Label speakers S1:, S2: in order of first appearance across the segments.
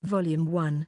S1: Volume 1.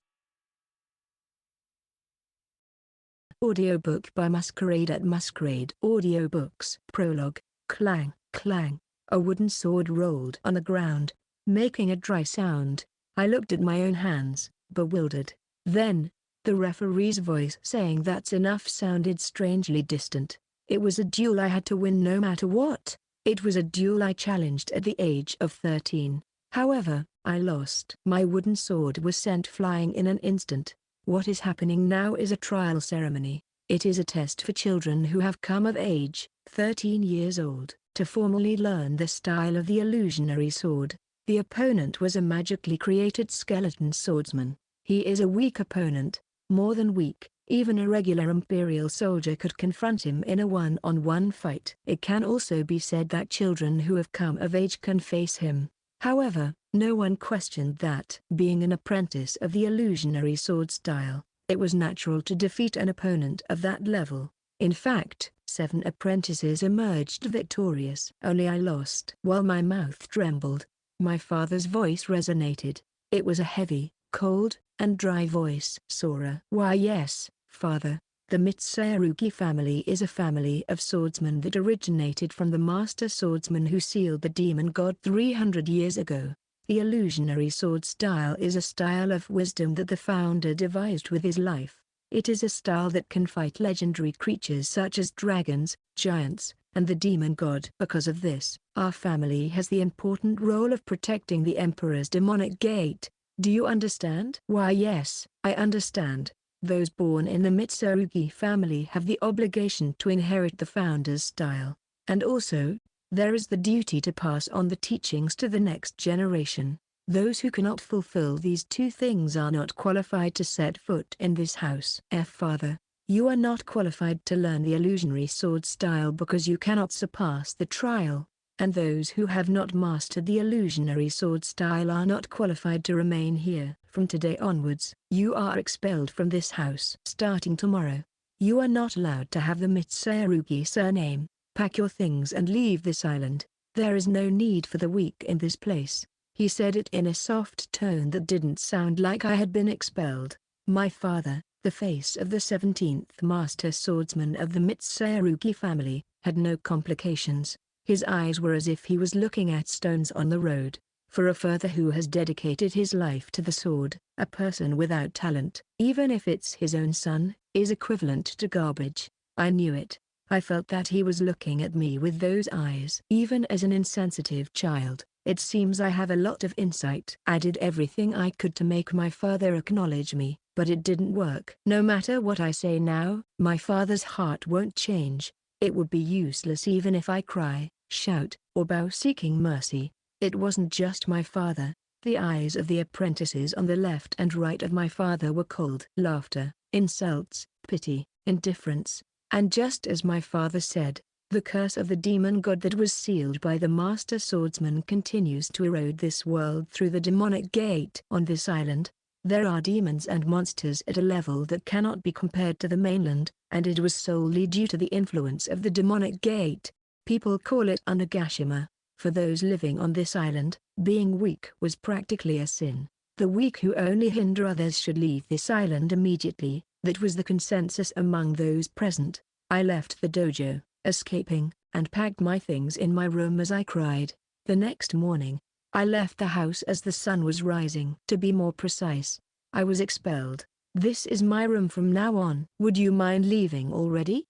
S1: Audiobook by Masquerade at Masquerade Audiobooks. Prologue. Clang, clang. A wooden sword rolled on the ground, making a dry sound. I looked at my own hands, bewildered. Then, the referee's voice saying that's enough sounded strangely distant. It was a duel I had to win no matter what. It was a duel I challenged at the age of 13. However, I lost. My wooden sword was sent flying in an instant. What is happening now is a trial ceremony. It is a test for children who have come of age, 13 years old, to formally learn the style of the illusionary sword. The opponent was a magically created skeleton swordsman. He is a weak opponent, more than weak. Even a regular Imperial soldier could confront him in a one-on-one fight. It can also be said that children who have come of age can face him. However, no one questioned that. Being an apprentice of the illusionary sword style, it was natural to defeat an opponent of that level. In fact, 7 apprentices emerged victorious. Only I lost. While my mouth trembled, my father's voice resonated. It was a heavy, cold, and dry voice. Sora. Why yes, father. The Mitsurugi family is a family of swordsmen that originated from the master swordsman who sealed the demon god 300 years ago. The illusionary sword style is a style of wisdom that the founder devised with his life. It is a style that can fight legendary creatures such as dragons, giants, and the demon god. Because of this, our family has the important role of protecting the Emperor's demonic gate. Do you understand? Why yes, I understand. Those born in the Mitsurugi family have the obligation to inherit the founder's style. And also, there is the duty to pass on the teachings to the next generation. Those who cannot fulfill these 2 things are not qualified to set foot in this house. Father, you are not qualified to learn the illusionary sword style because you cannot surpass the trial. And those who have not mastered the illusionary sword style are not qualified to remain here. From today onwards, you are expelled from this house. Starting tomorrow, you are not allowed to have the Mitsurugi surname. Pack your things and leave this island. There is no need for the weak in this place. He said it in a soft tone that didn't sound like I had been expelled. My father, the face of the 17th master swordsman of the Mitsurugi family, had no complications. His eyes were as if he was looking at stones on the road. For a father who has dedicated his life to the sword, a person without talent, even if it's his own son, is equivalent to garbage. I knew it. I felt that he was looking at me with those eyes. Even as an insensitive child, it seems I have a lot of insight. I did everything I could to make my father acknowledge me, but it didn't work. No matter what I say now, my father's heart won't change. It would be useless even if I cry, shout, or bow seeking mercy. It wasn't just my father. The eyes of the apprentices on the left and right of my father were cold. Laughter, insults, pity, indifference. And just as my father said, the curse of the demon god that was sealed by the master swordsman continues to erode this world through the demonic gate. On this island, there are demons and monsters at a level that cannot be compared to the mainland, and it was solely due to the influence of the demonic gate. People call it Onigashima. For those living on this island, being weak was practically a sin. The weak who only hinder others should leave this island immediately. That was the consensus among those present. I left the dojo, escaping, and packed my things in my room as I cried. The next morning, I left the house as the sun was rising. To be more precise, I was expelled. This is my room from now on. Would you mind leaving already?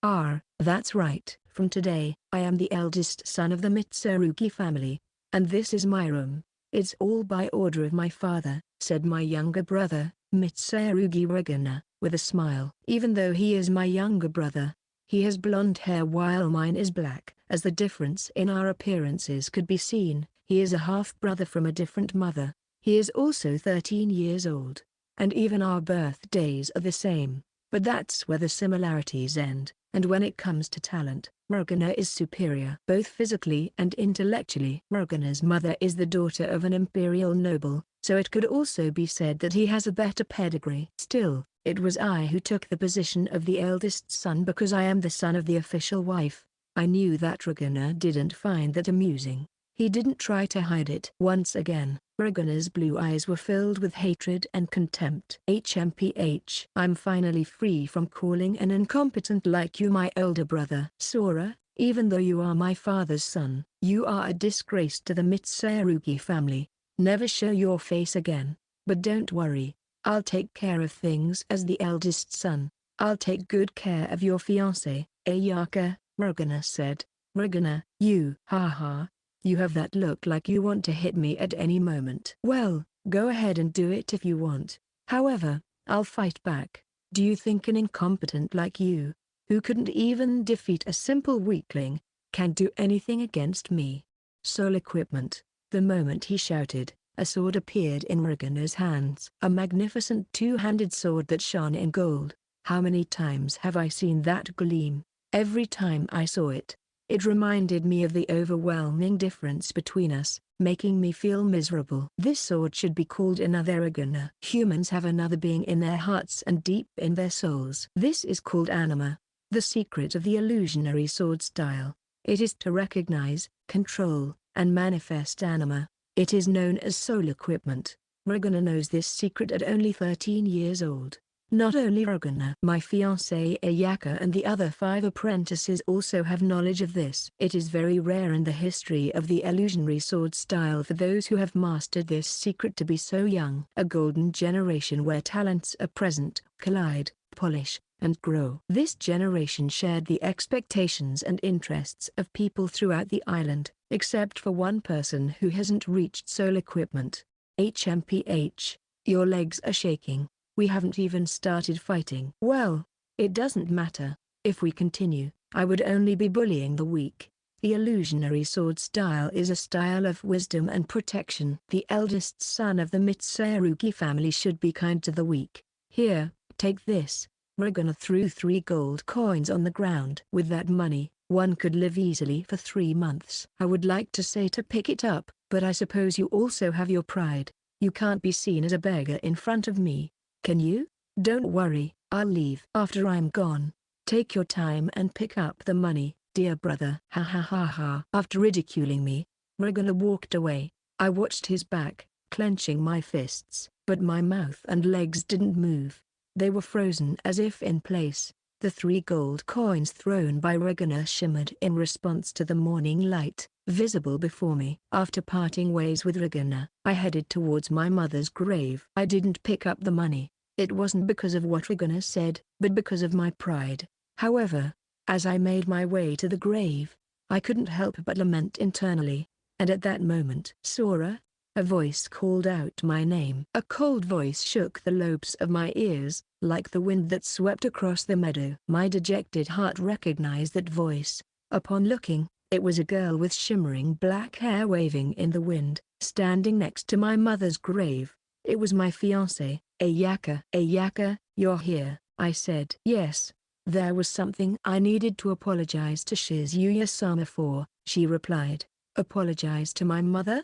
S1: That's right. From today, I am the eldest son of the Mitsurugi family, and this is my room. It's all by order of my father, said my younger brother, Mitsurugi Regina, with a smile. Even though he is my younger brother, he has blonde hair while mine is black. As the difference in our appearances could be seen, he is a half-brother from a different mother. He is also 13 years old, and even our birthdays are the same. But that's where the similarities end. And when it comes to talent, Regina is superior both physically and intellectually. Regina's mother is the daughter of an imperial noble, so it could also be said that he has a better pedigree. Still, it was I who took the position of the eldest son because I am the son of the official wife. I knew that Regina didn't find that amusing. He didn't try to hide it. Once again, Ragana's blue eyes were filled with hatred and contempt. HMPH. I'm finally free from calling an incompetent like you my elder brother. Sora, even though you are my father's son, you are a disgrace to the Mitsurugi family. Never show your face again. But don't worry, I'll take care of things as the eldest son. I'll take good care of your fiancé, Ayaka, Ragana said. Ragana, you. Haha. You have that look like you want to hit me at any moment. Well, go ahead and do it if you want. However, I'll fight back. Do you think an incompetent like you, who couldn't even defeat a simple weakling, can do anything against me? Soul equipment. The moment he shouted, a sword appeared in Ragana's hands. A magnificent two-handed sword that shone in gold. How many times have I seen that gleam? Every time I saw it, it reminded me of the overwhelming difference between us, making me feel miserable. This sword should be called another Ragana. Humans have another being in their hearts and deep in their souls. This is called anima, the secret of the illusionary sword style. It is to recognize, control, and manifest anima. It is known as soul equipment. Ragana knows this secret at only 13 years old. Not only Ragana, my fiancé Ayaka and the other 5 apprentices also have knowledge of this. It is very rare in the history of the illusionary sword style for those who have mastered this secret to be so young. A golden generation where talents are present, collide, polish, and grow. This generation shared the expectations and interests of people throughout the island, except for one person who hasn't reached soul equipment. HMPH, your legs are shaking. We haven't even started fighting. Well, it doesn't matter. If we continue, I would only be bullying the weak. The illusionary sword style is a style of wisdom and protection. The eldest son of the Mitsurugi family should be kind to the weak. Here, take this. Ragana threw 3 gold coins on the ground. With that money, one could live easily for 3 months. I would like to say to pick it up, but I suppose you also have your pride. You can't be seen as a beggar in front of me. Can you? Don't worry, I'll leave after I'm gone. Take your time and pick up the money, dear brother. Ha ha ha ha. After ridiculing me, Ragana walked away. I watched his back, clenching my fists, but my mouth and legs didn't move. They were frozen as if in place. The 3 gold coins thrown by Ragana shimmered in response to the morning light, visible before me. After parting ways with Ragana, I headed towards my mother's grave. I didn't pick up the money. It wasn't because of what Ragana said, but because of my pride. However, as I made my way to the grave, I couldn't help but lament internally. And at that moment, Sora, a voice called out my name. A cold voice shook the lobes of my ears, like the wind that swept across the meadow. My dejected heart recognized that voice. Upon looking, it was a girl with shimmering black hair waving in the wind, standing next to my mother's grave. It was my fiancé, Ayaka. Ayaka, you're here, I said. Yes. There was something I needed to apologize to Shizuya-sama for, she replied. Apologize to my mother?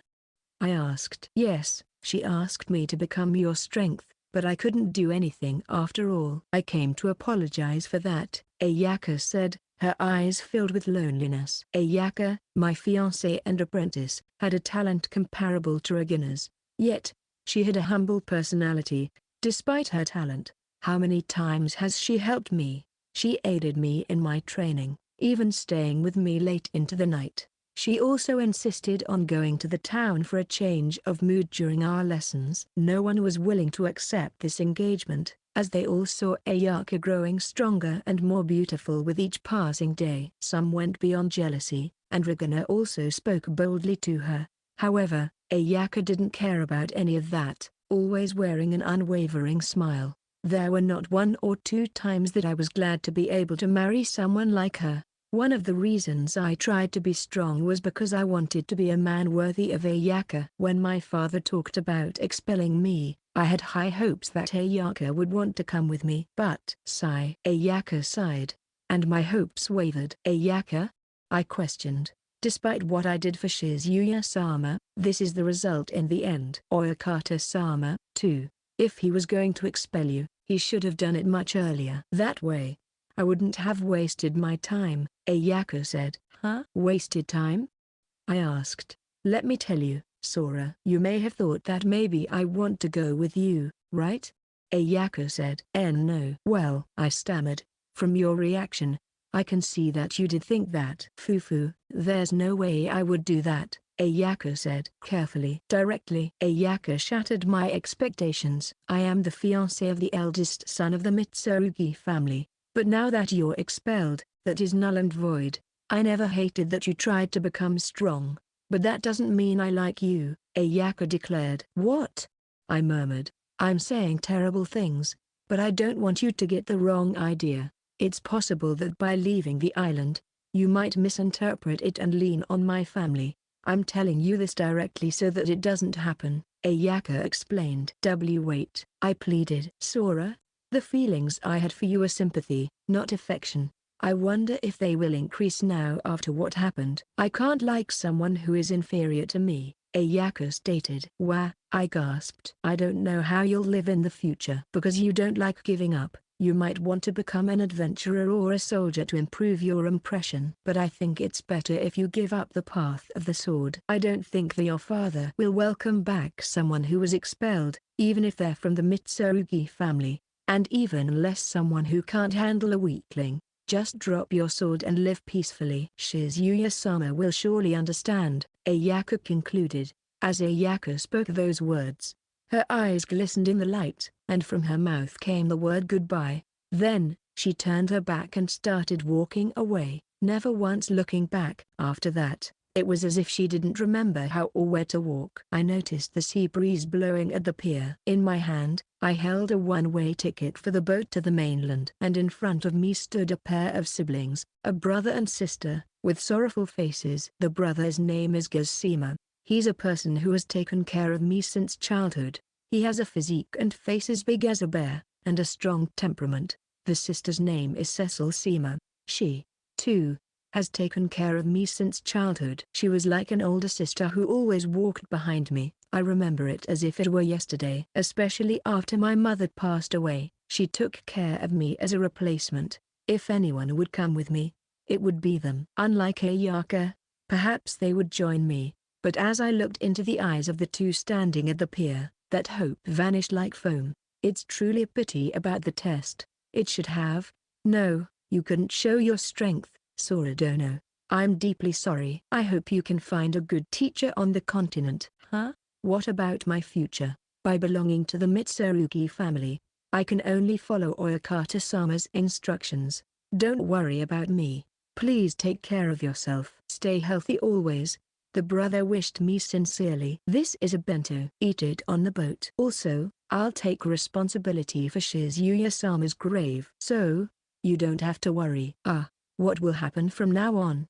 S1: I asked. Yes, she asked me to become your strength, but I couldn't do anything after all. I came to apologize for that, Ayaka said, her eyes filled with loneliness. Ayaka, my fiancé and apprentice, had a talent comparable to Ragana's. Yet, she had a humble personality, despite her talent. How many times has she helped me? She aided me in my training, even staying with me late into the night. She also insisted on going to the town for a change of mood during our lessons. No one was willing to accept this engagement, as they all saw Ayaka growing stronger and more beautiful with each passing day. Some went beyond jealousy, and Ragana also spoke boldly to her. However, Ayaka didn't care about any of that, always wearing an unwavering smile. There were not 1 or 2 times that I was glad to be able to marry someone like her. One of the reasons I tried to be strong was because I wanted to be a man worthy of Ayaka. When my father talked about expelling me, I had high hopes that Ayaka would want to come with me. But Ayaka sighed, and my hopes wavered. Ayaka? I questioned. Despite what I did for Shizuya-sama, this is the result in the end. Oyakata-sama, too. If he was going to expel you, he should have done it much earlier. That way, I wouldn't have wasted my time, Ayaka said. Huh? Wasted time? I asked. Let me tell you, Sora. You may have thought that maybe I want to go with you, right? Ayako said. No. Well, I stammered. From your reaction, I can see that you did think that. Fufu, there's no way I would do that, Ayako said carefully. Directly. Ayako shattered my expectations. I am the fiancé of the eldest son of the Mitsurugi family, but now that you're expelled, that is null and void. I never hated that you tried to become strong, but that doesn't mean I like you, Ayako declared. What? I murmured. I'm saying terrible things, but I don't want you to get the wrong idea. It's possible that by leaving the island, you might misinterpret it and lean on my family. I'm telling you this directly so that it doesn't happen, Ayako explained. Wait, I pleaded. Sora, the feelings I had for you are sympathy, not affection. I wonder if they will increase now after what happened. I can't like someone who is inferior to me, Ayako stated. Wah, I gasped. I don't know how you'll live in the future. Because you don't like giving up, you might want to become an adventurer or a soldier to improve your impression. But I think it's better if you give up the path of the sword. I don't think that your father will welcome back someone who was expelled, even if they're from the Mitsurugi family, and even less someone who can't handle a weakling. Just drop your sword and live peacefully. Shizuya-sama will surely understand, Ayako concluded. As Ayako spoke those words, her eyes glistened in the light, and from her mouth came the word goodbye. Then, she turned her back and started walking away, never once looking back. After that, it was as if she didn't remember how or where to walk. I noticed the sea breeze blowing at the pier. In my hand, I held a one-way ticket for the boat to the mainland. And in front of me stood a pair of siblings, a brother and sister, with sorrowful faces. The brother's name is Gashima. He's a person who has taken care of me since childhood. He has a physique and face as big as a bear, and a strong temperament. The sister's name is Cecil Sima. She, too, has taken care of me since childhood. She was like an older sister who always walked behind me. I remember it as if it were yesterday. Especially after my mother passed away, she took care of me as a replacement. If anyone would come with me, it would be them. Unlike Ayaka, perhaps they would join me, but as I looked into the eyes of the two standing at the pier, that hope vanished like foam. It's truly a pity about the test. It should have. No, you couldn't show your strength, Sora Dono. I'm deeply sorry. I hope you can find a good teacher on the continent. Huh? What about my future? By belonging to the Mitsurugi family, I can only follow Oyakata-sama's instructions. Don't worry about me. Please take care of yourself. Stay healthy always. The brother wished me sincerely. This is a bento. Eat it on the boat. Also, I'll take responsibility for Shizuya-sama's grave. So, you don't have to worry. What will happen from now on?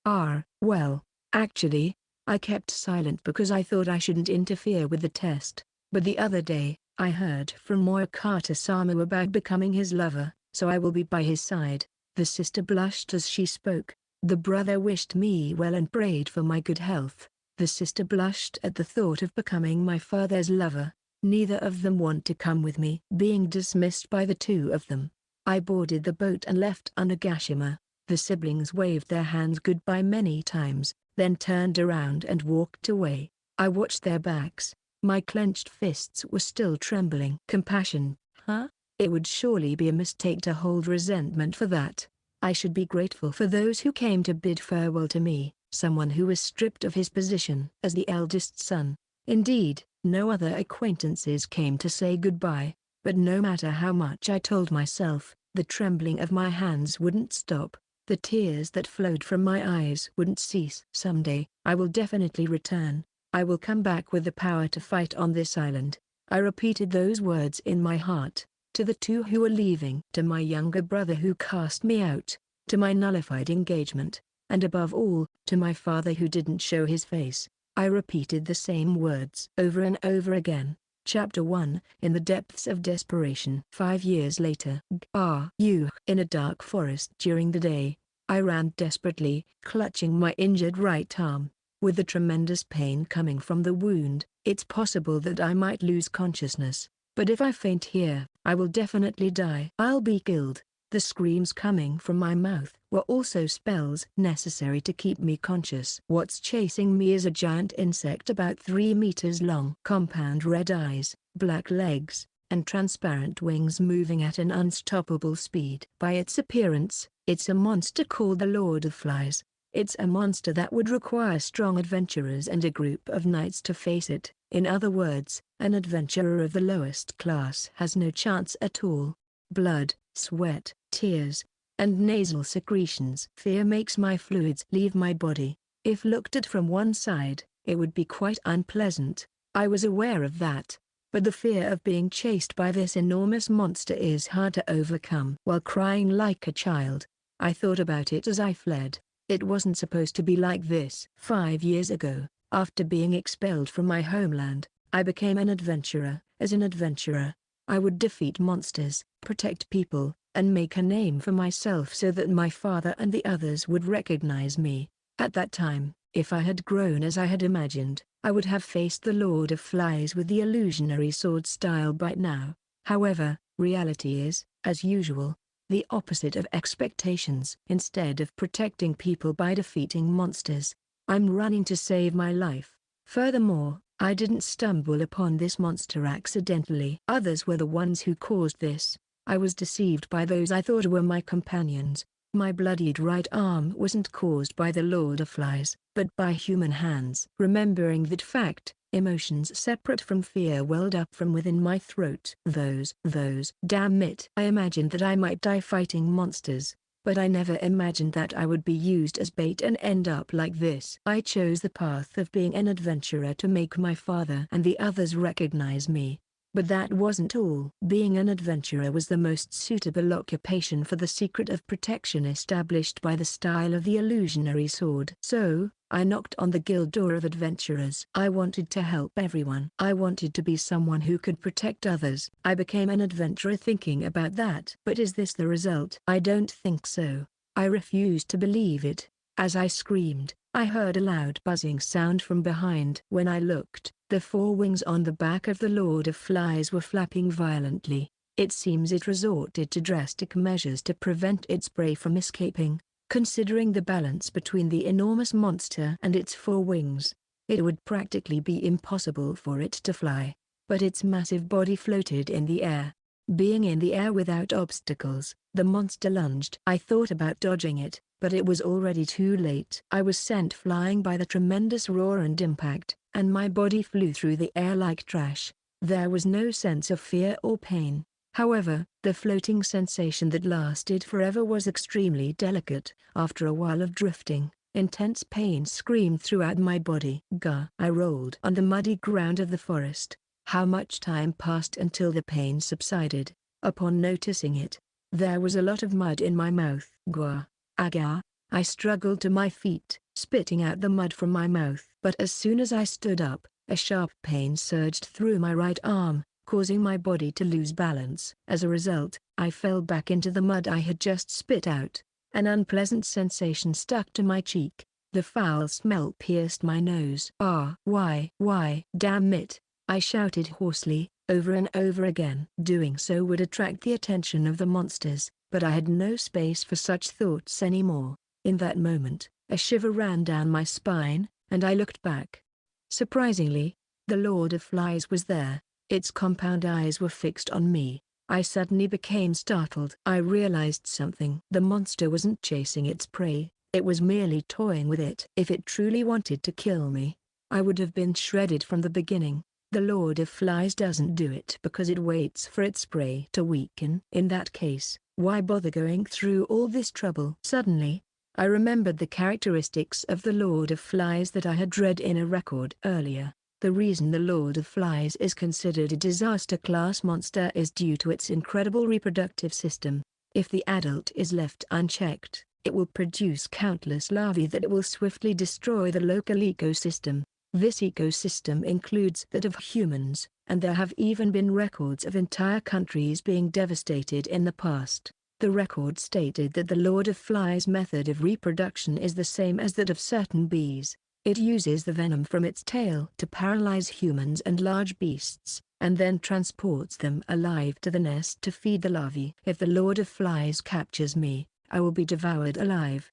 S1: Well, actually, I kept silent because I thought I shouldn't interfere with the test. But the other day, I heard from Oyakata-sama about becoming his lover, so I will be by his side. The sister blushed as she spoke. The brother wished me well and prayed for my good health. The sister blushed at the thought of becoming my father's lover. Neither of them want to come with me. Being dismissed by the two of them, I boarded the boat and left Onigashima. The siblings waved their hands goodbye many times, then turned around and walked away. I watched their backs. My clenched fists were still trembling. Compassion, huh? It would surely be a mistake to hold resentment for that. I should be grateful for those who came to bid farewell to me, someone who was stripped of his position as the eldest son. Indeed, no other acquaintances came to say goodbye, but no matter how much I told myself, the trembling of my hands wouldn't stop. The tears that flowed from my eyes wouldn't cease. Someday, I will definitely return. I will come back with the power to fight on this island. I repeated those words in my heart, to the two who were leaving, to my younger brother who cast me out, to my nullified engagement, and above all, to my father who didn't show his face. I repeated the same words over and over again. Chapter 1, In the Depths of Desperation. 5 years later. In a dark forest during the day, I ran desperately, clutching my injured right arm. With the tremendous pain coming from the wound, it's possible that I might lose consciousness. But if I faint here, I will definitely die. I'll be killed. The screams coming from my mouth were also spells necessary to keep me conscious. What's chasing me is a giant insect about 3 meters long. Compound red eyes, black legs, and transparent wings moving at an unstoppable speed. By its appearance, it's a monster called the Lord of Flies. It's a monster that would require strong adventurers and a group of knights to face it. In other words, an adventurer of the lowest class has no chance at all. Blood, sweat, tears, and nasal secretions. Fear makes my fluids leave my body. If looked at from one side, it would be quite unpleasant. I was aware of that. But the fear of being chased by this enormous monster is hard to overcome. While crying like a child, I thought about it as I fled. It wasn't supposed to be like this. 5 years ago, after being expelled from my homeland, I became an adventurer. As an adventurer, I would defeat monsters, protect people, and make a name for myself so that my father and the others would recognize me. At that time, if I had grown as I had imagined, I would have faced the Lord of Flies with the illusionary sword style by now. However, reality is, as usual, the opposite of expectations. Instead of protecting people by defeating monsters, I'm running to save my life. Furthermore, I didn't stumble upon this monster accidentally. Others were the ones who caused this. I was deceived by those I thought were my companions. My bloodied right arm wasn't caused by the Lord of Flies, but by human hands. Remembering that fact, emotions separate from fear welled up from within my throat. Damn it. I imagined that I might die fighting monsters, but I never imagined that I would be used as bait and end up like this. I chose the path of being an adventurer to make my father and the others recognize me. But that wasn't all. Being an adventurer was the most suitable occupation for the secret of protection established by the style of the illusionary sword. So, I knocked on the guild door of adventurers. I wanted to help everyone. I wanted to be someone who could protect others. I became an adventurer thinking about that. But is this the result? I don't think so. I refused to believe it. As I screamed, I heard a loud buzzing sound from behind. When I looked, the 4 wings on the back of the Lord of Flies were flapping violently. It seems it resorted to drastic measures to prevent its prey from escaping. Considering the balance between the enormous monster and its 4 wings, it would practically be impossible for it to fly. But its massive body floated in the air. Being in the air without obstacles, the monster lunged. I thought about dodging it, but it was already too late. I was sent flying by the tremendous roar and impact, and my body flew through the air like trash. There was no sense of fear or pain. However, the floating sensation that lasted forever was extremely delicate. After a while of drifting, intense pain screamed throughout my body. I rolled on the muddy ground of the forest. How much time passed until the pain subsided? Upon noticing it, there was a lot of mud in my mouth. I struggled to my feet, spitting out the mud from my mouth. But as soon as I stood up, a sharp pain surged through my right arm, causing my body to lose balance. As a result, I fell back into the mud I had just spit out. An unpleasant sensation stuck to my cheek. The foul smell pierced my nose. Why, damn it, I shouted hoarsely, over and over again. Doing so would attract the attention of the monsters, but I had no space for such thoughts anymore. In that moment, a shiver ran down my spine, and I looked back. Surprisingly, the Lord of Flies was there. Its compound eyes were fixed on me. I suddenly became startled. I realized something. The monster wasn't chasing its prey, it was merely toying with it. If it truly wanted to kill me, I would have been shredded from the beginning. The Lord of Flies doesn't do it because it waits for its prey to weaken. In that case, why bother going through all this trouble? Suddenly, I remembered the characteristics of the Lord of Flies that I had read in a record earlier. The reason the Lord of Flies is considered a disaster-class monster is due to its incredible reproductive system. If the adult is left unchecked, it will produce countless larvae that will swiftly destroy the local ecosystem. This ecosystem includes that of humans, and there have even been records of entire countries being devastated in the past. The record stated that the Lord of Flies' method of reproduction is the same as that of certain bees. It uses the venom from its tail to paralyze humans and large beasts, and then transports them alive to the nest to feed the larvae. If the Lord of Flies captures me, I will be devoured alive.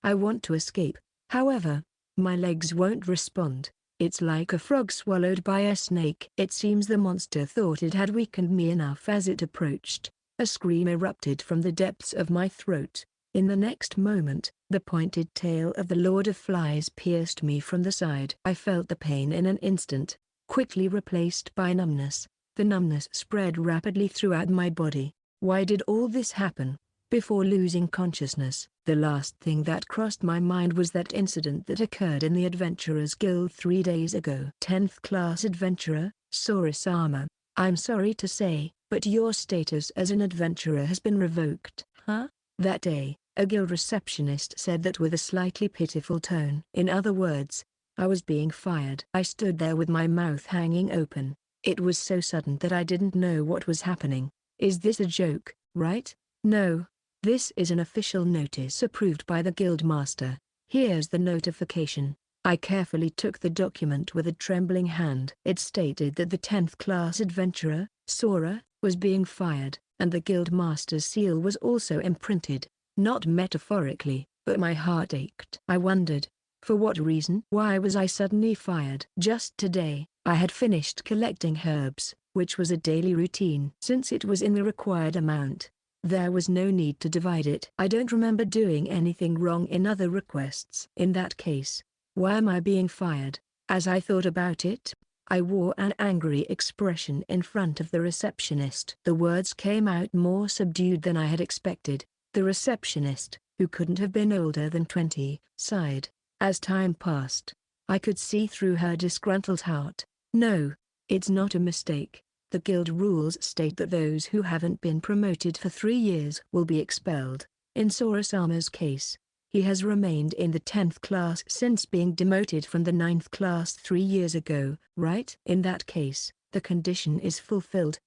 S1: I want to escape. However, my legs won't respond. It's like a frog swallowed by a snake. It seems the monster thought it had weakened me enough as it approached. A scream erupted from the depths of my throat. In the next moment, the pointed tail of the Lord of Flies pierced me from the side. I felt the pain in an instant, quickly replaced by numbness. The numbness spread rapidly throughout my body. Why did all this happen? Before losing consciousness, the last thing that crossed my mind was that incident that occurred in the Adventurers Guild 3 days ago. 10th class adventurer, Sorisama. I'm sorry to say, but your status as an adventurer has been revoked. Huh? That day, a guild receptionist said that with a slightly pitiful tone. In other words, I was being fired. I stood there with my mouth hanging open. It was so sudden that I didn't know what was happening. Is this a joke, right? No. This is an official notice approved by the guild master. Here's the notification. I carefully took the document with a trembling hand. It stated that the 10th class adventurer, Sora, was being fired, and the guild master's seal was also imprinted. Not metaphorically, but my heart ached. I wondered, for what reason? Why was I suddenly fired? Just today, I had finished collecting herbs, which was a daily routine. Since it was in the required amount, there was no need to divide it. I don't remember doing anything wrong in other requests. In that case, why am I being fired? As I thought about it, I wore an angry expression in front of the receptionist. The words came out more subdued than I had expected. The receptionist, who couldn't have been older than 20, sighed. As time passed, I could see through her disgruntled heart. No, it's not a mistake. The guild rules state that those who haven't been promoted for 3 years will be expelled. In Sorosama's case, he has remained in the 10th class since being demoted from the 9th class 3 years ago, right? In that case, the condition is fulfilled.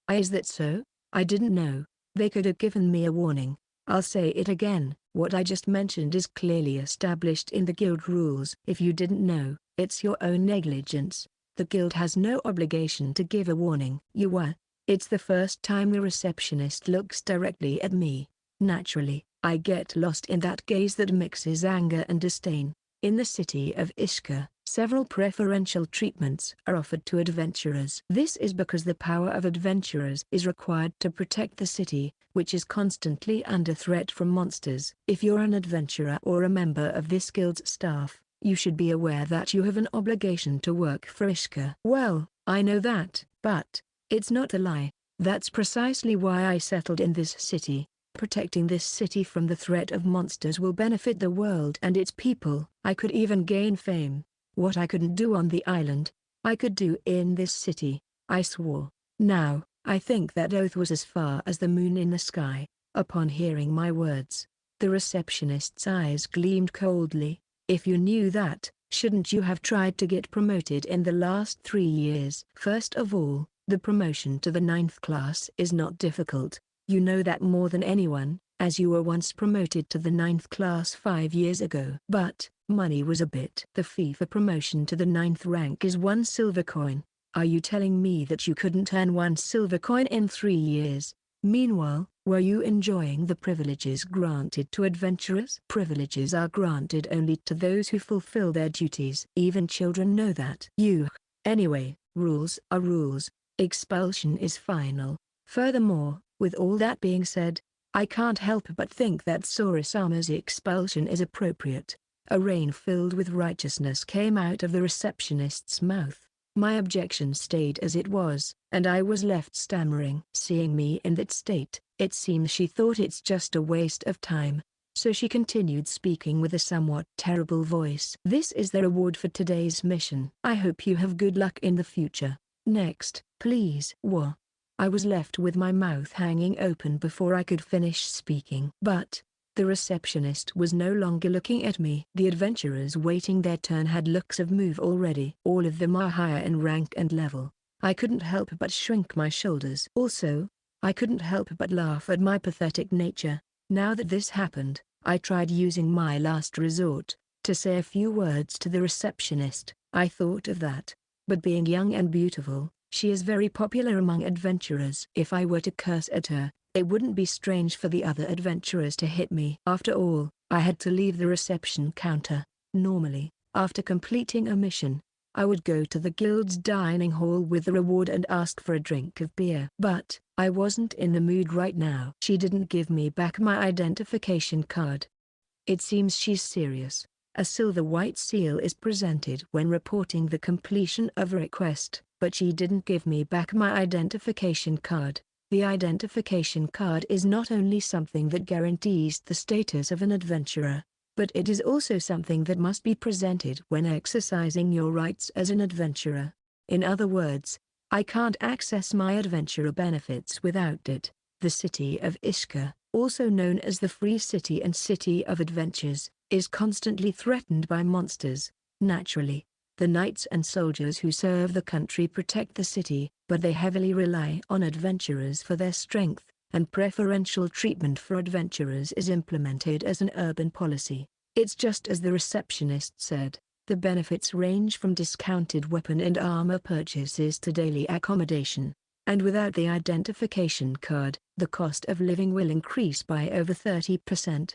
S1: Is that so? I didn't know. They could have given me a warning. I'll say it again, what I just mentioned is clearly established in the guild rules. If you didn't know, it's your own negligence. The guild has no obligation to give a warning. It's the first time the receptionist looks directly at me. Naturally, I get lost in that gaze that mixes anger and disdain. In the city of Ishka, several preferential treatments are offered to adventurers. This is because the power of adventurers is required to protect the city, which is constantly under threat from monsters. If you're an adventurer or a member of this guild's staff, you should be aware that you have an obligation to work for Ishka. Well, I know that, but it's not a lie. That's precisely why I settled in this city. Protecting this city from the threat of monsters will benefit the world and its people. I could even gain fame. What I couldn't do on the island, I could do in this city. I swore. Now, I think that oath was as far as the moon in the sky. Upon hearing my words, the receptionist's eyes gleamed coldly. If you knew that, shouldn't you have tried to get promoted in the last 3 years? First of all, the promotion to the 9th class is not difficult. You know that more than anyone, as you were once promoted to the 9th class 5 years ago. But, money was a bit. The fee for promotion to the 9th rank is 1 silver coin. Are you telling me that you couldn't earn 1 silver coin in 3 years? Meanwhile, were you enjoying the privileges granted to adventurers? Privileges are granted only to those who fulfill their duties. Even children know that. Anyway, rules are rules. Expulsion is final. Furthermore, with all that being said, I can't help but think that Sorisama's expulsion is appropriate. A rain filled with righteousness came out of the receptionist's mouth. My objection stayed as it was, and I was left stammering. Seeing me in that state, it seems she thought it's just a waste of time. So she continued speaking with a somewhat terrible voice. This is the reward for today's mission. I hope you have good luck in the future. Next, please. I was left with my mouth hanging open before I could finish speaking. But the receptionist was no longer looking at me. The adventurers waiting their turn had looks of move already. All of them are higher in rank and level. I couldn't help but shrink my shoulders. Also, I couldn't help but laugh at my pathetic nature. Now that this happened, I tried using my last resort, to say a few words to the receptionist. I thought of that. But being young and beautiful, she is very popular among adventurers. If I were to curse at her, it wouldn't be strange for the other adventurers to hit me. After all, I had to leave the reception counter. Normally, after completing a mission, I would go to the guild's dining hall with the reward and ask for a drink of beer. But I wasn't in the mood right now. She didn't give me back my identification card. It seems she's serious. A silver white seal is presented when reporting the completion of a request, but she didn't give me back my identification card. The identification card is not only something that guarantees the status of an adventurer, but it is also something that must be presented when exercising your rights as an adventurer. In other words, I can't access my adventurer benefits without it. The city of Ishka, also known as the Free City and City of Adventures, is constantly threatened by monsters. Naturally, the knights and soldiers who serve the country protect the city, but they heavily rely on adventurers for their strength, and preferential treatment for adventurers is implemented as an urban policy. It's just as the receptionist said, the benefits range from discounted weapon and armor purchases to daily accommodation. And without the identification card, the cost of living will increase by over 30%.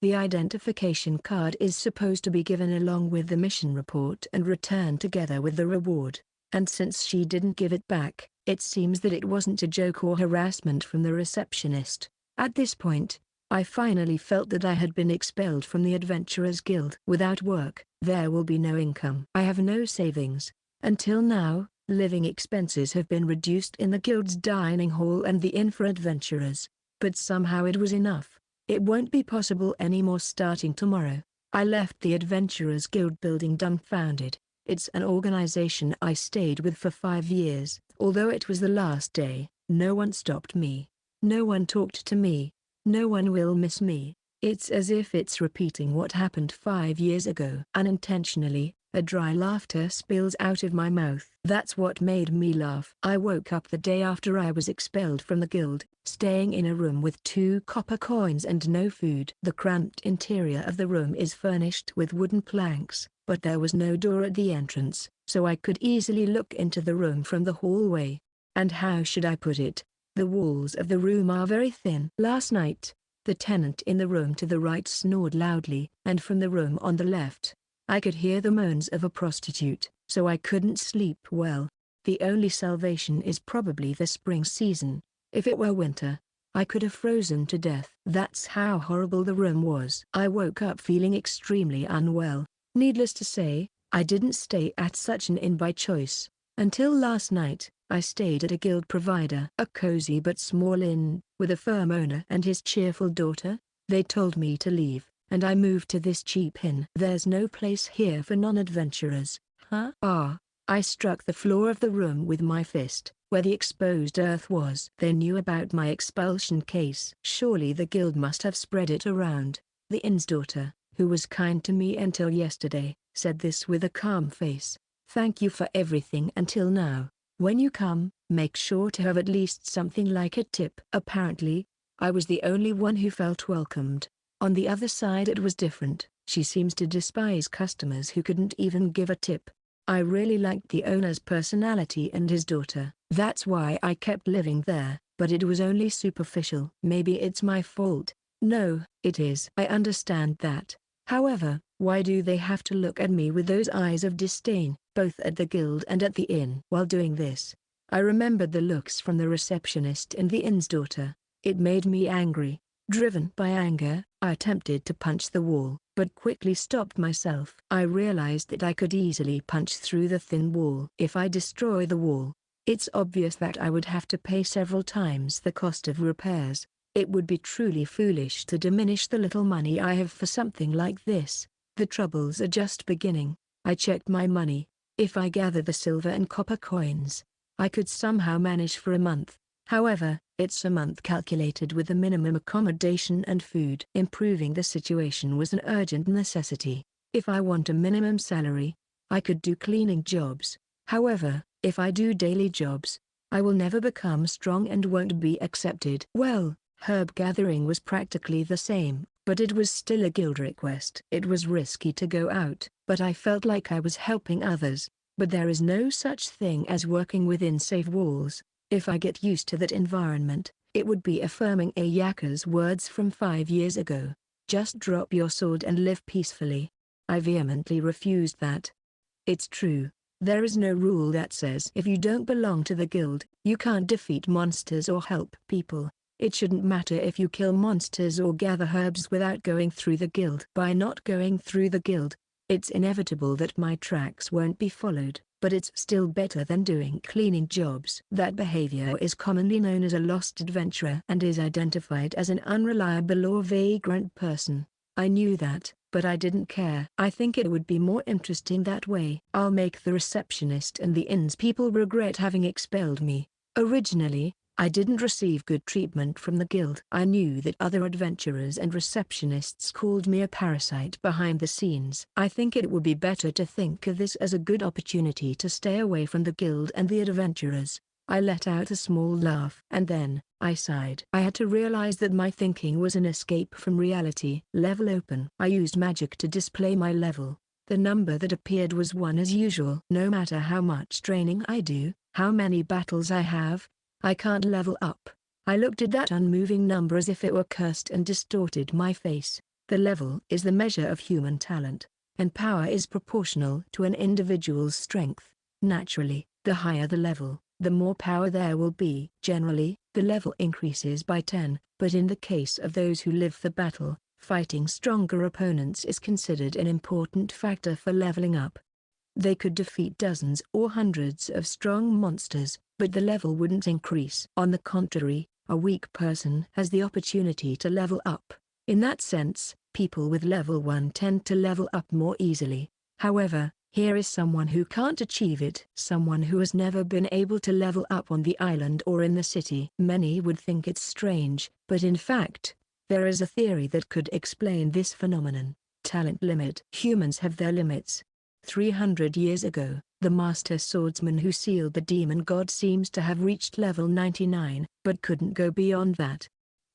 S1: The identification card is supposed to be given along with the mission report and returned together with the reward, and since she didn't give it back, it seems that it wasn't a joke or harassment from the receptionist. At this point, I finally felt that I had been expelled from the Adventurers Guild. Without work, there will be no income. I have no savings. Until now, living expenses have been reduced in the guild's dining hall and the inn for adventurers, but somehow it was enough. It won't be possible anymore starting tomorrow. I left the Adventurers Guild building dumbfounded. It's an organization I stayed with for 5 years. Although it was the last day, no one stopped me. No one talked to me. No one will miss me. It's as if it's repeating what happened 5 years ago. Unintentionally, a dry laughter spills out of my mouth. That's what made me laugh. I woke up the day after I was expelled from the guild, staying in a room with 2 copper coins and no food. The cramped interior of the room is furnished with wooden planks, but there was no door at the entrance, so I could easily look into the room from the hallway. And how should I put it? The walls of the room are very thin. Last night, the tenant in the room to the right snored loudly, and from the room on the left, I could hear the moans of a prostitute, so I couldn't sleep well. The only salvation is probably the spring season. If it were winter, I could have frozen to death. That's how horrible the room was. I woke up feeling extremely unwell. Needless to say, I didn't stay at such an inn by choice. Until last night, I stayed at a guild provider. A cozy but small inn, with a firm owner and his cheerful daughter. They told me to leave, and I moved to this cheap inn. There's no place here for non-adventurers, huh? I struck the floor of the room with my fist, where the exposed earth was. They knew about my expulsion case. Surely the guild must have spread it around. The inn's daughter, who was kind to me until yesterday, said this with a calm face. Thank you for everything until now. When you come, make sure to have at least something like a tip. Apparently, I was the only one who felt welcomed. On the other side it was different. She seems to despise customers who couldn't even give a tip. I really liked the owner's personality and his daughter. That's why I kept living there, but it was only superficial. Maybe it's my fault. No, it is. I understand that. However, why do they have to look at me with those eyes of disdain, both at the guild and at the inn? While doing this, I remembered the looks from the receptionist and the inn's daughter. It made me angry. Driven by anger, I attempted to punch the wall, but quickly stopped myself. I realized that I could easily punch through the thin wall. If I destroy the wall, it's obvious that I would have to pay several times the cost of repairs. It would be truly foolish to diminish the little money I have for something like this. The troubles are just beginning. I checked my money. If I gather the silver and copper coins, I could somehow manage for a month. However, it's a month calculated with the minimum accommodation and food. Improving the situation was an urgent necessity. If I want a minimum salary, I could do cleaning jobs. However, if I do daily jobs, I will never become strong and won't be accepted. Well, herb gathering was practically the same. But it was still a guild request. It was risky to go out, but I felt like I was helping others. But there is no such thing as working within safe walls. If I get used to that environment, it would be affirming Ayaka's words from 5 years ago. Just drop your sword and live peacefully. I vehemently refused that. It's true. There is no rule that says if you don't belong to the guild, you can't defeat monsters or help people. It shouldn't matter if you kill monsters or gather herbs without going through the guild. By not going through the guild, it's inevitable that my tracks won't be followed, but it's still better than doing cleaning jobs. That behavior is commonly known as a lost adventurer and is identified as an unreliable or vagrant person. I knew that, but I didn't care. I think it would be more interesting that way. I'll make the receptionist and the inn's people regret having expelled me. Originally, I didn't receive good treatment from the guild. I knew that other adventurers and receptionists called me a parasite behind the scenes. I think it would be better to think of this as a good opportunity to stay away from the guild and the adventurers. I let out a small laugh. And then, I sighed. I had to realize that my thinking was an escape from reality. Level open. I used magic to display my level. The number that appeared was 1 as usual. No matter how much training I do, how many battles I have, I can't level up. I looked at that unmoving number as if it were cursed and distorted my face. The level is the measure of human talent, and power is proportional to an individual's strength. Naturally, the higher the level, the more power there will be. Generally, the level increases by 10, but in the case of those who live the battle, fighting stronger opponents is considered an important factor for leveling up. They could defeat dozens or hundreds of strong monsters, but the level wouldn't increase. On the contrary, a weak person has the opportunity to level up. In that sense, people with level 1 tend to level up more easily. However, here is someone who can't achieve it. Someone who has never been able to level up on the island or in the city. Many would think it's strange, but in fact, there is a theory that could explain this phenomenon. Talent limit. Humans have their limits. 300 years ago, the master swordsman who sealed the demon god seems to have reached level 99, but couldn't go beyond that.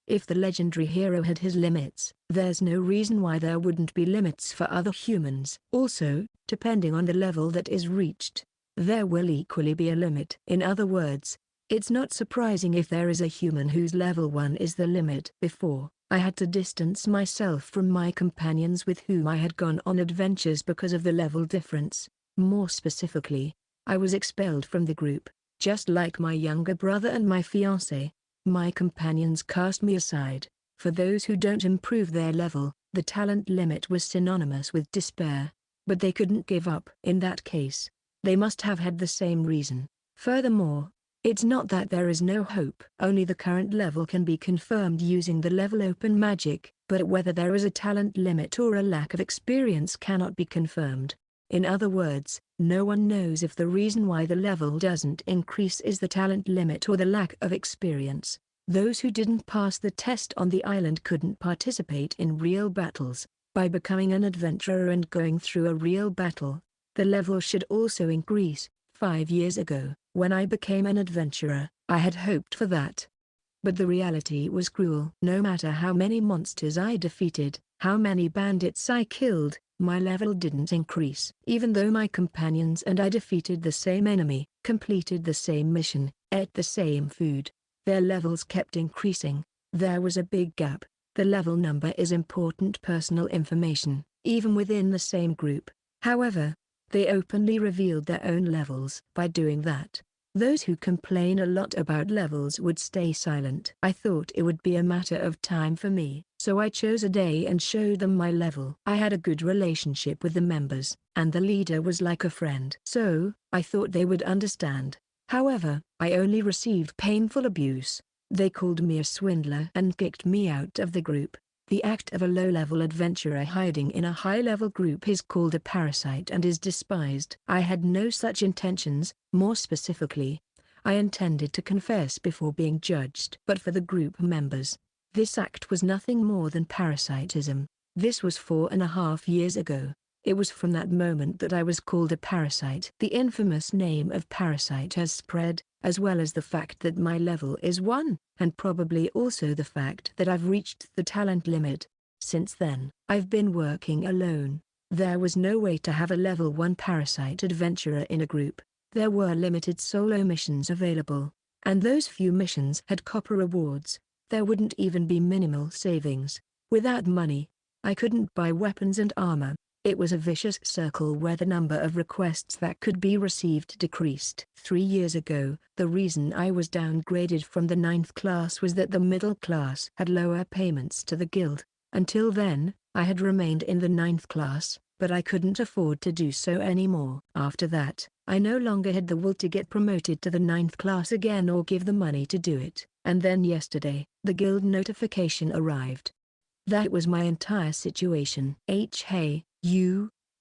S1: If the legendary hero had his limits, there's no reason why there wouldn't be limits for other humans. Also, depending on the level that is reached, there will equally be a limit. In other words, it's not surprising if there is a human whose level 1 is the limit. Before, I had to distance myself from my companions with whom I had gone on adventures because of the level difference. More specifically, I was expelled from the group, just like my younger brother and my fiancé. My companions cast me aside. For those who don't improve their level, the talent limit was synonymous with despair. But they couldn't give up. In that case, they must have had the same reason. Furthermore, it's not that there is no hope. Only the current level can be confirmed using the level open magic, but whether there is a talent limit or a lack of experience cannot be confirmed. In other words, no one knows if the reason why the level doesn't increase is the talent limit or the lack of experience. Those who didn't pass the test on the island couldn't participate in real battles. By becoming an adventurer and going through a real battle, the level should also increase. 5 years ago, when I became an adventurer, I had hoped for that. But the reality was cruel. No matter how many monsters I defeated, how many bandits I killed, my level didn't increase. Even though my companions and I defeated the same enemy, completed the same mission, ate the same food, their levels kept increasing. There was a big gap. The level number is important personal information, even within the same group. However, they openly revealed their own levels. By doing that, those who complain a lot about levels would stay silent. I thought it would be a matter of time for me, so I chose a day and showed them my level. I had a good relationship with the members, and the leader was like a friend. So, I thought they would understand. However, I only received painful abuse. They called me a swindler and kicked me out of the group. The act of a low-level adventurer hiding in a high-level group is called a parasite and is despised. I had no such intentions. More specifically, I intended to confess before being judged. But for the group members, this act was nothing more than parasitism. This was 4.5 years ago. It was from that moment that I was called a parasite. The infamous name of parasite has spread, as well as the fact that my level is 1, and probably also the fact that I've reached the talent limit. Since then, I've been working alone. There was no way to have a level 1 parasite adventurer in a group. There were limited solo missions available, and those few missions had copper rewards. There wouldn't even be minimal savings. Without money, I couldn't buy weapons and armor. It was a vicious circle where the number of requests that could be received decreased. 3 years ago, the reason I was downgraded from the 9th class was that the middle class had lower payments to the guild. Until then, I had remained in the 9th class, but I couldn't afford to do so anymore. After that, I no longer had the will to get promoted to the 9th class again or give the money to do it. And then yesterday, the guild notification arrived. That was my entire situation. Hey,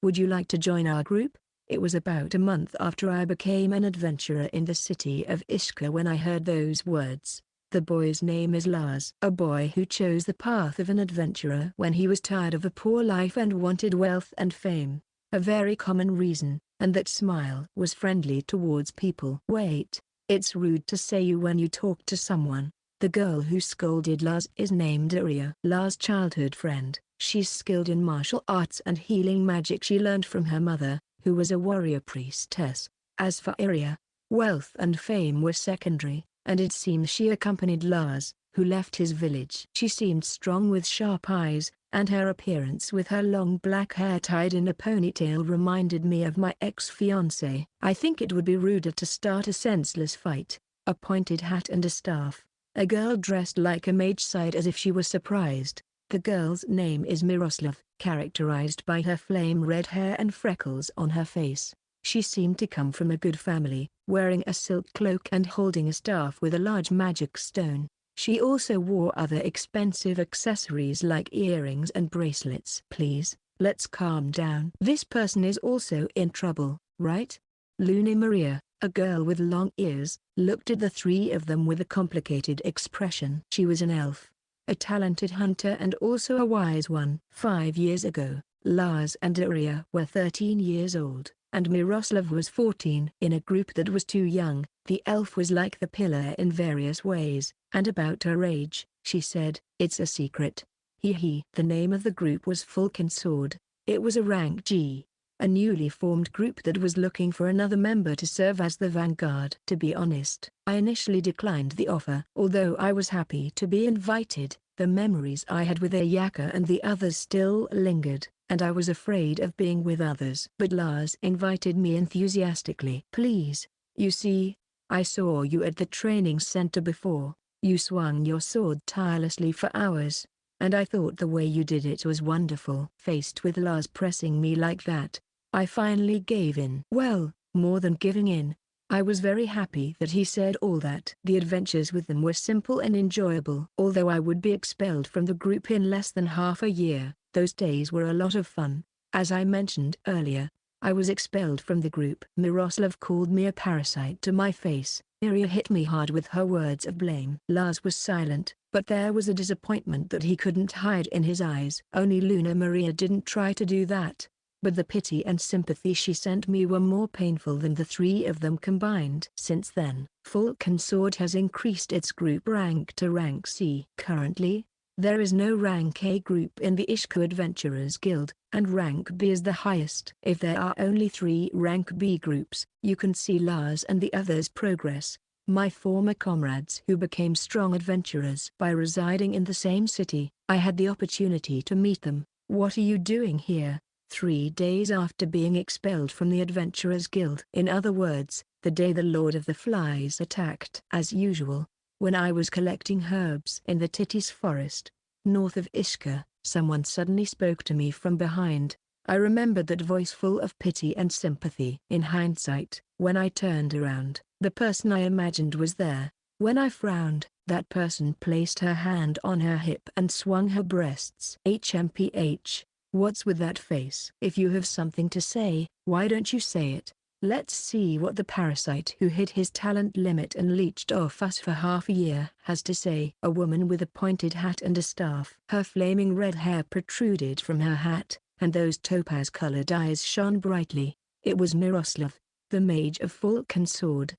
S1: would you like to join our group? It was about a month after I became an adventurer in the city of Ishka when I heard those words. The boy's name is Lars. A boy who chose the path of an adventurer when he was tired of a poor life and wanted wealth and fame. A very common reason, and that smile was friendly towards people. Wait, it's rude to say you when you talk to someone. The girl who scolded Lars is named Aria. Lars' childhood friend. She's skilled in martial arts and healing magic she learned from her mother, who was a warrior priestess. As for Aria, wealth and fame were secondary, and it seems she accompanied Lars, who left his village. She seemed strong with sharp eyes, and her appearance with her long black hair tied in a ponytail reminded me of my ex-fiancé. I think it would be ruder to start a senseless fight. A pointed hat and a staff. A girl dressed like a mage sighed as if she was surprised. The girl's name is Mirosa, characterized by her flame-red hair and freckles on her face. She seemed to come from a good family, wearing a silk cloak and holding a staff with a large magic stone. She also wore other expensive accessories like earrings and bracelets. Please, let's calm down. This person is also in trouble, right? Luna Maria, a girl with long ears, looked at the three of them with a complicated expression. She was an elf, a talented hunter and also a wise one. 5 years ago, Lars and Aria were 13 years old, and Miroslav was 14. In a group that was too young, the elf was like the pillar in various ways, and about her age, she said, "It's a secret." The name of the group was Falcon Sword. It was a rank G. A newly formed group that was looking for another member to serve as the vanguard. To be honest, I initially declined the offer. Although I was happy to be invited, the memories I had with Ayaka and the others still lingered, and I was afraid of being with others. But Lars invited me enthusiastically. "Please, you see, I saw you at the training center before. You swung your sword tirelessly for hours, and I thought the way you did it was wonderful." Faced with Lars pressing me like that, I finally gave in. Well, more than giving in, I was very happy that he said all that. The adventures with them were simple and enjoyable. Although I would be expelled from the group in less than half a year, those days were a lot of fun. As I mentioned earlier, I was expelled from the group. Miroslav called me a parasite to my face. Aria hit me hard with her words of blame. Lars was silent, but there was a disappointment that he couldn't hide in his eyes. Only Luna Maria didn't try to do that, but the pity and sympathy she sent me were more painful than the three of them combined. Since then, Falcon Sword has increased its group rank to rank C. Currently, there is no rank A group in the Ishku Adventurers Guild, and rank B is the highest. If there are only 3 rank B groups, you can see Lars and the others' progress. My former comrades who became strong adventurers by residing in the same city, I had the opportunity to meet them. "What are you doing here?" 3 days after being expelled from the Adventurers Guild. In other words, the day the Lord of the Flies attacked. As usual, when I was collecting herbs in the Titis forest, north of Ishka, someone suddenly spoke to me from behind. I remembered that voice full of pity and sympathy. In hindsight, when I turned around, the person I imagined was there. When I frowned, that person placed her hand on her hip and swung her breasts. HMPH. What's with that face? If you have something to say, why don't you say it? Let's see what the parasite who hit his talent limit and leeched off us for half a year has to say. A woman with a pointed hat and a staff. Her flaming red hair protruded from her hat, and those topaz-colored eyes shone brightly. It was Miroslav, the mage of Falcon Sword.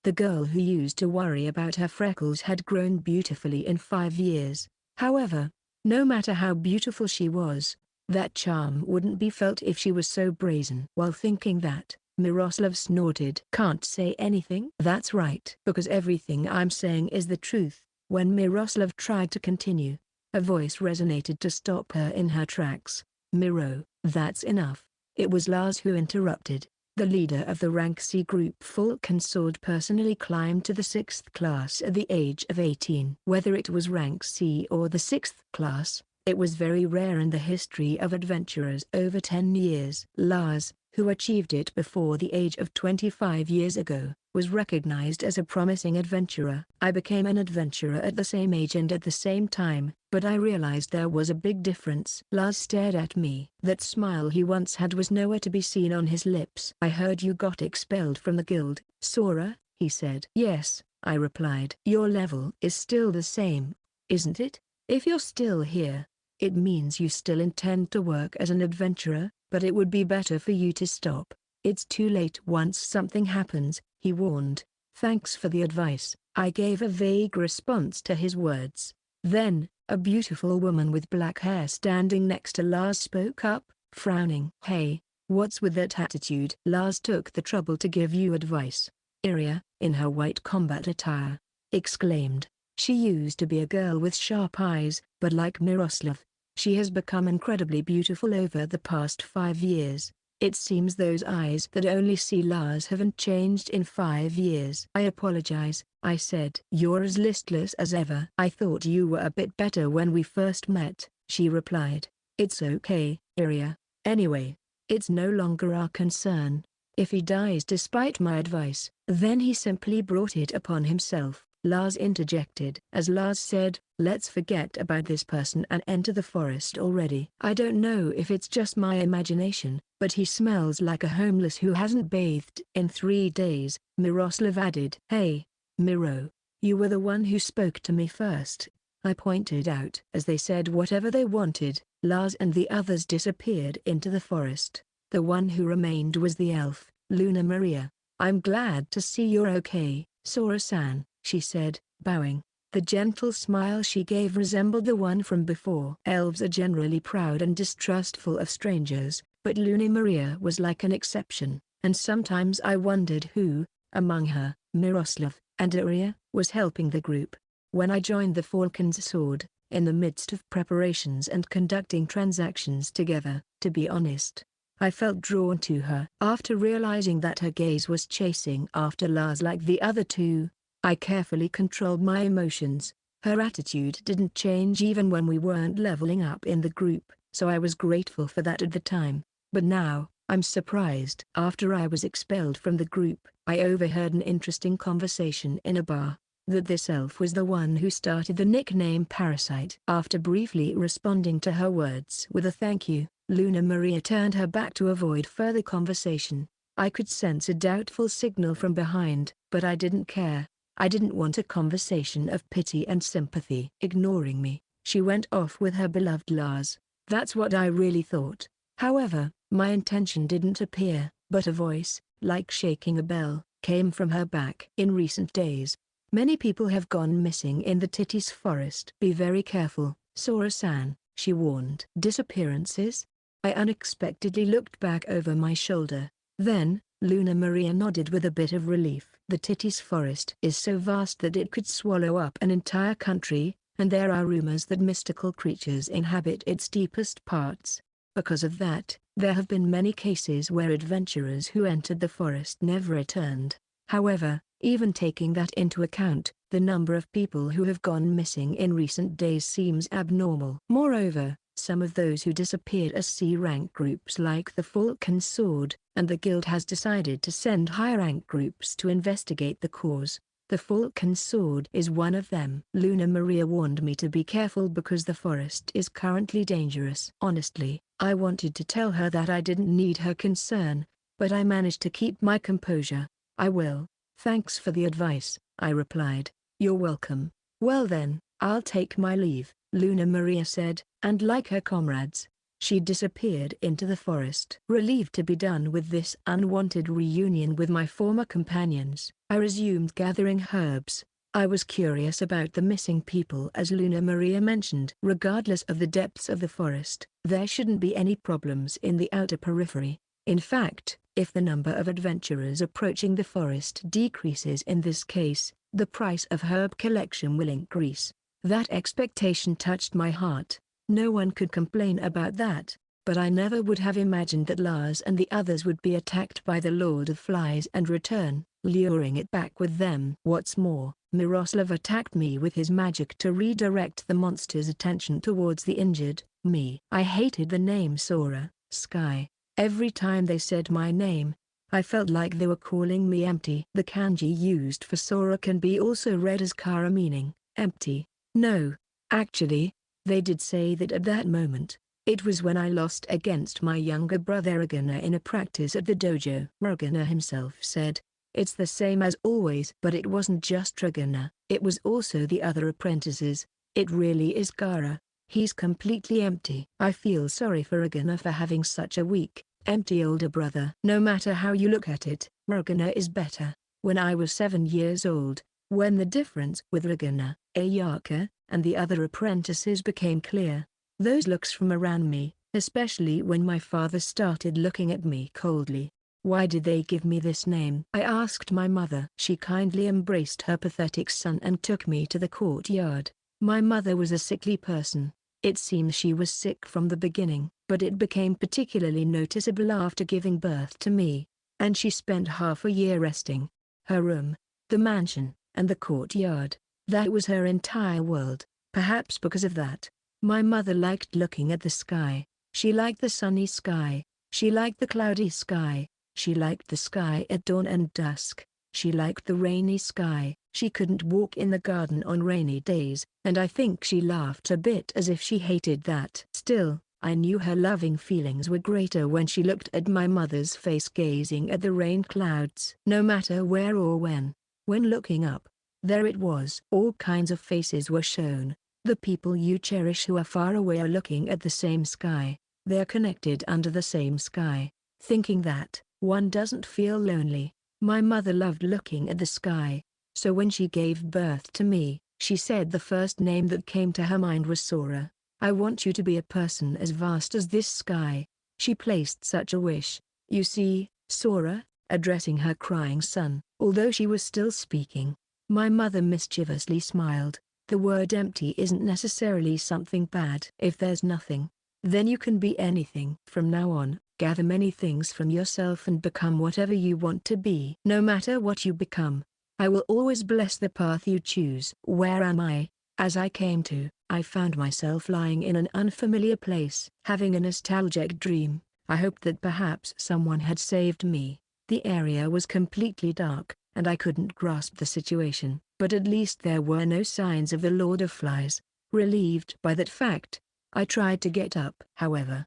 S1: The girl who used to worry about her freckles had grown beautifully in 5 years. However, No matter how beautiful she was, that charm wouldn't be felt if she was so brazen. While thinking that, Miroslav snorted. Can't say anything? That's right. Because everything I'm saying is the truth. When Miroslav tried to continue, a voice resonated to stop her in her tracks. Miro, that's enough. It was Lars who interrupted. The leader of the rank C group Falcon Sword personally climbed to the 6th class at the age of 18. Whether it was rank C or the 6th class, it was very rare in the history of adventurers over 10 years. Lars, who achieved it before the age of 25 years ago, was recognized as a promising adventurer. I became an adventurer at the same age and at the same time, but I realized there was a big difference. Lars stared at me. That smile he once had was nowhere to be seen on his lips. I heard you got expelled from the guild, Sora, he said. Yes, I replied. Your level is still the same, isn't it? If you're still here, it means you still intend to work as an adventurer, but it would be better for you to stop. It's too late once something happens, he warned. Thanks for the advice. I gave a vague response to his words. Then, a beautiful woman with black hair standing next to Lars spoke up, frowning. Hey, what's with that attitude? Lars took the trouble to give you advice. Iria, in her white combat attire, exclaimed. She used to be a girl with sharp eyes, but like Miroslav, she has become incredibly beautiful over the past 5 years. It seems those eyes that only see Lars haven't changed in 5 years. I apologize, I said. You're as listless as ever. I thought you were a bit better when we first met, she replied. It's okay, Iria. Anyway, it's no longer our concern. If he dies despite my advice, then he simply brought it upon himself. Lars interjected. As Lars said, let's forget about this person and enter the forest already. I don't know if it's just my imagination, but he smells like a homeless who hasn't bathed in 3 days, Miroslav added. Hey, Miro, you were the one who spoke to me first, I pointed out. As they said whatever they wanted, Lars and the others disappeared into the forest. The one who remained was the elf, Luna Maria. I'm glad to see you're okay, Sora-san, she said, bowing. The gentle smile she gave resembled the one from before. Elves are generally proud and distrustful of strangers, but Luna Maria was like an exception, and sometimes I wondered who, among her, Miroslav, and Iria, was helping the group. When I joined the Falcon's Sword, in the midst of preparations and conducting transactions together, to be honest, I felt drawn to her. After realizing that her gaze was chasing after Lars like the other two, I carefully controlled my emotions. Her attitude didn't change even when we weren't leveling up in the group, so I was grateful for that at the time. But now, I'm surprised. After I was expelled from the group, I overheard an interesting conversation in a bar. That this elf was the one who started the nickname Parasite. After briefly responding to her words with a thank you, Luna Maria turned her back to avoid further conversation. I could sense a doubtful signal from behind, but I didn't care. I didn't want a conversation of pity and sympathy. Ignoring me, she went off with her beloved Lars. That's what I really thought. However, my intention didn't appear, but a voice, like shaking a bell, came from her back. In recent days, many people have gone missing in the Titties forest. Be very careful, Sora-san, she warned. Disappearances? I unexpectedly looked back over my shoulder. Then, Luna Maria nodded with a bit of relief. The Titties forest is so vast that it could swallow up an entire country, and there are rumors that mystical creatures inhabit its deepest parts. Because of that, there have been many cases where adventurers who entered the forest never returned. However, even taking that into account, the number of people who have gone missing in recent days seems abnormal. Moreover, some of those who disappeared are C-rank groups like the Falcon Sword, and the guild has decided to send high-rank groups to investigate the cause. The Falcon Sword is one of them. Luna Maria warned me to be careful because the forest is currently dangerous. Honestly, I wanted to tell her that I didn't need her concern, but I managed to keep my composure. I will. Thanks for the advice, I replied. You're welcome. Well then, I'll take my leave, Luna Maria said, and like her comrades, she disappeared into the forest. Relieved to be done with this unwanted reunion with my former companions, I resumed gathering herbs. I was curious about the missing people as Luna Maria mentioned. Regardless of the depths of the forest, there shouldn't be any problems in the outer periphery. In fact, if the number of adventurers approaching the forest decreases in this case, the price of herb collection will increase. That expectation touched my heart. No one could complain about that, but I never would have imagined that Lars and the others would be attacked by the Lord of Flies and return, luring it back with them. What's more, Miroslav attacked me with his magic to redirect the monster's attention towards the injured, me. I hated the name Sora, Sky. Every time they said my name, I felt like they were calling me empty. The kanji used for Sora can be also read as Kara, meaning empty. No, actually, they did say that at that moment. It was when I lost against my younger brother Ragnar in a practice at the dojo. Ragnar himself said, "It's the same as always." But it wasn't just Ragnar, it was also the other apprentices. It really is Kara. He's completely empty. I feel sorry for Ragnar for having such a weak, empty older brother. No matter how you look at it, Ragnar is better. When I was 7 years old, when the difference with Ragnar, Ayaka, and the other apprentices became clear, those looks from around me, especially when my father started looking at me coldly. Why did they give me this name? I asked my mother. She kindly embraced her pathetic son and took me to the courtyard. My mother was a sickly person. It seems she was sick from the beginning, but it became particularly noticeable after giving birth to me, and she spent half a year resting. Her room, the mansion, and the courtyard, that was her entire world. Perhaps because of that, my mother liked looking at the sky. She liked the sunny sky, she liked the cloudy sky, she liked the sky at dawn and dusk, she liked the rainy sky. She couldn't walk in the garden on rainy days, and I think she laughed a bit as if she hated that. Still, I knew her loving feelings were greater when she looked at my mother's face gazing at the rain clouds. No matter where or when looking up, there it was. All kinds of faces were shown. The people you cherish who are far away are looking at the same sky. They are connected under the same sky. Thinking that, one doesn't feel lonely. My mother loved looking at the sky. So when she gave birth to me, she said the first name that came to her mind was Sora. I want you to be a person as vast as this sky. She placed such a wish. You see, Sora, addressing her crying son, although she was still speaking. My mother mischievously smiled. The word empty isn't necessarily something bad. If there's nothing, then you can be anything. From now on, gather many things from yourself and become whatever you want to be. No matter what you become, I will always bless the path you choose. Where am I? As I came to, I found myself lying in an unfamiliar place. Having a nostalgic dream, I hoped that perhaps someone had saved me. The area was completely dark, and I couldn't grasp the situation, but at least there were no signs of the Lord of Flies. Relieved by that fact, I tried to get up. However,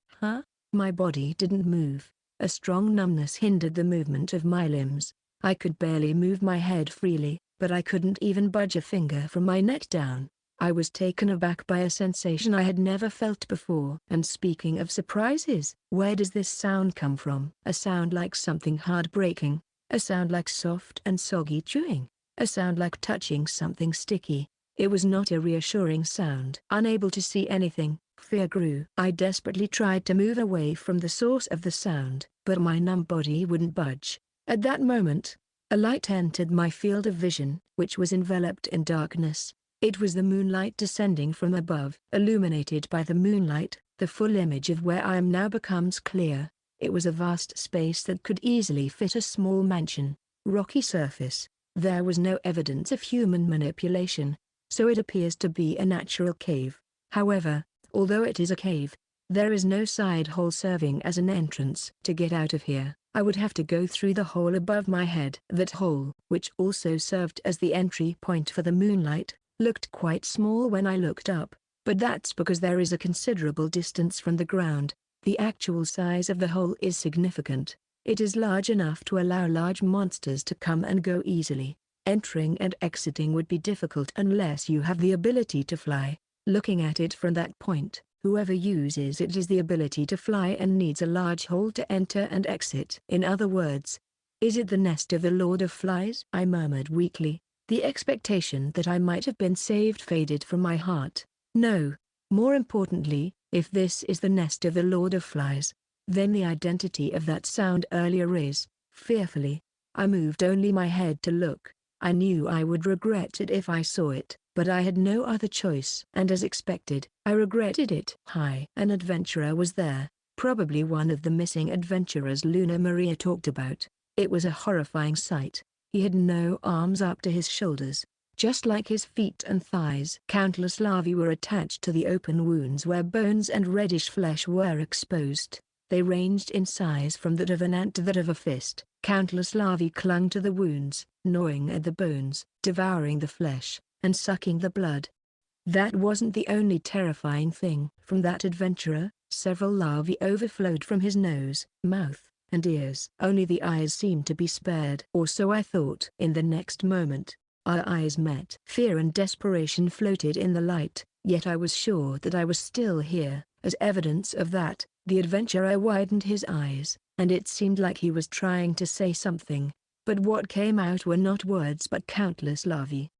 S1: my body didn't move. A strong numbness hindered the movement of my limbs. I could barely move my head freely, but I couldn't even budge a finger from my neck down. I was taken aback by a sensation I had never felt before. And speaking of surprises, where does this sound come from? A sound like something hard breaking, a sound like soft and soggy chewing, a sound like touching something sticky. It was not a reassuring sound. Unable to see anything, fear grew. I desperately tried to move away from the source of the sound, but my numb body wouldn't budge. At that moment, a light entered my field of vision, which was enveloped in darkness. It was the moonlight descending from above. Illuminated by the moonlight, the full image of where I am now becomes clear. It was a vast space that could easily fit a small mansion. Rocky surface. There was no evidence of human manipulation, so it appears to be a natural cave. However, although it is a cave, there is no side hole serving as an entrance. To get out of here, I would have to go through the hole above my head. That hole, which also served as the entry point for the moonlight, looked quite small when I looked up, but that's because there is a considerable distance from the ground. The actual size of the hole is significant. It is large enough to allow large monsters to come and go easily. Entering and exiting would be difficult unless you have the ability to fly. Looking at it from that point, whoever uses it is the ability to fly and needs a large hole to enter and exit. In other words, is it the nest of the Lord of Flies? I murmured weakly. The expectation that I might have been saved faded from my heart. No. More importantly, if this is the nest of the Lord of Flies, then the identity of that sound earlier is. Fearfully, I moved only my head to look. I knew I would regret it if I saw it, but I had no other choice. And as expected, I regretted it. An adventurer was there, probably one of the missing adventurers Luna Maria talked about. It was a horrifying sight. He had no arms up to his shoulders, just like his feet and thighs. Countless larvae were attached to the open wounds where bones and reddish flesh were exposed. They ranged in size from that of an ant to that of a fist. Countless larvae clung to the wounds, gnawing at the bones, devouring the flesh, and sucking the blood. That wasn't the only terrifying thing. From that adventurer, several larvae overflowed from his nose, mouth, and ears. Only the eyes seemed to be spared. Or so I thought. In the next moment, our eyes met. Fear and desperation floated in the light, yet I was sure that I was still here. As evidence of that, the adventurer widened his eyes, and it seemed like he was trying to say something, but what came out were not words but countless larvae.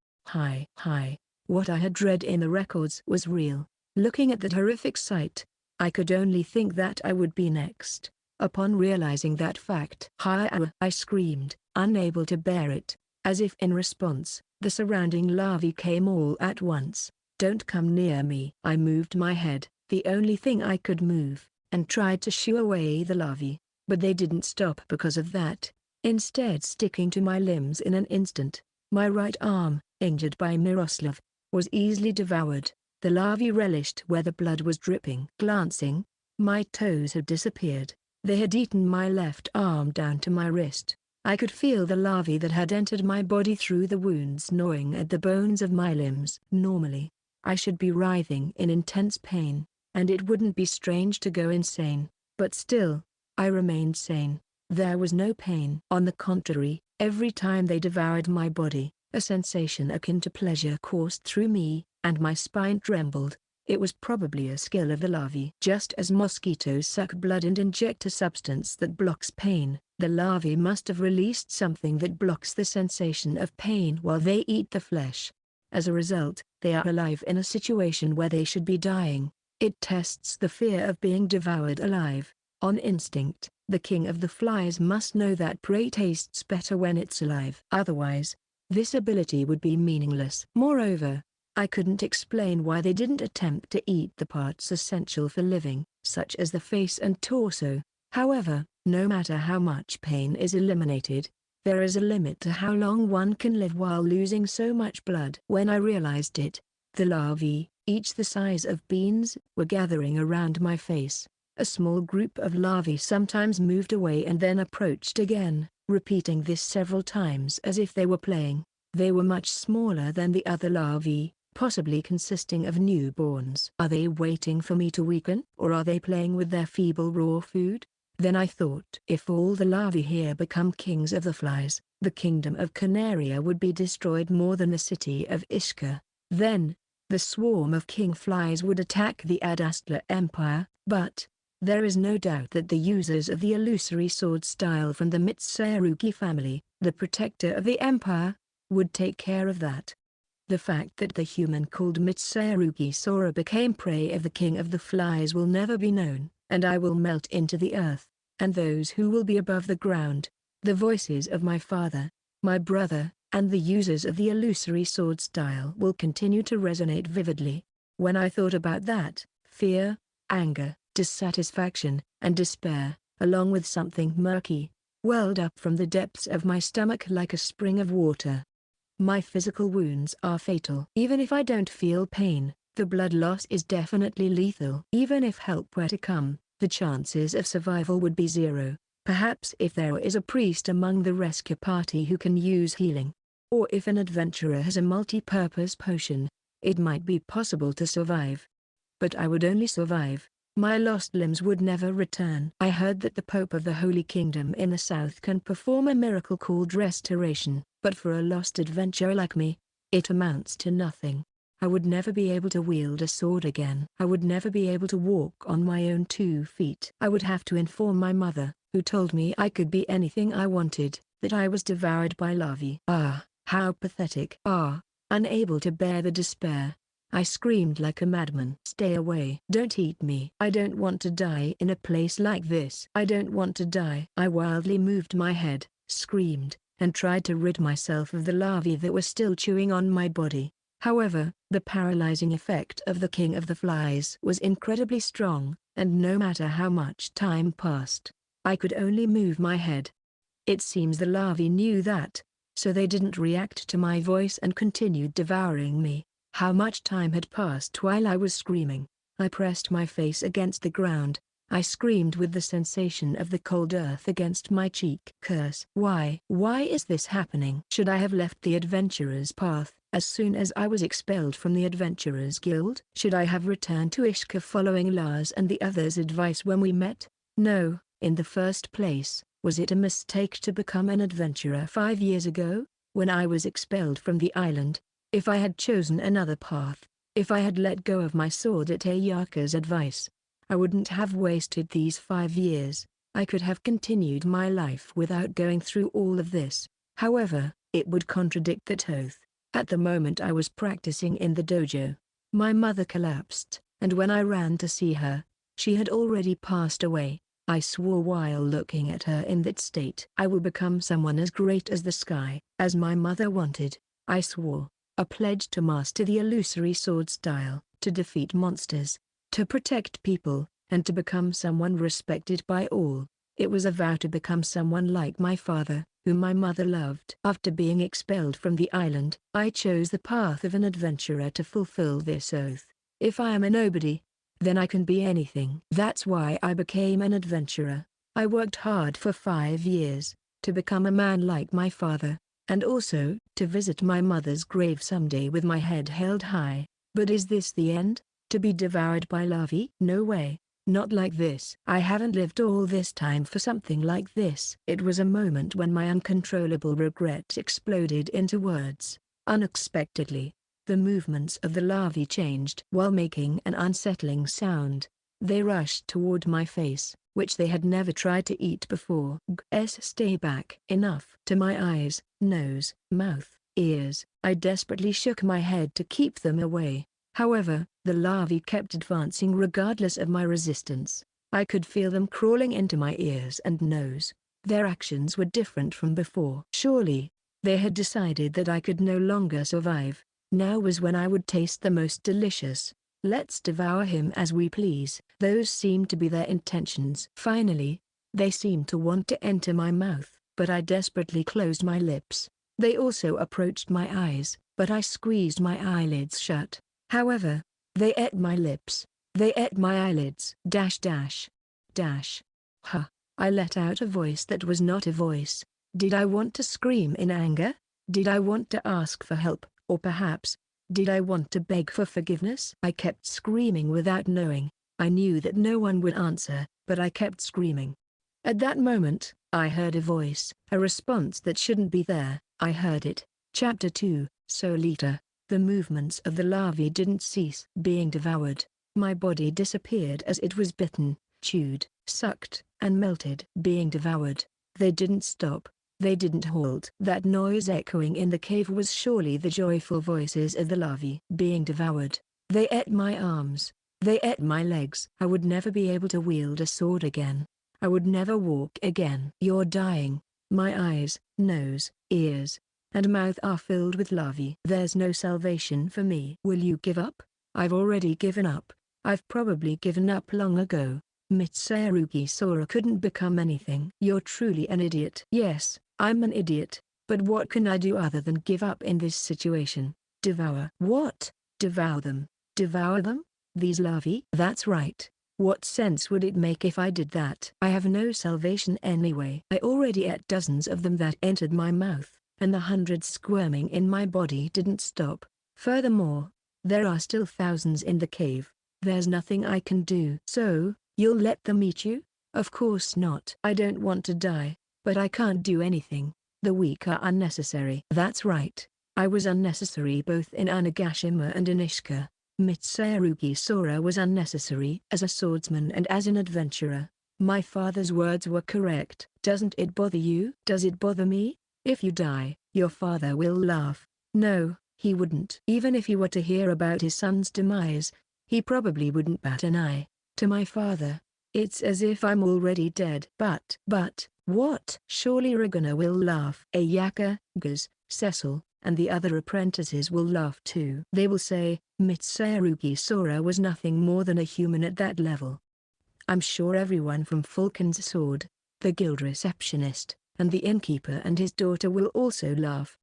S1: What I had read in the records was real. Looking at that horrific sight, I could only think that I would be next. Upon realizing that fact, I screamed, unable to bear it. As if in response, the surrounding larvae came all at once. Don't come near me. I moved my head, the only thing I could move, and tried to shoo away the larvae, but they didn't stop because of that, instead sticking to my limbs in an instant. My right arm, injured by Miroslav, was easily devoured. The larvae relished where the blood was dripping. Glancing, my toes had disappeared. They had eaten my left arm down to my wrist. I could feel the larvae that had entered my body through the wounds gnawing at the bones of my limbs. Normally, I should be writhing in intense pain, and it wouldn't be strange to go insane, but still, I remained sane. There was no pain. On the contrary, every time they devoured my body, a sensation akin to pleasure coursed through me, and my spine trembled. It was probably a skill of the larvae. Just as mosquitoes suck blood and inject a substance that blocks pain, the larvae must have released something that blocks the sensation of pain while they eat the flesh. As a result, they are alive in a situation where they should be dying. It tests the fear of being devoured alive. On instinct, the king of the flies must know that prey tastes better when it's alive. Otherwise, this ability would be meaningless. Moreover, I couldn't explain why they didn't attempt to eat the parts essential for living, such as the face and torso. However, no matter how much pain is eliminated, there is a limit to how long one can live while losing so much blood. When I realized it, the larvae, each the size of beans, were gathering around my face. A small group of larvae sometimes moved away and then approached again, repeating this several times as if they were playing. They were much smaller than the other larvae, possibly consisting of newborns. Are they waiting for me to weaken? Or are they playing with their feeble raw food? Then I thought, if all the larvae here become kings of the flies, the kingdom of Canaria would be destroyed more than the city of Ishka. Then, the swarm of king flies would attack the Adastla Empire. But there is no doubt that the users of the illusory sword style from the Mitsurugi family, the protector of the empire, would take care of that. The fact that the human called Mitsurugi Sora became prey of the king of the flies will never be known, and I will melt into the earth, and those who will be above the ground, the voices of my father, my brother, and the users of the illusory sword style will continue to resonate vividly. When I thought about that, fear, anger, dissatisfaction, and despair, along with something murky, welled up from the depths of my stomach like a spring of water. My physical wounds are fatal. Even if I don't feel pain, the blood loss is definitely lethal. Even if help were to come, the chances of survival would be zero. Perhaps if there is a priest among the rescue party who can use healing, or if an adventurer has a multi-purpose potion, it might be possible to survive. But I would only survive. My lost limbs would never return. I heard that the Pope of the Holy Kingdom in the south can perform a miracle called restoration, but for a lost adventurer like me, it amounts to nothing. I would never be able to wield a sword again. I would never be able to walk on my own 2 feet. I would have to inform my mother, who told me I could be anything I wanted, that I was devoured by larvae. How pathetic. Ah, unable to bear the despair, I screamed like a madman. Stay away. Don't eat me. I don't want to die in a place like this. I don't want to die. I wildly moved my head, screamed, and tried to rid myself of the larvae that were still chewing on my body. However, the paralyzing effect of the king of the flies was incredibly strong, and no matter how much time passed, I could only move my head. It seems the larvae knew that, so they didn't react to my voice and continued devouring me. How much time had passed while I was screaming? I pressed my face against the ground. I screamed with the sensation of the cold earth against my cheek. Curse. Why is this happening? Should I have left the adventurer's path as soon as I was expelled from the adventurer's guild? Should I have returned to Ishka following Lars and the others' advice when we met? No. In the first place, was it a mistake to become an adventurer 5 years ago, when I was expelled from the island? If I had chosen another path, if I had let go of my sword at Ayaka's advice, I wouldn't have wasted these 5 years. I could have continued my life without going through all of this. However, it would contradict that oath. At the moment I was practicing in the dojo, my mother collapsed, and when I ran to see her, she had already passed away. I swore while looking at her in that state. I will become someone as great as the sky, as my mother wanted. I swore. A pledge to master the illusory sword style, to defeat monsters, to protect people, and to become someone respected by all. It was a vow to become someone like my father, whom my mother loved. After being expelled from the island, I chose the path of an adventurer to fulfill this oath. If I am a nobody, then I can be anything. That's why I became an adventurer. I worked hard for 5 years, to become a man like my father, and also, to visit my mother's grave someday with my head held high. But is this the end? To be devoured by larvae? No way. Not like this. I haven't lived all this time for something like this. It was a moment when my uncontrollable regret exploded into words. Unexpectedly, the movements of the larvae changed. While making an unsettling sound, they rushed toward my face, which they had never tried to eat before. Stay back. Enough. To my eyes, nose, mouth, ears, I desperately shook my head to keep them away. However, the larvae kept advancing regardless of my resistance. I could feel them crawling into my ears and nose. Their actions were different from before. Surely, they had decided that I could no longer survive. Now was when I would taste the most delicious. Let's devour him as we please. Those seemed to be their intentions. Finally, they seemed to want to enter my mouth, but I desperately closed my lips. They also approached my eyes, but I squeezed my eyelids shut. However, they ate my lips. They ate my eyelids. Dash. Huh. I let out a voice that was not a voice. Did I want to scream in anger? Did I want to ask for help, or perhaps, did I want to beg for forgiveness? I kept screaming without knowing. I knew that no one would answer, but I kept screaming. At that moment, I heard a voice, a response that shouldn't be there. I heard it. Chapter 2, Solita. The movements of the larvae didn't cease. Being devoured, my body disappeared as it was bitten, chewed, sucked, and melted. Being devoured, they didn't stop. They didn't halt. That noise echoing in the cave was surely the joyful voices of the larvae. Being devoured, they ate my arms. They ate my legs. I would never be able to wield a sword again. I would never walk again. You're dying. My eyes, nose, ears, and mouth are filled with larvae. There's no salvation for me. Will you give up? I've already given up. I've probably given up long ago. Mitsurugi Sora couldn't become anything. You're truly an idiot. Yes, I'm an idiot, but what can I do other than give up in this situation? Devour. What? Devour them? Devour them? These larvae? That's right. What sense would it make if I did that? I have no salvation anyway. I already ate dozens of them that entered my mouth, and the hundreds squirming in my body didn't stop. Furthermore, there are still thousands in the cave. There's nothing I can do. So, you'll let them eat you? Of course not. I don't want to die, but I can't do anything. The weak are unnecessary. That's right. I was unnecessary both in Onigashima and in Ishika. Mitsurugi Sora was unnecessary as a swordsman and as an adventurer. My father's words were correct. Doesn't it bother you? Does it bother me? If you die, Your father will laugh. No, he wouldn't. Even if he were to hear about his son's demise, he probably wouldn't bat an eye. To my father, it's as if I'm already dead. But what? Surely Regina will laugh. Ayaka, Guz, Cecil, and the other apprentices will laugh too. They will say, Mitsuharuki Sora was nothing more than a human at that level. I'm sure everyone from Falcon's Sword, the guild receptionist, and the innkeeper and his daughter will also laugh.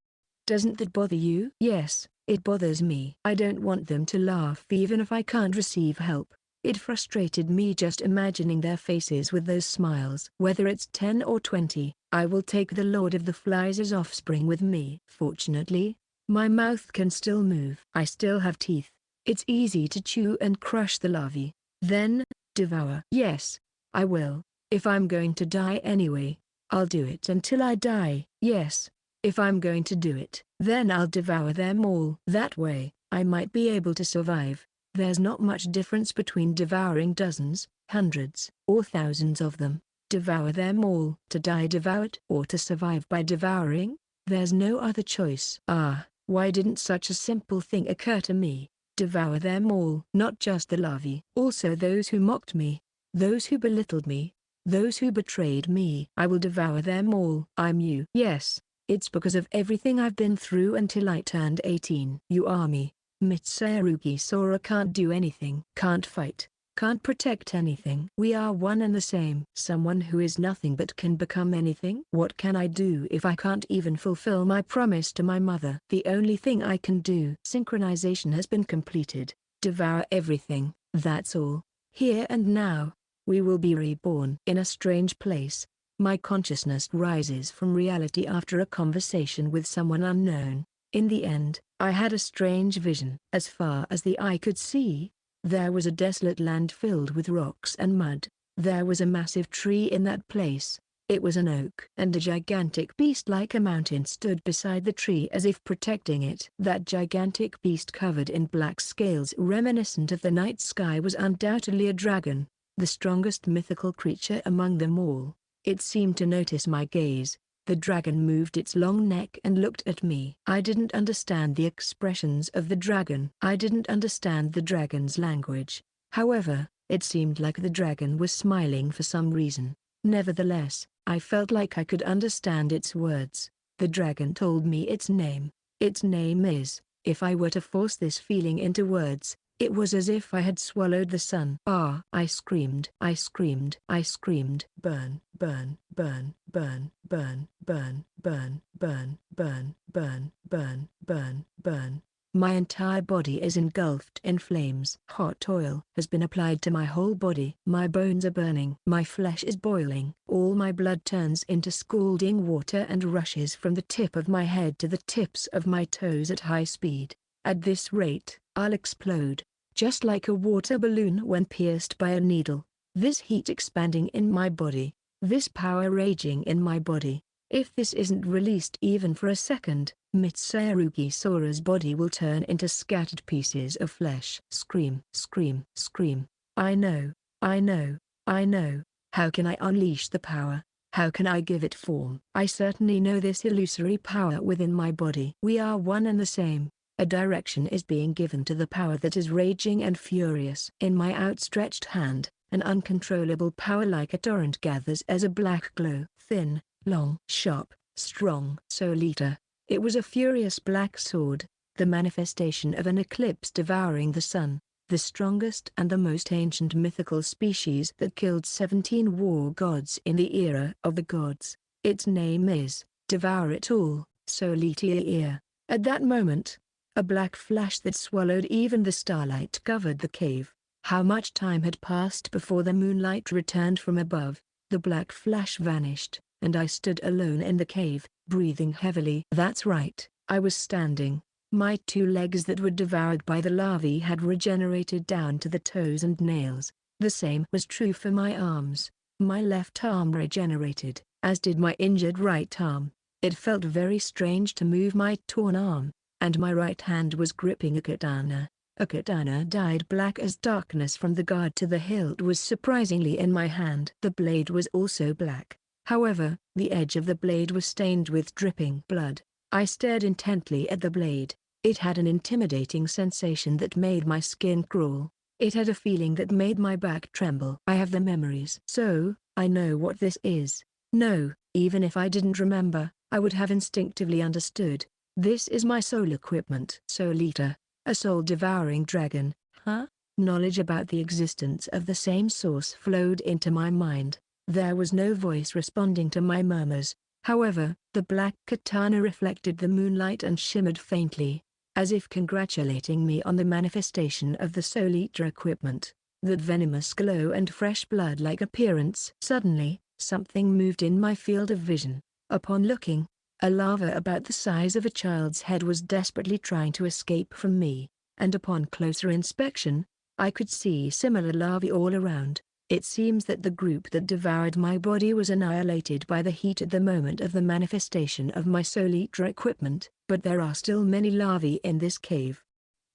S1: Doesn't that bother you? Yes, it bothers me. I don't want them to laugh even if I can't receive help. It frustrated me just imagining their faces with those smiles. Whether it's 10 or 20, I will take the Lord of the Flies' offspring with me. Fortunately, my mouth can still move. I still have teeth. It's easy to chew and crush the larvae. Then, devour. Yes, I will. If I'm going to die anyway, I'll do it until I die. Yes, if I'm going to do it, then I'll devour them all. That way, I might be able to survive. There's not much difference between devouring dozens, hundreds, or thousands of them. Devour them all. To die devoured or to survive by devouring? There's no other choice. Ah, why didn't such a simple thing occur to me? Devour them all. Not just the larvae. Also those who mocked me, those who belittled me, those who betrayed me. I will devour them all. I'm you. Yes, it's because of everything I've been through until I turned 18. You are me. Mitsuharuki Sora can't do anything. Can't fight. Can't protect anything. We are one and the same. Someone who is nothing but can become anything. What can I do if I can't even fulfill my promise to my mother? The only thing I can do. Synchronization has been completed. Devour everything. That's all. Here and now, we will be reborn. In a strange place, my consciousness rises from reality after a conversation with someone unknown. In the end, I had a strange vision. As far as the eye could see, there was a desolate land filled with rocks and mud. There was a massive tree in that place. It was an oak. And a gigantic beast like a mountain stood beside the tree as if protecting it. That gigantic beast covered in black scales reminiscent of the night sky was undoubtedly a dragon, the strongest mythical creature among them all. It seemed to notice my gaze. The dragon moved its long neck and looked at me. I didn't understand the expressions of the dragon. I didn't understand the dragon's language. However, it seemed like the dragon was smiling for some reason. Nevertheless, I felt like I could understand its words. The dragon told me its name. Its name is, if I were to force this feeling into words, it was as if I had swallowed the sun. Ah! I screamed. I screamed. I screamed. Burn, burn, burn, burn, burn, burn, burn, burn, burn, burn, burn, burn, burn. My entire body is engulfed in flames. Hot oil has been applied to my whole body. My bones are burning. My flesh is boiling. All my blood turns into scalding water and rushes from the tip of my head to the tips of my toes at high speed. At this rate, I'll explode, just like a water balloon when pierced by a needle. This heat expanding in my body, this power raging in my body. If this isn't released even for a second, Mitsuharuki Sora's body will turn into scattered pieces of flesh. Scream, scream, scream. I know, I know, I know. How can I unleash the power? How can I give it form? I certainly know this illusory power within my body. We are one and the same. A direction is being given to the power that is raging and furious. In my outstretched hand, an uncontrollable power like a torrent gathers as a black glow. Thin, long, sharp, strong. Solita. It was a furious black sword, the manifestation of an eclipse devouring the sun, the strongest and the most ancient mythical species that killed 17 war gods in the era of the gods. Its name is, Devour It All, Solitaire. At that moment, a black flash that swallowed even the starlight covered the cave. How much time had passed before the moonlight returned from above? The black flash vanished, and I stood alone in the cave, breathing heavily. That's right, I was standing. My 2 legs that were devoured by the larvae had regenerated down to the toes and nails. The same was true for my arms. My left arm regenerated, as did my injured right arm. It felt very strange to move my torn arm, and my right hand was gripping a katana. A katana dyed black as darkness from the guard to the hilt was surprisingly in my hand. The blade was also black. However, the edge of the blade was stained with dripping blood. I stared intently at the blade. It had an intimidating sensation that made my skin crawl. It had a feeling that made my back tremble. I have the memories. So, I know what this is. No, even if I didn't remember, I would have instinctively understood. This is my soul equipment. Soul Eater. A soul-devouring dragon, huh? Knowledge about the existence of the same source flowed into my mind. There was no voice responding to my murmurs. However, the black katana reflected the moonlight and shimmered faintly, as if congratulating me on the manifestation of the Soul Eater equipment. That venomous glow and fresh blood-like appearance. Suddenly, something moved in my field of vision. Upon looking, a larva about the size of a child's head was desperately trying to escape from me, and upon closer inspection, I could see similar larvae all around. It seems that the group that devoured my body was annihilated by the heat at the moment of the manifestation of my Soul Eater equipment, but there are still many larvae in this cave.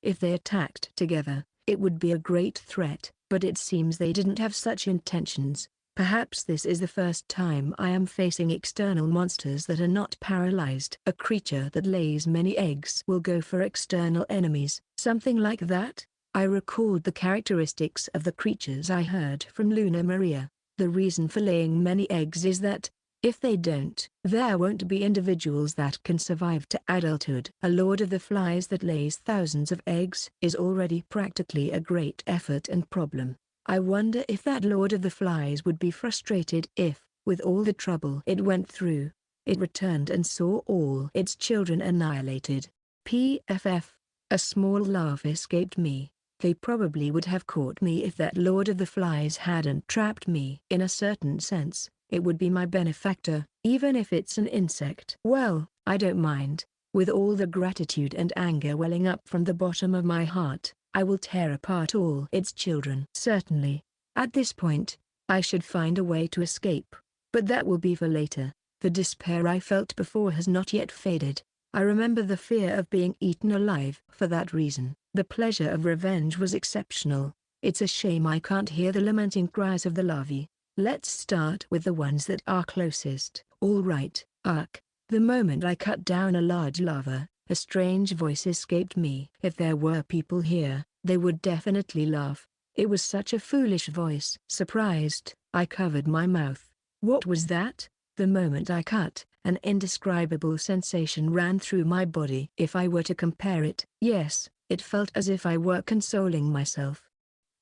S1: If they attacked together, it would be a great threat, but it seems they didn't have such intentions. Perhaps this is the first time I am facing external monsters that are not paralyzed. A creature that lays many eggs will go for external enemies. Something like that? I recalled the characteristics of the creatures I heard from Luna Maria. The reason for laying many eggs is that, if they don't, there won't be individuals that can survive to adulthood. A Lord of the Flies that lays thousands of eggs is already practically a great effort and problem. I wonder if that Lord of the Flies would be frustrated if, with all the trouble it went through, it returned and saw all its children annihilated. PFF. A small laugh escaped me. They probably would have caught me if that Lord of the Flies hadn't trapped me. In a certain sense, it would be my benefactor, even if it's an insect. Well, I don't mind. With all the gratitude and anger welling up from the bottom of my heart, I will tear apart all its children. Certainly. At this point, I should find a way to escape. But that will be for later. The despair I felt before has not yet faded. I remember the fear of being eaten alive. For that reason, the pleasure of revenge was exceptional. It's a shame I can't hear the lamenting cries of the larvae. Let's start with the ones that are closest. All right, Ark. The moment I cut down a large larva, a strange voice escaped me. If there were people here, they would definitely laugh. It was such a foolish voice. Surprised, I covered my mouth. What was that? The moment I cut, an indescribable sensation ran through my body. If I were to compare it, yes, it felt as if I were consoling myself.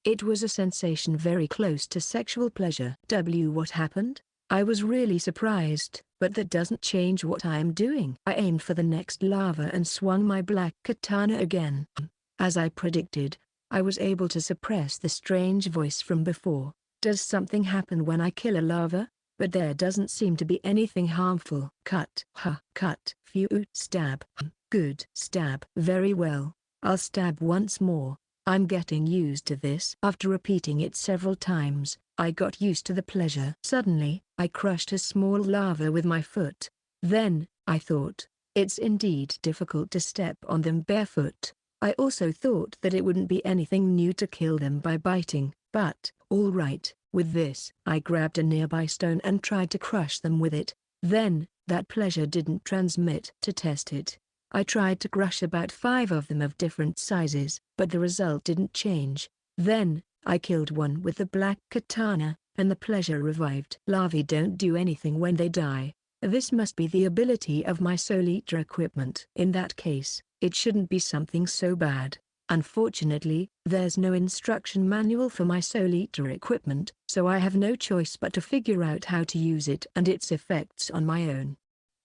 S1: It was a sensation very close to sexual pleasure. What happened? I was really surprised, but that doesn't change what I am doing. I aimed for the next larva and swung my black katana again. As I predicted, I was able to suppress the strange voice from before. Does something happen when I kill a larva? But there doesn't seem to be anything harmful. Cut. Cut. Phew. Stab. Good. Stab. Very well. I'll stab once more. I'm getting used to this. After repeating it several times, I got used to the pleasure. Suddenly, I crushed a small larva with my foot. Then, I thought, it's indeed difficult to step on them barefoot. I also thought that it wouldn't be anything new to kill them by biting, but, all right, with this. I grabbed a nearby stone and tried to crush them with it. Then, that pleasure didn't transmit. To test it, I tried to crush about 5 of them of different sizes, but the result didn't change. Then, I killed one with the black katana, and the pleasure revived. Larvae don't do anything when they die. This must be the ability of my Soul Eater equipment. In that case, it shouldn't be something so bad. Unfortunately, there's no instruction manual for my Soul Eater equipment, so I have no choice but to figure out how to use it and its effects on my own.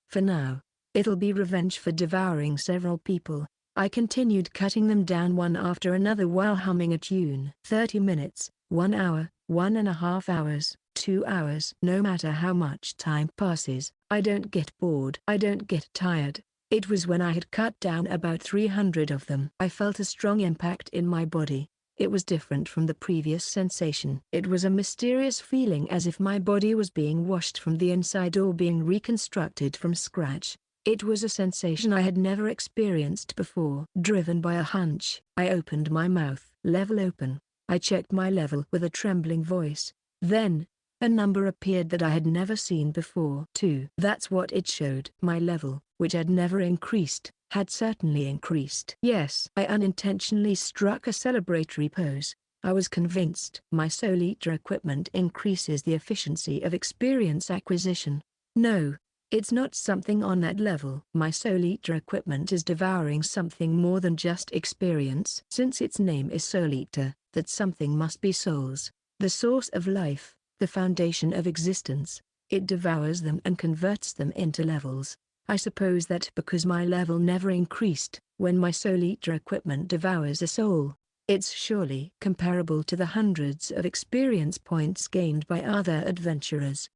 S1: For now, it'll be revenge for devouring several people. I continued cutting them down one after another while humming a tune. 30 minutes, 1 hour, 1.5 hours, 2 hours. No matter how much time passes, I don't get bored. I don't get tired. It was when I had cut down about 300 of them. I felt a strong impact in my body. It was different from the previous sensation. It was a mysterious feeling as if my body was being washed from the inside or being reconstructed from scratch. It was a sensation I had never experienced before. Driven by a hunch, I opened my mouth. Level open. I checked my level with a trembling voice. Then, A number appeared that I had never seen before. 2. That's what it showed. My level, which had never increased, had certainly increased. Yes. I unintentionally struck a celebratory pose. I was convinced. My Soul Eater equipment increases the efficiency of experience acquisition. No. It's not something on that level. My Soul Eater equipment is devouring something more than just experience. Since its name is Soul Eater, that something must be souls, the source of life, the foundation of existence. It devours them and converts them into levels. I suppose that because my level never increased, when my Soul Eater equipment devours a soul, it's surely comparable to the hundreds of experience points gained by other adventurers.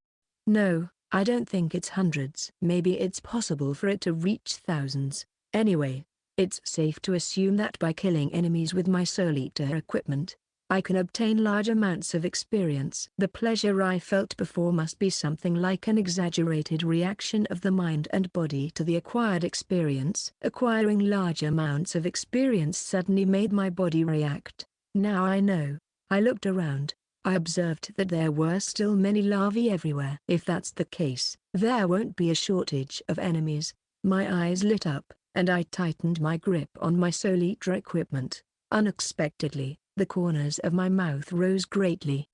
S1: No, I don't think it's hundreds. Maybe it's possible for it to reach thousands. Anyway, it's safe to assume that by killing enemies with my Soul Eater equipment, I can obtain large amounts of experience. The pleasure I felt before must be something like an exaggerated reaction of the mind and body to the acquired experience. Acquiring large amounts of experience suddenly made my body react. Now I know. I looked around. I observed that there were still many larvae everywhere. If that's the case, there won't be a shortage of enemies. My eyes lit up, and I tightened my grip on my Soul Eater equipment. Unexpectedly, the corners of my mouth rose greatly.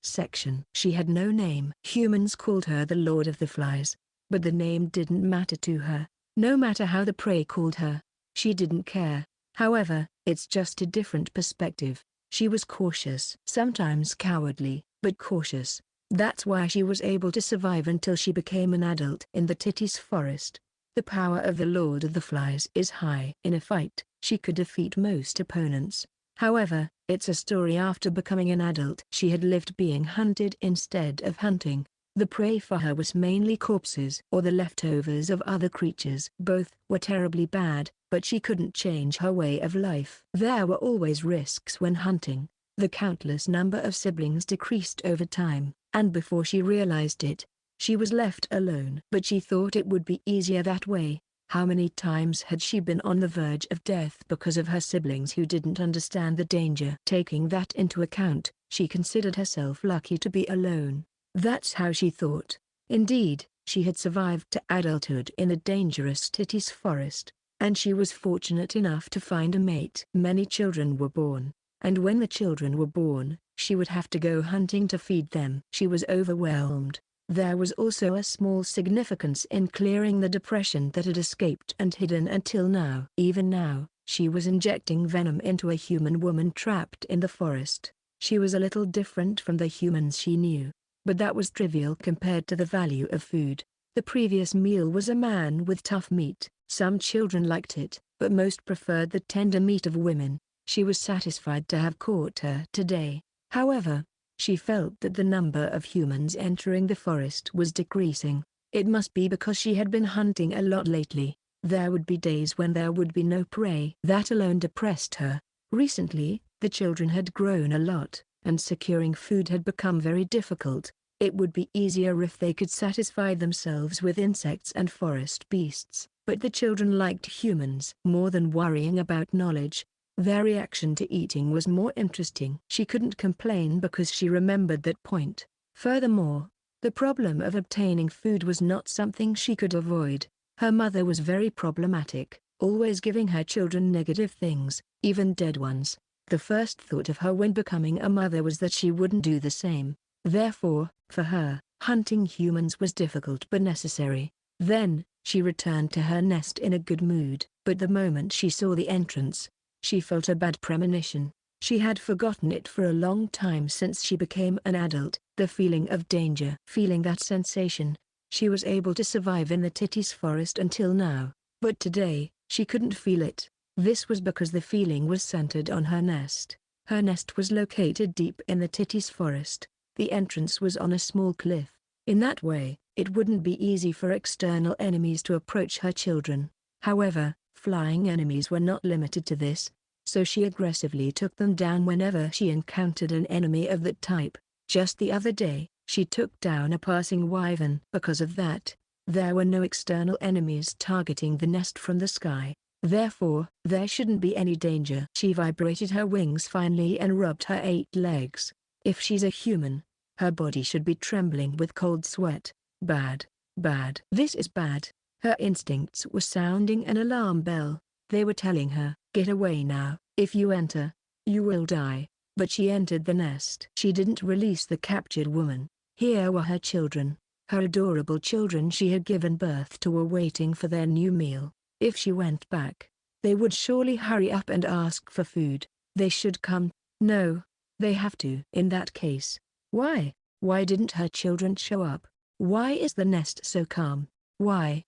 S1: She had no name. Humans called her the Lord of the Flies. But the name didn't matter to her. No matter how the prey called her, she didn't care. However, it's just a different perspective. She was cautious. Sometimes cowardly, but cautious. That's why she was able to survive until she became an adult in the Titties Forest. The power of the Lord of the Flies is high. In a fight, she could defeat most opponents. However, it's a story after becoming an adult. She had lived being hunted instead of hunting. The prey for her was mainly corpses or the leftovers of other creatures. Both were terribly bad, but she couldn't change her way of life. There were always risks when hunting. The countless number of siblings decreased over time, and before she realized it, she was left alone. But she thought it would be easier that way. How many times had she been on the verge of death because of her siblings who didn't understand the danger? Taking that into account, she considered herself lucky to be alone. That's how she thought. Indeed, she had survived to adulthood in the dangerous Titties Forest, and she was fortunate enough to find a mate. Many children were born, and when the children were born, she would have to go hunting to feed them. She was overwhelmed. There was also a small significance in clearing the depression that had escaped and hidden until now. Even now, she was injecting venom into a human woman trapped in the forest. She was a little different from the humans she knew, but that was trivial compared to the value of food. The previous meal was a man with tough meat. Some children liked it, but most preferred the tender meat of women. She was satisfied to have caught her today. However, she felt that the number of humans entering the forest was decreasing. It must be because she had been hunting a lot lately. There would be days when there would be no prey. That alone depressed her. Recently, the children had grown a lot, and securing food had become very difficult. It would be easier if they could satisfy themselves with insects and forest beasts. But the children liked humans more than worrying about knowledge. Their reaction to eating was more interesting. She couldn't complain because she remembered that point. Furthermore, the problem of obtaining food was not something she could avoid. Her mother was very problematic, always giving her children negative things, even dead ones. The first thought of her when becoming a mother was that she wouldn't do the same. Therefore, for her, hunting humans was difficult but necessary. Then, she returned to her nest in a good mood. But the moment she saw the entrance, she felt a bad premonition. She had forgotten it for a long time since she became an adult. The feeling of danger. Feeling that sensation, she was able to survive in the Titties Forest until now. But today, she couldn't feel it. This was because the feeling was centered on her nest. Her nest was located deep in the Titties Forest. The entrance was on a small cliff. In that way, it wouldn't be easy for external enemies to approach her children. However, flying enemies were not limited to this, so she aggressively took them down whenever she encountered an enemy of that type. Just the other day, she took down a passing wyvern. Because of that, there were no external enemies targeting the nest from the sky. Therefore, there shouldn't be any danger. She vibrated her wings finely and rubbed her 8 legs. If she's a human, Her body should be trembling with cold sweat. Bad. Bad. This is bad. Her instincts were sounding an alarm bell. They were telling her, get away now. If you enter, you will die. But she entered the nest. She didn't release the captured woman. Here were her children. Her adorable children she had given birth to were waiting for their new meal. If she went back, they would surely hurry up and ask for food. They should come. No, they have to. In that case, why didn't her children show up? Why is the nest so calm? Why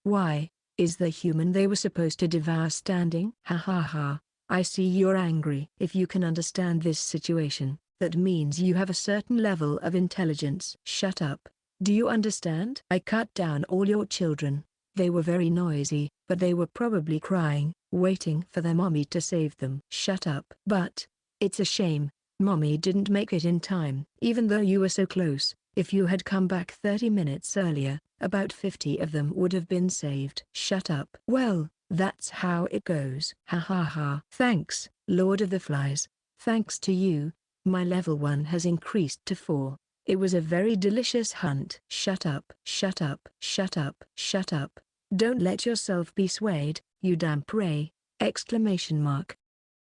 S1: is the human they were supposed to devour standing? Ha ha ha, I see you're angry. If you can understand this situation, that means you have a certain level of intelligence. Shut up. Do you understand? I cut down all your children. They were very noisy, but they were probably crying, waiting for their mommy to save them. Shut up. But it's a shame, mommy didn't make it in time. Even though you were so close, if you had come back 30 minutes earlier, about 50 of them would have been saved. Shut up. Well, that's how it goes. Ha ha ha. Thanks, Lord of the Flies. Thanks to you, my level 1 has increased to 4. It was a very delicious hunt. Shut up. Shut up. Shut up. Shut up. Don't let yourself be swayed, you damn prey! Exclamation mark.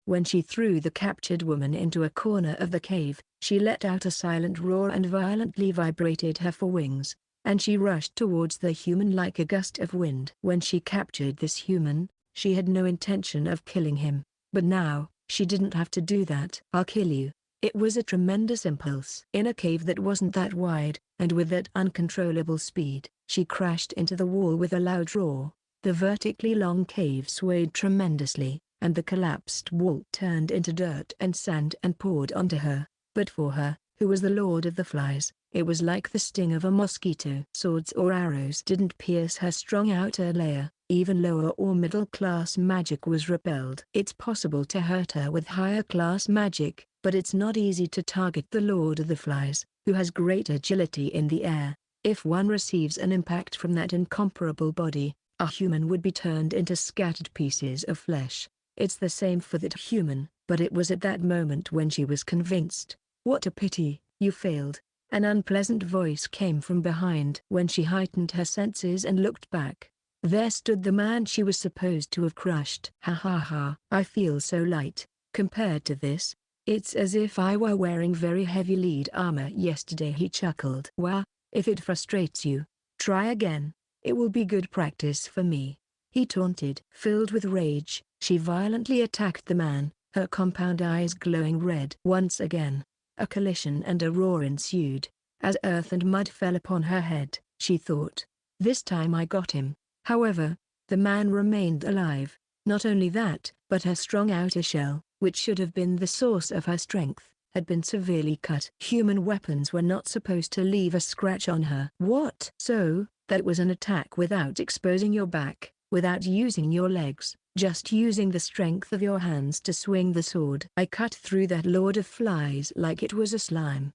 S1: When she threw the captured woman into a corner of the cave, she let out a silent roar and violently vibrated her forewings, and she rushed towards the human like a gust of wind. When she captured this human, she had no intention of killing him, but now, she didn't have to do that. I'll kill you. It was a tremendous impulse. In a cave that wasn't that wide, and with that uncontrollable speed, she crashed into the wall with a loud roar. The vertically long cave swayed tremendously, and the collapsed wall turned into dirt and sand and poured onto her. But for her, who was the Lord of the Flies, it was like the sting of a mosquito. Swords or arrows didn't pierce her strong outer layer. Even lower or middle-class magic was repelled. It's possible to hurt her with higher-class magic, but it's not easy to target the Lord of the Flies, who has great agility in the air. If one receives an impact from that incomparable body, a human would be turned into scattered pieces of flesh. It's the same for that human, but it was at that moment when she was convinced. What a pity, you failed. An unpleasant voice came from behind. When she heightened her senses and looked back, there stood the man she was supposed to have crushed. Ha ha ha. I feel so light. Compared to this, it's as if I were wearing very heavy lead armor yesterday. He chuckled. Well, if it frustrates you, try again. It will be good practice for me. He taunted. Filled with rage, she violently attacked the man, her compound eyes glowing red. Once again, a collision and a roar ensued. As earth and mud fell upon her head, she thought, this time I got him. However, the man remained alive. Not only that, but her strong outer shell, which should have been the source of her strength, had been severely cut. Human weapons were not supposed to leave a scratch on her. What? So, that was an attack without exposing your back, without using your legs, just using the strength of your hands to swing the sword. I cut through that Lord of Flies like it was a slime.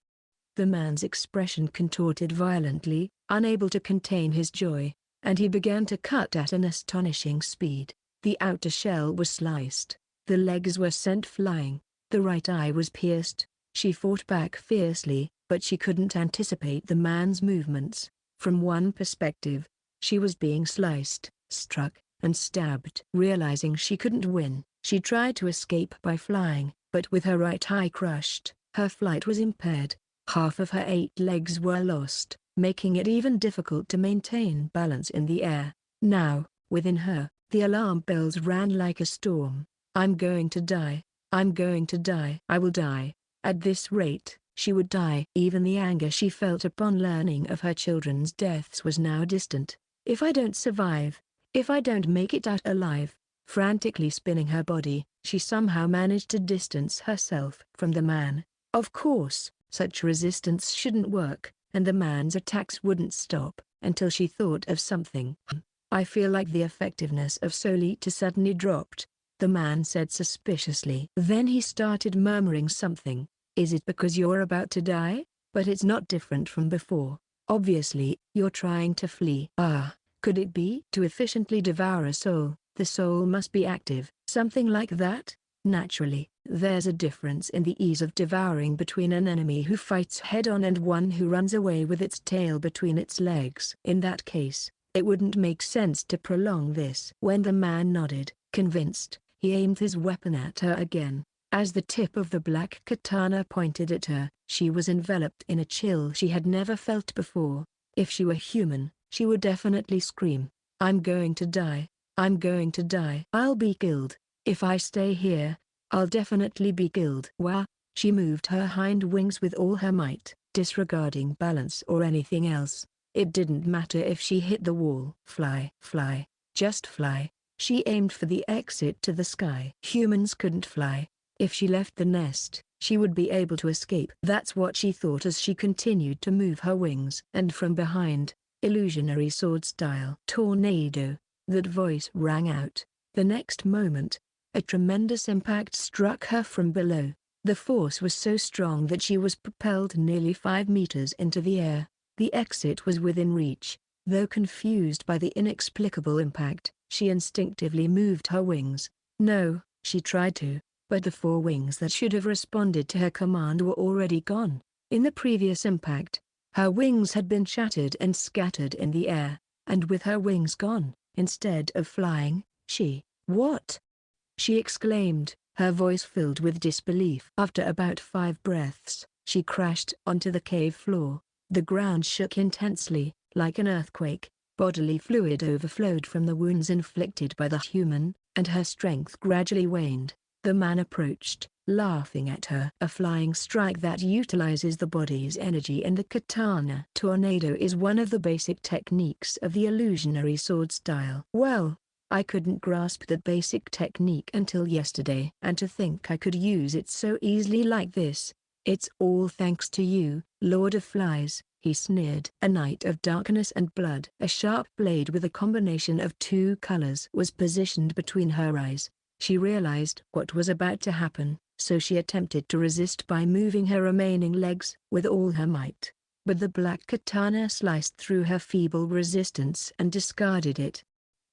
S1: The man's expression contorted violently, unable to contain his joy, and he began to cut at an astonishing speed. The outer shell was sliced, the legs were sent flying, the right eye was pierced. She fought back fiercely, but she couldn't anticipate the man's movements. From one perspective, she was being sliced, struck, and stabbed. Realizing she couldn't win, she tried to escape by flying, but with her right eye crushed, her flight was impaired. Half of her 8 legs were lost, making it even difficult to maintain balance in the air. Now, within her, the alarm bells rang like a storm. I'm going to die. I'm going to die. I will die. At this rate, she would die. Even the anger she felt upon learning of her children's deaths was now distant. If I don't survive, if I don't make it out alive, frantically spinning her body, she somehow managed to distance herself from the man. Of course, such resistance shouldn't work, and the man's attacks wouldn't stop, until she thought of something. I feel like the effectiveness of Solita suddenly dropped, the man said suspiciously. Then he started murmuring something. Is it because you're about to die? But it's not different from before. Obviously, you're trying to flee. Ah, could it be? To efficiently devour a soul, the soul must be active. Something like that? Naturally, there's a difference in the ease of devouring between an enemy who fights head-on and one who runs away with its tail between its legs. In that case, it wouldn't make sense to prolong this. When the man nodded, convinced, he aimed his weapon at her again. As the tip of the black katana pointed at her, she was enveloped in a chill she had never felt before. If she were human, she would definitely scream, "I'm going to die. I'm going to die. I'll be killed. If I stay here, I'll definitely be killed." Wah! She moved her hind wings with all her might, disregarding balance or anything else. It didn't matter if she hit the wall. Fly, fly, just fly. She aimed for the exit to the sky. Humans couldn't fly. If she left the nest, she would be able to escape. That's what she thought as she continued to move her wings. And from behind, illusionary sword style tornado, that voice rang out. The next moment, a tremendous impact struck her from below. The force was so strong that she was propelled nearly 5 meters into the air. The exit was within reach. Though confused by the inexplicable impact, she instinctively moved her wings. No, she tried to, but the 4 wings that should have responded to her command were already gone. In the previous impact, her wings had been shattered and scattered in the air, and with her wings gone, instead of flying, What? She exclaimed, her voice filled with disbelief. After about 5 breaths, she crashed onto the cave floor. The ground shook intensely, like an earthquake. Bodily fluid overflowed from the wounds inflicted by the human, and her strength gradually waned. The man approached, laughing at her. A flying strike that utilizes the body's energy and the katana tornado is one of the basic techniques of the illusionary sword style. Well, I couldn't grasp that basic technique until yesterday. And to think I could use it so easily like this. It's all thanks to you, Lord of Flies, he sneered. A night of darkness and blood. A sharp blade with a combination of 2 colors was positioned between her eyes. She realized what was about to happen, so she attempted to resist by moving her remaining legs with all her might. But the black katana sliced through her feeble resistance and discarded it.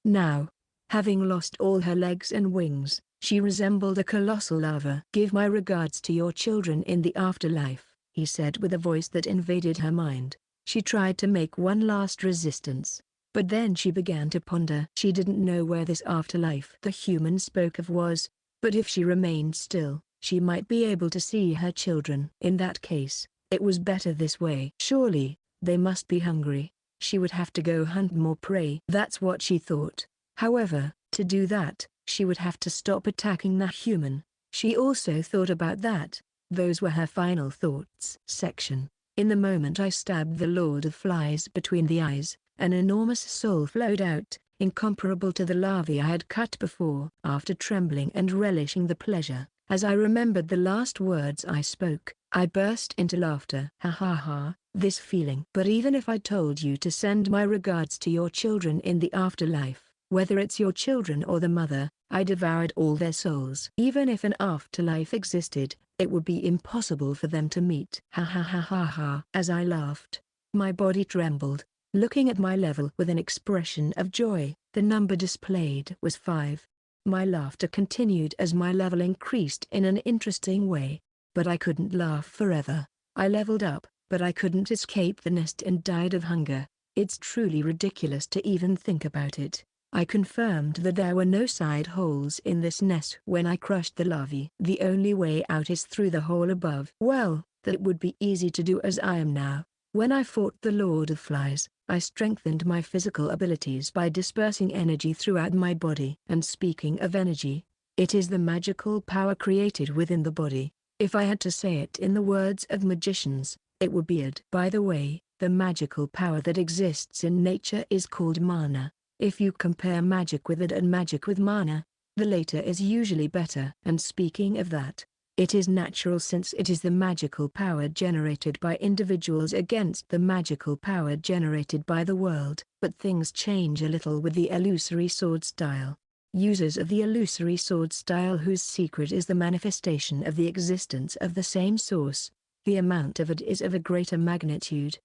S1: Now, having lost all her legs and wings, she resembled a colossal larva. "Give my regards to your children in the afterlife," he said with a voice that invaded her mind. She tried to make one last resistance, but then she began to ponder. She didn't know where this afterlife the human spoke of was, but if she remained still, she might be able to see her children. In that case, it was better this way. Surely, they must be hungry. She would have to go hunt more prey. That's what she thought. However, to do that, she would have to stop attacking the human. She also thought about that. Those were her final thoughts. Section. In the moment I stabbed the Lord of Flies between the eyes, an enormous soul flowed out, incomparable to the larvae I had cut before. After trembling and relishing the pleasure, as I remembered the last words I spoke, I burst into laughter. Ha ha ha, this feeling. But even if I told you to send my regards to your children in the afterlife, whether it's your children or the mother, I devoured all their souls. Even if an afterlife existed, it would be impossible for them to meet. Ha ha ha ha ha. As I laughed, my body trembled, looking at my level with an expression of joy. The number displayed was 5. My laughter continued as my level increased in an interesting way. But I couldn't laugh forever. I leveled up, but I couldn't escape the nest and died of hunger. It's truly ridiculous to even think about it. I confirmed that there were no side holes in this nest when I crushed the larvae. The only way out is through the hole above. Well, that would be easy to do as I am now. When I fought the Lord of Flies, I strengthened my physical abilities by dispersing energy throughout my body. And speaking of energy, it is the magical power created within the body. If I had to say it in the words of magicians, it would be id. By the way, the magical power that exists in nature is called mana. If you compare magic with id and magic with mana, the later is usually better. And speaking of that, it is natural since it is the magical power generated by individuals against the magical power generated by the world. But things change a little with the illusory sword style. Users of the illusory sword style whose secret is the manifestation of the existence of the same source, the amount of it is of a greater magnitude.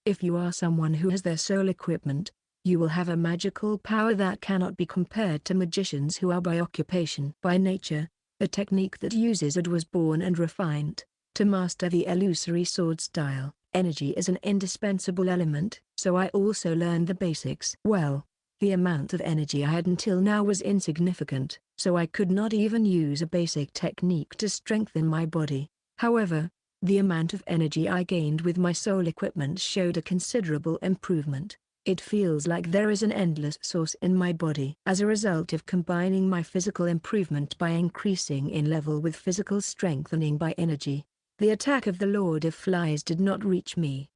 S1: If you are someone who has their soul equipment, you will have a magical power that cannot be compared to magicians who are by occupation. By nature, a technique that uses it was born and refined. To master the illusory sword style, energy is an indispensable element, so I also learned the basics. Well, the amount of energy I had until now was insignificant, so I could not even use a basic technique to strengthen my body. However, the amount of energy I gained with my soul equipment showed a considerable improvement. It feels like there is an endless source in my body. As a result of combining my physical improvement by increasing in level with physical strengthening by energy, the attack of the Lord of Flies did not reach me.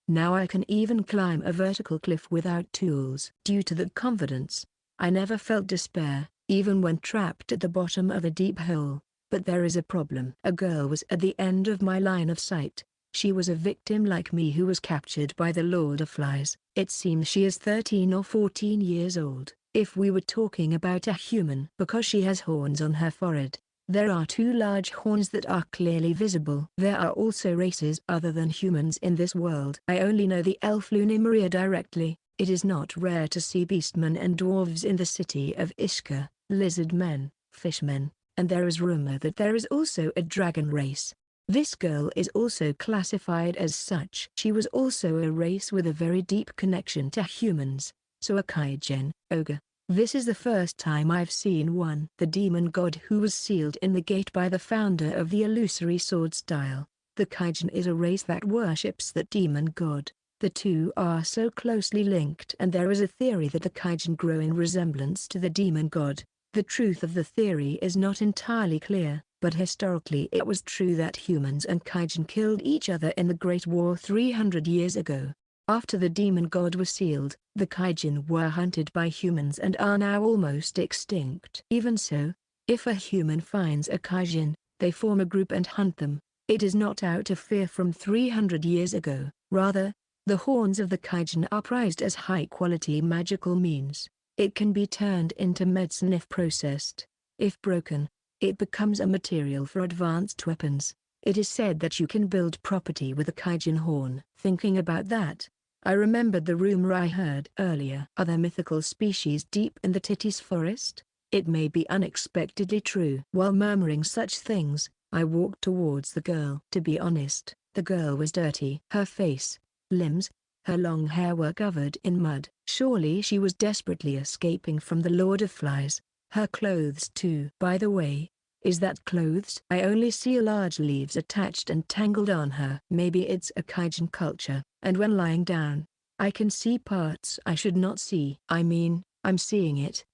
S1: Now I can even climb a vertical cliff without tools. Due to that confidence, I never felt despair, even when trapped at the bottom of a deep hole. But there is a problem. A girl was at the end of my line of sight. She was a victim like me who was captured by the Lord of Flies. It seems she is 13 or 14 years old. If we were talking about a human, because she has horns on her forehead, there are two large horns that are clearly visible. There are also races other than humans in this world. I only know the elf Lunimria directly. It is not rare to see beastmen and dwarves in the city of Ishka, lizard men, fishmen, and there is rumor that there is also a dragon race. This girl is also classified as such. She was also a race with a very deep connection to humans, so a kijin, ogre. This is the first time I've seen one. The demon god who was sealed in the gate by the founder of the illusory sword style. The kijin is a race that worships that demon god. The two are so closely linked, and there is a theory that the kijin grow in resemblance to the demon god. The truth of the theory is not entirely clear, but historically it was true that humans and kijin killed each other in the Great War 300 years ago. After the demon god was sealed, the kijin were hunted by humans and are now almost extinct. Even so, if a human finds a kijin, they form a group and hunt them. It is not out of fear from 300 years ago. Rather, the horns of the kijin are prized as high-quality magical means. It can be turned into medicine if processed. If broken, it becomes a material for advanced weapons. It is said that you can build property with a kijin horn. Thinking about that, I remembered the rumor I heard earlier. Are there mythical species deep in the Titis forest? It may be unexpectedly true. While murmuring such things, I walked towards the girl. To be honest, the girl was dirty. Her face, limbs, her long hair were covered in mud. Surely she was desperately escaping from the Lord of Flies. Her clothes too. By the way, is that clothes? I only see large leaves attached and tangled on her. Maybe it's a kijin culture, and when lying down, I can see parts I should not see. I mean, I'm seeing it.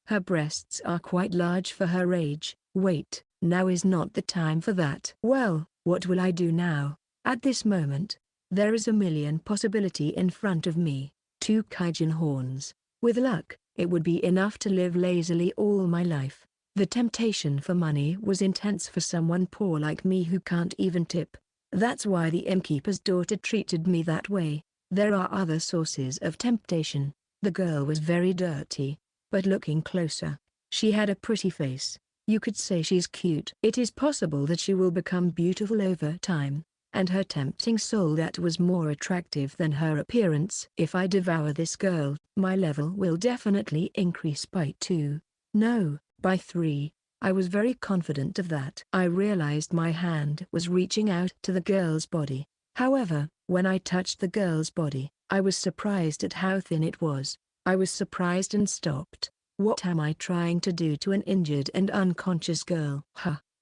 S1: Her breasts are quite large for her age. Wait, now is not the time for that. Well, what will I do now? At this moment, there is a million possibility in front of me. 2 kijin horns. With luck, it would be enough to live lazily all my life. The temptation for money was intense for someone poor like me who can't even tip. That's why the innkeeper's daughter treated me that way. There are other sources of temptation. The girl was very dirty, but looking closer, she had a pretty face. You could say she's cute. It is possible that she will become beautiful over time, and her tempting soul that was more attractive than her appearance. If I devour this girl, my level will definitely increase by 2. No, by 3. I was very confident of that. I realized my hand was reaching out to the girl's body. However, when I touched the girl's body, I was surprised at how thin it was. I was surprised and stopped. What am I trying to do to an injured and unconscious girl?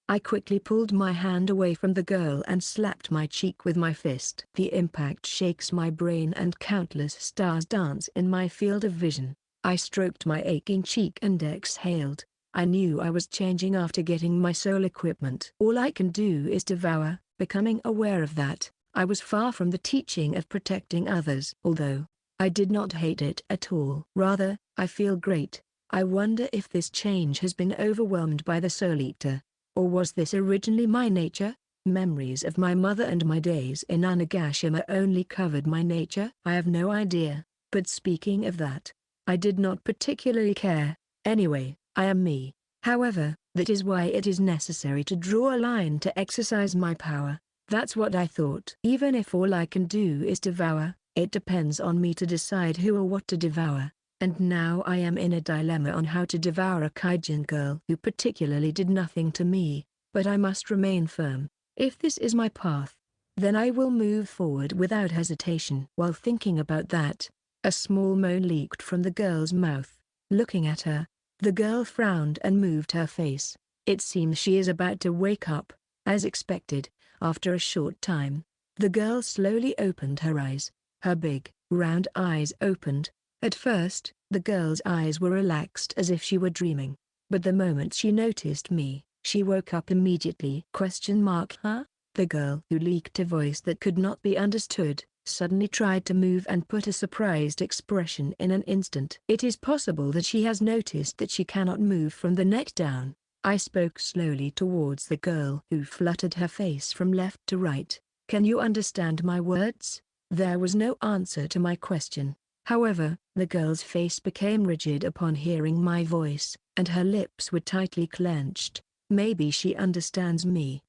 S1: I quickly pulled my hand away from the girl and slapped my cheek with my fist. The impact shakes my brain and countless stars dance in my field of vision. I stroked my aching cheek and exhaled. I knew I was changing after getting my soul equipment. All I can do is devour. Becoming aware of that, I was far from the teaching of protecting others. Although I did not hate it at all. Rather, I feel great. I wonder if this change has been overwhelmed by the Soul Eater. Or was this originally my nature? Memories of my mother and my days in Onigashima only covered my nature. I have no idea, but speaking of that, I did not particularly care. Anyway, I am me. However, that is why it is necessary to draw a line to exercise my power. That's what I thought. Even if all I can do is devour, it depends on me to decide who or what to devour. And now I am in a dilemma on how to devour a kijin girl who particularly did nothing to me, but I must remain firm. If this is my path, then I will move forward without hesitation. While thinking about that, a small moan leaked from the girl's mouth. Looking at her, the girl frowned and moved her face. It seems she is about to wake up. As expected, after a short time, the girl slowly opened her eyes. Her big, round eyes opened. At first, the girl's eyes were relaxed as if she were dreaming. But the moment she noticed me, she woke up immediately. Huh? The girl, who leaked a voice that could not be understood, suddenly tried to move and put a surprised expression in an instant. It is possible that she has noticed that she cannot move from the neck down. I spoke slowly towards the girl, who fluttered her face from left to right. Can you understand my words? There was no answer to my question. However, the girl's face became rigid upon hearing my voice, and her lips were tightly clenched. Maybe she understands me.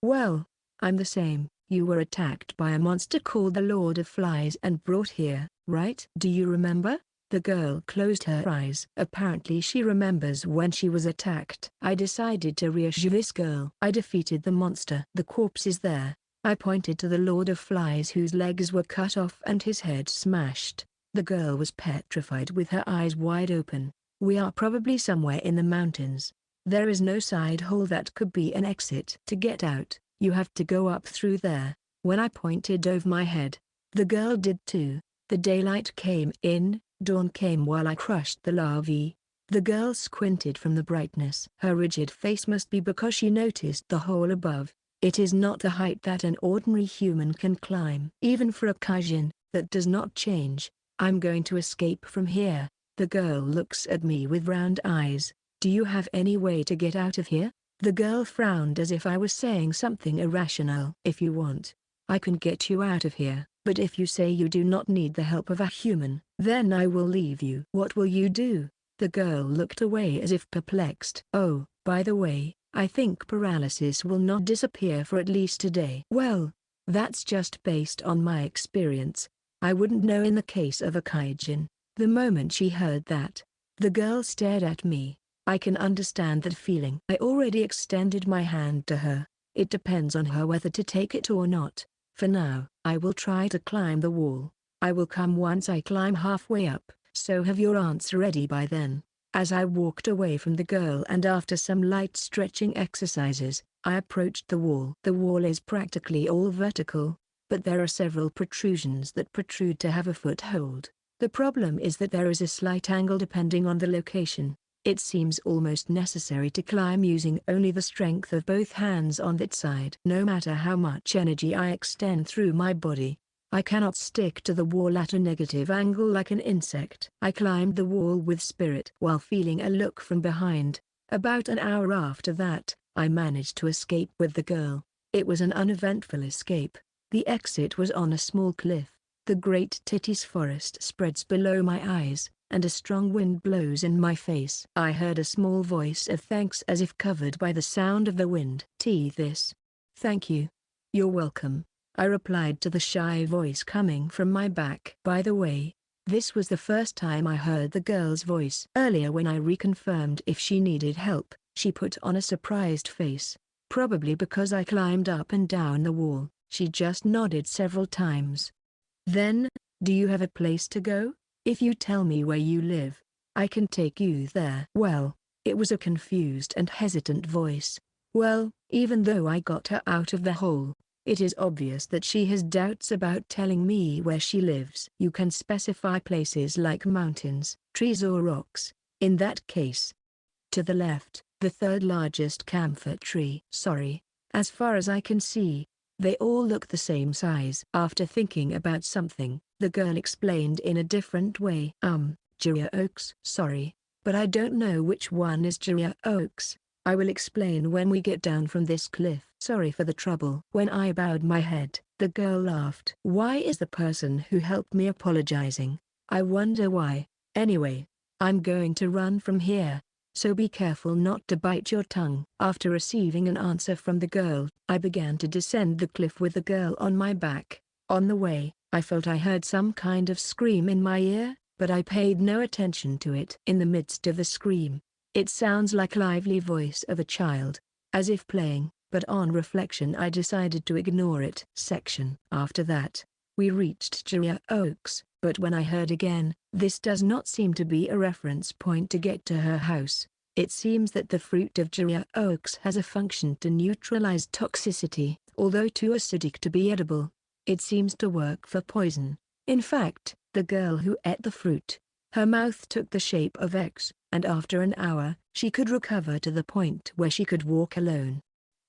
S1: Well, I'm the same. You were attacked by a monster called the Lord of Flies and brought here, right? Do you remember? The girl closed her eyes. Apparently she remembers when she was attacked. I decided to reassure this girl. I defeated the monster. The corpse is there. I pointed to the Lord of Flies whose legs were cut off and his head smashed. The girl was petrified with her eyes wide open. We are probably somewhere in the mountains. There is no side hole that could be an exit. To get out, you have to go up through there. When I pointed over my head, the girl did too. The daylight came in, dawn came while I crushed the larvae. The girl squinted from the brightness. Her rigid face must be because she noticed the hole above. It is not the height that an ordinary human can climb. Even for a kijin, that does not change. I'm going to escape from here. The girl looks at me with round eyes. Do you have any way to get out of here? The girl frowned as if I was saying something irrational. If you want, I can get you out of here. But if you say you do not need the help of a human, then I will leave you. What will you do? The girl looked away as if perplexed. Oh, by the way, I think paralysis will not disappear for at least a day. Well, that's just based on my experience. I wouldn't know in the case of a kijin. The moment she heard that, the girl stared at me. I can understand that feeling. I already extended my hand to her. It depends on her whether to take it or not. For now, I will try to climb the wall. I will come once I climb halfway up, so have your answer ready by then. As I walked away from the girl and after some light stretching exercises, I approached the wall. The wall is practically all vertical, but there are several protrusions that protrude to have a foothold. The problem is that there is a slight angle depending on the location. It seems almost necessary to climb using only the strength of both hands on that side. No matter how much energy I extend through my body, I cannot stick to the wall at a negative angle like an insect. I climbed the wall with spirit while feeling a look from behind. About an hour after that, I managed to escape with the girl. It was an uneventful escape. The exit was on a small cliff. The Great Titties Forest spreads below my eyes, and a strong wind blows in my face. I heard a small voice of thanks as if covered by the sound of the wind. This. Thank you. You're welcome, I replied to the shy voice coming from my back. By the way, this was the first time I heard the girl's voice. Earlier when I reconfirmed if she needed help, she put on a surprised face. Probably because I climbed up and down the wall, she just nodded several times. Then, do you have a place to go? If you tell me where you live, I can take you there. Well, it was a confused and hesitant voice. Well, even though I got her out of the hole, it is obvious that she has doubts about telling me where she lives. You can specify places like mountains, trees or rocks. In that case, to the left, the third largest camphor tree. Sorry, as far as I can see, they all look the same size. After thinking about something, the girl explained in a different way. Jiria Oaks. Sorry, but I don't know which one is Jiria Oaks. I will explain when we get down from this cliff. Sorry for the trouble. When I bowed my head, the girl laughed. Why is the person who helped me apologizing? I wonder why. Anyway, I'm going to run from here, so be careful not to bite your tongue. After receiving an answer from the girl, I began to descend the cliff with the girl on my back. On the way, I felt I heard some kind of scream in my ear. but I paid no attention to it. In the midst of the scream, it sounds like lively voice of a child, as if playing, but on reflection I decided to ignore it. Section. After that, we reached Jiraiya Oaks, but when I heard again, this does not seem to be a reference point to get to her house. It seems that the fruit of Jiraiya Oaks has a function to neutralize toxicity, although too acidic to be edible. It seems to work for poison. In fact, the girl who ate the fruit, her mouth took the shape of X, and after an hour, she could recover to the point where she could walk alone.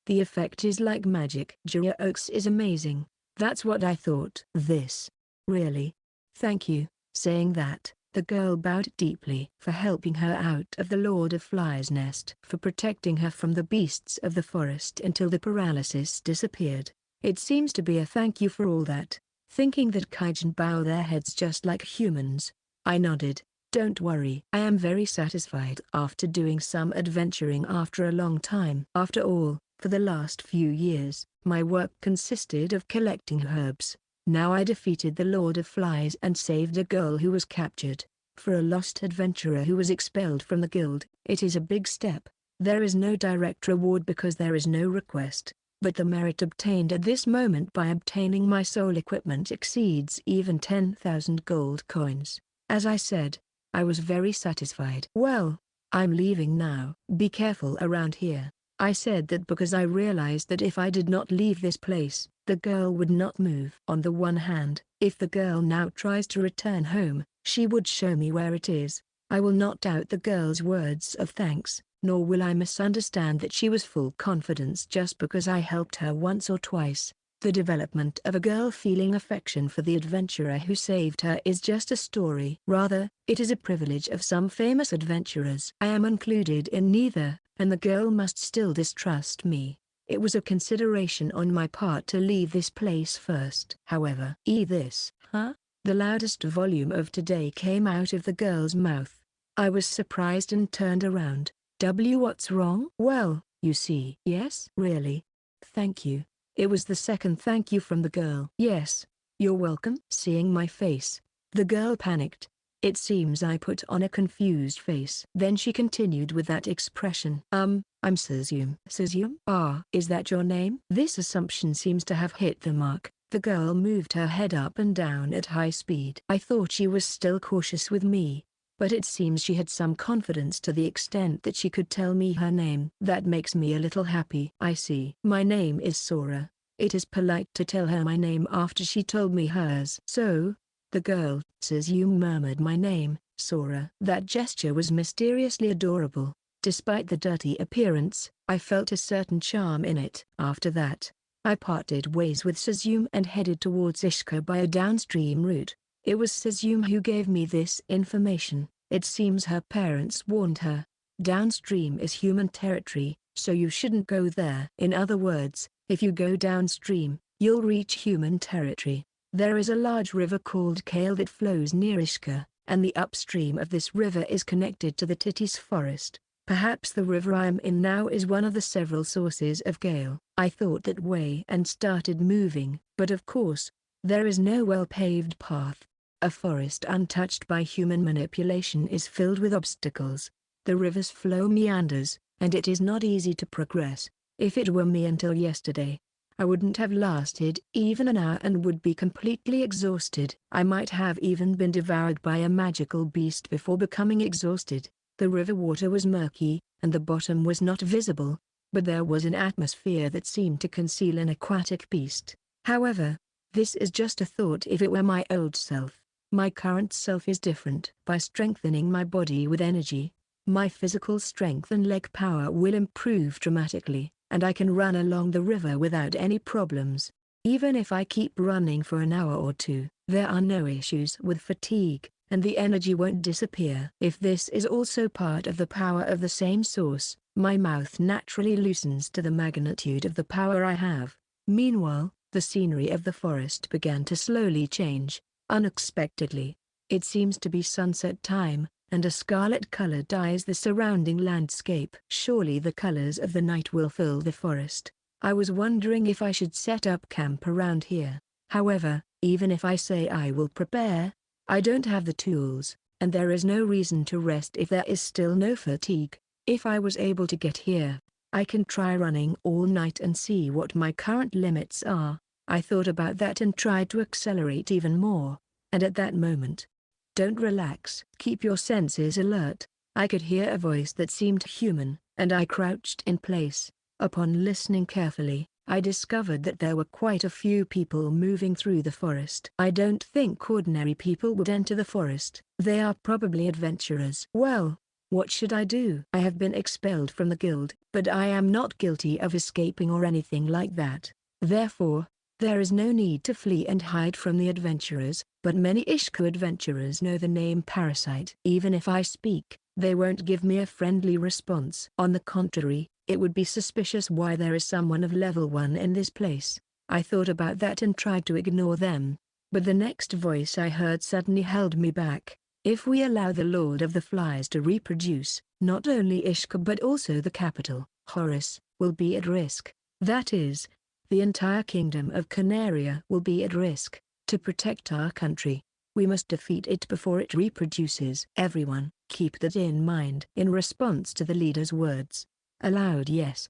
S1: The effect is like magic. Jiraiya Oaks is amazing. That's what I thought. This. Really? Thank you. Saying that, the girl bowed deeply. For helping her out of the Lord of Flies' nest. For protecting her from the beasts of the forest until the paralysis disappeared. It seems to be a thank you for all that. Thinking that kijin bow their heads just like humans, I nodded. Don't worry. I am very satisfied after doing some adventuring after a long time. After all, for the last few years, my work consisted of collecting herbs. Now I defeated the Lord of Flies and saved a girl who was captured. For a lost adventurer who was expelled from the guild, it is a big step. There is no direct reward because there is no request, but the merit obtained at this moment by obtaining my soul equipment exceeds even 10,000 gold coins. As I said, I was very satisfied. Well, I'm leaving now. Be careful around here. I said that because I realized that if I did not leave this place, the girl would not move. On the one hand, if the girl now tries to return home, she would show me where it is. I will not doubt the girl's words of thanks, nor will I misunderstand that she was full confidence just because I helped her once or twice. The development of a girl feeling affection for the adventurer who saved her is just a story. Rather, it is a privilege of some famous adventurers. I am included in neither, and the girl must still distrust me. It was a consideration on my part to leave this place first. However, this, huh? The loudest volume of today came out of the girl's mouth. I was surprised and turned around. What's wrong? Well, you see. Yes? Really? Thank you. It was the second thank you from the girl. Yes, you're welcome. Seeing my face, the girl panicked. It seems I put on a confused face. Then she continued with that expression. I'm Suzyum. Suzyum? Ah, is that your name? This assumption seems to have hit the mark. The girl moved her head up and down at high speed. I thought she was still cautious with me, but it seems she had some confidence to the extent that she could tell me her name. That makes me a little happy. I see. My name is Sora. It is polite to tell her my name after she told me hers. So, the girl, says you murmured my name, Sora. That gesture was mysteriously adorable. Despite the dirty appearance, I felt a certain charm in it. After that, I parted ways with Suzyum and headed towards Ishka by a downstream route. It was Suzyum who gave me this information. It seems her parents warned her. Downstream is human territory, so you shouldn't go there. In other words, if you go downstream, you'll reach human territory. There is a large river called Kale that flows near Ishka, and the upstream of this river is connected to the Titis forest. Perhaps the river I am in now is one of the several sources of Gale. I thought that way and started moving, but of course, there is no well-paved path. A forest untouched by human manipulation is filled with obstacles. The river's flow meanders, and it is not easy to progress. If it were me until yesterday, I wouldn't have lasted even an hour and would be completely exhausted. I might have even been devoured by a magical beast before becoming exhausted. The river water was murky, and the bottom was not visible, but there was an atmosphere that seemed to conceal an aquatic beast. However, this is just a thought. If it were my old self, my current self is different. By strengthening my body with energy, my physical strength and leg power will improve dramatically, and I can run along the river without any problems. Even if I keep running for an hour or two, there are no issues with fatigue, and the energy won't disappear. If this is also part of the power of the same source, my mouth naturally loosens to the magnitude of the power I have. Meanwhile, the scenery of the forest began to slowly change, unexpectedly. It seems to be sunset time, and a scarlet color dyes the surrounding landscape. Surely the colors of the night will fill the forest. I was wondering if I should set up camp around here. However, even if I say I will prepare, I don't have the tools, and there is no reason to rest if there is still no fatigue. If I was able to get here, I can try running all night and see what my current limits are. I thought about that and tried to accelerate even more, and at that moment, don't relax. Keep your senses alert. I could hear a voice that seemed human, and I crouched in place. Upon listening carefully, I discovered that there were quite a few people moving through the forest. I don't think ordinary people would enter the forest. They are probably adventurers. Well, what should I do? I have been expelled from the guild, but I am not guilty of escaping or anything like that. Therefore, there is no need to flee and hide from the adventurers, but many Ishku adventurers know the name Parasite. Even if I speak, they won't give me a friendly response. On the contrary, it would be suspicious why there is someone of level 1 in this place. I thought about that and tried to ignore them, but the next voice I heard suddenly held me back. If we allow the Lord of the Flies to reproduce, not only Ishka but also the capital, Horus, will be at risk. That is, the entire kingdom of Canaria will be at risk. To protect our country, we must defeat it before it reproduces. Everyone, keep that in mind. In response to the leader's words, a loud yes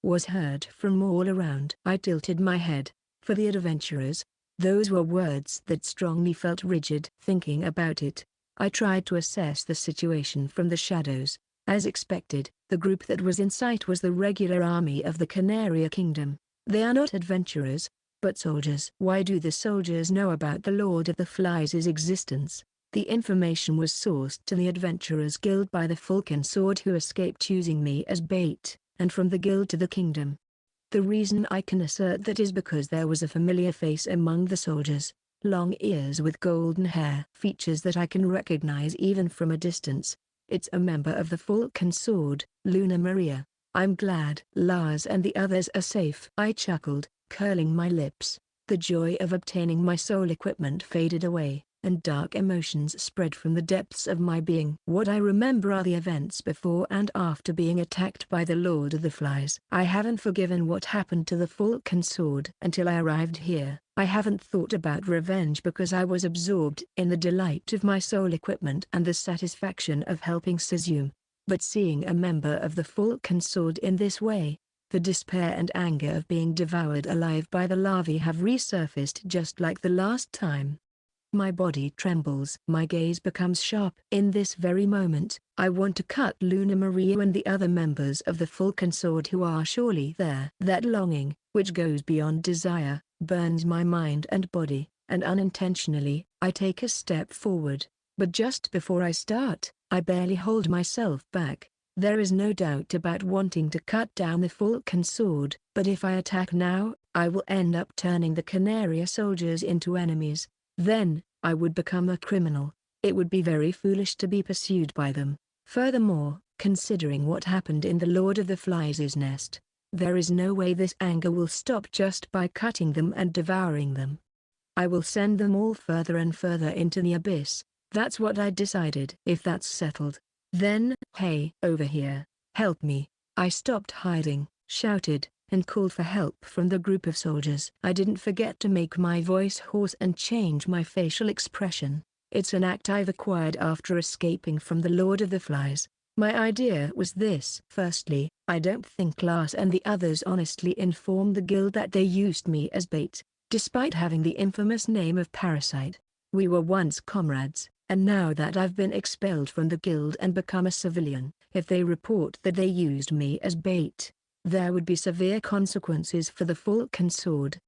S1: was heard from all around. I tilted my head. For the adventurers, those were words that strongly felt rigid. Thinking about it, I tried to assess the situation from the shadows. As expected, the group that was in sight was the regular army of the Canaria Kingdom. They are not adventurers, but soldiers. Why do the soldiers know about the Lord of the Flies' existence? The information was sourced to the Adventurers Guild by the Falcon Sword who escaped using me as bait, and from the guild to the kingdom. The reason I can assert that is because there was a familiar face among the soldiers, long ears with golden hair. Features that I can recognize even from a distance. It's a member of the Falcon Sword, Luna Maria. I'm glad Lars and the others are safe. I chuckled, curling my lips. The joy of obtaining my soul equipment faded away, and dark emotions spread from the depths of my being. What I remember are the events before and after being attacked by the Lord of the Flies. I haven't forgiven what happened to the Falcon Sword until I arrived here. I haven't thought about revenge because I was absorbed in the delight of my soul equipment and the satisfaction of helping Suzume. But seeing a member of the Falcon Sword in this way, the despair and anger of being devoured alive by the larvae have resurfaced just like the last time. My body trembles. My gaze becomes sharp. In this very moment, I want to cut Luna Maria and the other members of the Falcon Sword who are surely there. That longing, which goes beyond desire, burns my mind and body, and unintentionally, I take a step forward. But just before I start, I barely hold myself back. There is no doubt about wanting to cut down the Falcon Sword, but if I attack now, I will end up turning the Canaria soldiers into enemies. Then, I would become a criminal. It would be very foolish to be pursued by them. Furthermore, considering what happened in the Lord of the Flies' nest, there is no way this anger will stop just by cutting them and devouring them. I will send them all further and further into the abyss. That's what I decided. If that's settled, then, hey, over here, help me. I stopped hiding, shouted, and called for help from the group of soldiers. I didn't forget to make my voice hoarse and change my facial expression. It's an act I've acquired after escaping from the Lord of the Flies. My idea was this. Firstly, I don't think Lars and the others honestly informed the guild that they used me as bait, despite having the infamous name of Parasite. We were once comrades, and now that I've been expelled from the guild and become a civilian, if they report that they used me as bait, there would be severe consequences for the Falcon Sword.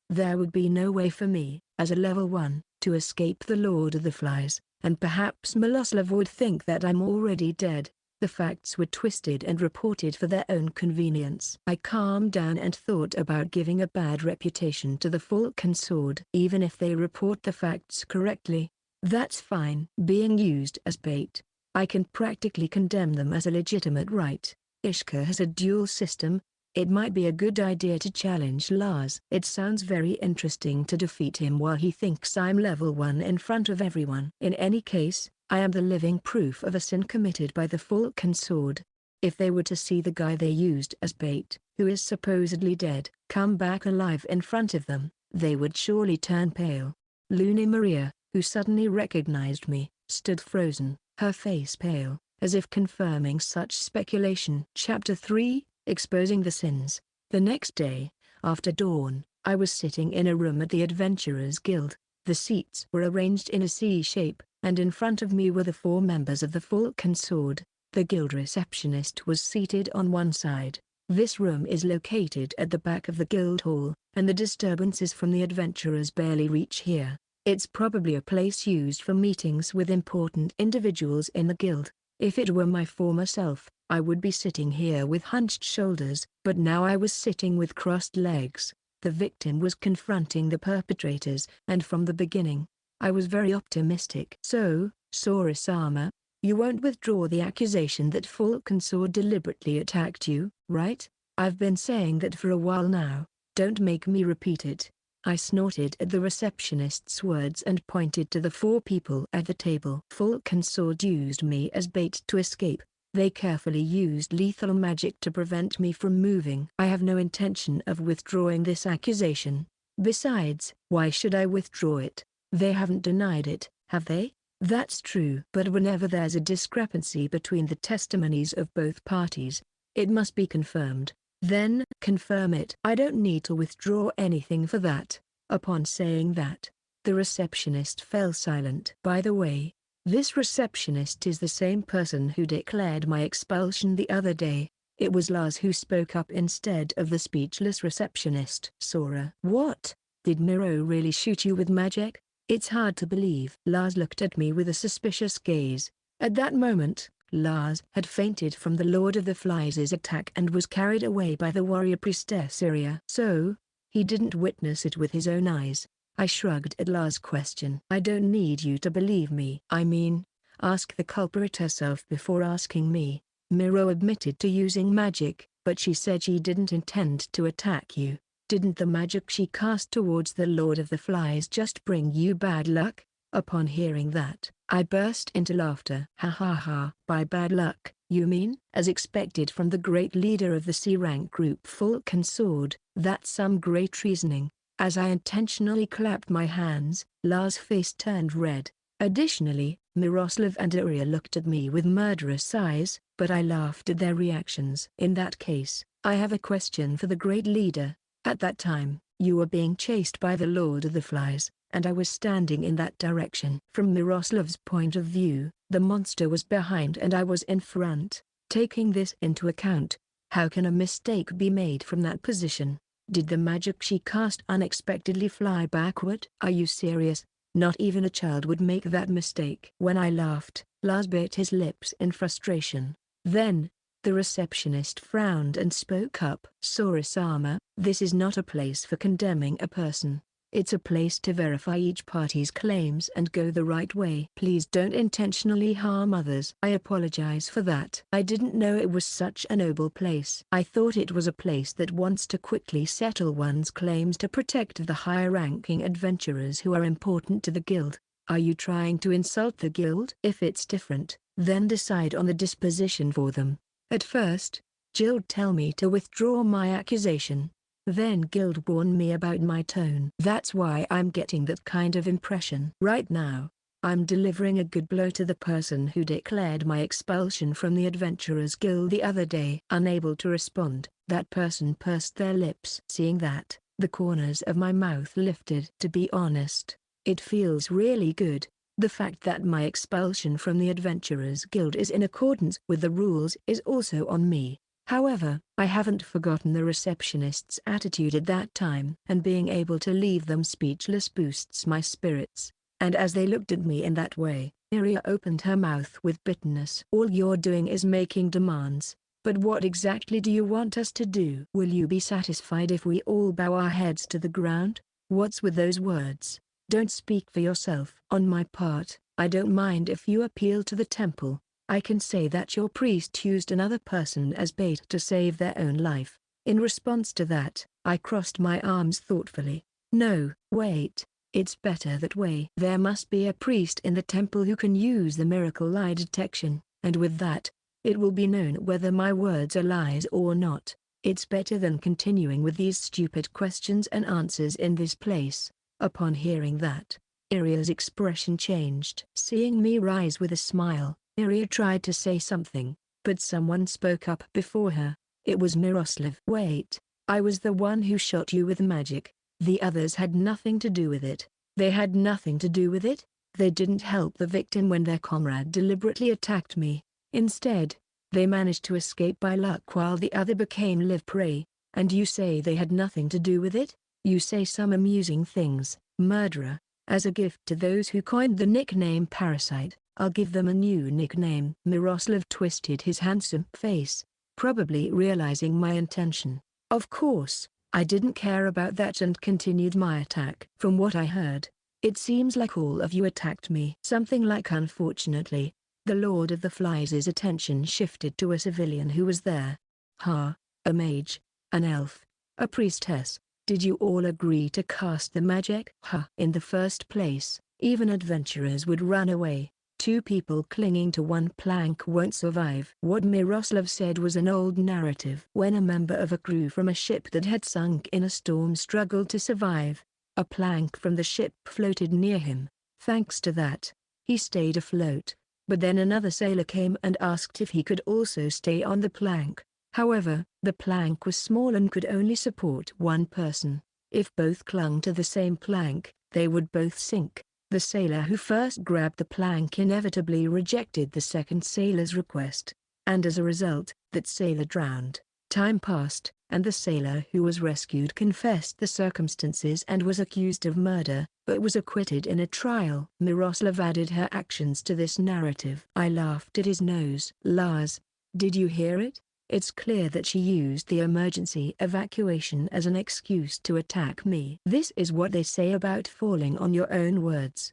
S1: There would be no way for me, as a level 1, to escape the Lord of the Flies, and perhaps Miroslav would think that I'm already dead. The facts were twisted and reported for their own convenience. I calmed down and thought about giving a bad reputation to the Falcon Sword. Even if they report the facts correctly, that's fine. Being used as bait, I can practically condemn them as a legitimate right. Ishka has a duel system. It might be a good idea to challenge Lars. It sounds very interesting to defeat him while he thinks I'm level 1 in front of everyone. In any case, I am the living proof of a sin committed by the Falcon Sword. If they were to see the guy they used as bait, who is supposedly dead, come back alive in front of them, they would surely turn pale. Luna Maria, who suddenly recognized me, stood frozen, her face pale, as if confirming such speculation. Chapter 3, Exposing the Sins. The next day, after dawn, I was sitting in a room at the Adventurers Guild. The seats were arranged in a C shape, and in front of me were the 4 members of the Falcon Sword. The guild receptionist was seated on one side. This room is located at the back of the guild hall, and the disturbances from the adventurers barely reach here. It's probably a place used for meetings with important individuals in the guild. If it were my former self, I would be sitting here with hunched shoulders, but now I was sitting with crossed legs. The victim was confronting the perpetrators, and from the beginning, I was very optimistic. So, Sora-sama, you won't withdraw the accusation that Falcon Sword deliberately attacked you, right? I've been saying that for a while now. Don't make me repeat it. I snorted at the receptionist's words and pointed to the 4 people at the table. Falcon Sword used me as bait to escape. They carefully used lethal magic to prevent me from moving. I have no intention of withdrawing this accusation. Besides, why should I withdraw it? They haven't denied it, have they? That's true. But whenever there's a discrepancy between the testimonies of both parties, it must be confirmed. Then, confirm it. I don't need to withdraw anything for that. Upon saying that, the receptionist fell silent. By the way, this receptionist is the same person who declared my expulsion the other day. It was Lars who spoke up instead of the speechless receptionist. Sora. What? Did Miro really shoot you with magic? It's hard to believe. Lars looked at me with a suspicious gaze. At that moment, Lars had fainted from the Lord of the Flies' attack and was carried away by the warrior priestess Iria. So, he didn't witness it with his own eyes. I shrugged at Lars' question. I don't need you to believe me. I mean, ask the culprit herself before asking me. Miro admitted to using magic, but she said she didn't intend to attack you. Didn't the magic she cast towards the Lord of the Flies just bring you bad luck? Upon hearing that, I burst into laughter. Ha ha ha. By bad luck, you mean? As expected from the great leader of the C-rank group Falcon Sword, that's some great reasoning. As I intentionally clapped my hands, Lars' face turned red. Additionally, Miroslav and Iria looked at me with murderous eyes, but I laughed at their reactions. In that case, I have a question for the great leader. At that time, you were being chased by the Lord of the Flies, and I was standing in that direction. From Miroslav's point of view, the monster was behind and I was in front. Taking this into account, how can a mistake be made from that position? Did the magic she cast unexpectedly fly backward? Are you serious? Not even a child would make that mistake. When I laughed, Lars bit his lips in frustration. Then, the receptionist frowned and spoke up. Sora-sama, this is not a place for condemning a person. It's a place to verify each party's claims and go the right way. Please don't intentionally harm others. I apologize for that. I didn't know it was such a noble place. I thought it was a place that wants to quickly settle one's claims to protect the higher-ranking adventurers who are important to the guild. Are you trying to insult the guild? If it's different, then decide on the disposition for them. At first, Guild tell me to withdraw my accusation. Then Guild warn me about my tone. That's why I'm getting that kind of impression. Right now, I'm delivering a good blow to the person who declared my expulsion from the Adventurers Guild the other day. Unable to respond, that person pursed their lips. Seeing that, the corners of my mouth lifted. To be honest, it feels really good. The fact that my expulsion from the Adventurers Guild is in accordance with the rules is also on me. However, I haven't forgotten the receptionist's attitude at that time, and being able to leave them speechless boosts my spirits. And as they looked at me in that way, Iria opened her mouth with bitterness. All you're doing is making demands, but what exactly do you want us to do? Will you be satisfied if we all bow our heads to the ground? What's with those words? Don't speak for yourself. On my part, I don't mind if you appeal to the temple. I can say that your priest used another person as bait to save their own life. In response to that, I crossed my arms thoughtfully. No, wait, it's better that way. There must be a priest in the temple who can use the miracle lie detection, and with that, it will be known whether my words are lies or not. It's better than continuing with these stupid questions and answers in this place. Upon hearing that, Iria's expression changed. Seeing me rise with a smile, Iria tried to say something, but someone spoke up before her. It was Miroslav. Wait, I was the one who shot you with magic. The others had nothing to do with it. They had nothing to do with it? They didn't help the victim when their comrade deliberately attacked me. Instead, they managed to escape by luck while the other became live prey. And you say they had nothing to do with it? You say some amusing things, murderer. As a gift to those who coined the nickname Parasite, I'll give them a new nickname. Miroslav twisted his handsome face, probably realizing my intention. Of course, I didn't care about that and continued my attack. From what I heard, it seems like all of you attacked me. Something like unfortunately. The Lord of the Flies' attention shifted to a civilian who was there. A mage, an elf, a priestess. Did you all agree to cast the magic? In the first place, even adventurers would run away. Two people clinging to one plank won't survive. What Miroslav said was an old narrative. When a member of a crew from a ship that had sunk in a storm struggled to survive, a plank from the ship floated near him. Thanks to that, he stayed afloat. But then another sailor came and asked if he could also stay on the plank. However, the plank was small and could only support one person. If both clung to the same plank, they would both sink. The sailor who first grabbed the plank inevitably rejected the second sailor's request, and as a result, that sailor drowned. Time passed, and the sailor who was rescued confessed the circumstances and was accused of murder, but was acquitted in a trial. Miroslav added her actions to this narrative. I laughed at his nose. Lars, did you hear it? It's clear that she used the emergency evacuation as an excuse to attack me. This is what they say about falling on your own words.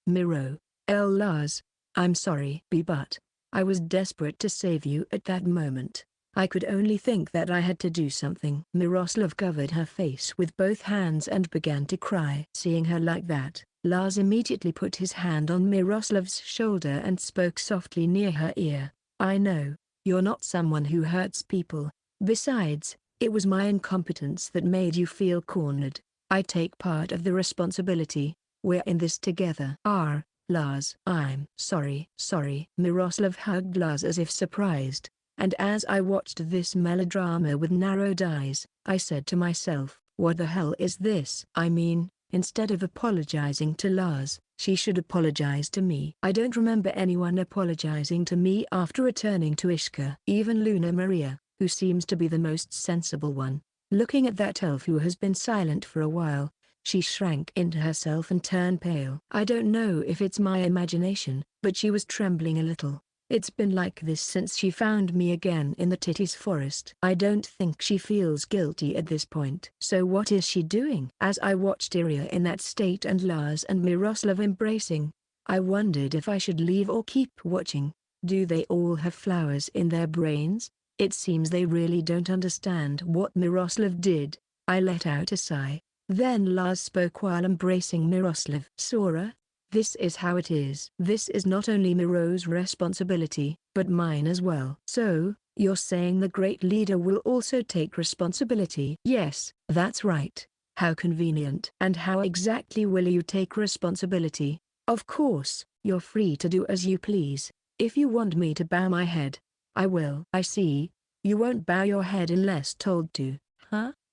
S1: Miro, Lars, I'm sorry. But I was desperate to save you at that moment. I could only think that I had to do something. Miroslav covered her face with both hands and began to cry. Seeing her like that, Lars immediately put his hand on Miroslav's shoulder and spoke softly near her ear. I know. You're not someone who hurts people. Besides, it was my incompetence that made you feel cornered. I take part of the responsibility. We're in this together. Lars. I'm sorry. Miroslav hugged Lars as if surprised, and as I watched this melodrama with narrowed eyes, I said to myself, what the hell is this? I mean, instead of apologizing to Lars, she should apologize to me. I don't remember anyone apologizing to me after returning to Ishka. Even Luna Maria, who seems to be the most sensible one. Looking at that elf who has been silent for a while, she shrank into herself and turned pale. I don't know if it's my imagination, but she was trembling a little. It's been like this since she found me again in the Titties forest. I don't think she feels guilty at this point. So what is she doing? As I watched Iria in that state and Lars and Miroslav embracing, I wondered if I should leave or keep watching. Do they all have flowers in their brains? It seems they really don't understand what Miroslav did. I let out a sigh. Then Lars spoke while embracing Miroslav. Sora, this is how it is. This is not only Miro's responsibility, but mine as well. So, you're saying the great leader will also take responsibility? Yes, that's right. How convenient. And how exactly will you take responsibility? Of course, you're free to do as you please. If you want me to bow my head, I will. I see. You won't bow your head unless told to.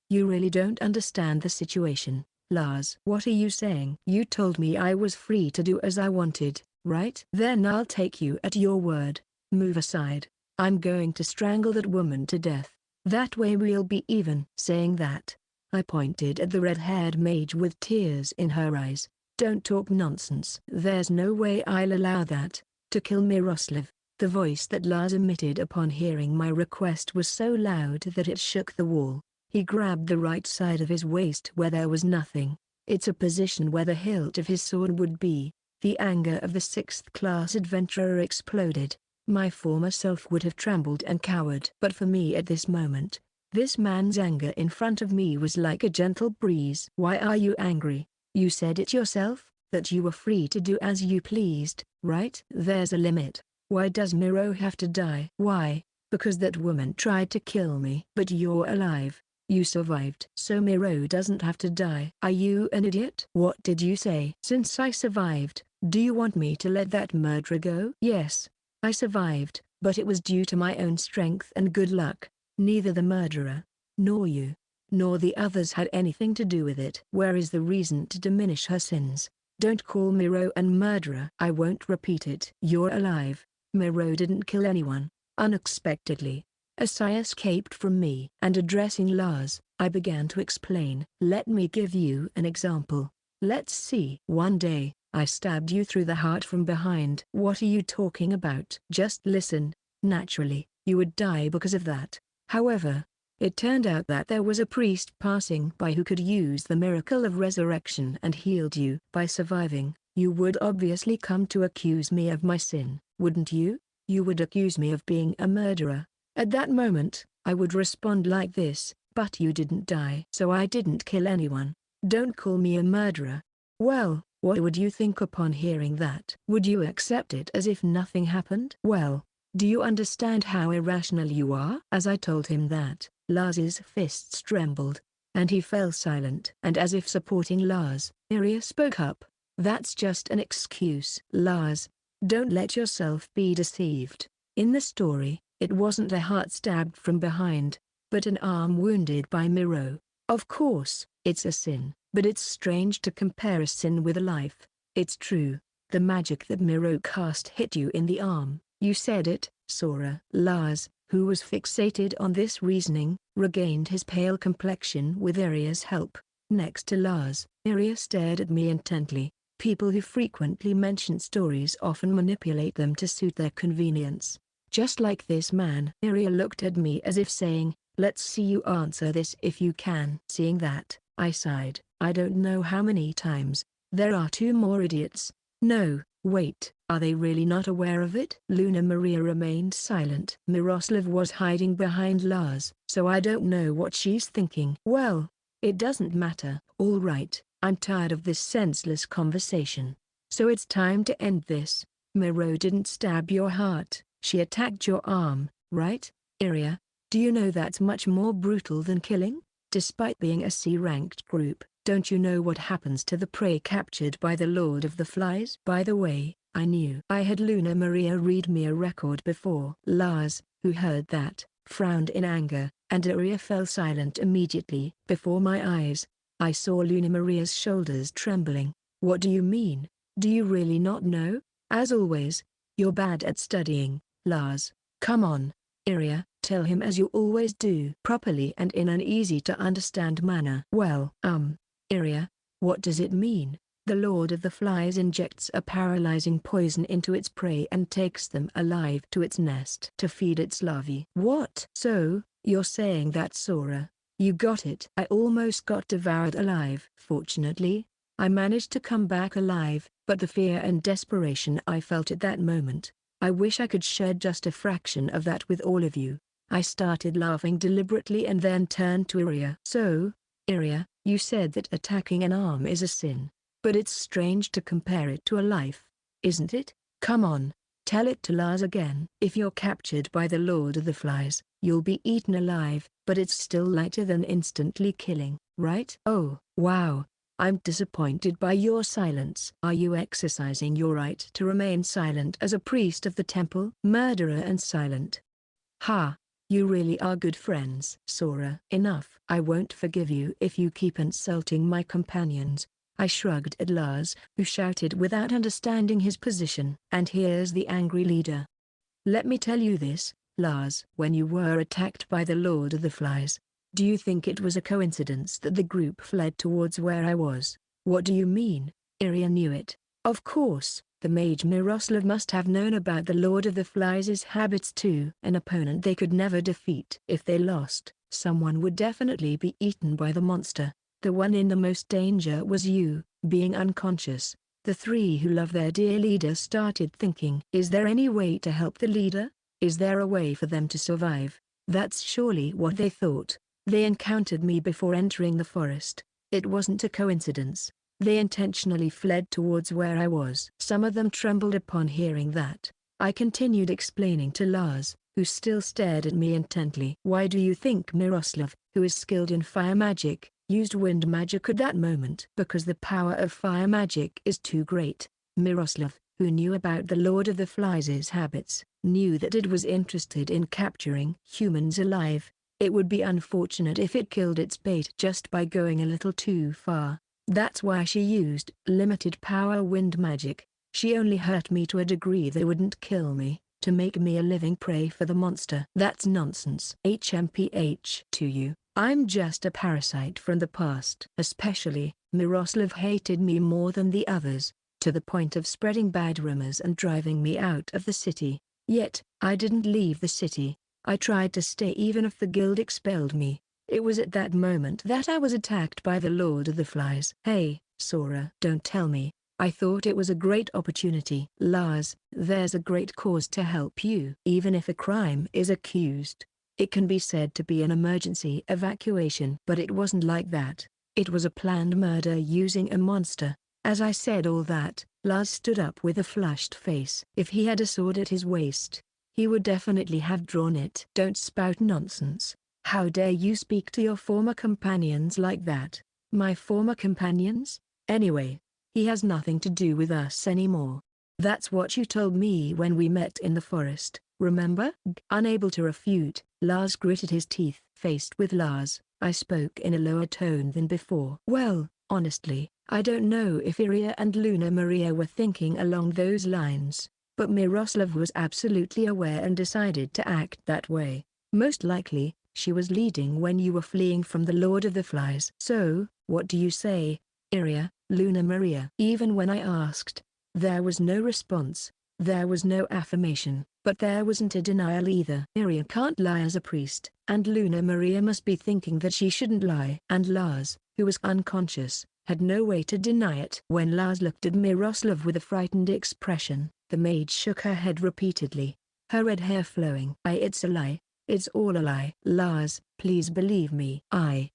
S1: You really don't understand the situation. Lars. What are you saying? You told me I was free to do as I wanted, right? Then I'll take you at your word. Move aside. I'm going to strangle that woman to death. That way we'll be even. Saying that, I pointed at the red-haired mage with tears in her eyes. Don't talk nonsense. There's no way I'll allow that. To kill Miroslav. The voice that Lars emitted upon hearing my request was so loud that it shook the wall. He grabbed the right side of his waist where there was nothing. It's a position where the hilt of his sword would be. The anger of the sixth-class adventurer exploded. My former self would have trembled and cowered. But for me at this moment, this man's anger in front of me was like a gentle breeze. Why are you angry? You said it yourself, that you were free to do as you pleased, right? There's a limit. Why does Miro have to die? Why? Because that woman tried to kill me. But you're alive. You survived. So Miro doesn't have to die. Are you an idiot? What did you say? Since I survived, do you want me to let that murderer go? Yes. I survived, but it was due to my own strength and good luck. Neither the murderer, nor you, nor the others had anything to do with it. Where is the reason to diminish her sins? Don't call Miro a murderer. I won't repeat it. You're alive. Miro didn't kill anyone. Unexpectedly, a sigh escaped from me. And addressing Lars, I began to explain. Let me give you an example. Let's see. One day, I stabbed you through the heart from behind. What are you talking about? Just listen. Naturally, you would die because of that. However, it turned out that there was a priest passing by who could use the miracle of resurrection and healed you. By surviving, you would obviously come to accuse me of my sin, wouldn't you? You would accuse me of being a murderer. At that moment, I would respond like this, but you didn't die. So I didn't kill anyone. Don't call me a murderer. Well, what would you think upon hearing that? Would you accept it as if nothing happened? Well, do you understand how irrational you are? As I told him that, Lars's fists trembled, and he fell silent. And as if supporting Lars, Iria spoke up. That's just an excuse. Lars, don't let yourself be deceived. In the story, it wasn't a heart stabbed from behind, but an arm wounded by Miro. Of course, it's a sin, but it's strange to compare a sin with a life. It's true, the magic that Miro cast hit you in the arm. You said it, Sora. Lars, who was fixated on this reasoning, regained his pale complexion with Iria's help. Next to Lars, Iria stared at me intently. People who frequently mention stories often manipulate them to suit their convenience. Just like this man. Iria looked at me as if saying, let's see you answer this if you can. Seeing that, I sighed. I don't know how many times. There are two more idiots. No, wait, are they really not aware of it? Luna Maria remained silent. Miroslav was hiding behind Lars, so I don't know what she's thinking. Well, it doesn't matter. All right, I'm tired of this senseless conversation. So it's time to end this. Miro didn't stab your heart, she attacked your arm, right, Iria? Do you know that's much more brutal than killing? Despite being a C-ranked group, don't you know what happens to the prey captured by the Lord of the Flies? By the way, I knew I had Luna Maria read me a record before. Lars, who heard that, frowned in anger, and Iria fell silent immediately. Before my eyes, I saw Luna Maria's shoulders trembling. What do you mean? Do you really not know? As always, you're bad at studying, Lars. Come on, Iria, tell him as you always do. Properly and in an easy-to-understand manner. Well, Iria, what does it mean? The Lord of the Flies injects a paralyzing poison into its prey and takes them alive to its nest to feed its larvae. What? So, you're saying that, Sora? You got it. I almost got devoured alive. Fortunately, I managed to come back alive, but the fear and desperation I felt at that moment, I wish I could share just a fraction of that with all of you. I started laughing deliberately and then turned to Iria. So, Iria, you said that attacking an arm is a sin, but it's strange to compare it to a life, isn't it? Come on, tell it to Lars again. If you're captured by the Lord of the Flies, you'll be eaten alive, but it's still lighter than instantly killing, right? Oh, wow. I'm disappointed by your silence. Are you exercising your right to remain silent as a priest of the temple? Murderer and silent. Ha! You really are good friends. Sora. Enough. I won't forgive you if you keep insulting my companions. I shrugged at Lars, who shouted without understanding his position. And here's the angry leader. Let me tell you this, Lars. When you were attacked by the Lord of the Flies, do you think it was a coincidence that the group fled towards where I was? What do you mean? Iria knew it. Of course, the mage Miroslav must have known about the Lord of the Flies' habits too. An opponent they could never defeat. If they lost, someone would definitely be eaten by the monster. The one in the most danger was you, being unconscious. The three who love their dear leader started thinking. Is there any way to help the leader? Is there a way for them to survive? That's surely what they thought. They encountered me before entering the forest. It wasn't a coincidence. They intentionally fled towards where I was. Some of them trembled upon hearing that. I continued explaining to Lars, who still stared at me intently. Why do you think Miroslav, who is skilled in fire magic, used wind magic at that moment because the power of fire magic is too great. Miroslav, who knew about the Lord of the Flies' habits, knew that it was interested in capturing humans alive. It would be unfortunate if it killed its bait just by going a little too far. That's why she used limited power wind magic. She only hurt me to a degree that wouldn't kill me, to make me a living prey for the monster. That's nonsense. HMPH to you. I'm just a parasite from the past. Especially, Miroslav hated me more than the others, to the point of spreading bad rumors and driving me out of the city. Yet, I didn't leave the city. I tried to stay even if the guild expelled me. It was at that moment that I was attacked by the Lord of the Flies. Hey, Sora, don't tell me. I thought it was a great opportunity. Lars, there's a great cause to help you. Even if a crime is accused, it can be said to be an emergency evacuation. But it wasn't like that. It was a planned murder using a monster. As I said all that, Lars stood up with a flushed face. If he had a sword at his waist, he would definitely have drawn it. Don't spout nonsense. How dare you speak to your former companions like that? My former companions? Anyway, he has nothing to do with us anymore. That's what you told me when we met in the forest, remember? Unable to refute, Lars gritted his teeth. Faced with Lars, I spoke in a lower tone than before. Well, honestly, I don't know if Iria and Luna Maria were thinking along those lines, but Miroslav was absolutely aware and decided to act that way. Most likely, she was leading when you were fleeing from the Lord of the Flies. So, what do you say, Iria, Luna Maria? Even when I asked, there was no response, there was no affirmation, but there wasn't a denial either. Iria can't lie as a priest, and Luna Maria must be thinking that she shouldn't lie. And Lars, who was unconscious, had no way to deny it. When Lars looked at Miroslav with a frightened expression, the maid shook her head repeatedly, her red hair flowing. It's a lie. It's all a lie. Lars, please believe me. I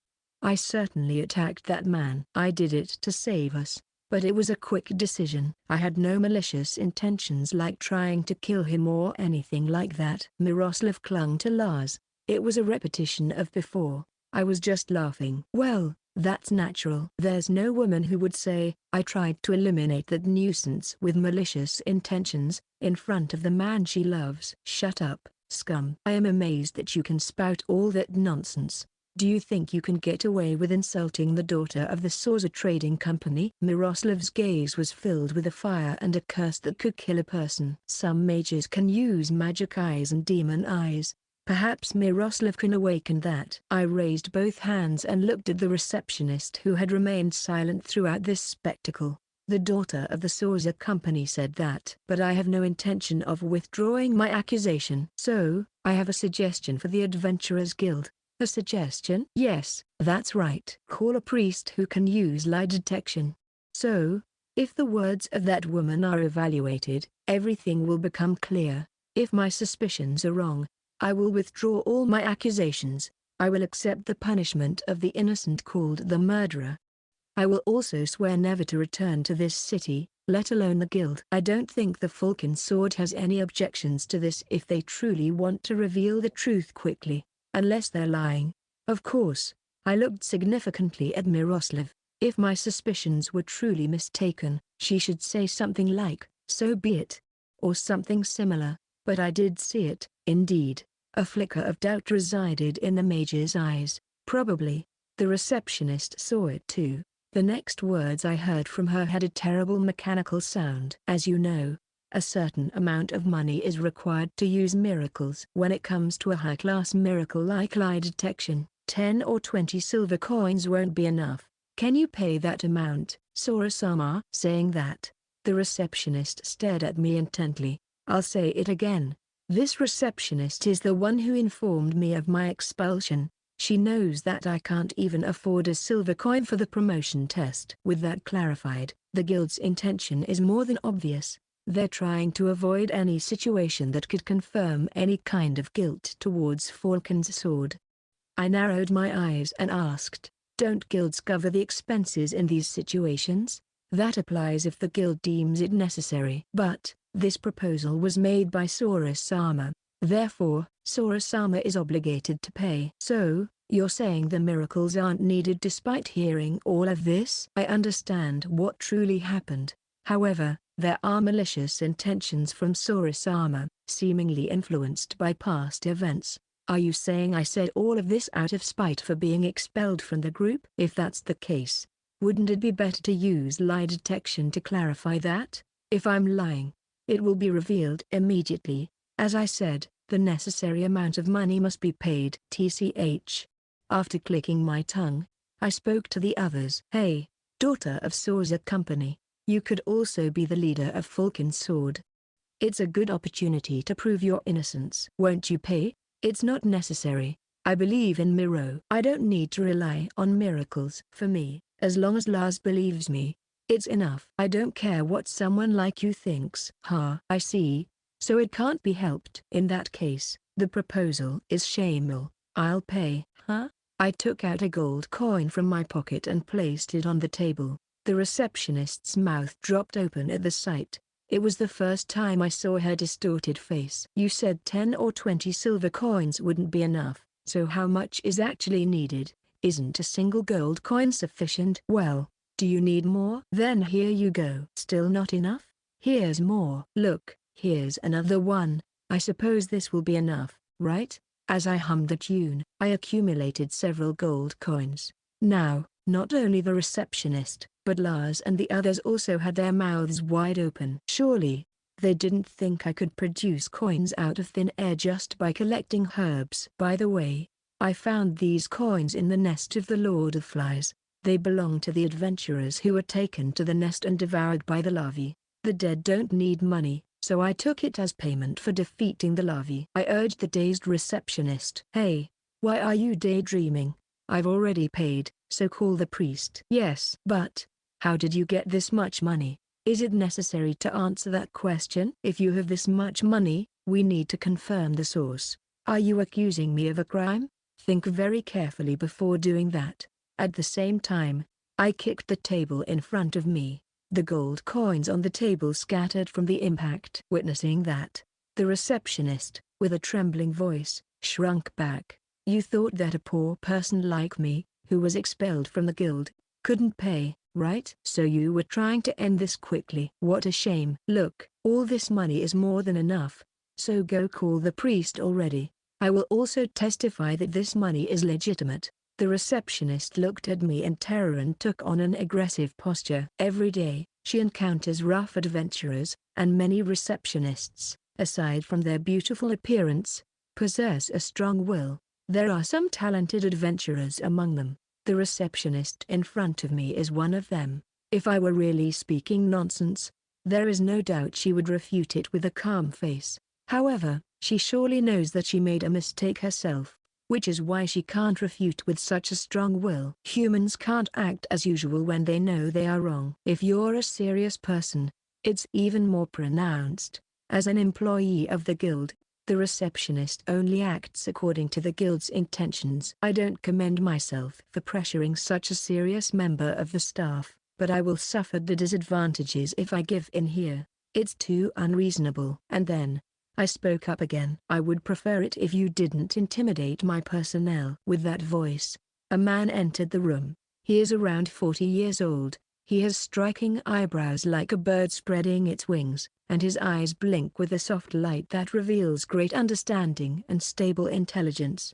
S1: certainly attacked that man. I did it to save us, but it was a quick decision. I had no malicious intentions like trying to kill him or anything like that. Miroslav clung to Lars. It was a repetition of before. I was just laughing. Well, that's natural. There's no woman who would say, I tried to eliminate that nuisance with malicious intentions, in front of the man she loves. Shut up, scum. I am amazed that you can spout all that nonsense. Do you think you can get away with insulting the daughter of the Sorza Trading Company? Miroslav's gaze was filled with a fire and a curse that could kill a person. Some mages can use magic eyes and demon eyes. Perhaps Miroslav can awaken that. I raised both hands and looked at the receptionist who had remained silent throughout this spectacle. The daughter of the Sorza Company said that. But I have no intention of withdrawing my accusation. So, I have a suggestion for the Adventurers Guild. A suggestion? Yes, that's right. Call a priest who can use lie detection. So, if the words of that woman are evaluated, everything will become clear. If my suspicions are wrong, I will withdraw all my accusations. I will accept the punishment of the innocent called the murderer. I will also swear never to return to this city, let alone the guild. I don't think the Falcon Sword has any objections to this if they truly want to reveal the truth quickly. Unless they're lying. Of course, I looked significantly at Miroslav. If my suspicions were truly mistaken, she should say something like, so be it. Or something similar, but I did see it, indeed. A flicker of doubt resided in the mage's eyes. Probably, the receptionist saw it too. The next words I heard from her had a terrible mechanical sound. As you know, a certain amount of money is required to use miracles. When it comes to a high-class miracle like lie detection, 10 or 20 silver coins won't be enough. Can you pay that amount, Sora-sama? Saying that, the receptionist stared at me intently. I'll say it again. This receptionist is the one who informed me of my expulsion. She knows that I can't even afford a silver coin for the promotion test. With that clarified, the guild's intention is more than obvious. They're trying to avoid any situation that could confirm any kind of guilt towards Falcon's Sword. I narrowed my eyes and asked, don't guilds cover the expenses in these situations? That applies if the guild deems it necessary. But, this proposal was made by Sora-sama. Therefore, Sora-sama is obligated to pay. So, You're saying the miracles aren't needed despite hearing all of this? I understand what truly happened. However, there are malicious intentions from Sorisama, seemingly influenced by past events. Are you saying I said all of this out of spite for being expelled from the group? If that's the case, wouldn't it be better to use lie detection to clarify that? If I'm lying, it will be revealed immediately. As I said, the necessary amount of money must be paid. TCH. After clicking my tongue, I spoke to the others. Hey, daughter of Sorza Company, you could also be the leader of Falcon Sword. It's a good opportunity to prove your innocence. Won't you pay? It's not necessary. I believe in Miro. I don't need to rely on miracles. For me, as long as Lars believes me, it's enough. I don't care what someone like you thinks. I see. So it can't be helped. In that case, the proposal is shameful. I'll pay. I took out a gold coin from my pocket and placed it on the table. The receptionist's mouth dropped open at the sight. It was the first time I saw her distorted face. You said 10 or 20 silver coins wouldn't be enough, so how much is actually needed? Isn't a single gold coin sufficient? Well, do you need more? Then here you go. Still not enough? Here's more. Look, here's another one. I suppose this will be enough, right? As I hummed the tune, I accumulated several gold coins. Now, not only the receptionist, but Lars and the others also had their mouths wide open. Surely, they didn't think I could produce coins out of thin air just by collecting herbs. By the way, I found these coins in the nest of the Lord of Flies. They belong to the adventurers who were taken to the nest and devoured by the larvae. The dead don't need money, so I took it as payment for defeating the larvae. I urged the dazed receptionist. Hey, why are you daydreaming? I've already paid, so call the priest. Yes. But, how did you get this much money? Is it necessary to answer that question? If you have this much money, we need to confirm the source. Are you accusing me of a crime? Think very carefully before doing that. At the same time, I kicked the table in front of me. The gold coins on the table scattered from the impact. Witnessing that, the receptionist, with a trembling voice, shrunk back. You thought that a poor person like me, who was expelled from the guild, couldn't pay, right? So you were trying to end this quickly. What a shame. Look, all this money is more than enough, so go call the priest already. I will also testify that this money is legitimate. The receptionist looked at me in terror and took on an aggressive posture. Every day, she encounters rough adventurers, and many receptionists, aside from their beautiful appearance, possess a strong will. There are some talented adventurers among them. The receptionist in front of me is one of them. If I were really speaking nonsense, there is no doubt she would refute it with a calm face. However, she surely knows that she made a mistake herself, which is why she can't refute with such a strong will. Humans can't act as usual when they know they are wrong. If you're a serious person, it's even more pronounced. As an employee of the guild, the receptionist only acts according to the guild's intentions. I don't commend myself for pressuring such a serious member of the staff, but I will suffer the disadvantages if I give in here. It's too unreasonable. And then, I spoke up again. I would prefer it if you didn't intimidate my personnel. With that voice, a man entered the room. He is around 40 years old. He has striking eyebrows like a bird spreading its wings, and his eyes blink with a soft light that reveals great understanding and stable intelligence.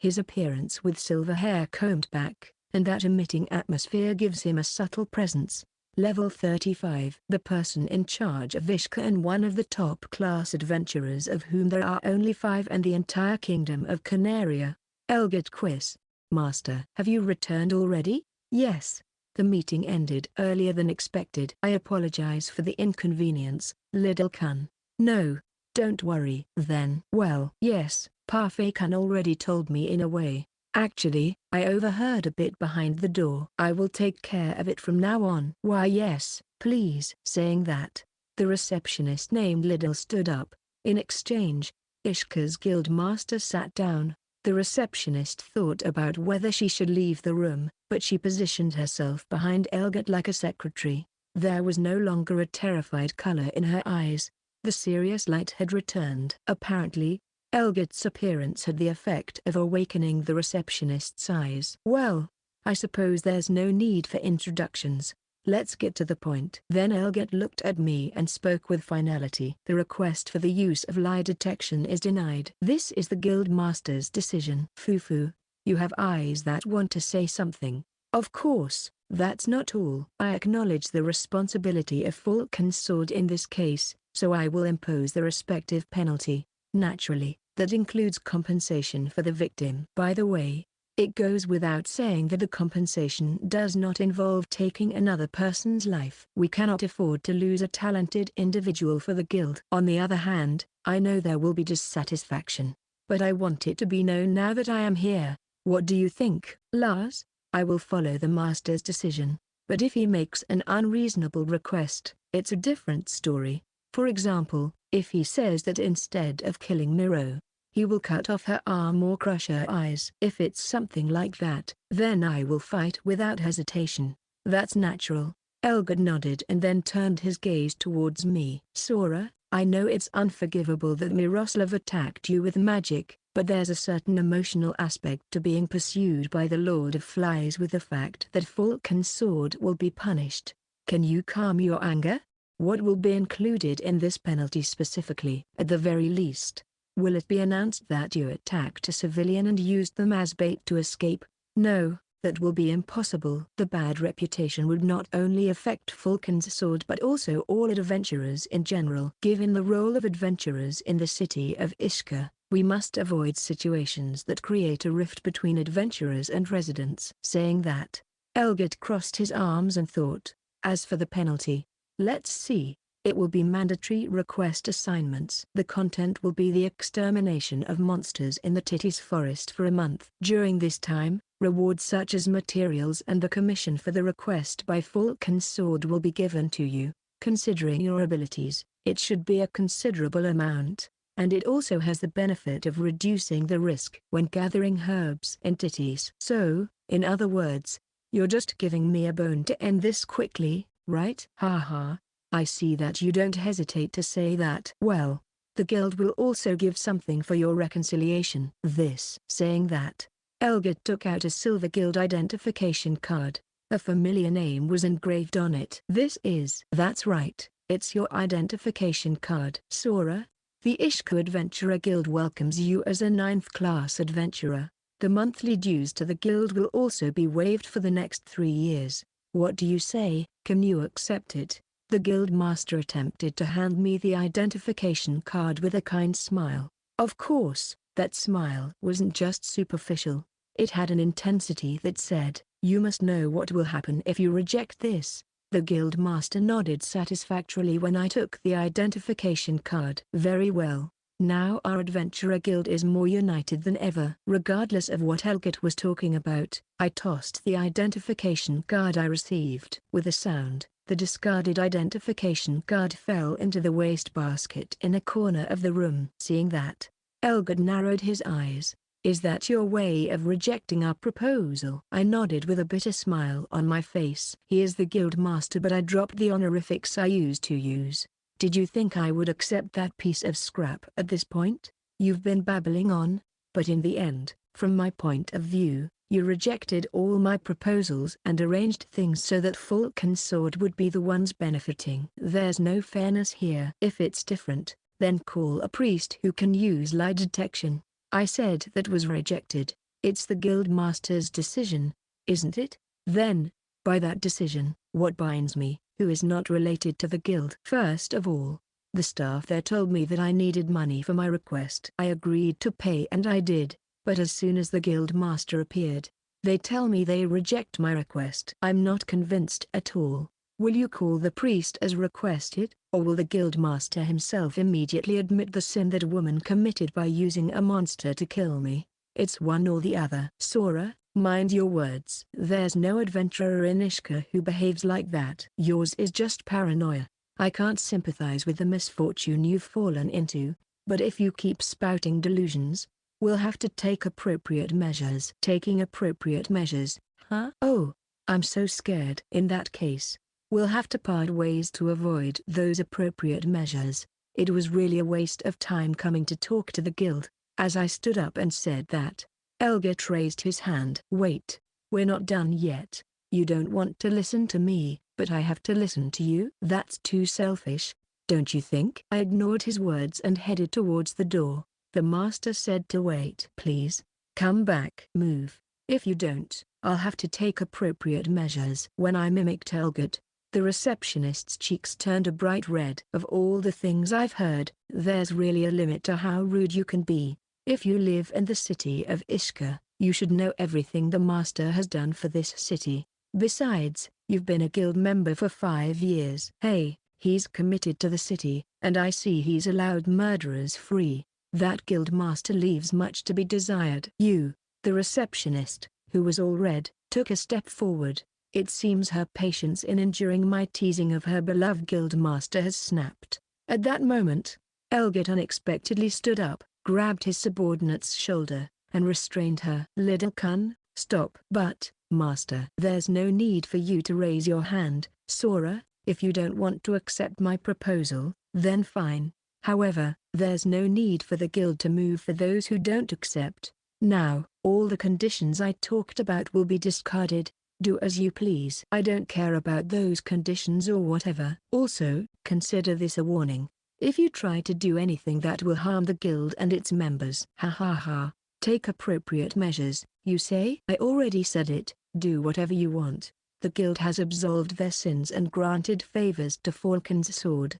S1: His appearance with silver hair combed back, and that emitting atmosphere gives him a subtle presence. Level 35. The person in charge of Ishka and one of the top-class adventurers of whom there are only 5 in the entire kingdom of Canaria. Elgit Quiz. Master. Have you returned already? Yes. The meeting ended earlier than expected. I apologize for the inconvenience, Little Kun. No, don't worry. Then. Well, yes, Parfait Kun already told me in a way. Actually, I overheard a bit behind the door. I will take care of it from now on. Why yes, please. Saying that, the receptionist named Liddell stood up. In exchange, Ishka's guild master sat down. The receptionist thought about whether she should leave the room, but she positioned herself behind Elgit like a secretary. There was no longer a terrified color in her eyes. The serious light had returned. Apparently, Elgit's appearance had the effect of awakening the receptionist's eyes. "Well, I suppose there's no need for introductions. Let's get to the point." Then Elgit looked at me and spoke with finality. "The request for the use of lie detection is denied. This is the guild master's decision." "Fufu, you have eyes that want to say something." "Of course, that's not all. I acknowledge the responsibility of Falcon's sword in this case, so I will impose the respective penalty. Naturally, that includes compensation for the victim. By the way, it goes without saying that the compensation does not involve taking another person's life. We cannot afford to lose a talented individual for the guild. On the other hand, I know there will be dissatisfaction, but I want it to be known now that I am here. What do you think?" "Lars, I will follow the master's decision, but if he makes an unreasonable request, it's a different story. For example, if he says that instead of killing Miro, he will cut off her arm or crush her eyes. If it's something like that, then I will fight without hesitation. That's natural." Elgit nodded and then turned his gaze towards me. "Sora, I know it's unforgivable that Miroslav attacked you with magic, but there's a certain emotional aspect to being pursued by the Lord of Flies with the fact that Falcon's sword will be punished. Can you calm your anger? What will be included in this penalty specifically? At the very least, will it be announced that you attacked a civilian and used them as bait to escape?" "No, that will be impossible." The bad reputation would not only affect Falcon's sword but also all adventurers in general. Given the role of adventurers in the city of Ishka, we must avoid situations that create a rift between adventurers and residents. Saying that, Elgit crossed his arms and thought, "As for the penalty, let's see. It will be mandatory request assignments. The content will be the extermination of monsters in the Titties Forest for a month. During this time, rewards such as materials and the commission for the request by Falcon's sword will be given to you. Considering your abilities, it should be a considerable amount, and it also has the benefit of reducing the risk when gathering herbs and titties." "So, in other words, you're just giving me a bone to end this quickly, right?" "Haha. I see that you don't hesitate to say that." "Well, the guild will also give something for your reconciliation." This. Saying that, Elgit took out a silver guild identification card. A familiar name was engraved on it. That's right, it's your identification card. "Sora, the Ishka Adventurer Guild welcomes you as a 9th-class adventurer. The monthly dues to the guild will also be waived for the next 3 years. What do you say? Can you accept it?" The guild master attempted to hand me the identification card with a kind smile. Of course, that smile wasn't just superficial. It had an intensity that said, "You must know what will happen if you reject this." The guild master nodded satisfactorily when I took the identification card. "Very well. Now our adventurer guild is more united than ever." Regardless of what Elgit was talking about, I tossed the identification card I received. With a sound, the discarded identification card fell into the wastebasket in a corner of the room. Seeing that, Elgit narrowed his eyes. "Is that your way of rejecting our proposal?" I nodded with a bitter smile on my face. "He is the guild master, but I dropped the honorifics I used to use. Did you think I would accept that piece of scrap at this point? You've been babbling on, but in the end, from my point of view, you rejected all my proposals and arranged things so that Falcon's sword would be the ones benefiting. There's no fairness here." "If it's different, then call a priest who can use lie detection." I said. "That was rejected. It's the guild master's decision, isn't it?" "Then, by that decision, what binds me, who is not related to the guild?" "First of all, the staff there told me that I needed money for my request. I agreed to pay and I did, but as soon as the guild master appeared, they tell me they reject my request. I'm not convinced at all. Will you call the priest as requested, or will the guild master himself immediately admit the sin that woman committed by using a monster to kill me? It's one or the other." "Sora, mind your words. There's no adventurer in Ishka who behaves like that." "Yours is just paranoia. I can't sympathize with the misfortune you've fallen into, but if you keep spouting delusions, we'll have to take appropriate measures." "Taking appropriate measures, huh?" "Oh, I'm so scared." "In that case, we'll have to part ways to avoid those appropriate measures. It was really a waste of time coming to talk to the guild. As I stood up and said that, Elgit raised his hand. Wait, we're not done yet. You don't want to listen to me, but I have to listen to you. That's too selfish, don't you think? I ignored his words and headed towards the door. The master said to wait. Please, come back. Move. If you don't, I'll have to take appropriate measures. When I mimicked Elgit, the receptionist's cheeks turned a bright red. Of all the things I've heard, there's really a limit to how rude you can be. If you live in the city of Ishka, you should know everything the master has done for this city. Besides, you've been a guild member for 5 years. Hey, he's committed to the city, and I see he's allowed murderers free. That guild master leaves much to be desired. You, the receptionist, who was all red, took a step forward. It seems her patience in enduring my teasing of her beloved guild master has snapped. At that moment, Elgit unexpectedly stood up, grabbed his subordinate's shoulder, and restrained her. Lidalkun, stop. But, master, there's no need for you to raise your hand, Sora. If you don't want to accept my proposal, then fine. However, there's no need for the guild to move for those who don't accept. Now, all the conditions I talked about will be discarded. Do as you please. I don't care about those conditions or whatever. Also, consider this a warning. If you try to do anything that will harm the guild and its members. Ha ha ha. Take appropriate measures, you say? I already said it. Do whatever you want. The guild has absolved their sins and granted favors to Falcon's sword.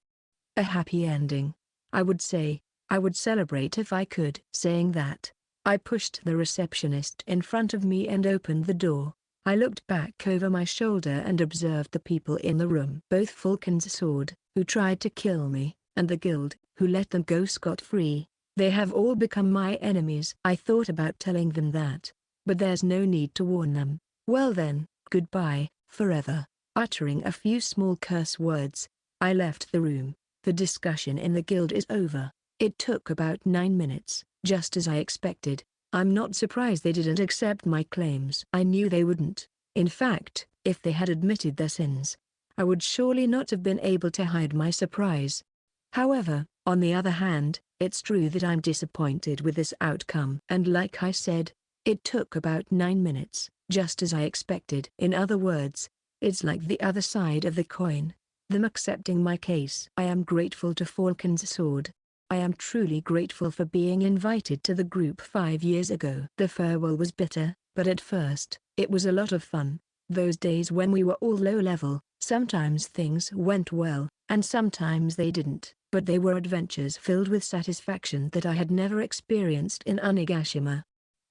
S1: A happy ending. I would say. I would celebrate if I could. Saying that, I pushed the receptionist in front of me and opened the door. I looked back over my shoulder and observed the people in the room. Both Falcon's sword, who tried to kill me, and the guild, who let them go scot-free. They have all become my enemies. I thought about telling them that, but there's no need to warn them. Well then, goodbye, forever. Uttering a few small curse words, I left the room. The discussion in the guild is over. It took about 9 minutes, just as I expected. I'm not surprised they didn't accept my claims. I knew they wouldn't. In fact, if they had admitted their sins, I would surely not have been able to hide my surprise. However, on the other hand, it's true that I'm disappointed with this outcome. And like I said, it took about 9 minutes, just as I expected. In other words, it's like the other side of the coin, them accepting my case. I am grateful to Falcon's sword. I am truly grateful for being invited to the group 5 years ago. The farewell was bitter, but at first, it was a lot of fun. Those days when we were all low level, sometimes things went well, and sometimes they didn't, but they were adventures filled with satisfaction that I had never experienced in Onigashima.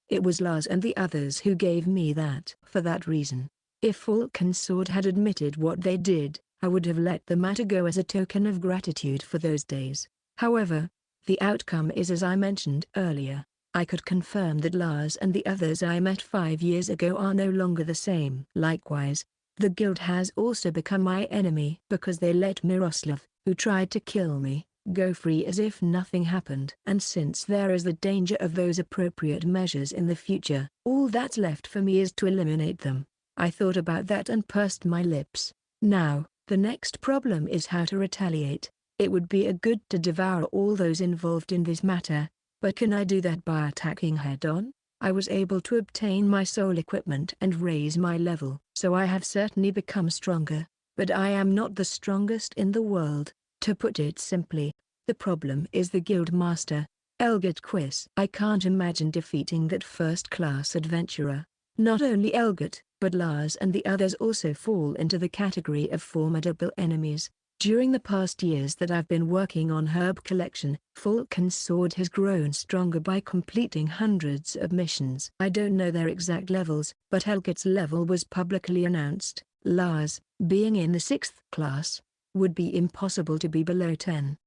S1: It was Lars and the others who gave me that. For that reason, if Falcon's sword had admitted what they did, I would have let the matter go as a token of gratitude for those days. However, the outcome is as I mentioned earlier. I could confirm that Lars and the others I met 5 years ago are no longer the same. Likewise, the guild has also become my enemy because they let Miroslav, who tried to kill me, go free as if nothing happened. And since there is the danger of those appropriate measures in the future, all that's left for me is to eliminate them. I thought about that and pursed my lips. Now, the next problem is how to retaliate. It would be a good to devour all those involved in this matter, but can I do that by attacking head-on? I was able to obtain my soul equipment and raise my level, so I have certainly become stronger, but I am not the strongest in the world. To put it simply, the problem is the guild master, Elgit Quiz. I can't imagine defeating that first-class adventurer. Not only Elgit, but Lars and the others also fall into the category of formidable enemies. During the past years that I've been working on herb collection, Falcon's sword has grown stronger by completing hundreds of missions. I don't know their exact levels, but Elgit's level was publicly announced. Lars, being in the 6th class, would be impossible to be below 10.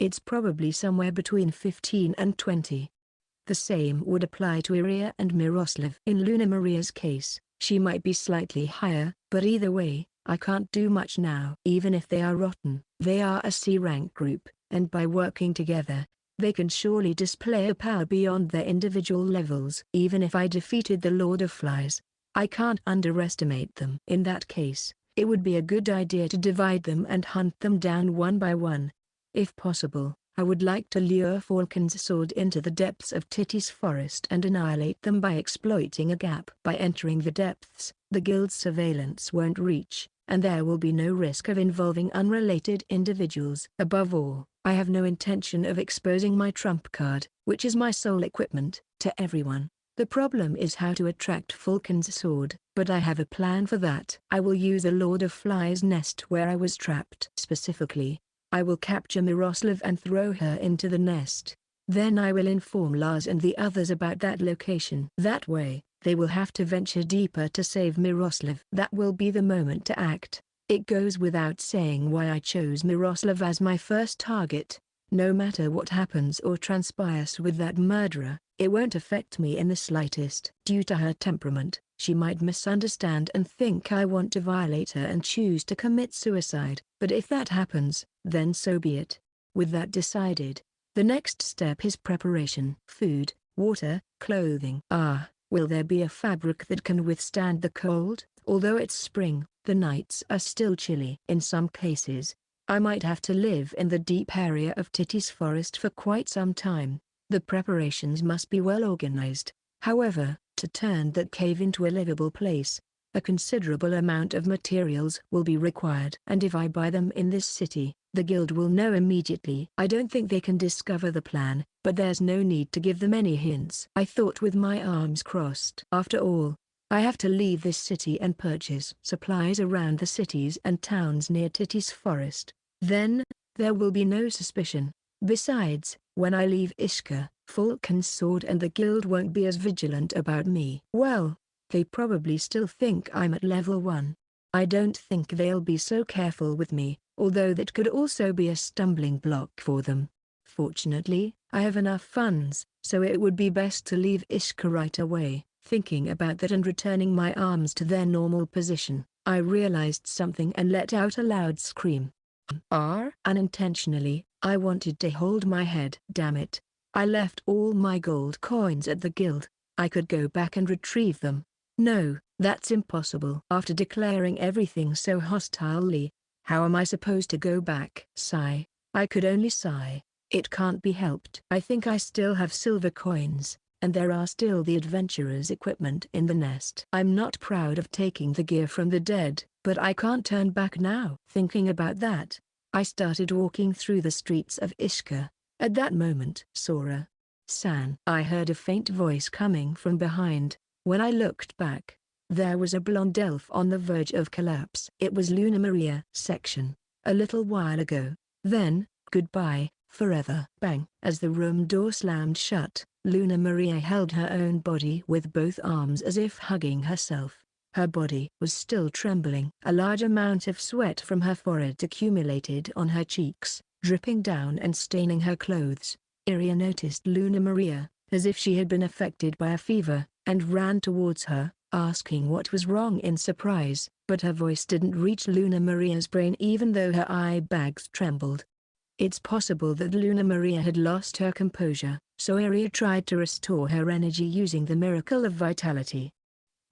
S1: It's probably somewhere between 15 and 20. The same would apply to Iria and Miroslav. In Luna Maria's case, she might be slightly higher, but either way, I can't do much now. Even if they are rotten, they are a C-rank group, and by working together, they can surely display a power beyond their individual levels. Even if I defeated the Lord of Flies, I can't underestimate them. In that case, it would be a good idea to divide them and hunt them down one by one. If possible, I would like to lure Falcon's sword into the depths of Titty's forest and annihilate them by exploiting a gap. By entering the depths, the guild's surveillance won't reach, and there will be no risk of involving unrelated individuals. Above all, I have no intention of exposing my trump card, which is my sole equipment, to everyone. The problem is how to attract Falcon's sword, but I have a plan for that. I will use a Lord of Flies nest where I was trapped. Specifically, I will capture Miroslav and throw her into the nest. Then I will inform Lars and the others about that location. That way, they will have to venture deeper to save Miroslav. That will be the moment to act. It goes without saying why I chose Miroslav as my first target. No matter what happens or transpires with that murderer, it won't affect me in the slightest. Due to her temperament, she might misunderstand and think I want to violate her and choose to commit suicide. But if that happens, then so be it. With that decided, the next step is preparation. Food, water, clothing. Will there be a fabric that can withstand the cold? Although it's spring, the nights are still chilly. In some cases, I might have to live in the deep area of Titty's forest for quite some time. The preparations must be well organized. However, to turn that cave into a livable place, a considerable amount of materials will be required. And if I buy them in this city, the guild will know immediately. I don't think they can discover the plan, but there's no need to give them any hints. I thought with my arms crossed. After all, I have to leave this city and purchase supplies around the cities and towns near Titty's forest. Then, there will be no suspicion. Besides, when I leave Ishka, Falcon's sword and the guild won't be as vigilant about me. Well, they probably still think I'm at level 1. I don't think they'll be so careful with me, although that could also be a stumbling block for them. Fortunately, I have enough funds, so it would be best to leave Ishka right away. Thinking about that and returning my arms to their normal position, I realized something and let out a loud scream. Unintentionally, I wanted to hold my head. Damn it. I left all my gold coins at the guild. I could go back and retrieve them. No, that's impossible. After declaring everything so hostilely, how am I supposed to go back? Sigh. I could only sigh. It can't be helped. I think I still have silver coins, and there are still the adventurer's equipment in the nest. I'm not proud of taking the gear from the dead, but I can't turn back now. Thinking about that, I started walking through the streets of Ishka. At that moment, Sora-san, I heard a faint voice coming from behind. When I looked back, there was a blonde elf on the verge of collapse. It was Luna Maria. Section. A little while ago. Then, goodbye, forever. Bang. As the room door slammed shut, Luna Maria held her own body with both arms as if hugging herself. Her body was still trembling. A large amount of sweat from her forehead accumulated on her cheeks, dripping down and staining her clothes. Iria noticed Luna Maria, as if she had been affected by a fever, and ran towards her, asking what was wrong in surprise, but her voice didn't reach Luna Maria's brain even though her eye bags trembled. It's possible that Luna Maria had lost her composure, so Iria tried to restore her energy using the miracle of vitality.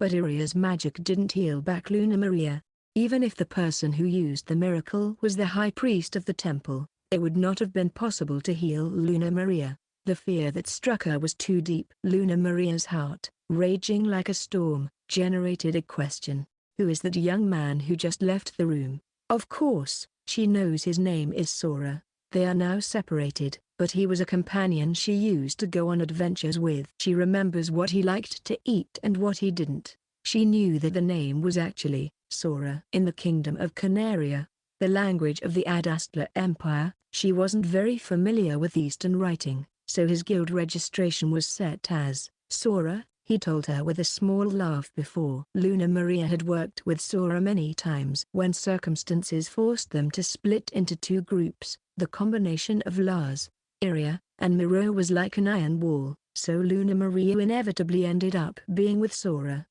S1: But Iria's magic didn't heal back Luna Maria. Even if the person who used the miracle was the high priest of the temple, it would not have been possible to heal Luna Maria. The fear that struck her was too deep. Luna Maria's heart, raging like a storm, generated a question. Who is that young man who just left the room? Of course, she knows his name is Sora. They are now separated, but he was a companion she used to go on adventures with. She remembers what he liked to eat and what he didn't. She knew that the name was actually Sora. In the kingdom of Canaria, the language of the Adastla Empire, she wasn't very familiar with Eastern writing, so his guild registration was set as Sora, he told her with a small laugh. Before, Luna Maria had worked with Sora many times. When circumstances forced them to split into two groups, the combination of Lars, Iria, and Miro was like an iron wall, so Luna Maria inevitably ended up being with Sora.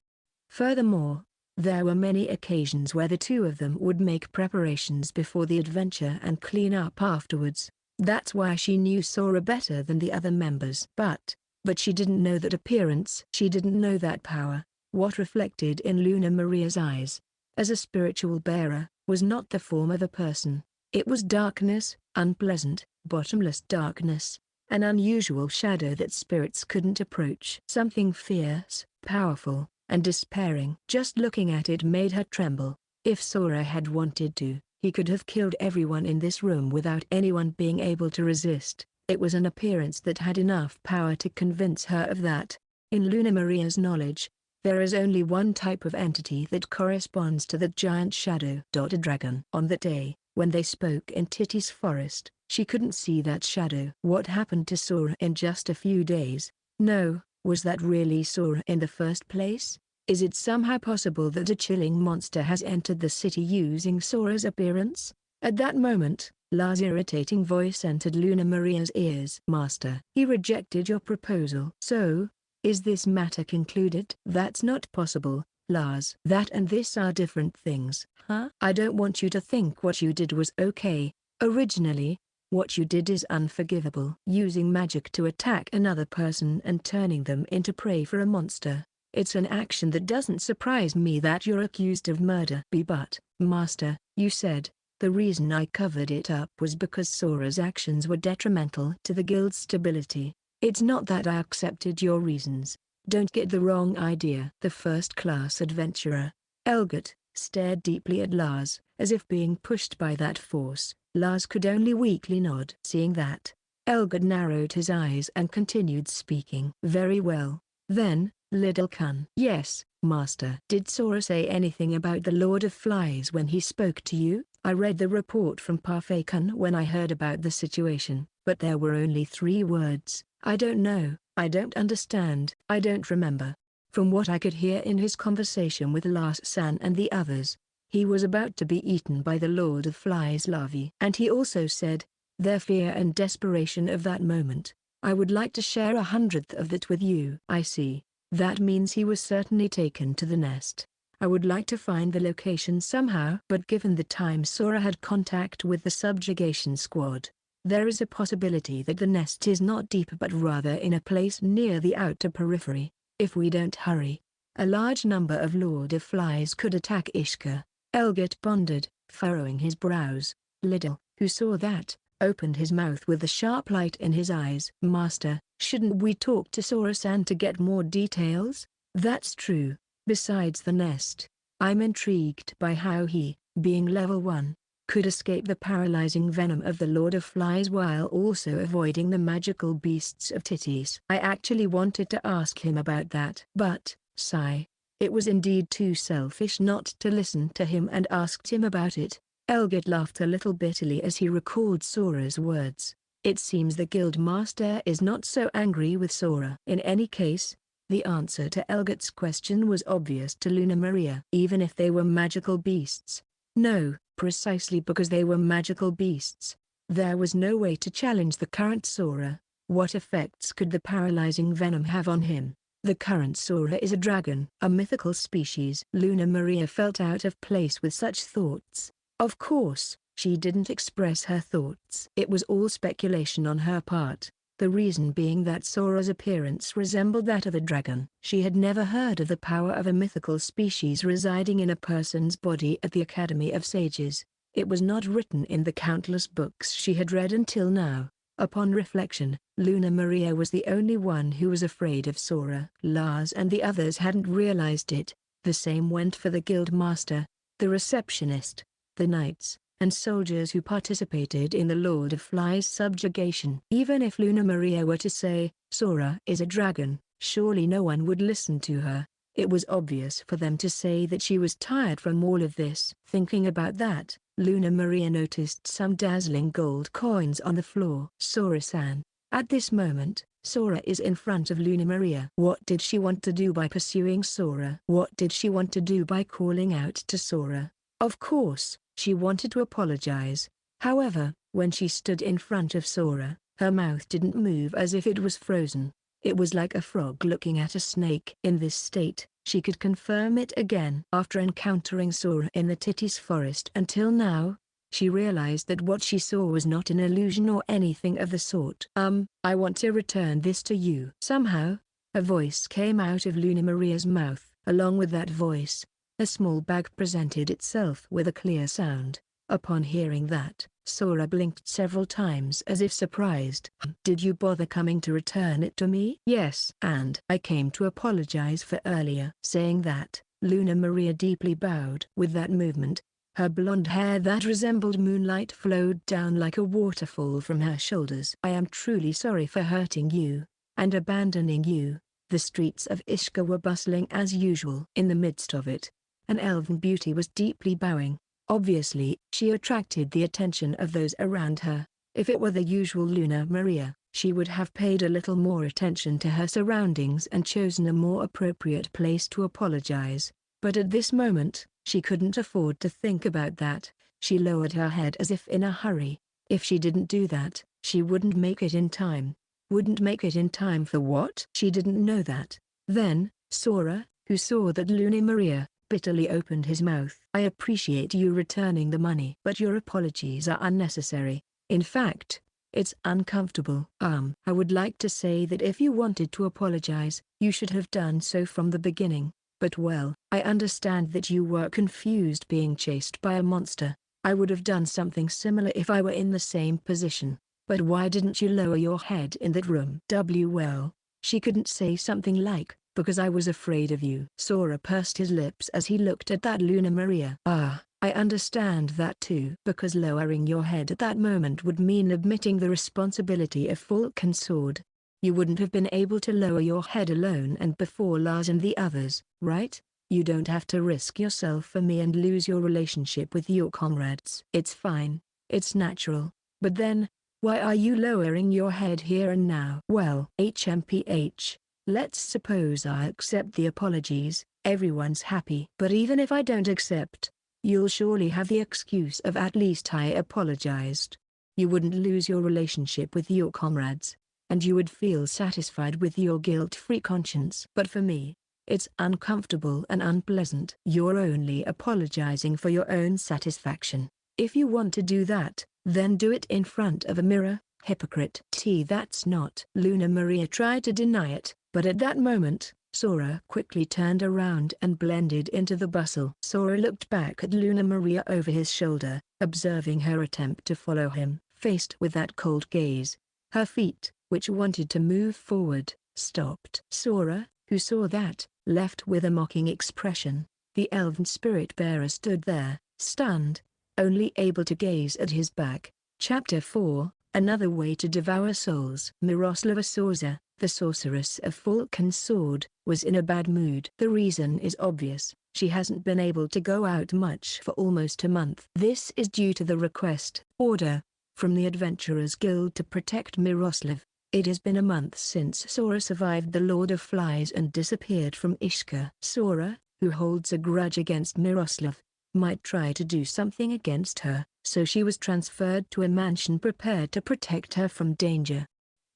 S1: Furthermore, there were many occasions where the two of them would make preparations before the adventure and clean up afterwards. That's why she knew Sora better than the other members. But she didn't know that appearance. She didn't know that power, what reflected in Luna Maria's eyes, as a spiritual bearer, was not the form of a person. It was darkness, unpleasant, bottomless darkness. An unusual shadow that spirits couldn't approach. Something fierce, powerful, and despairing. Just looking at it made her tremble. If Sora had wanted to, he could have killed everyone in this room without anyone being able to resist. It was an appearance that had enough power to convince her of that. In Luna Maria's knowledge, there is only one type of entity that corresponds to the giant shadow. A dragon. On that day, when they spoke in Titty's forest, she couldn't see that shadow. What happened to Sora in just a few days? No, was that really Sora in the first place? Is it somehow possible that a chilling monster has entered the city using Sora's appearance? At that moment, Lars' irritating voice entered Luna Maria's ears. Master, he rejected your proposal. So, is this matter concluded? That's not possible, Lars. That and this are different things. Huh? I don't want you to think what you did was okay. Originally, what you did is unforgivable. Using magic to attack another person and turning them into prey for a monster. It's an action that doesn't surprise me that you're accused of murder. But, Master, you said, the reason I covered it up was because Sora's actions were detrimental to the guild's stability. It's not that I accepted your reasons. Don't get the wrong idea. The first-class adventurer, Elgert, stared deeply at Lars, as if being pushed by that force. Lars could only weakly nod. Seeing that, Elgert narrowed his eyes and continued speaking. Very well, then, Little Kun. Yes, Master. Did Sora say anything about the Lord of Flies when he spoke to you? I read the report from Parfait Kun when I heard about the situation, but there were only 3 words. I don't know, I don't understand, I don't remember. From what I could hear in his conversation with Lars-san and the others, he was about to be eaten by the Lord of Flies larvae. And he also said, their fear and desperation of that moment. I would like to share 1/100th of it with you. I see. That means he was certainly taken to the nest. I would like to find the location somehow. But given the time Sora had contact with the subjugation squad, there is a possibility that the nest is not deep but rather in a place near the outer periphery. If we don't hurry, a large number of Lord of Flies could attack Ishka. Elgert pondered, furrowing his brows. Liddell, who saw that, opened his mouth with a sharp light in his eyes. Master, shouldn't we talk to Sora-san to get more details? That's true. Besides the nest, I'm intrigued by how he, being level 1, could escape the paralyzing venom of the Lord of Flies while also avoiding the magical beasts of Titties. I actually wanted to ask him about that. But, sigh, it was indeed too selfish not to listen to him and asked him about it. Elgert laughed a little bitterly as he recalled Sora's words. It seems the guild master is not so angry with Sora. In any case, the answer to Elgert's question was obvious to Luna Maria. Even if they were magical beasts. No, precisely because they were magical beasts. There was no way to challenge the current Sora. What effects could the paralyzing venom have on him? The current Sora is a dragon, a mythical species. Luna Maria felt out of place with such thoughts. Of course, she didn't express her thoughts. It was all speculation on her part. The reason being that Sora's appearance resembled that of a dragon. She had never heard of the power of a mythical species residing in a person's body at the Academy of Sages. It was not written in the countless books she had read until now. Upon reflection, Luna Maria was the only one who was afraid of Sora. Lars and the others hadn't realized it. The same went for the guild master, the receptionist, the knights, and soldiers who participated in the Lord of Flies subjugation. Even if Luna Maria were to say, Sora is a dragon, surely no one would listen to her. It was obvious for them to say that she was tired from all of this. Thinking about that, Luna Maria noticed some dazzling gold coins on the floor. Sora-san. At this moment, Sora is in front of Luna Maria. What did she want to do by pursuing Sora? What did she want to do by calling out to Sora? Of course, she wanted to apologize. However, when she stood in front of Sora, her mouth didn't move as if it was frozen. It was like a frog looking at a snake. In this state, she could confirm it again. After encountering Sora in the Titties forest until now, she realized that what she saw was not an illusion or anything of the sort. I want to return this to you. Somehow, a voice came out of Luna Maria's mouth. Along with that voice, a small bag presented itself with a clear sound. Upon hearing that, Sora blinked several times as if surprised. Did you bother coming to return it to me? Yes. And I came to apologize for earlier. Saying that, Luna Maria deeply bowed. With that movement, her blonde hair that resembled moonlight flowed down like a waterfall from her shoulders. I am truly sorry for hurting you, and abandoning you. The streets of Ishka were bustling as usual. In the midst of it, an elven beauty was deeply bowing. Obviously, she attracted the attention of those around her. If it were the usual Luna Maria, she would have paid a little more attention to her surroundings and chosen a more appropriate place to apologize. But at this moment, she couldn't afford to think about that. She lowered her head as if in a hurry. If she didn't do that, she wouldn't make it in time. Wouldn't make it in time for what? She didn't know that. Then, Sora, who saw that Luna Maria, bitterly opened his mouth. I appreciate you returning the money, but your apologies are unnecessary. In fact, it's uncomfortable. I would like to say that if you wanted to apologize, you should have done so from the beginning. But well, I understand that you were confused being chased by a monster. I would have done something similar if I were in the same position. But why didn't you lower your head in that room? Well, she couldn't say something like, because I was afraid of you. Sora pursed his lips as he looked at that Luna Maria. I understand that too. Because lowering your head at that moment would mean admitting the responsibility of Falcon's sword. You wouldn't have been able to lower your head alone and before Lars and the others, right? You don't have to risk yourself for me and lose your relationship with your comrades. It's fine. It's natural. But then, why are you lowering your head here and now? Well, HMPH. Let's suppose I accept the apologies, everyone's happy. But even if I don't accept, you'll surely have the excuse of at least I apologized. You wouldn't lose your relationship with your comrades, and you would feel satisfied with your guilt-free conscience. But for me, it's uncomfortable and unpleasant. You're only apologizing for your own satisfaction. If you want to do that, then do it in front of a mirror, hypocrite. That's not. Luna Maria tried to deny it, but at that moment, Sora quickly turned around and blended into the bustle. Sora looked back at Luna Maria over his shoulder, observing her attempt to follow him. Faced with that cold gaze, her feet, which wanted to move forward, stopped. Sora, who saw that, left with a mocking expression. The elven spirit bearer stood there, stunned, only able to gaze at his back. Chapter 4, Another Way to Devour Souls. Miroslava Sorza, the sorceress of Falcon's sword, was in a bad mood. The reason is obvious. She hasn't been able to go out much for almost a month. This is due to the request, order, from the Adventurers Guild to protect Miroslav. It has been a month since Sora survived the Lord of Flies and disappeared from Ishka. Sora, who holds a grudge against Miroslav, might try to do something against her, so she was transferred to a mansion prepared to protect her from danger.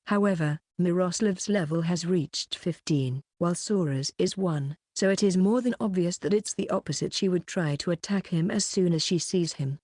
S1: However, Miroslav's level has reached 15, while Sora's is 1, so it is more than obvious that it's the opposite. She would try to attack him as soon as she sees him.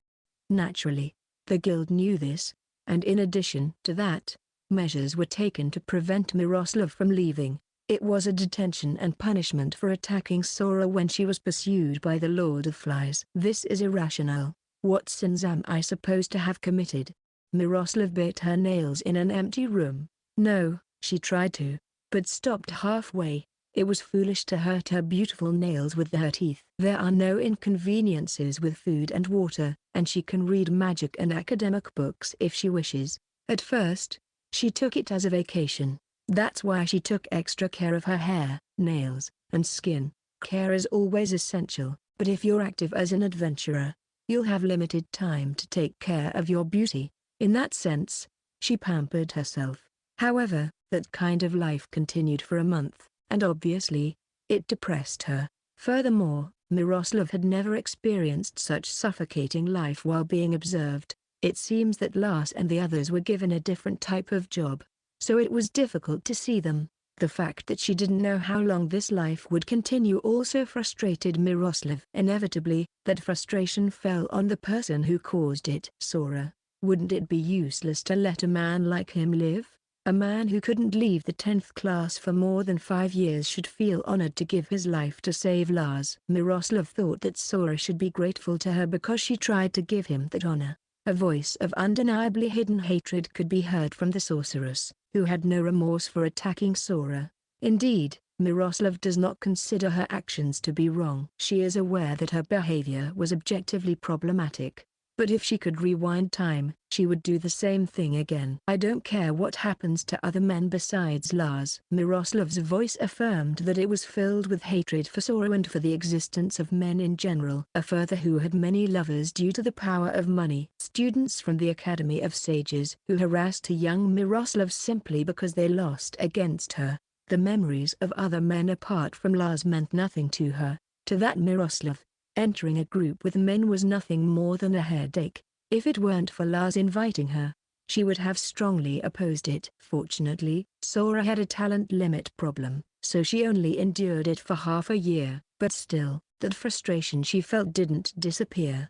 S1: Naturally, the guild knew this, and in addition to that, measures were taken to prevent Miroslav from leaving. It was a detention and punishment for attacking Sora when she was pursued by the Lord of Flies. This is irrational. What sins am I supposed to have committed? Miroslav bit her nails in an empty room. No, she tried to, but stopped halfway. It was foolish to hurt her beautiful nails with her teeth. There are no inconveniences with food and water, and she can read magic and academic books if she wishes. At first, she took it as a vacation. That's why she took extra care of her hair, nails, and skin. Care is always essential, but if you're active as an adventurer, you'll have limited time to take care of your beauty. In that sense, she pampered herself. However, that kind of life continued for a month, and obviously, it depressed her. Furthermore, Miroslav had never experienced such suffocating life while being observed. It seems that Lars and the others were given a different type of job, so it was difficult to see them. The fact that she didn't know how long this life would continue also frustrated Miroslav. Inevitably, that frustration fell on the person who caused it. Sora, wouldn't it be useless to let a man like him live? A man who couldn't leave the 10th class for more than 5 years should feel honored to give his life to save Lars. Miroslav thought that Sora should be grateful to her because she tried to give him that honor. A voice of undeniably hidden hatred could be heard from the sorceress, who had no remorse for attacking Sora. Indeed, Miroslav does not consider her actions to be wrong. She is aware that her behavior was objectively problematic. But if she could rewind time, she would do the same thing again. I don't care what happens to other men besides Lars. Miroslav's voice affirmed that it was filled with hatred for Sora and for the existence of men in general. A further who had many lovers due to the power of money. Students from the Academy of Sages who harassed a young Miroslav simply because they lost against her. The memories of other men apart from Lars meant nothing to her. To that Miroslav, entering a group with men was nothing more than a headache. If it weren't for Lars inviting her, she would have strongly opposed it. Fortunately, Sora had a talent limit problem, so she only endured it for half a year. But still, that frustration she felt didn't disappear.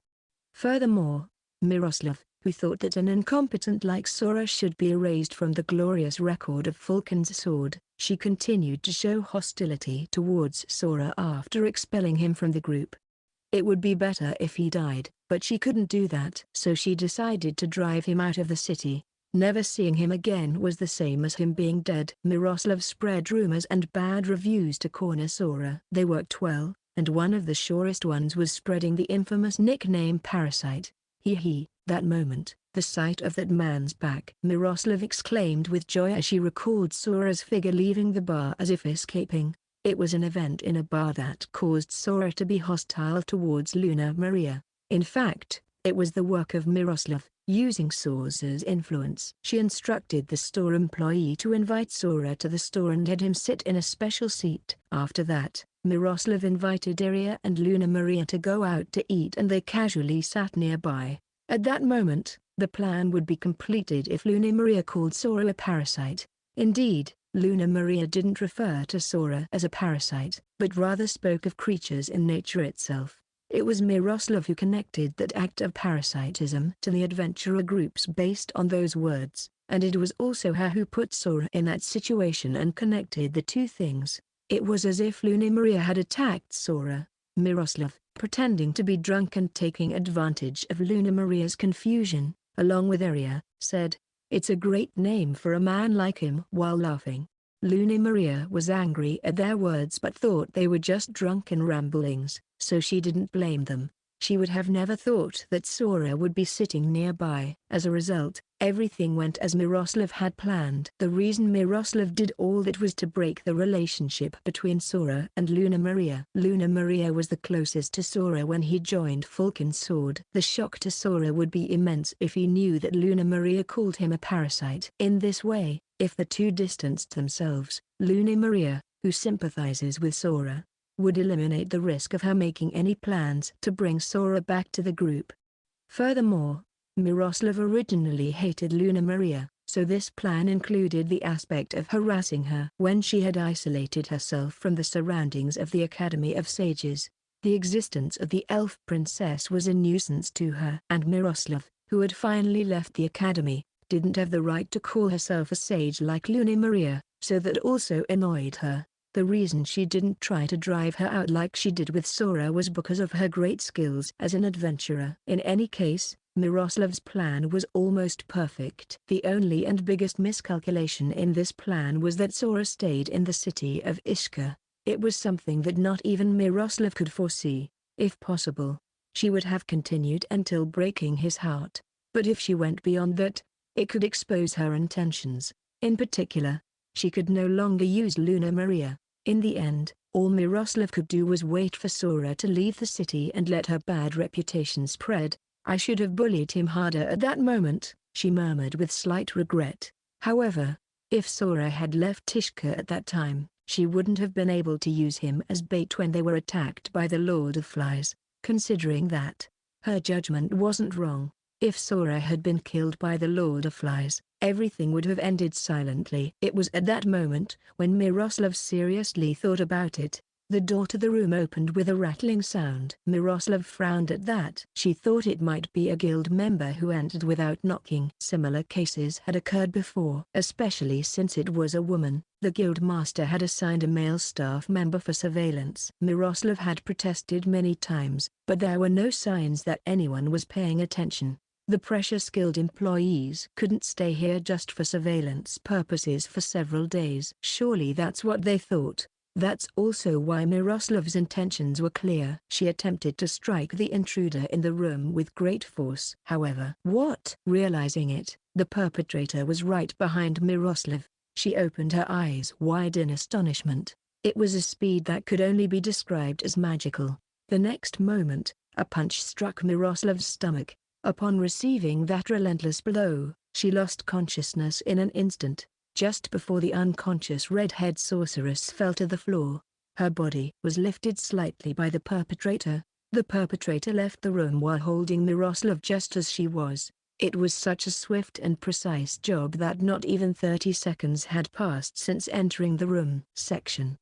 S1: Furthermore, Miroslav, who thought that an incompetent like Sora should be erased from the glorious record of Vulcan's sword, she continued to show hostility towards Sora after expelling him from the group. It would be better if he died, but she couldn't do that. So she decided to drive him out of the city. Never seeing him again was the same as him being dead. Miroslav spread rumors and bad reviews to corner Sora. They worked well, and one of the surest ones was spreading the infamous nickname Parasite. He, that moment, the sight of that man's back. Miroslav exclaimed with joy as she recalled Sora's figure leaving the bar as if escaping. It was an event in a bar that caused Sora to be hostile towards Luna Maria. In fact, it was the work of Miroslav, using Sora's influence. She instructed the store employee to invite Sora to the store and had him sit in a special seat. After that, Miroslav invited Iria and Luna Maria to go out to eat and they casually sat nearby. At that moment, the plan would be completed if Luna Maria called Sora a parasite. Indeed, Luna Maria didn't refer to Sora as a parasite, but rather spoke of creatures in nature itself. It was Miroslav who connected that act of parasitism to the adventurer groups based on those words, and it was also her who put Sora in that situation and connected the two things. It was as if Luna Maria had attacked Sora. Miroslav, pretending to be drunk and taking advantage of Luna Maria's confusion, along with Iria, said, "It's a great name for a man like him," while laughing. Luna Maria was angry at their words but thought they were just drunken ramblings, so she didn't blame them. She would have never thought that Sora would be sitting nearby. As a result, everything went as Miroslav had planned. The reason Miroslav did all that was to break the relationship between Sora and Luna Maria. Luna Maria was the closest to Sora when he joined Vulcan's sword. The shock to Sora would be immense if he knew that Luna Maria called him a parasite. In this way, if the two distanced themselves, Luna Maria, who sympathizes with Sora, would eliminate the risk of her making any plans to bring Sora back to the group. Furthermore, Miroslav originally hated Luna Maria, so this plan included the aspect of harassing her. When she had isolated herself from the surroundings of the Academy of Sages, the existence of the elf princess was a nuisance to her. And Miroslav, who had finally left the academy, didn't have the right to call herself a sage like Luna Maria, so that also annoyed her. The reason she didn't try to drive her out like she did with Sora was because of her great skills as an adventurer. In any case, Miroslav's plan was almost perfect. The only and biggest miscalculation in this plan was that Sora stayed in the city of Ishka. It was something that not even Miroslav could foresee. If possible, she would have continued until breaking his heart. But if she went beyond that, it could expose her intentions. In particular, she could no longer use Luna Maria. In the end, all Miroslav could do was wait for Sora to leave the city and let her bad reputation spread. "I should have bullied him harder at that moment," she murmured with slight regret. However, if Sora had left Tishka at that time, she wouldn't have been able to use him as bait when they were attacked by the Lord of Flies. Considering that, her judgment wasn't wrong. If Sora had been killed by the Lord of Flies, everything would have ended silently. It was at that moment, when Miroslav seriously thought about it, the door to the room opened with a rattling sound. Miroslav frowned at that. She thought it might be a guild member who entered without knocking. Similar cases had occurred before. Especially since it was a woman, the guild master had assigned a male staff member for surveillance. Miroslav had protested many times, but there were no signs that anyone was paying attention. The pressure-skilled employees couldn't stay here just for surveillance purposes for several days. Surely that's what they thought. That's also why Miroslav's intentions were clear. She attempted to strike the intruder in the room with great force. However, realizing it, the perpetrator was right behind Miroslav. She opened her eyes wide in astonishment. It was a speed that could only be described as magical. The next moment, a punch struck Miroslav's stomach. Upon receiving that relentless blow, she lost consciousness in an instant. Just before the unconscious red-haired sorceress fell to the floor, her body was lifted slightly by the perpetrator. The perpetrator left the room while holding Miroslav just as she was. It was such a swift and precise job that not even 30 seconds had passed since entering the room.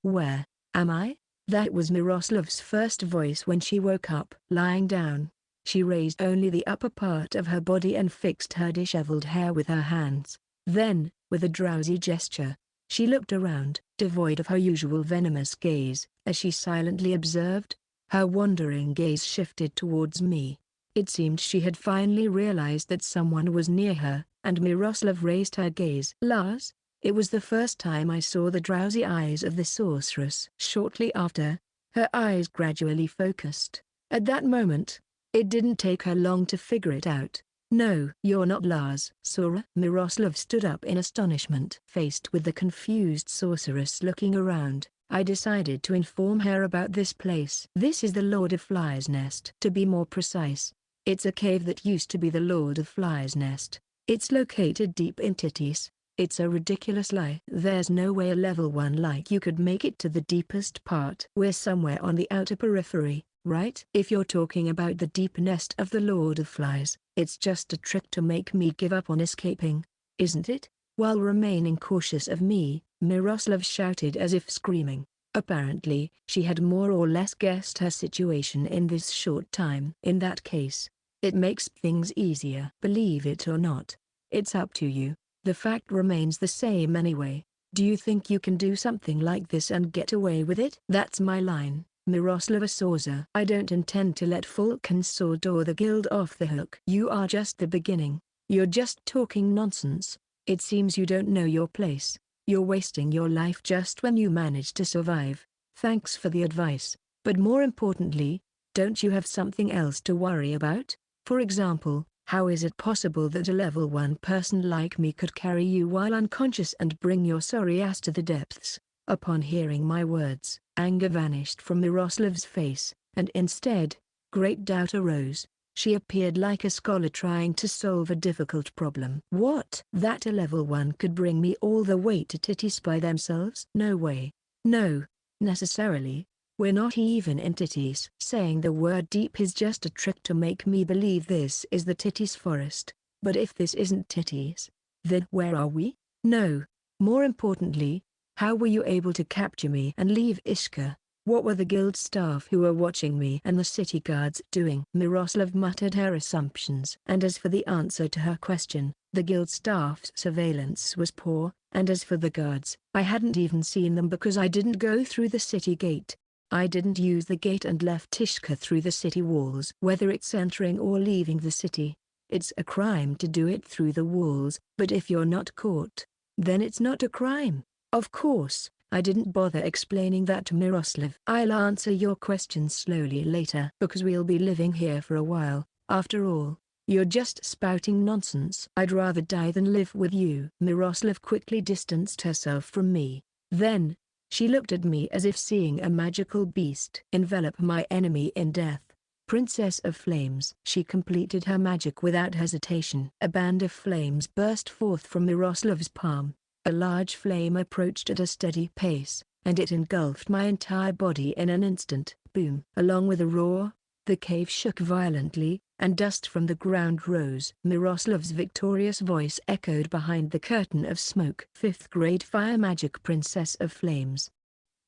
S1: Where am I? That was Miroslav's first voice when she woke up. Lying down, she raised only the upper part of her body and fixed her disheveled hair with her hands. Then, with a drowsy gesture, she looked around, devoid of her usual venomous gaze, as she silently observed. Her wandering gaze shifted towards me. It seemed she had finally realized that someone was near her, and Miroslav raised her gaze. Lars? It was the first time I saw the drowsy eyes of the sorceress. Shortly after, her eyes gradually focused. At that moment, it didn't take her long to figure it out. No, you're not Lars. Sora. Miroslav stood up in astonishment. Faced with the confused sorceress looking around, I decided to inform her about this place. This is the Lord of Flies' Nest. To be more precise, it's a cave that used to be the Lord of Flies' Nest. It's located deep in Titis. It's a ridiculous lie. There's no way a level 1 like you could make it to the deepest part. We're somewhere on the outer periphery, right? If you're talking about the deep nest of the Lord of Flies, it's just a trick to make me give up on escaping, isn't it? While remaining cautious of me, Miroslav shouted as if screaming. Apparently, she had more or less guessed her situation in this short time. In that case, it makes things easier. Believe it or not, it's up to you. The fact remains the same anyway. Do you think you can do something like this and get away with it? That's my line, Miroslava Sorza. I don't intend to let Falcon's Sword or the guild off the hook. You are just the beginning. You're just talking nonsense. It seems you don't know your place. You're wasting your life just when you manage to survive. Thanks for the advice, but more importantly, don't you have something else to worry about? For example, how is it possible that a level 1 person like me could carry you while unconscious and bring your sorry ass to the depths? Upon hearing my words, anger vanished from Miroslav's face, and instead, great doubt arose. She appeared like a scholar trying to solve a difficult problem. What? That a level 1 could bring me all the way to Titis by themselves? No way. No, necessarily. We're not even in Titis. Saying the word deep is just a trick to make me believe this is the Titis forest. But if this isn't Titis, then where are we? No. More importantly, how were you able to capture me and leave Ishka? What were the guild staff who were watching me and the city guards doing? Miroslav muttered her assumptions. And as for the answer to her question, the guild staff's surveillance was poor, and as for the guards, I hadn't even seen them because I didn't go through the city gate. I didn't use the gate and left Ishka through the city walls. Whether it's entering or leaving the city, it's a crime to do it through the walls, but if you're not caught, then it's not a crime. Of course, I didn't bother explaining that to Miroslav. I'll answer your questions slowly later because we'll be living here for a while. After all, you're just spouting nonsense. I'd rather die than live with you. Miroslav quickly distanced herself from me. Then, she looked at me as if seeing a magical beast. Envelop my enemy in death, Princess of Flames. She completed her magic without hesitation. A band of flames burst forth from Miroslav's palm. A large flame approached at a steady pace, and it engulfed my entire body in an instant. Boom! Along with a roar, the cave shook violently, and dust from the ground rose. Miroslav's victorious voice echoed behind the curtain of smoke. 5th grade fire magic Princess of Flames.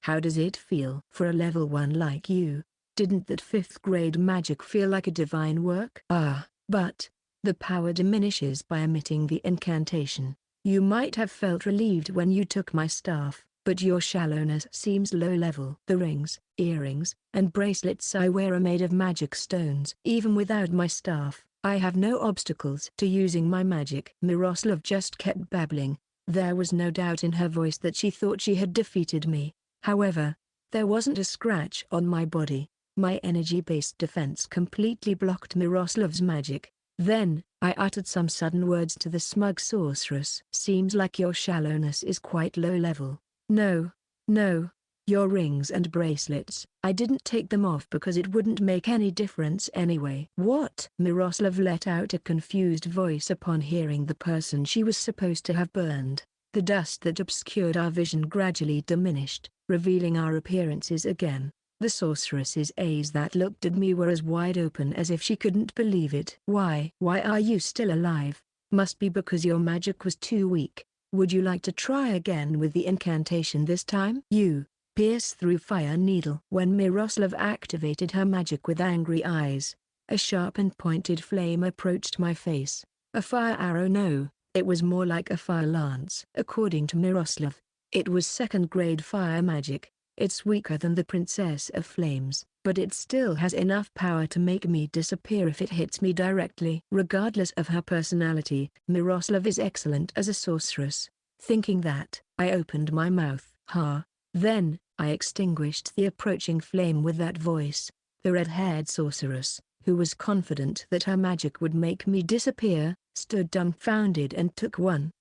S1: How does it feel? For a level 1 like you, didn't that 5th grade magic feel like a divine work? Ah, but the power diminishes by emitting the incantation. You might have felt relieved when you took my staff, but your shallowness seems low level. The rings, earrings, and bracelets I wear are made of magic stones. Even without my staff, I have no obstacles to using my magic. Miroslav just kept babbling. There was no doubt in her voice that she thought she had defeated me. However, there wasn't a scratch on my body. My energy-based defense completely blocked Miroslav's magic. Then, I uttered some sudden words to the smug sorceress. Seems like your shallowness is quite low level. No. Your rings and bracelets. I didn't take them off because it wouldn't make any difference anyway. What? Miroslav let out a confused voice upon hearing the person she was supposed to have burned. The dust that obscured our vision gradually diminished, revealing our appearances again. The sorceress's eyes that looked at me were as wide open as if she couldn't believe it. Why are you still alive? Must be because your magic was too weak. Would you like to try again with the incantation this time? You pierce through fire needle. When Miroslav activated her magic with angry eyes, a sharp and pointed flame approached my face. A fire arrow? No, it was more like a fire lance. According to Miroslav, it was second-grade fire magic. It's weaker than the Princess of Flames, but it still has enough power to make me disappear if it hits me directly. Regardless of her personality, Miroslav is excellent as a sorceress. Thinking that, I opened my mouth. Then, I extinguished the approaching flame with that voice. The red-haired sorceress, who was confident that her magic would make me disappear, stood dumbfounded and took 1-2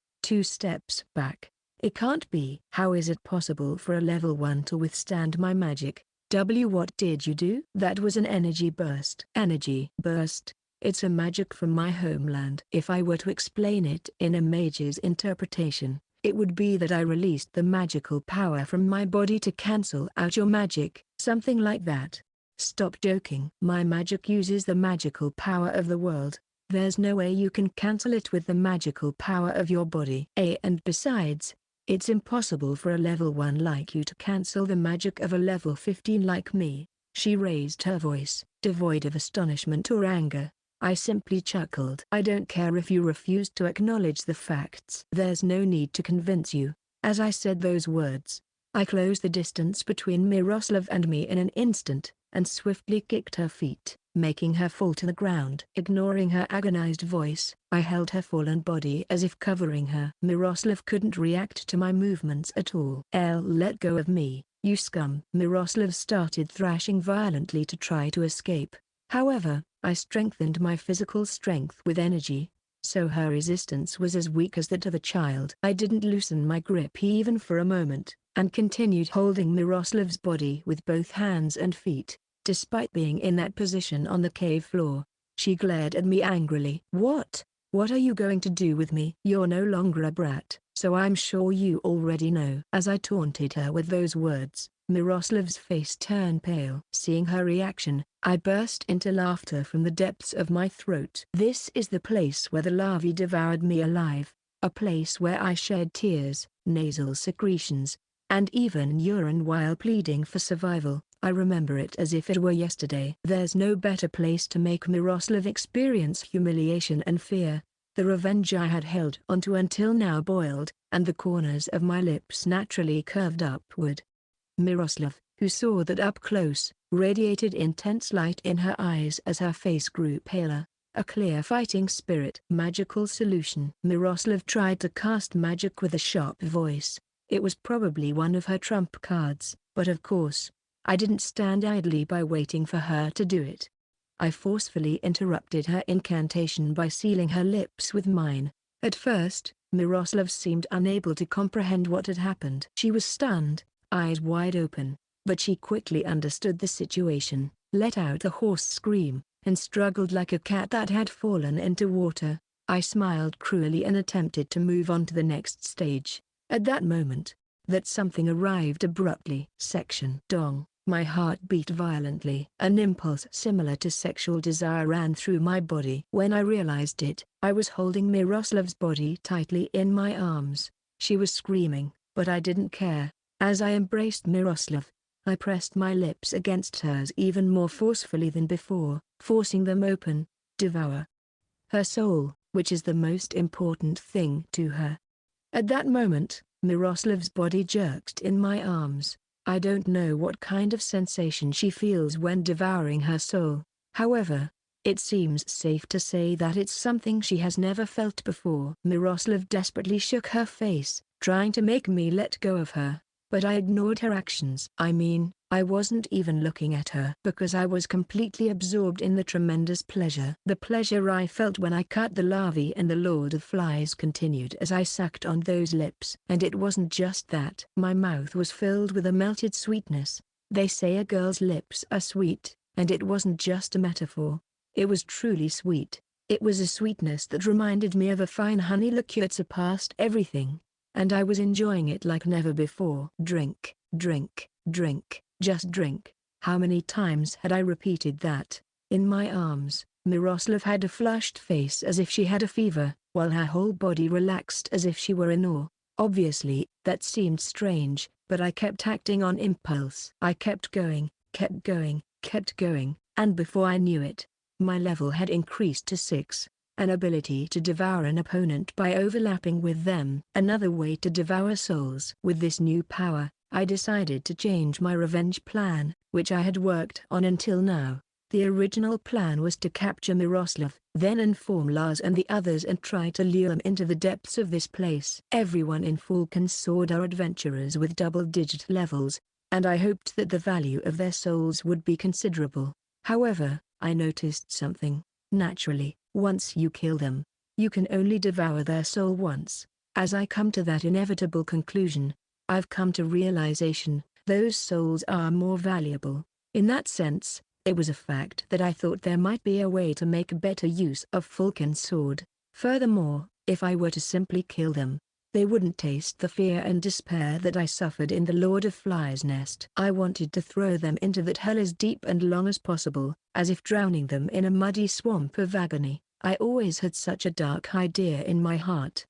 S1: steps back. It can't be. How is it possible for a level 1 to withstand my magic? What did you do? That was an energy burst. Energy burst? It's a magic from my homeland. If I were to explain it in a mage's interpretation, it would be that I released the magical power from my body to cancel out your magic, something like that. Stop joking. My magic uses the magical power of the world. There's no way you can cancel it with the magical power of your body. And besides, it's impossible for a level 1 like you to cancel the magic of a level 15 like me. She raised her voice, devoid of astonishment or anger. I simply chuckled. I don't care if you refuse to acknowledge the facts. There's no need to convince you. As I said those words, I closed the distance between Miroslav and me in an instant, and swiftly kicked her feet, making her fall to the ground. Ignoring her agonized voice, I held her fallen body as if covering her. Miroslav couldn't react to my movements at all. Let go of me, you scum. Miroslav started thrashing violently to try to escape. However, I strengthened my physical strength with energy, so her resistance was as weak as that of a child. I didn't loosen my grip even for a moment, and continued holding Miroslav's body with both hands and feet. Despite being in that position on the cave floor, she glared at me angrily. What are you going to do with me? You're no longer a brat, so I'm sure you already know. As I taunted her with those words, Miroslav's face turned pale. Seeing her reaction, I burst into laughter from the depths of my throat. This is the place where the larvae devoured me alive, a place where I shed tears, nasal secretions, and even urine while pleading for survival. I remember it as if it were yesterday. There's no better place to make Miroslav experience humiliation and fear. The revenge I had held onto until now boiled, and the corners of my lips naturally curved upward. Miroslav, who saw that up close, radiated intense light in her eyes as her face grew paler. A clear fighting spirit. Magical solution. Miroslav tried to cast magic with a sharp voice. It was probably one of her trump cards, but of course, I didn't stand idly by waiting for her to do it. I forcefully interrupted her incantation by sealing her lips with mine. At first, Miroslav seemed unable to comprehend what had happened. She was stunned, eyes wide open, but she quickly understood the situation, let out a hoarse scream, and struggled like a cat that had fallen into water. I smiled cruelly and attempted to move on to the next stage. At that moment, that something arrived abruptly. Section. Dong. My heart beat violently. An impulse similar to sexual desire ran through my body. When I realized it, I was holding Miroslav's body tightly in my arms. She was screaming, but I didn't care. As I embraced Miroslav, I pressed my lips against hers even more forcefully than before, forcing them open. Devour her soul, which is the most important thing to her. At that moment, Miroslav's body jerked in my arms. I don't know what kind of sensation she feels when devouring her soul. However, It seems safe to say that it's something she has never felt before. Miroslav desperately shook her face, trying to make me let go of her, but I ignored her actions. I wasn't even looking at her because I was completely absorbed in the tremendous pleasure. The pleasure I felt when I cut the larvae and the Lord of Flies continued as I sucked on those lips. And it wasn't just that. My mouth was filled with a melted sweetness. They say a girl's lips are sweet, and it wasn't just a metaphor. It was truly sweet. It was a sweetness that reminded me of a fine honey liqueur that surpassed everything. And I was enjoying it like never before. Drink, drink, drink, just drink. How many times had I repeated that? In my arms, Miroslav had a flushed face as if she had a fever, while her whole body relaxed as if she were in awe. Obviously, that seemed strange, but I kept acting on impulse. I kept going, and before I knew it, my level had increased to 6. An ability to devour an opponent by overlapping with them. Another way to devour souls. With this new power, I decided to change my revenge plan, which I had worked on until now. The original plan was to capture Miroslav, then inform Lars and the others and try to lure them into the depths of this place. Everyone in Falcon's Sword are adventurers with double-digit levels, and I hoped that the value of their souls would be considerable. However, I noticed something. Naturally, once you kill them, you can only devour their soul once. As I come to that inevitable conclusion, I've come to realization, those souls are more valuable. In that sense, it was a fact that I thought there might be a way to make better use of Falcon's Sword. Furthermore, if I were to simply kill them, they wouldn't taste the fear and despair that I suffered in the Lord of Flies nest. I wanted to throw them into that hell as deep and long as possible, as if drowning them in a muddy swamp of agony. I always had such a dark idea in my heart.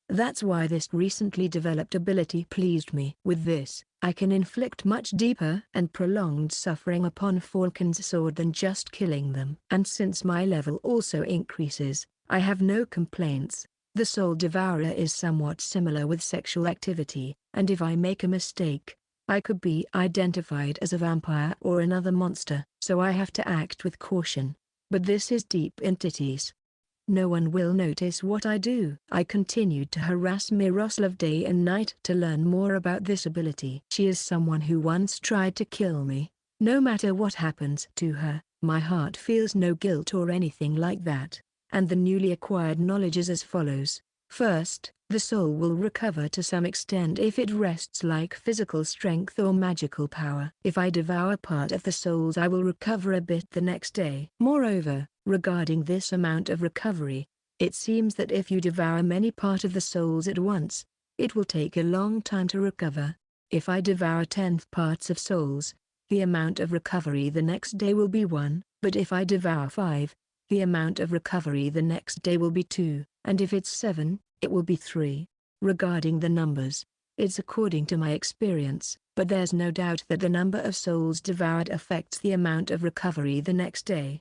S1: That's why this recently developed ability pleased me. With this, I can inflict much deeper and prolonged suffering upon Falcon's Sword than just killing them. And since my level also increases, I have no complaints. The Soul Devourer is somewhat similar with sexual activity, and if I make a mistake, I could be identified as a vampire or another monster. So I have to act with caution. But this is deep in titties. No one will notice what I do. I continued to harass Miroslav day and night to learn more about this ability. She is someone who once tried to kill me. No matter what happens to her, my heart feels no guilt or anything like that. And the newly acquired knowledge is as follows. First, the soul will recover to some extent if it rests like physical strength or magical power. If I devour part of the souls, I will recover a bit the next day. Moreover, regarding this amount of recovery, it seems that if you devour many part of the souls at once, it will take a long time to recover. If I devour 10 parts of souls, the amount of recovery the next day will be 1, but if I devour 5, the amount of recovery the next day will be 2, and if it's 7, it will be 3. Regarding the numbers, it's according to my experience, but there's no doubt that the number of souls devoured affects the amount of recovery the next day.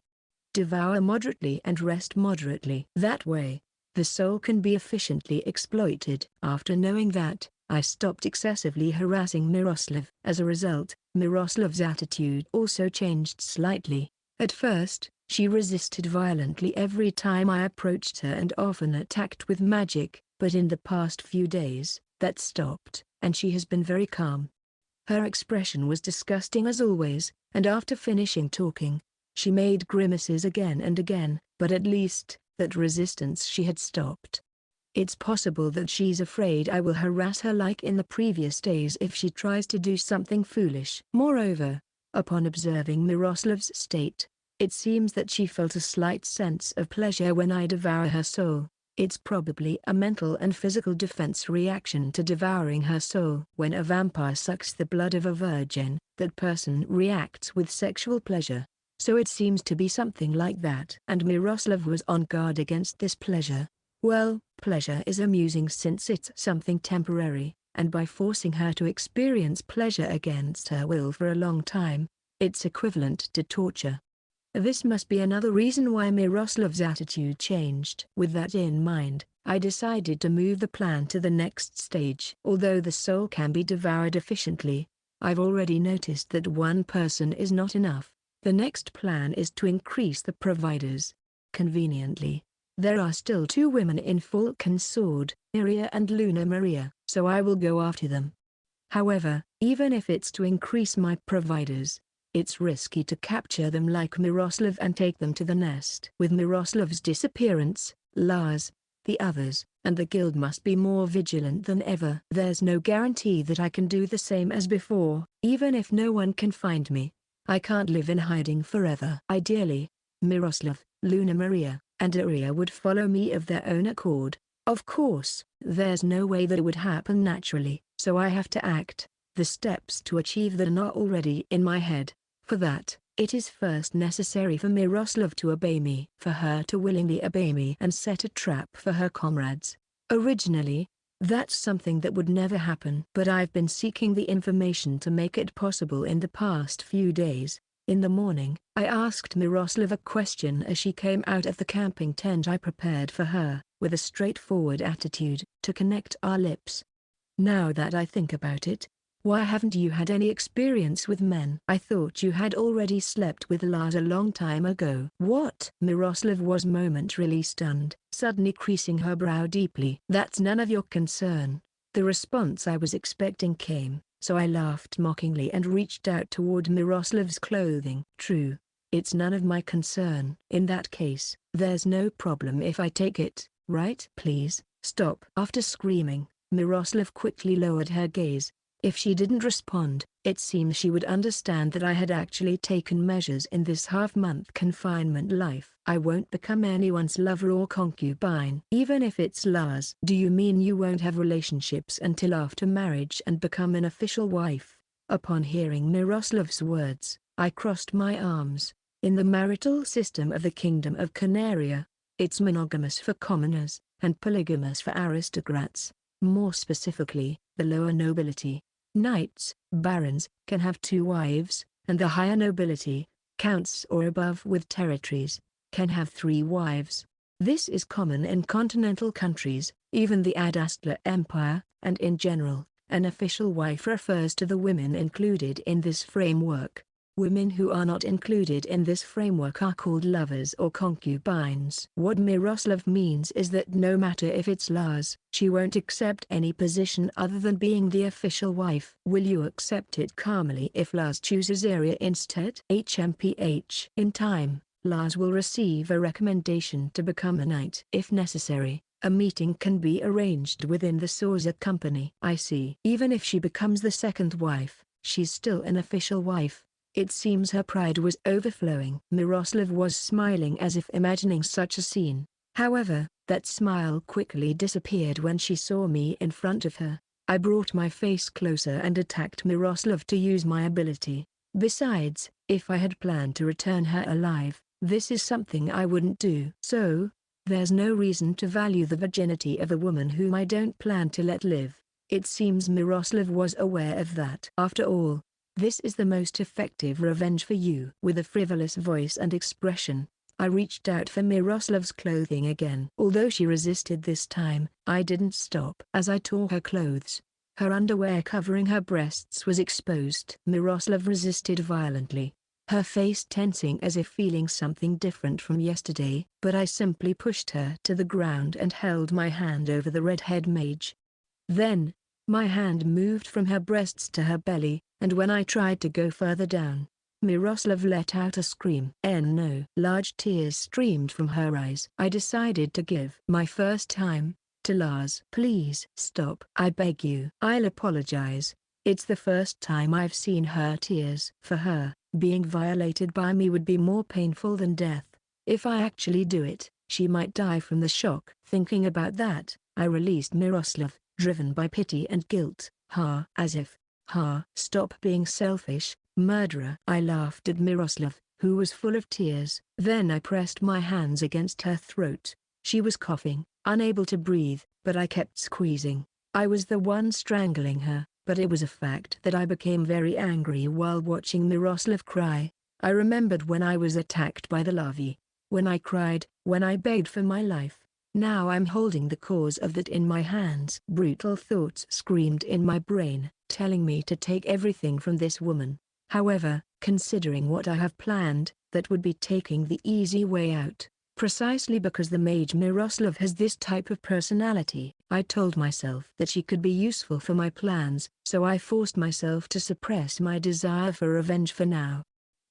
S1: Devour moderately and rest moderately. That way, the soul can be efficiently exploited. After knowing that, I stopped excessively harassing Miroslav. As a result, Miroslav's attitude also changed slightly. At first, she resisted violently every time I approached her and often attacked with magic, but in the past few days, that stopped, and she has been very calm. Her expression was disgusting as always, and after finishing talking, she made grimaces again and again, but at least, that resistance she had stopped. It's possible that she's afraid I will harass her like in the previous days if she tries to do something foolish. Moreover, upon observing Miroslav's state, it seems that she felt a slight sense of pleasure when I devour her soul. It's probably a mental and physical defense reaction to devouring her soul. When a vampire sucks the blood of a virgin, that person reacts with sexual pleasure. So it seems to be something like that. And Miroslav was on guard against this pleasure. Well, pleasure is amusing since it's something temporary, and by forcing her to experience pleasure against her will for a long time, it's equivalent to torture. This must be another reason why Miroslav's attitude changed. With that in mind, I decided to move the plan to the next stage. Although the soul can be devoured efficiently, I've already noticed that one person is not enough. The next plan is to increase the providers. Conveniently, there are still 2 women in full consort, Iria and Luna Maria, so I will go after them. However, even if it's to increase my providers, it's risky to capture them like Miroslav and take them to the nest. With Miroslav's disappearance, Lars, the others, and the guild must be more vigilant than ever. There's no guarantee that I can do the same as before. Even if no one can find me, I can't live in hiding forever. Ideally, Miroslav, Luna Maria, and Iria would follow me of their own accord. Of course, there's no way that it would happen naturally, so I have to act. The steps to achieve that are not already in my head. For that, it is first necessary for Miroslav to obey me. For her to willingly obey me and set a trap for her comrades. Originally, that's something that would never happen. But I've been seeking the information to make it possible in the past few days. In the morning, I asked Miroslav a question as she came out of the camping tent I prepared for her, with a straightforward attitude, to connect our lips. Now that I think about it, why haven't you had any experience with men? I thought you had already slept with Lars a long time ago. What? Miroslav was momentarily stunned, suddenly creasing her brow deeply. That's none of your concern. The response I was expecting came, so I laughed mockingly and reached out toward Miroslav's clothing. True, it's none of my concern. In that case, there's no problem if I take it, right? Please, stop. After screaming, Miroslav quickly lowered her gaze. If she didn't respond, it seems she would understand that I had actually taken measures in this half-month confinement life. I won't become anyone's lover or concubine. Even if it's Lars. Do you mean you won't have relationships until after marriage and become an official wife? Upon hearing Miroslav's words, I crossed my arms. In the marital system of the Kingdom of Canaria, it's monogamous for commoners, and polygamous for aristocrats. More specifically, the lower nobility, knights, barons, can have 2 wives, and the higher nobility, counts or above with territories, can have 3 wives. This is common in continental countries, even the Adastla Empire, and in general, an official wife refers to the women included in this framework. Women who are not included in this framework are called lovers or concubines. What Miroslav means is that no matter if it's Lars, she won't accept any position other than being the official wife. Will you accept it calmly if Lars chooses Iria instead? HMPH. In time, Lars will receive a recommendation to become a knight. If necessary, a meeting can be arranged within the Sorza company. I see. Even if she becomes the second wife, she's still an official wife. It seems her pride was overflowing. Miroslav was smiling as if imagining such a scene. However, that smile quickly disappeared when she saw me in front of her. I brought my face closer and attacked Miroslav to use my ability. Besides, if I had planned to return her alive, this is something I wouldn't do. So, there's no reason to value the virginity of a woman whom I don't plan to let live. It seems Miroslav was aware of that. After all, this is the most effective revenge for you. With a frivolous voice and expression, I reached out for Miroslav's clothing again. Although she resisted this time, I didn't stop. As I tore her clothes, her underwear covering her breasts was exposed. Miroslav resisted violently, her face tensing as if feeling something different from yesterday. But I simply pushed her to the ground and held my hand over the redhead mage. Then, my hand moved from her breasts to her belly, and when I tried to go further down, Miroslav let out a scream. No! Large tears streamed from her eyes. I decided to give my first time to Lars. Please stop. I beg you. I'll apologize. It's the first time I've seen her tears. For her, being violated by me would be more painful than death. If I actually do it, she might die from the shock. Thinking about that, I released Miroslav, driven by pity and guilt. As if. Stop being selfish, murderer. I laughed at Miroslav, who was full of tears. Then I pressed my hands against her throat. She was coughing, unable to breathe, but I kept squeezing. I was the one strangling her, but it was a fact that I became very angry while watching Miroslav cry. I remembered when I was attacked by the larvae, when I cried, when I begged for my life. Now I'm holding the cause of that in my hands. Brutal thoughts screamed in my brain, telling me to take everything from this woman. However, Considering what I have planned, that would be taking the easy way out. Precisely because the mage Miroslav has this type of personality, I told myself that she could be useful for my plans, so I forced myself to suppress my desire for revenge for now.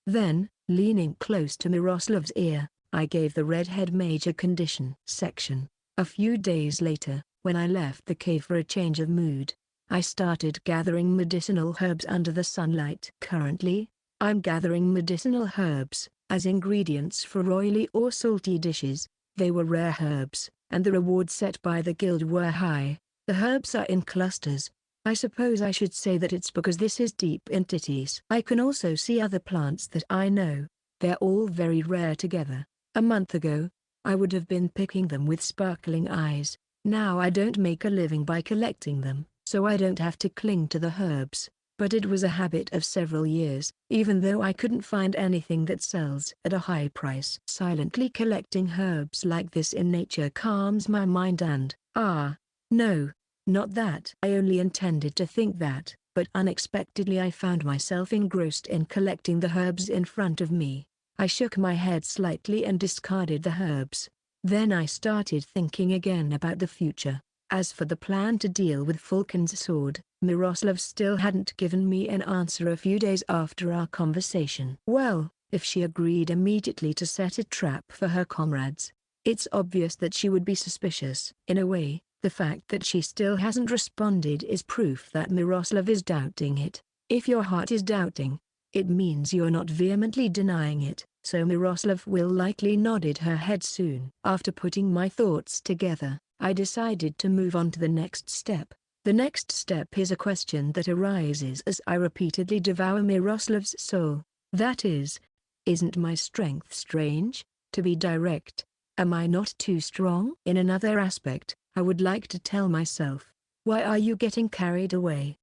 S1: Then, leaning close to Miroslav's ear, I gave the redhead mage a condition section. A few days later, when I left the cave for a change of mood, I started gathering medicinal herbs under the sunlight. Currently, I'm gathering medicinal herbs as ingredients for oily or salty dishes. They were rare herbs, and the rewards set by the guild were high. The herbs are in clusters. I suppose I should say that it's because this is deep in titties. I can also see other plants that I know. They're all very rare together. A month ago, I would have been picking them with sparkling eyes. Now I don't make a living by collecting them, so I don't have to cling to the herbs. But it was a habit of several years, even though I couldn't find anything that sells at a high price. Silently collecting herbs like this in nature calms my mind and, no, not that. I only intended to think that, but unexpectedly I found myself engrossed in collecting the herbs in front of me. I shook my head slightly and discarded the herbs. Then I started thinking again about the future. As for the plan to deal with Falcon's sword, Miroslav still hadn't given me an answer a few days after our conversation. Well, if she agreed immediately to set a trap for her comrades, it's obvious that she would be suspicious. In a way, the fact that she still hasn't responded is proof that Miroslav is doubting it. If your heart is doubting, it means you're not vehemently denying it, so Miroslav will likely nodded her head soon. After putting my thoughts together, I decided to move on to the next step. The next step is a question that arises as I repeatedly devour Miroslav's soul. That is, isn't my strength strange? To be direct, am I not too strong? In another aspect, I would like to tell myself, why are you getting carried away?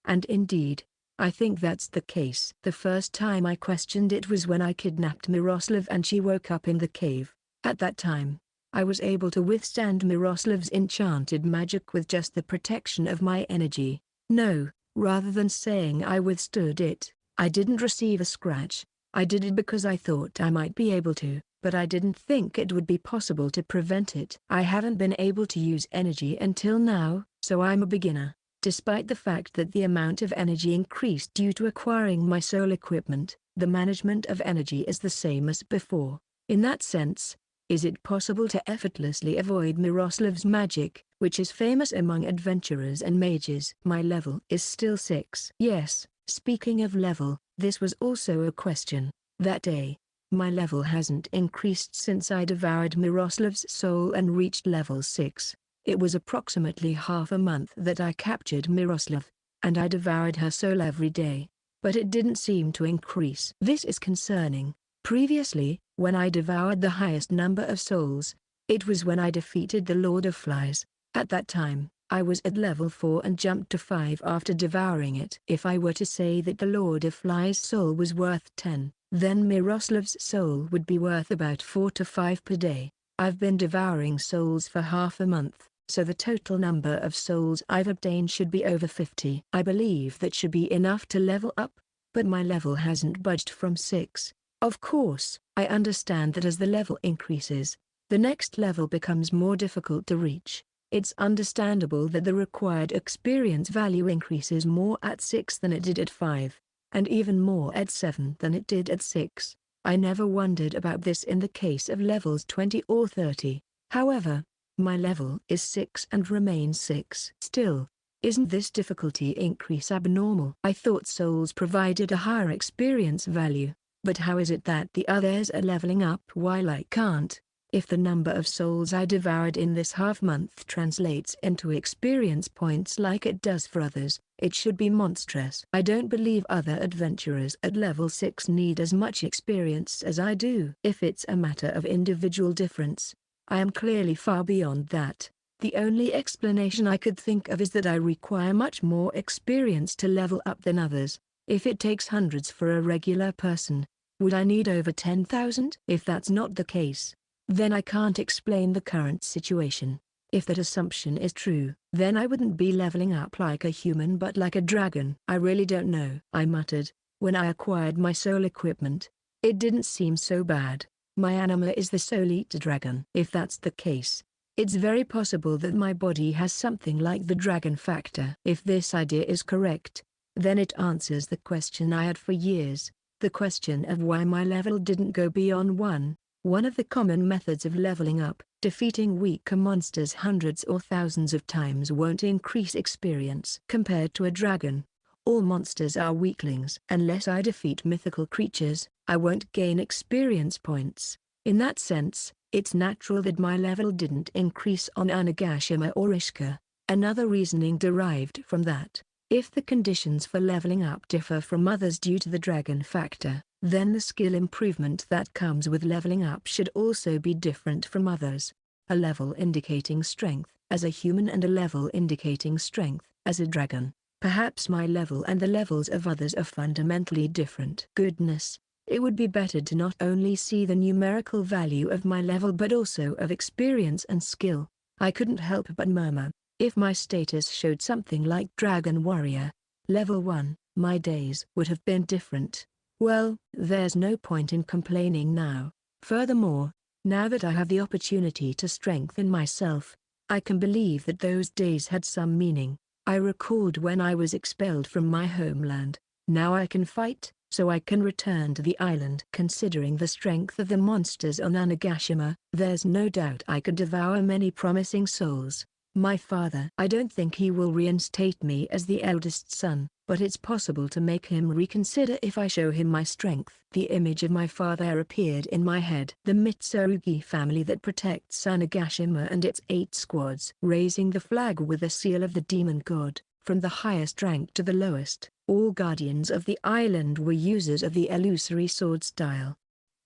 S1: And indeed, I think that's the case. The first time I questioned it was when I kidnapped Miroslav and she woke up in the cave. At that time, I was able to withstand Miroslav's enchanted magic with just the protection of my energy. No, rather than saying I withstood it, I didn't receive a scratch. I did it because I thought I might be able to, but I didn't think it would be possible to prevent it. I haven't been able to use energy until now, so I'm a beginner. Despite the fact that the amount of energy increased due to acquiring my soul equipment, the management of energy is the same as before. In that sense, is it possible to effortlessly avoid Miroslav's magic, which is famous among adventurers and mages? My level is still 6. Yes, speaking of level, this was also a question. That day, my level hasn't increased since I devoured Miroslav's soul and reached level 6. It was approximately half a month that I captured Miroslav, and I devoured her soul every day. But it didn't seem to increase. This is concerning. Previously, when I devoured the highest number of souls, it was when I defeated the Lord of Flies. At that time, I was at level 4 and jumped to 5 after devouring it. If I were to say that the Lord of Flies' soul was worth 10, then Miroslav's soul would be worth about 4 to 5 per day. I've been devouring souls for half a month, so the total number of souls I've obtained should be over 50. I believe that should be enough to level up, but my level hasn't budged from 6. Of course, I understand that as the level increases, the next level becomes more difficult to reach. It's understandable that the required experience value increases more at 6 than it did at 5, and even more at 7 than it did at 6. I never wondered about this in the case of levels 20 or 30. However, my level is 6 and remains 6. Still, isn't this difficulty increase abnormal? I thought souls provided a higher experience value. But how is it that the others are leveling up while I can't? If the number of souls I devoured in this half-month translates into experience points like it does for others, it should be monstrous. I don't believe other adventurers at level 6 need as much experience as I do. If it's a matter of individual difference, I am clearly far beyond that. The only explanation I could think of is that I require much more experience to level up than others. If it takes hundreds for a regular person, would I need over 10,000? If that's not the case, then I can't explain the current situation. If that assumption is true, then I wouldn't be leveling up like a human but like a dragon. I really don't know, I muttered. When I acquired my soul equipment, it didn't seem so bad. My animal is the soul-eater dragon. If that's the case, it's very possible that my body has something like the dragon factor. If this idea is correct, then it answers the question I had for years, the question of why my level didn't go beyond 1. One of the common methods of leveling up, defeating weaker monsters hundreds or thousands of times won't increase experience. Compared to a dragon, all monsters are weaklings. Unless I defeat mythical creatures, I won't gain experience points. In that sense, it's natural that my level didn't increase on Onigashima or Ishika. Another reasoning derived from that: if the conditions for leveling up differ from others due to the dragon factor, then the skill improvement that comes with leveling up should also be different from others. A level indicating strength as a human and a level indicating strength as a dragon. Perhaps my level and the levels of others are fundamentally different. Goodness, it would be better to not only see the numerical value of my level but also of experience and skill. I couldn't help but murmur, if my status showed something like Dragon Warrior, level 1, my days would have been different. Well, there's no point in complaining now. Furthermore, now that I have the opportunity to strengthen myself, I can believe that those days had some meaning. I recalled when I was expelled from my homeland. Now I can fight, so I can return to the island. Considering the strength of the monsters on Onigashima, there's no doubt I could devour many promising souls. My father, I don't think he will reinstate me as the eldest son, but it's possible to make him reconsider if I show him my strength. The image of my father appeared in my head. The Mitsurugi family that protects Onigashima and its 8 squads, raising the flag with the seal of the demon god, from the highest rank to the lowest. All guardians of the island were users of the illusory sword style.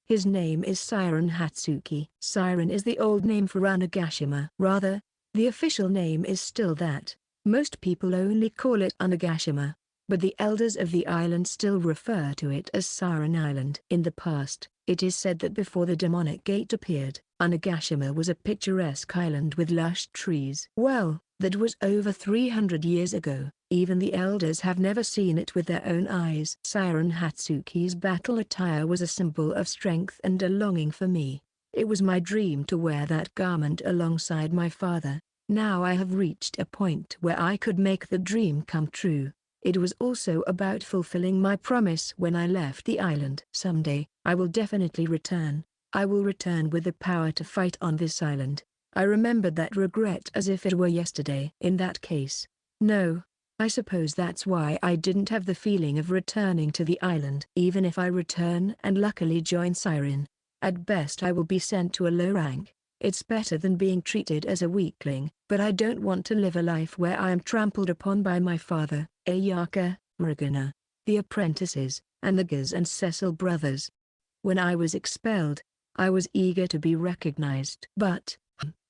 S1: His name is Siren Hatsuki. Siren is the old name for Onigashima. Rather, the official name is still that. Most people only call it Onigashima, but the elders of the island still refer to it as Siren Island. In the past, it is said that before the demonic gate appeared, Onigashima was a picturesque island with lush trees. Well, that was over 300 years ago. Even the elders have never seen it with their own eyes. Siren Hatsuki's battle attire was a symbol of strength and a longing for me. It was my dream to wear that garment alongside my father. Now I have reached a point where I could make the dream come true. It was also about fulfilling my promise when I left the island. Someday, I will definitely return. I will return with the power to fight on this island. I remembered that regret as if it were yesterday. In that case, no. I suppose that's why I didn't have the feeling of returning to the island. Even if I return and luckily join Siren, at best I will be sent to a low rank. It's better than being treated as a weakling. But I don't want to live a life where I am trampled upon by my father, Ayaka, Morgana, the apprentices, and the Gaz and Cecil brothers. When I was expelled, I was eager to be recognized. But,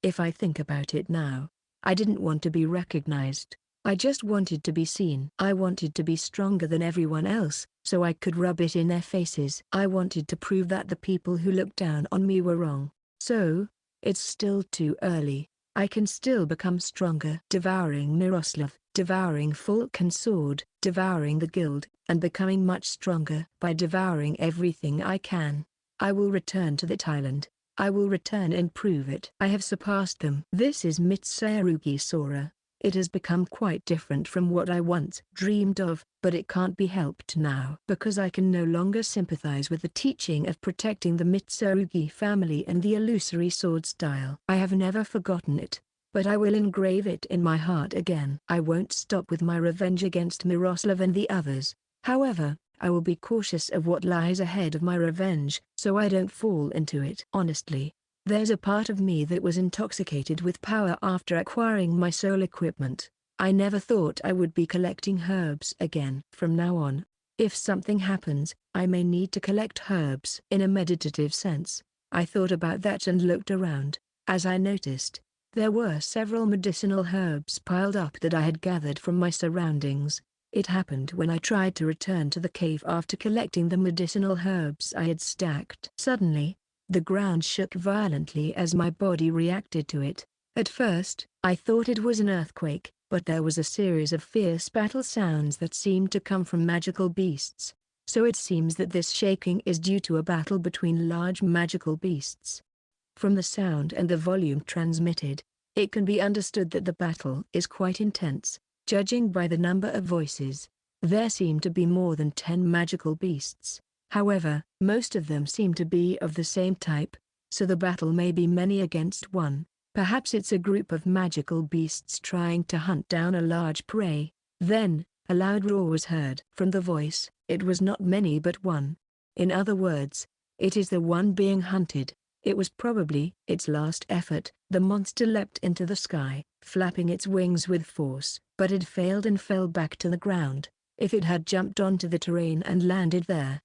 S1: if I think about it now, I didn't want to be recognized. I just wanted to be seen. I wanted to be stronger than everyone else, so I could rub it in their faces. I wanted to prove that the people who looked down on me were wrong. So, it's still too early. I can still become stronger. Devouring Miroslav, devouring Falcon Sword, devouring the guild, and becoming much stronger. By devouring everything I can, I will return to that island. I will return and prove it. I have surpassed them. This is Mitsurugi Sora. It has become quite different from what I once dreamed of, but it can't be helped now. Because I can no longer sympathize with the teaching of protecting the Mitsurugi family and the illusory sword style. I have never forgotten it, but I will engrave it in my heart again. I won't stop with my revenge against Miroslav and the others. However, I will be cautious of what lies ahead of my revenge, so I don't fall into it. Honestly, there's a part of me that was intoxicated with power after acquiring my soul equipment. I never thought I would be collecting herbs again. From now on, if something happens, I may need to collect herbs. In a meditative sense, I thought about that and looked around. As I noticed, there were several medicinal herbs piled up that I had gathered from my surroundings. It happened when I tried to return to the cave after collecting the medicinal herbs I had stacked. Suddenly, the ground shook violently as my body reacted to it. At first, I thought it was an earthquake, but there was a series of fierce battle sounds that seemed to come from magical beasts. So it seems that this shaking is due to a battle between large magical beasts. From the sound and the volume transmitted, it can be understood that the battle is quite intense, judging by the number of voices. There seem to be more than 10 magical beasts. However, most of them seem to be of the same type, so the battle may be many against one. Perhaps it's a group of magical beasts trying to hunt down a large prey. Then, a loud roar was heard. From the voice, it was not many but one. In other words, it is the one being hunted. It was probably its last effort. The monster leapt into the sky, flapping its wings with force, but it failed and fell back to the ground. If it had jumped onto the terrain and landed there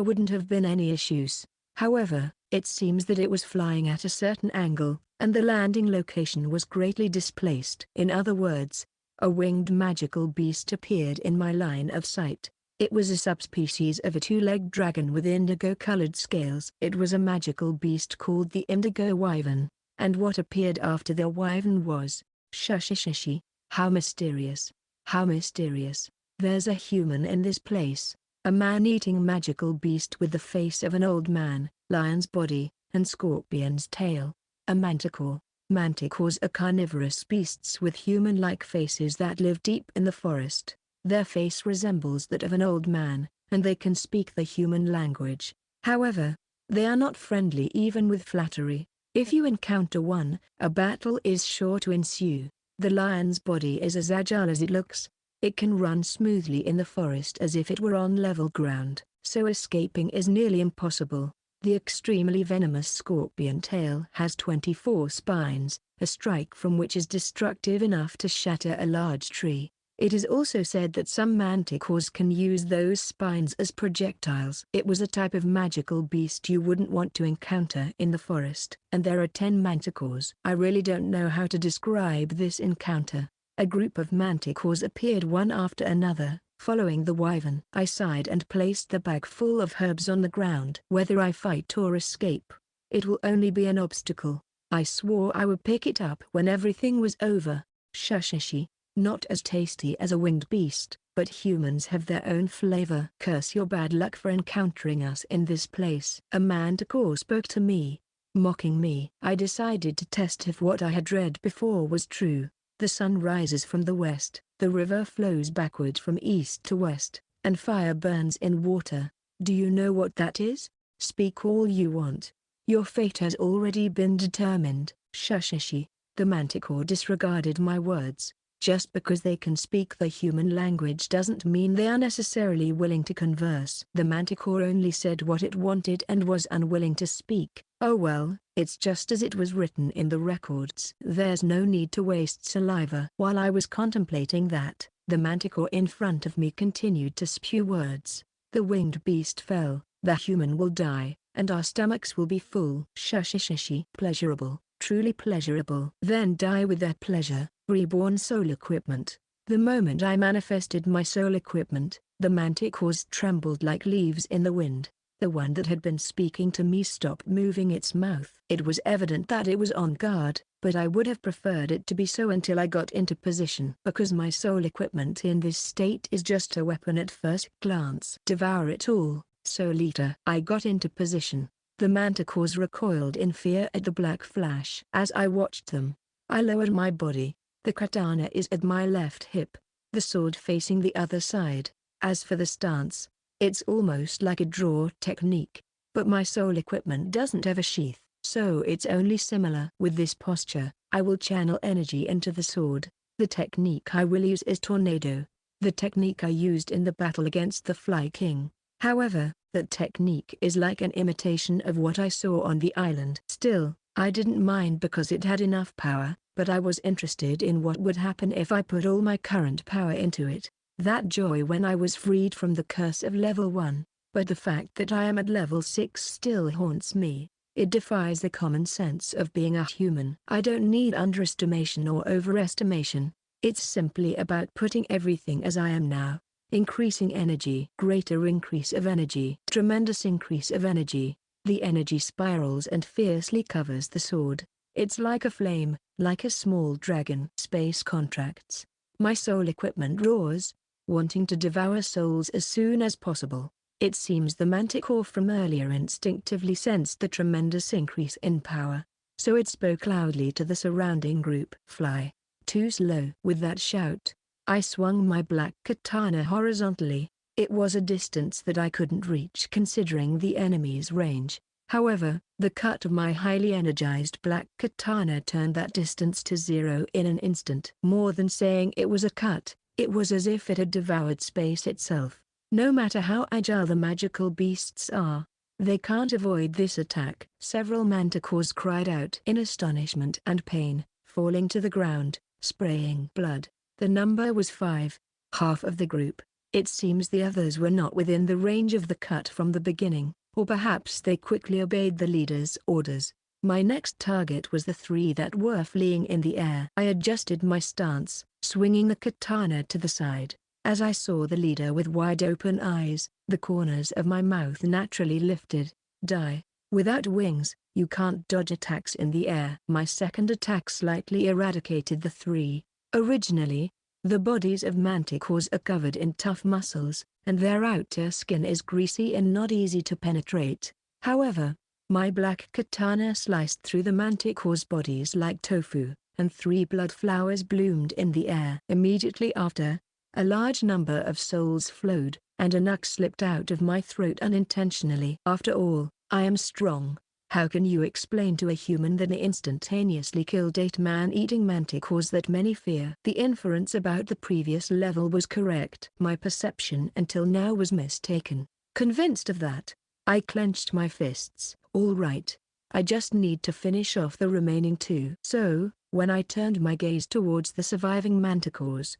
S1: wouldn't have been any issues. However, it seems that it was flying at a certain angle, and the landing location was greatly displaced. In other words, a winged magical beast appeared in my line of sight. It was a subspecies of a two-legged dragon with indigo-colored scales. It was a magical beast called the Indigo Wyvern, and what appeared after the wyvern was, shushishishi, how mysterious, how mysterious. There's a human in this place, a man-eating magical beast with the face of an old man, lion's body, and scorpion's tail. A manticore. Manticores are carnivorous beasts with human-like faces that live deep in the forest. Their face resembles that of an old man, and they can speak the human language. However, they are not friendly even with flattery. If you encounter one, a battle is sure to ensue. The lion's body is as agile as it looks. It can run smoothly in the forest as if it were on level ground, so escaping is nearly impossible. The extremely venomous scorpion tail has 24 spines, a strike from which is destructive enough to shatter a large tree. It is also said that some manticores can use those spines as projectiles. It was a type of magical beast you wouldn't want to encounter in the forest. And there are 10 manticores. I really don't know how to describe this encounter. A group of manticores appeared one after another, following the wyvern. I sighed and placed the bag full of herbs on the ground. Whether I fight or escape, it will only be an obstacle. I swore I would pick it up when everything was over. Shushishi. Not as tasty as a winged beast, but humans have their own flavor. Curse your bad luck for encountering us in this place. A manticore spoke to me, mocking me. I decided to test if what I had read before was true. The sun rises from the west, the river flows backward from east to west, and fire burns in water. Do you know what that is? Speak all you want. Your fate has already been determined. Shushishi. The manticore disregarded my words. Just because they can speak the human language doesn't mean they are necessarily willing to converse. The manticore only said what it wanted and was unwilling to speak. Oh well, it's just as it was written in the records. There's no need to waste saliva. While I was contemplating that, the manticore in front of me continued to spew words. The winged beast fell, the human will die, and our stomachs will be full. Shushishishi. Pleasurable, truly pleasurable. Then die with that pleasure. Reborn soul equipment. The moment I manifested my soul equipment, the manticores trembled like leaves in the wind. The one that had been speaking to me stopped moving its mouth. It was evident that it was on guard, but I would have preferred it to be so until I got into position. Because my soul equipment in this state is just a weapon at first glance. Devour it all, Soul Eater. I got into position. The manticores recoiled in fear at the black flash. As I watched them, I lowered my body. The katana is at my left hip, the sword facing the other side. As for the stance, it's almost like a draw technique, but my soul equipment doesn't have a sheath, so it's only similar. With this posture, I will channel energy into the sword. The technique I will use is Tornado, the technique I used in the battle against the Fly King. However, that technique is like an imitation of what I saw on the island. Still, I didn't mind because it had enough power, but I was interested in what would happen if I put all my current power into it. That joy when I was freed from the curse of level 1, but the fact that I am at level 6 still haunts me. It defies the common sense of being a human. I don't need underestimation or overestimation. It's simply about putting everything as I am now. Increasing energy. Greater increase of energy. Tremendous increase of energy. The energy spirals and fiercely covers the sword. It's like a flame, like a small dragon. Space contracts. My soul equipment roars, wanting to devour souls as soon as possible. It seems the manticore from earlier instinctively sensed the tremendous increase in power. So it spoke loudly to the surrounding group. Fly. Too slow. With that shout, I swung my black katana horizontally. It was a distance that I couldn't reach considering the enemy's range. However, the cut of my highly energized black katana turned that distance to zero in an instant. More than saying it was a cut, it was as if it had devoured space itself. No matter how agile the magical beasts are, they can't avoid this attack. Several manticores cried out in astonishment and pain, falling to the ground, spraying blood. The number was 5, half of the group. It seems the others were not within the range of the cut from the beginning, or perhaps they quickly obeyed the leader's orders. My next target was the 3 that were fleeing in the air. I adjusted my stance, swinging the katana to the side. As I saw the leader with wide open eyes, the corners of my mouth naturally lifted. Die. Without wings, you can't dodge attacks in the air. My second attack slightly eradicated the 3. Originally, the bodies of manticores are covered in tough muscles, and their outer skin is greasy and not easy to penetrate. However, my black katana sliced through the manticore's bodies like tofu, and 3 blood flowers bloomed in the air. Immediately after, a large number of souls flowed, and a knuck slipped out of my throat unintentionally. After all, I am strong. How can you explain to a human that I instantaneously killed 8 man-eating manticores that many fear? The inference about the previous level was correct. My perception until now was mistaken. Convinced of that, I clenched my fists. All right. I just need to finish off the remaining 2. So, when I turned my gaze towards the surviving manticores,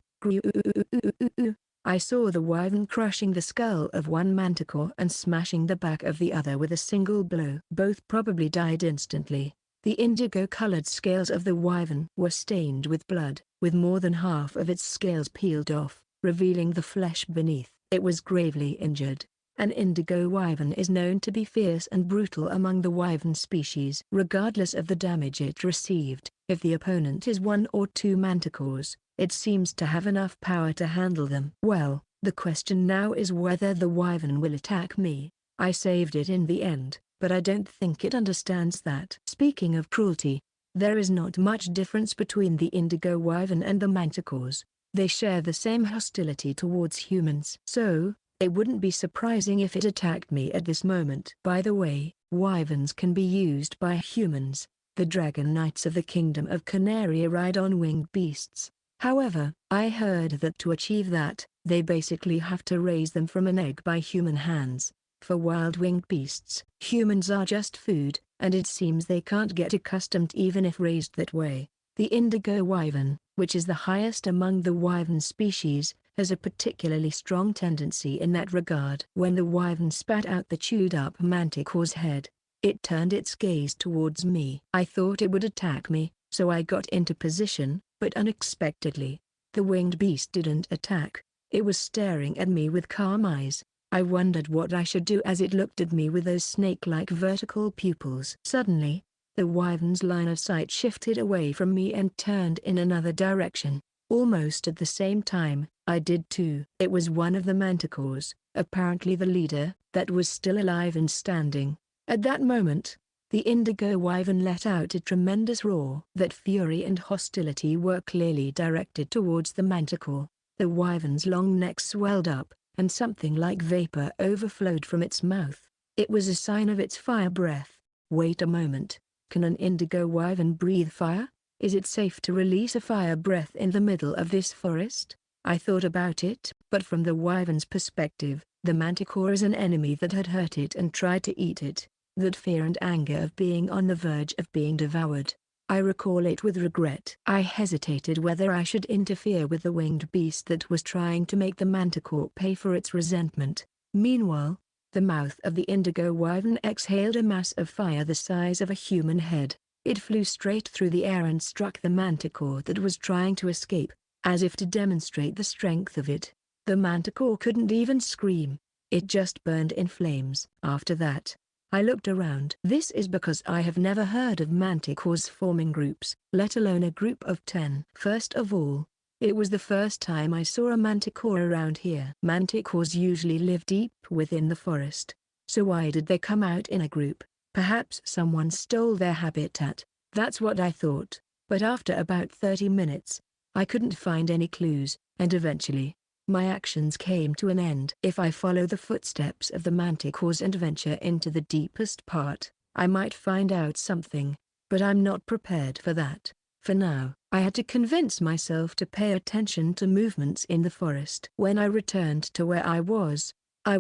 S1: I saw the wyvern crushing the skull of one manticore and smashing the back of the other with a single blow. Both probably died instantly. The indigo-colored scales of the wyvern were stained with blood, with more than half of its scales peeled off, revealing the flesh beneath. It was gravely injured. An indigo wyvern is known to be fierce and brutal among the wyvern species. Regardless of the damage it received, if the opponent is 1 or 2 manticores, it seems to have enough power to handle them. Well, the question now is whether the wyvern will attack me. I saved it in the end, but I don't think it understands that. Speaking of cruelty, there is not much difference between the indigo wyvern and the manticores. They share the same hostility towards humans. So, it wouldn't be surprising if it attacked me at this moment. By the way, wyverns can be used by humans. The dragon knights of the kingdom of Canaria ride on winged beasts. However, I heard that to achieve that, they basically have to raise them from an egg by human hands. For wild winged beasts, humans are just food, and it seems they can't get accustomed even if raised that way. The indigo wyvern, which is the highest among the wyvern species, has a particularly strong tendency in that regard. When the wyvern spat out the chewed-up manticore's head, it turned its gaze towards me. I thought it would attack me, so I got into position, but unexpectedly, the winged beast didn't attack. It was staring at me with calm eyes. I wondered what I should do as it looked at me with those snake-like vertical pupils. Suddenly, the wyvern's line of sight shifted away from me and turned in another direction. Almost at the same time, I did too. It was one of the manticores, apparently the leader, that was still alive and standing. At that moment, the indigo wyvern let out a tremendous roar. That fury and hostility were clearly directed towards the manticore. The wyvern's long neck swelled up, and something like vapor overflowed from its mouth. It was a sign of its fire breath. Wait a moment. Can an indigo wyvern breathe fire? Is it safe to release a fire breath in the middle of this forest? I thought about it, but from the wyvern's perspective, the manticore is an enemy that had hurt it and tried to eat it. That fear and anger of being on the verge of being devoured. I recall it with regret. I hesitated whether I should interfere with the winged beast that was trying to make the manticore pay for its resentment. Meanwhile, the mouth of the indigo wyvern exhaled a mass of fire the size of a human head. It flew straight through the air and struck the manticore that was trying to escape, as if to demonstrate the strength of it. The manticore couldn't even scream. It just burned in flames. After that, I looked around. This is because I have never heard of manticores forming groups, let alone a group of 10. First of all, It was the first time I saw a manticore around here. Manticores usually live deep within the forest. So why did they come out in a group? Perhaps someone stole their habitat. That's what I thought. But after about 30 minutes, I couldn't find any clues, and eventually, my actions came to an end. If I follow the footsteps of the manticores and venture into the deepest part, I might find out something, but I'm not prepared for that. For now, I had to convince myself to pay attention to movements in the forest. When I returned to where I was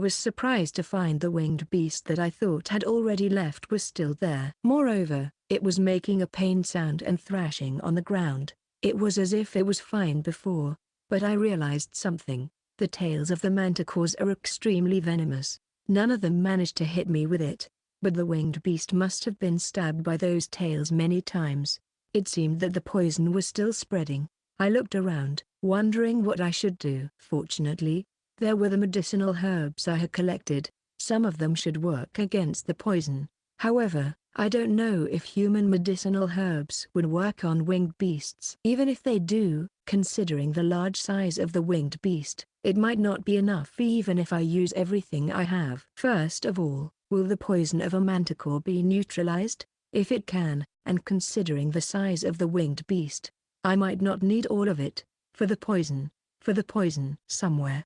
S1: surprised to find the winged beast that I thought had already left was still there. Moreover, it was making a pained sound and thrashing on the ground. It was as if it was fine before, but I realized something. The tails of the manticores are extremely venomous. None of them managed to hit me with it, but the winged beast must have been stabbed by those tails many times. It seemed that the poison was still spreading. I looked around, wondering what I should do. Fortunately, there were the medicinal herbs I had collected. Some of them should work against the poison. However, I don't know if human medicinal herbs would work on winged beasts. Even if they do, considering the large size of the winged beast, it might not be enough even if I use everything I have. First of all, will the poison of a manticore be neutralized? If it can, and considering the size of the winged beast, I might not need all of it. For the poison somewhere.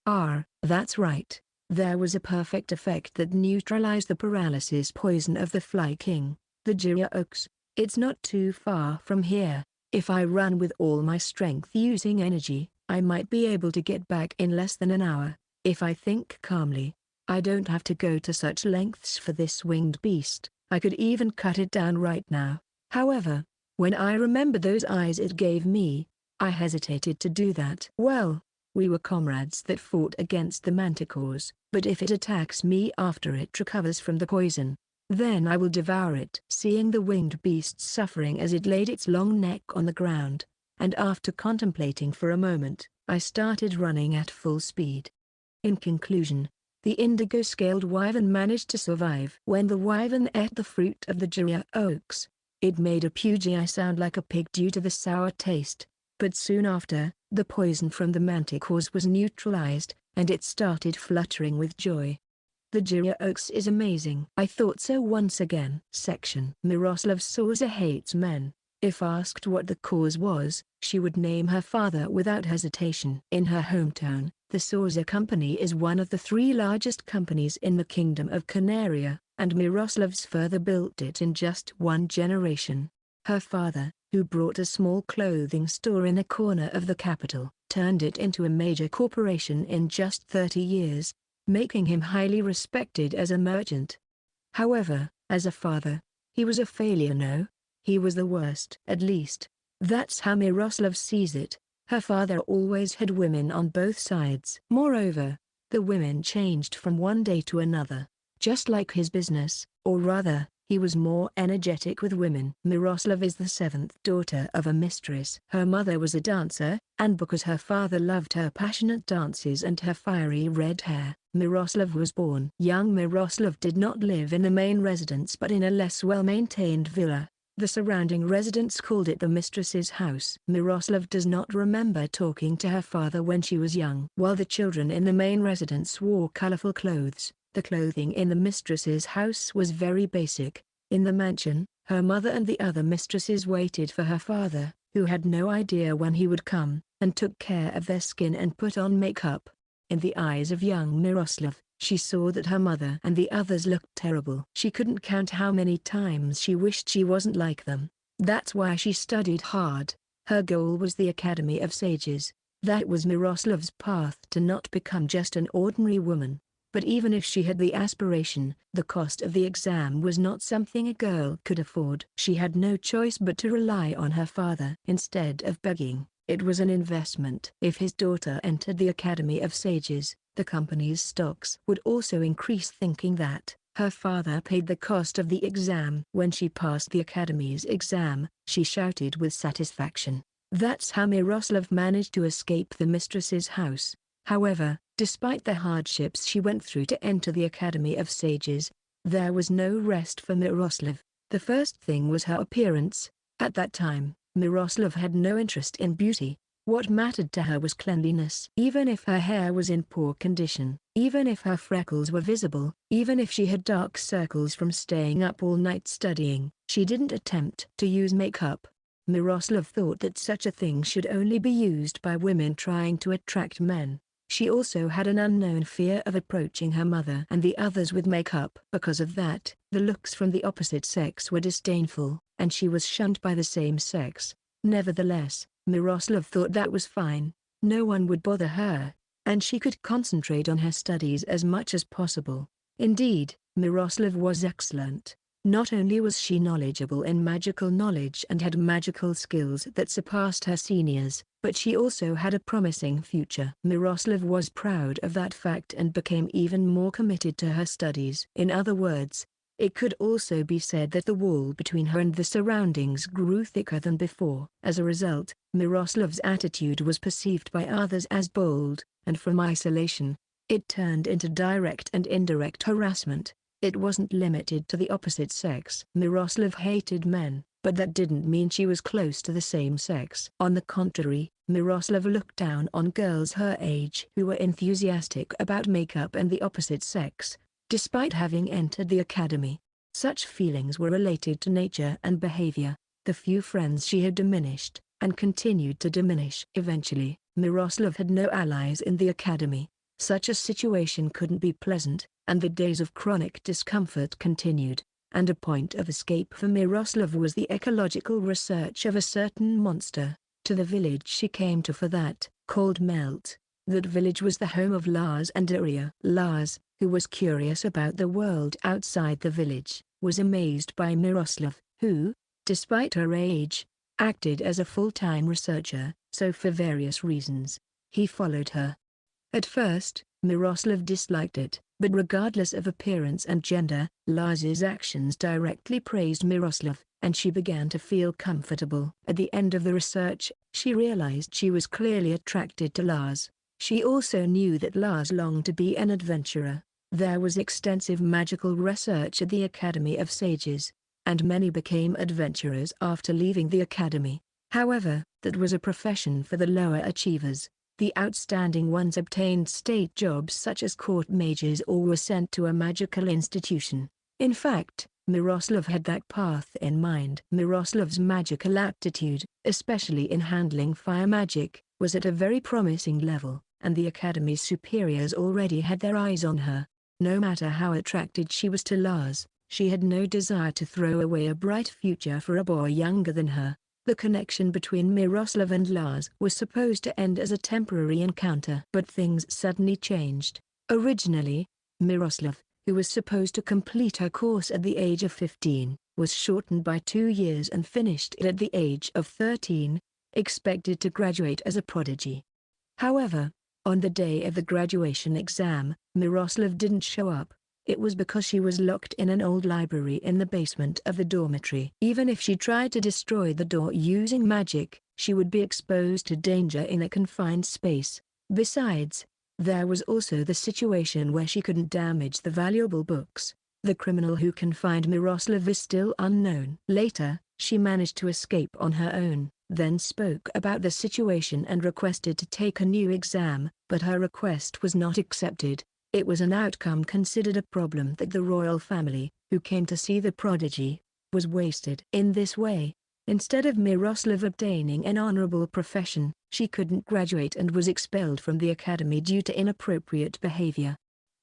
S1: That's right. There was a perfect effect that neutralized the paralysis poison of the Fly King, the Jirya Oaks. It's not too far from here. If I run with all my strength using energy, I might be able to get back in less than an hour. If I think calmly, I don't have to go to such lengths for this winged beast. I could even cut it down right now. However, when I remembered those eyes it gave me, I hesitated to do that. Well, we were comrades that fought against the manticores, but if it attacks me after it recovers from the poison, then I will devour it. Seeing the winged beast suffering as it laid its long neck on the ground, and after contemplating for a moment, I started running at full speed. In conclusion, the indigo-scaled wyvern managed to survive. When the wyvern ate the fruit of the Jirya Oaks, it made a pugi sound like a pig due to the sour taste, but soon after, the poison from the manticores was neutralized, and it started fluttering with joy. The Jirya Oaks is amazing. I thought so once again. Section. Miroslav's Sorza hates men. If asked what the cause was, she would name her father without hesitation. In her hometown, the Sorza Company is one of the 3 largest companies in the Kingdom of Canaria, and Miroslav's father built it in just 1 generation. Her father, who brought a small clothing store in a corner of the capital, turned it into a major corporation in just 30 years, making him highly respected as a merchant. However, as a father, he was a failure. No, he was the worst. At least, that's how Miroslav sees it. Her father always had women on both sides. Moreover, the women changed from one day to another, just like his business, or rather, he was more energetic with women. Miroslav is the 7th daughter of a mistress. Her mother was a dancer, and because her father loved her passionate dances and her fiery red hair, Miroslav was born. Young Miroslav did not live in the main residence but in a less well-maintained villa. The surrounding residents called it the mistress's house. Miroslav does not remember talking to her father when she was young. While the children in the main residence wore colorful clothes, the clothing in the mistress's house was very basic. In the mansion, her mother and the other mistresses waited for her father, who had no idea when he would come, and took care of their skin and put on makeup. In the eyes of young Miroslav, she saw that her mother and the others looked terrible. She couldn't count how many times she wished she wasn't like them. That's why she studied hard. Her goal was the Academy of Sages. That was Miroslav's path to not become just an ordinary woman. But even if she had the aspiration, the cost of the exam was not something a girl could afford. She had no choice but to rely on her father. Instead of begging, it was an investment. If his daughter entered the Academy of Sages, the company's stocks would also increase. Thinking that, her father paid the cost of the exam. When she passed the Academy's exam, she shouted with satisfaction. That's how Miroslav managed to escape the mistress's house. However, despite the hardships she went through to enter the Academy of Sages, there was no rest for Miroslav. The first thing was her appearance. At that time, Miroslav had no interest in beauty. What mattered to her was cleanliness. Even if her hair was in poor condition, even if her freckles were visible, even if she had dark circles from staying up all night studying, she didn't attempt to use makeup. Miroslav thought that such a thing should only be used by women trying to attract men. She also had an unknown fear of approaching her mother and the others with makeup. Because of that, the looks from the opposite sex were disdainful, and she was shunned by the same sex. Nevertheless, Miroslav thought that was fine. No one would bother her, and she could concentrate on her studies as much as possible. Indeed, Miroslav was excellent. Not only was she knowledgeable in magical knowledge and had magical skills that surpassed her seniors, but she also had a promising future. Miroslav was proud of that fact and became even more committed to her studies. In other words, it could also be said that the wall between her and the surroundings grew thicker than before. As a result, Miroslav's attitude was perceived by others as bold, and from isolation, it turned into direct and indirect harassment. It wasn't limited to the opposite sex. Miroslav hated men, but that didn't mean she was close to the same sex. On the contrary, Miroslav looked down on girls her age who were enthusiastic about makeup and the opposite sex. Despite having entered the academy, such feelings were related to nature and behavior. The few friends she had diminished, and continued to diminish. Eventually, Miroslav had no allies in the academy. Such a situation couldn't be pleasant, and the days of chronic discomfort continued. And a point of escape for Miroslav was the ecological research of a certain monster. To the village she came to for that, called Melt. That village was the home of Lars and Daria. Lars, who was curious about the world outside the village, was amazed by Miroslav, who, despite her age, acted as a full-time researcher, so for various reasons, he followed her. At first, Miroslav disliked it, but regardless of appearance and gender, Lars's actions directly praised Miroslav, and she began to feel comfortable. At the end of the research, she realized she was clearly attracted to Lars. She also knew that Lars longed to be an adventurer. There was extensive magical research at the Academy of Sages, and many became adventurers after leaving the academy. However, that was a profession for the lower achievers. The outstanding ones obtained state jobs such as court mages or were sent to a magical institution. In fact, Miroslav had that path in mind. Miroslav's magical aptitude, especially in handling fire magic, was at a very promising level, and the academy's superiors already had their eyes on her. No matter how attracted she was to Lars, she had no desire to throw away a bright future for a boy younger than her. The connection between Miroslav and Lars was supposed to end as a temporary encounter. But things suddenly changed. Originally, Miroslav, who was supposed to complete her course at the age of 15, was shortened by 2 years and finished it at the age of 13, expected to graduate as a prodigy. However, on the day of the graduation exam, Miroslav didn't show up. It was because she was locked in an old library in the basement of the dormitory. Even if she tried to destroy the door using magic, she would be exposed to danger in a confined space. Besides, there was also the situation where she couldn't damage the valuable books. The criminal who confined Miroslav is still unknown. Later, she managed to escape on her own, then spoke about the situation and requested to take a new exam, but her request was not accepted. It was an outcome considered a problem that the royal family, who came to see the prodigy, was wasted. In this way, instead of Miroslav obtaining an honorable profession, she couldn't graduate and was expelled from the academy due to inappropriate behavior.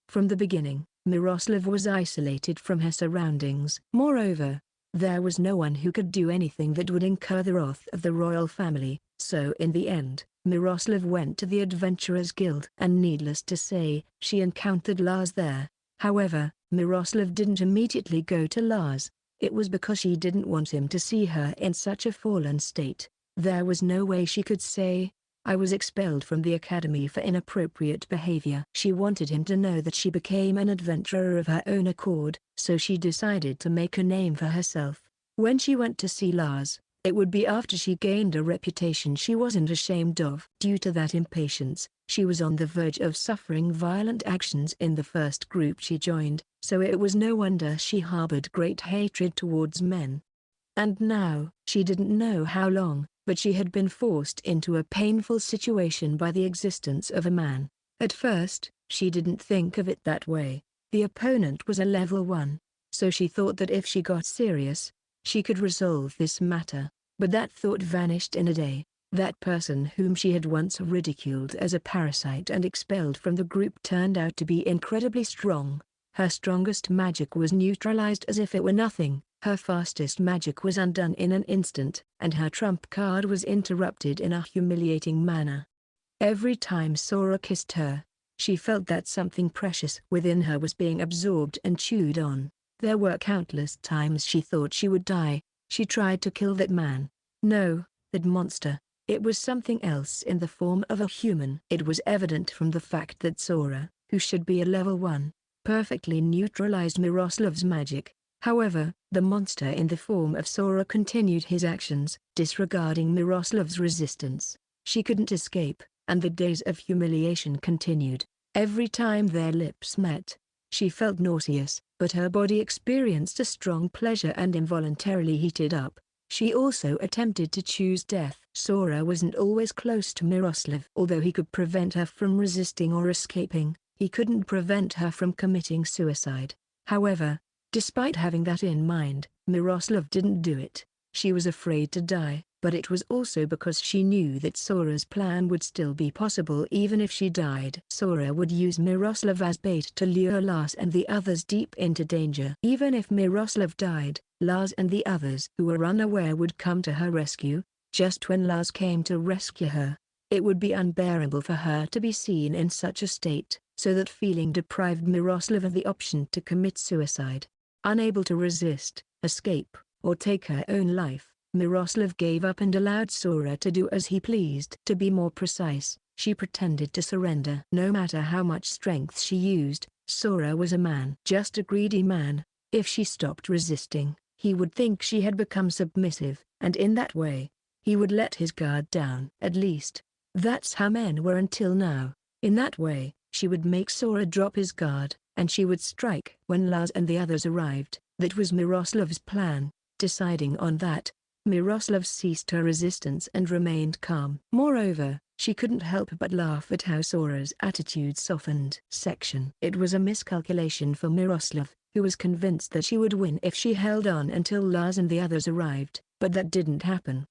S1: From the beginning, Miroslav was isolated from her surroundings. Moreover, there was no one who could do anything that would incur the wrath of the royal family, so in the end, Miroslav went to the Adventurers Guild. And needless to say, she encountered Lars there. However, Miroslav didn't immediately go to Lars. It was because she didn't want him to see her in such a fallen state. There was no way she could say, "I was expelled from the academy for inappropriate behavior." She wanted him to know that she became an adventurer of her own accord, so she decided to make a name for herself. When she went to see Lars, it would be after she gained a reputation she wasn't ashamed of. Due to that impatience, she was on the verge of suffering violent actions in the first group she joined, so it was no wonder she harbored great hatred towards men. And now, she didn't know how long, but she had been forced into a painful situation by the existence of a man. At first, she didn't think of it that way. The opponent was a level 1, so she thought that if she got serious, she could resolve this matter. But that thought vanished in a day. That person whom she had once ridiculed as a parasite and expelled from the group turned out to be incredibly strong. Her strongest magic was neutralized as if it were nothing, her fastest magic was undone in an instant, and her trump card was interrupted in a humiliating manner. Every time Sora kissed her, she felt that something precious within her was being absorbed and chewed on. There were countless times she thought she would die. She tried to kill that man. No, that monster. It was something else in the form of a human. It was evident from the fact that Sora, who should be a level 1, perfectly neutralized Miroslav's magic. However, the monster in the form of Sora continued his actions, disregarding Miroslav's resistance. She couldn't escape, and the days of humiliation continued. Every time their lips met, she felt nauseous, but her body experienced a strong pleasure and involuntarily heated up. She also attempted to choose death. Sora wasn't always close to Miroslav. Although he could prevent her from resisting or escaping, he couldn't prevent her from committing suicide. However, despite having that in mind, Miroslav didn't do it. She was afraid to die, but it was also because she knew that Sora's plan would still be possible even if she died. Sora would use Miroslav as bait to lure Lars and the others deep into danger. Even if Miroslav died, Lars and the others who were unaware would come to her rescue. Just when Lars came to rescue her, it would be unbearable for her to be seen in such a state, so that feeling deprived Miroslav of the option to commit suicide. Unable to resist, escape, or take her own life, Miroslav gave up and allowed Sora to do as he pleased. To be more precise, she pretended to surrender. No matter how much strength she used, Sora was a man. Just a greedy man. If she stopped resisting, he would think she had become submissive, and in that way, he would let his guard down. At least, that's how men were until now. In that way, she would make Sora drop his guard, and she would strike. When Lars and the others arrived, that was Miroslav's plan. Deciding on that, Miroslav ceased her resistance and remained calm. Moreover, she couldn't help but laugh at how Sora's attitude softened. It was a miscalculation for Miroslav, who was convinced that she would win if she held on until Lars and the others arrived, but that didn't happen.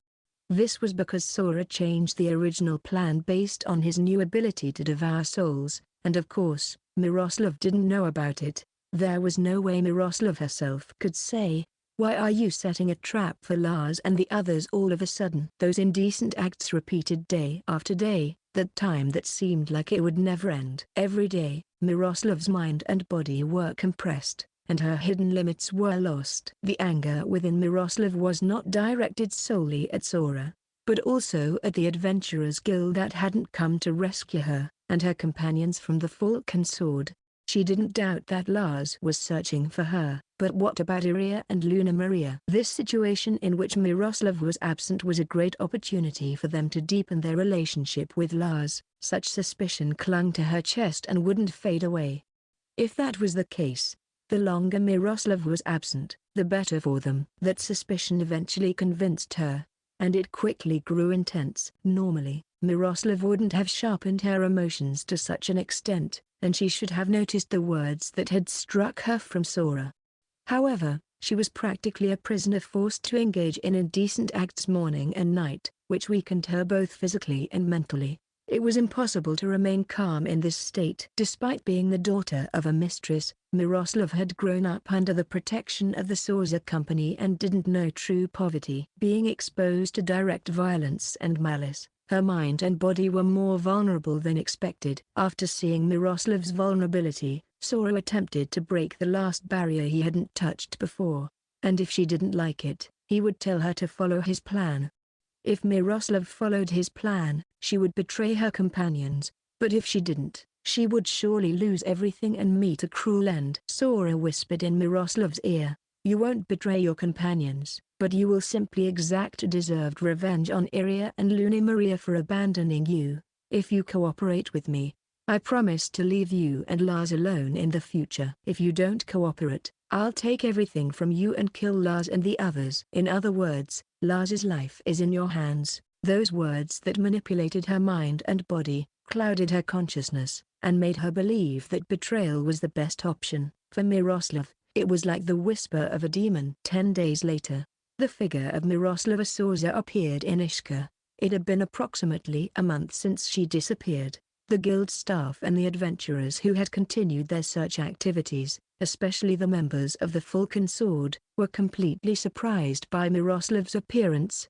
S1: This was because Sora changed the original plan based on his new ability to devour souls, and of course, Miroslav didn't know about it. There was no way Miroslav herself could say, "Why are you setting a trap for Lars and the others all of a sudden?" Those indecent acts repeated day after day, that time that seemed like it would never end. Every day, Miroslav's mind and body were compressed, and her hidden limits were lost. The anger within Miroslav was not directed solely at Sora, but also at the Adventurers Guild that hadn't come to rescue her, and her companions from the Falcon Sword. She didn't doubt that Lars was searching for her, but what about Iria and Luna Maria? This situation in which Miroslav was absent was a great opportunity for them to deepen their relationship with Lars. Such suspicion clung to her chest and wouldn't fade away. If that was the case, the longer Miroslav was absent, the better for them. That suspicion eventually convinced her, and it quickly grew intense. Normally, Miroslav wouldn't have sharpened her emotions to such an extent, and she should have noticed the words that had struck her from Sora. However, she was practically a prisoner forced to engage in indecent acts morning and night, which weakened her both physically and mentally. It was impossible to remain calm in this state. Despite being the daughter of a mistress, Miroslav had grown up under the protection of the Sorza Company and didn't know true poverty. Being exposed to direct violence and malice, her mind and body were more vulnerable than expected. After seeing Miroslav's vulnerability, Sora attempted to break the last barrier he hadn't touched before, and if she didn't like it, he would tell her to follow his plan. If Miroslav followed his plan, she would betray her companions, but if she didn't, she would surely lose everything and meet a cruel end. Sora whispered in Miroslav's ear, "You won't betray your companions, but you will simply exact deserved revenge on Iria and Luna Maria for abandoning you. If you cooperate with me, I promise to leave you and Lars alone in the future. If you don't cooperate, I'll take everything from you and kill Lars and the others." In other words, Lars's life is in your hands. Those words that manipulated her mind and body, clouded her consciousness, and made her believe that betrayal was the best option. For Miroslav, it was like the whisper of a demon. 10 days later, the figure of Miroslava Sorza appeared in Ishka. It had been approximately a month since she disappeared. The guild staff and the adventurers who had continued their search activities, especially the members of the Falcon Sword, were completely surprised by Miroslav's appearance.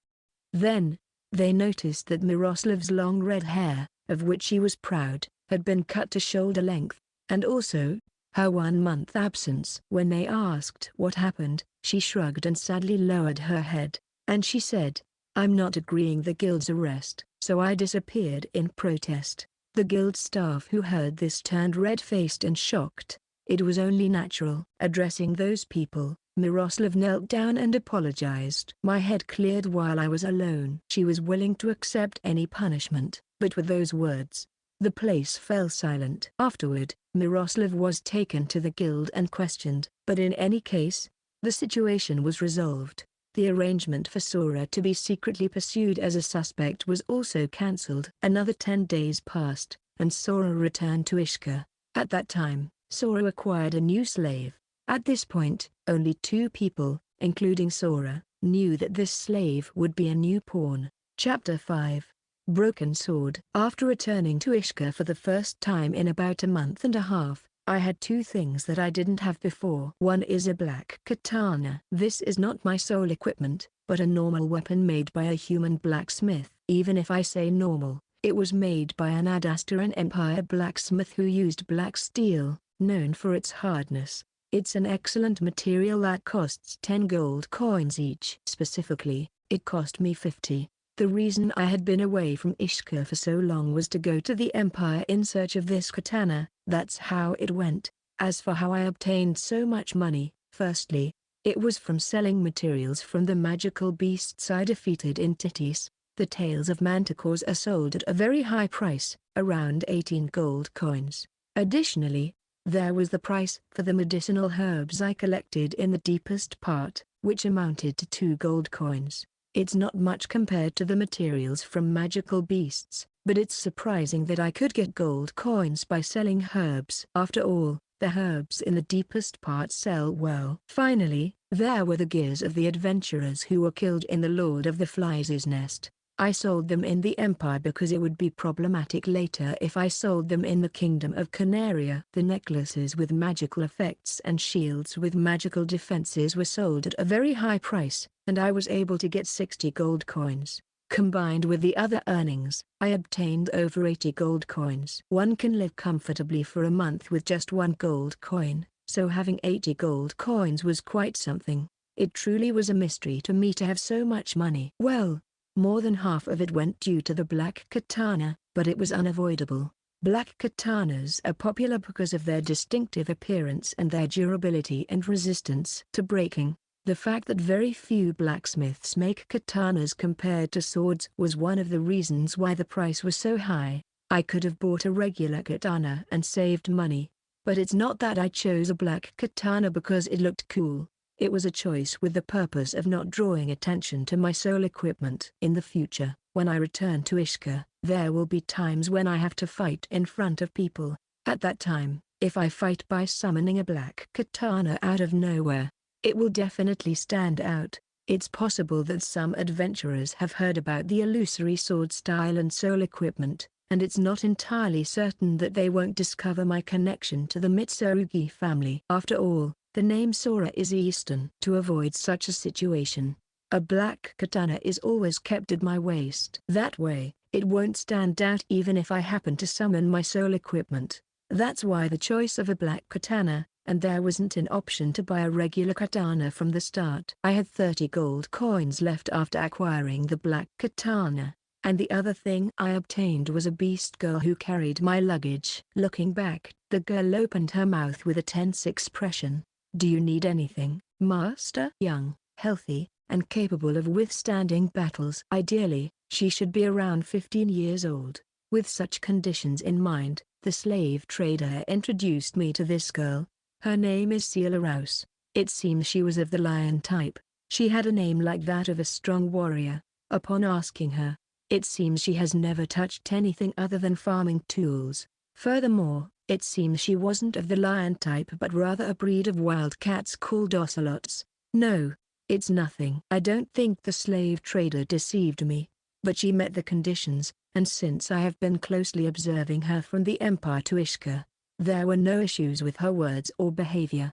S1: Then, they noticed that Miroslav's long red hair, of which she was proud, had been cut to shoulder length, and also, her 1-month absence. When they asked what happened, she shrugged and sadly lowered her head, and she said, "I'm not agreeing the guild's arrest, so I disappeared in protest." The guild staff who heard this turned red-faced and shocked. It was only natural. Addressing those people, Miroslav knelt down and apologized. "My head cleared while I was alone." She was willing to accept any punishment, but with those words, the place fell silent. Afterward, Miroslav was taken to the guild and questioned. But in any case, the situation was resolved. The arrangement for Sora to be secretly pursued as a suspect was also cancelled. Another 10 days passed, and Sora returned to Ishka. At that time, Sora acquired a new slave. At this point, only 2 people, including Sora, knew that this slave would be a new pawn. Chapter 5. Broken Sword. After returning to Ishka for the first time in about a month and a half, I had 2 things that I didn't have before. One is a black katana. This is not my sole equipment, but a normal weapon made by a human blacksmith. Even if I say normal, it was made by an Adastaran Empire blacksmith who used black steel, known for its hardness. It's an excellent material that costs 10 gold coins each. Specifically, it cost me 50. The reason I had been away from Ishka for so long was to go to the Empire in search of this katana. That's how it went. As for how I obtained so much money, firstly, it was from selling materials from the magical beasts I defeated in Titis. The tails of manticores are sold at a very high price, around 18 gold coins. Additionally, there was the price for the medicinal herbs I collected in the deepest part, which amounted to 2 gold coins. It's not much compared to the materials from magical beasts, but it's surprising that I could get gold coins by selling herbs. After all, the herbs in the deepest part sell well. Finally, there were the gears of the adventurers who were killed in the Lord of the Flies' nest. I sold them in the Empire because it would be problematic later if I sold them in the Kingdom of Canaria. The necklaces with magical effects and shields with magical defenses were sold at a very high price, and I was able to get 60 gold coins. Combined with the other earnings, I obtained over 80 gold coins. One can live comfortably for a month with just 1 gold coin, so having 80 gold coins was quite something. It truly was a mystery to me to have so much money. Well, more than half of it went due to the black katana, but it was unavoidable. Black katanas are popular because of their distinctive appearance and their durability and resistance to breaking. The fact that very few blacksmiths make katanas compared to swords was one of the reasons why the price was so high. I could have bought a regular katana and saved money, but it's not that I chose a black katana because it looked cool. It was a choice with the purpose of not drawing attention to my sole equipment. In the future, when I return to Ishka, there will be times when I have to fight in front of people. At that time, if I fight by summoning a black katana out of nowhere, it will definitely stand out. It's possible that some adventurers have heard about the illusory sword style and sole equipment, and it's not entirely certain that they won't discover my connection to the Mitsurugi family. After all, the name Sora is Eastern. To avoid such a situation, a black katana is always kept at my waist. That way, it won't stand out even if I happen to summon my sole equipment. That's why the choice of a black katana, and there wasn't an option to buy a regular katana from the start. I had 30 gold coins left after acquiring the black katana, and the other thing I obtained was a beast girl who carried my luggage. Looking back, the girl opened her mouth with a tense expression. "Do you need anything, master?" Young, healthy, and capable of withstanding battles. Ideally, she should be around 15 years old. With such conditions in mind, the slave trader introduced me to this girl. Her name is Ciela Rouse. It seems she was of the lion type. She had a name like that of a strong warrior. Upon asking her, It seems she has never touched anything other than farming tools. Furthermore, it seems she wasn't of the lion type but rather a breed of wild cats called ocelots. No, it's nothing. I don't think the slave trader deceived me, but she met the conditions, and since I have been closely observing her from the Empire to Ishka, there were no issues with her words or behavior.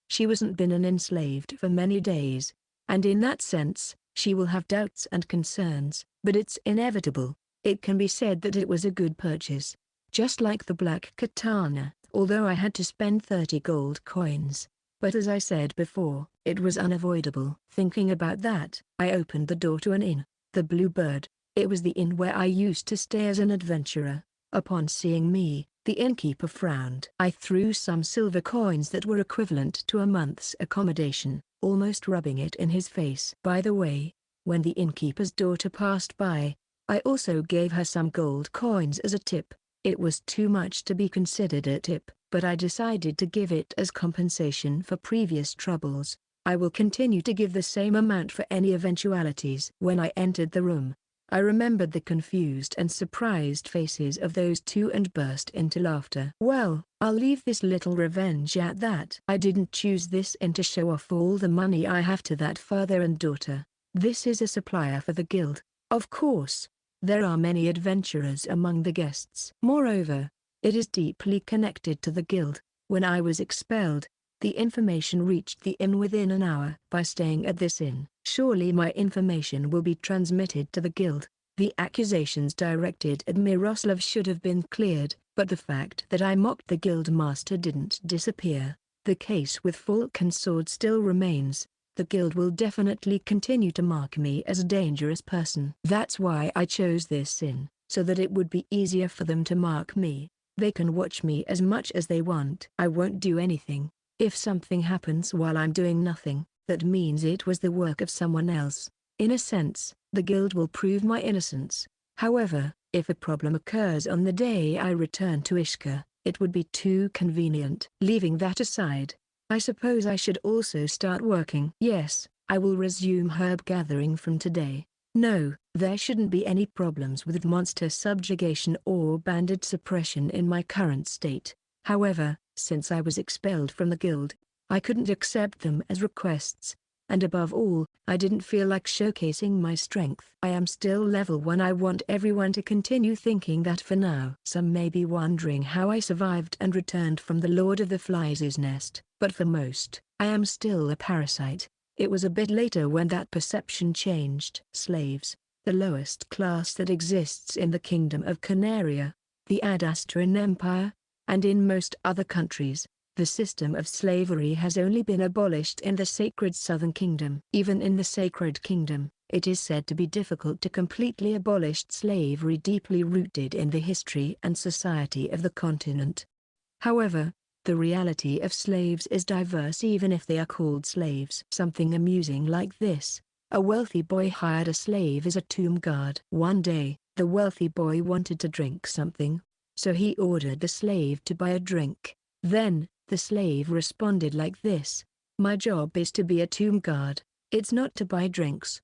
S1: She wasn't been an enslaved for many days, and in that sense, she will have doubts and concerns, but it's inevitable. It can be said that it was a good purchase. Just like the black katana, although I had to spend 30 gold coins. But as I said before, it was unavoidable. Thinking about that, I opened the door to an inn, the Bluebird. It was the inn where I used to stay as an adventurer. Upon seeing me, the innkeeper frowned. I threw some silver coins that were equivalent to a month's accommodation, almost rubbing it in his face. By the way, when the innkeeper's daughter passed by, I also gave her some gold coins as a tip. It was too much to be considered a tip, but I decided to give it as compensation for previous troubles. I will continue to give the same amount for any eventualities. When I entered the room, I remembered the confused and surprised faces of those two and burst into laughter. Well, I'll leave this little revenge at that. I didn't choose this inn to show off all the money I have to that father and daughter. This is a supplier for the guild. Of course, there are many adventurers among the guests. Moreover, it is deeply connected to the guild. When I was expelled, the information reached the inn within an hour. By staying at this inn, surely my information will be transmitted to the guild. The accusations directed at Miroslav should have been cleared, but the fact that I mocked the guild master didn't disappear. The case with Falk and Sword still remains. The guild will definitely continue to mark me as a dangerous person. That's why I chose this inn, so that it would be easier for them to mark me. They can watch me as much as they want. I won't do anything. If something happens while I'm doing nothing, that means it was the work of someone else. In a sense, the guild will prove my innocence. However, if a problem occurs on the day I return to Ishka, it would be too convenient. Leaving that aside, I suppose I should also start working. Yes, I will resume herb gathering from today. No, there shouldn't be any problems with monster subjugation or bandit suppression in my current state. However, since I was expelled from the guild, I couldn't accept them as requests, and above all, I didn't feel like showcasing my strength. I am still level 1. I want everyone to continue thinking that for now. Some may be wondering how I survived and returned from the Lord of the Flies' nest, but for most, I am still a parasite. It was a bit later when that perception changed. Slaves, the lowest class that exists in the Kingdom of Canaria, the Adastran Empire, and in most other countries, the system of slavery has only been abolished in the Sacred Southern Kingdom. Even in the Sacred Kingdom, it is said to be difficult to completely abolish slavery deeply rooted in the history and society of the continent. However, the reality of slaves is diverse even if they are called slaves. Something amusing like this: a wealthy boy hired a slave as a tomb guard. One day, the wealthy boy wanted to drink something, so he ordered the slave to buy a drink. Then, the slave responded like this: "My job is to be a tomb guard, it's not to buy drinks."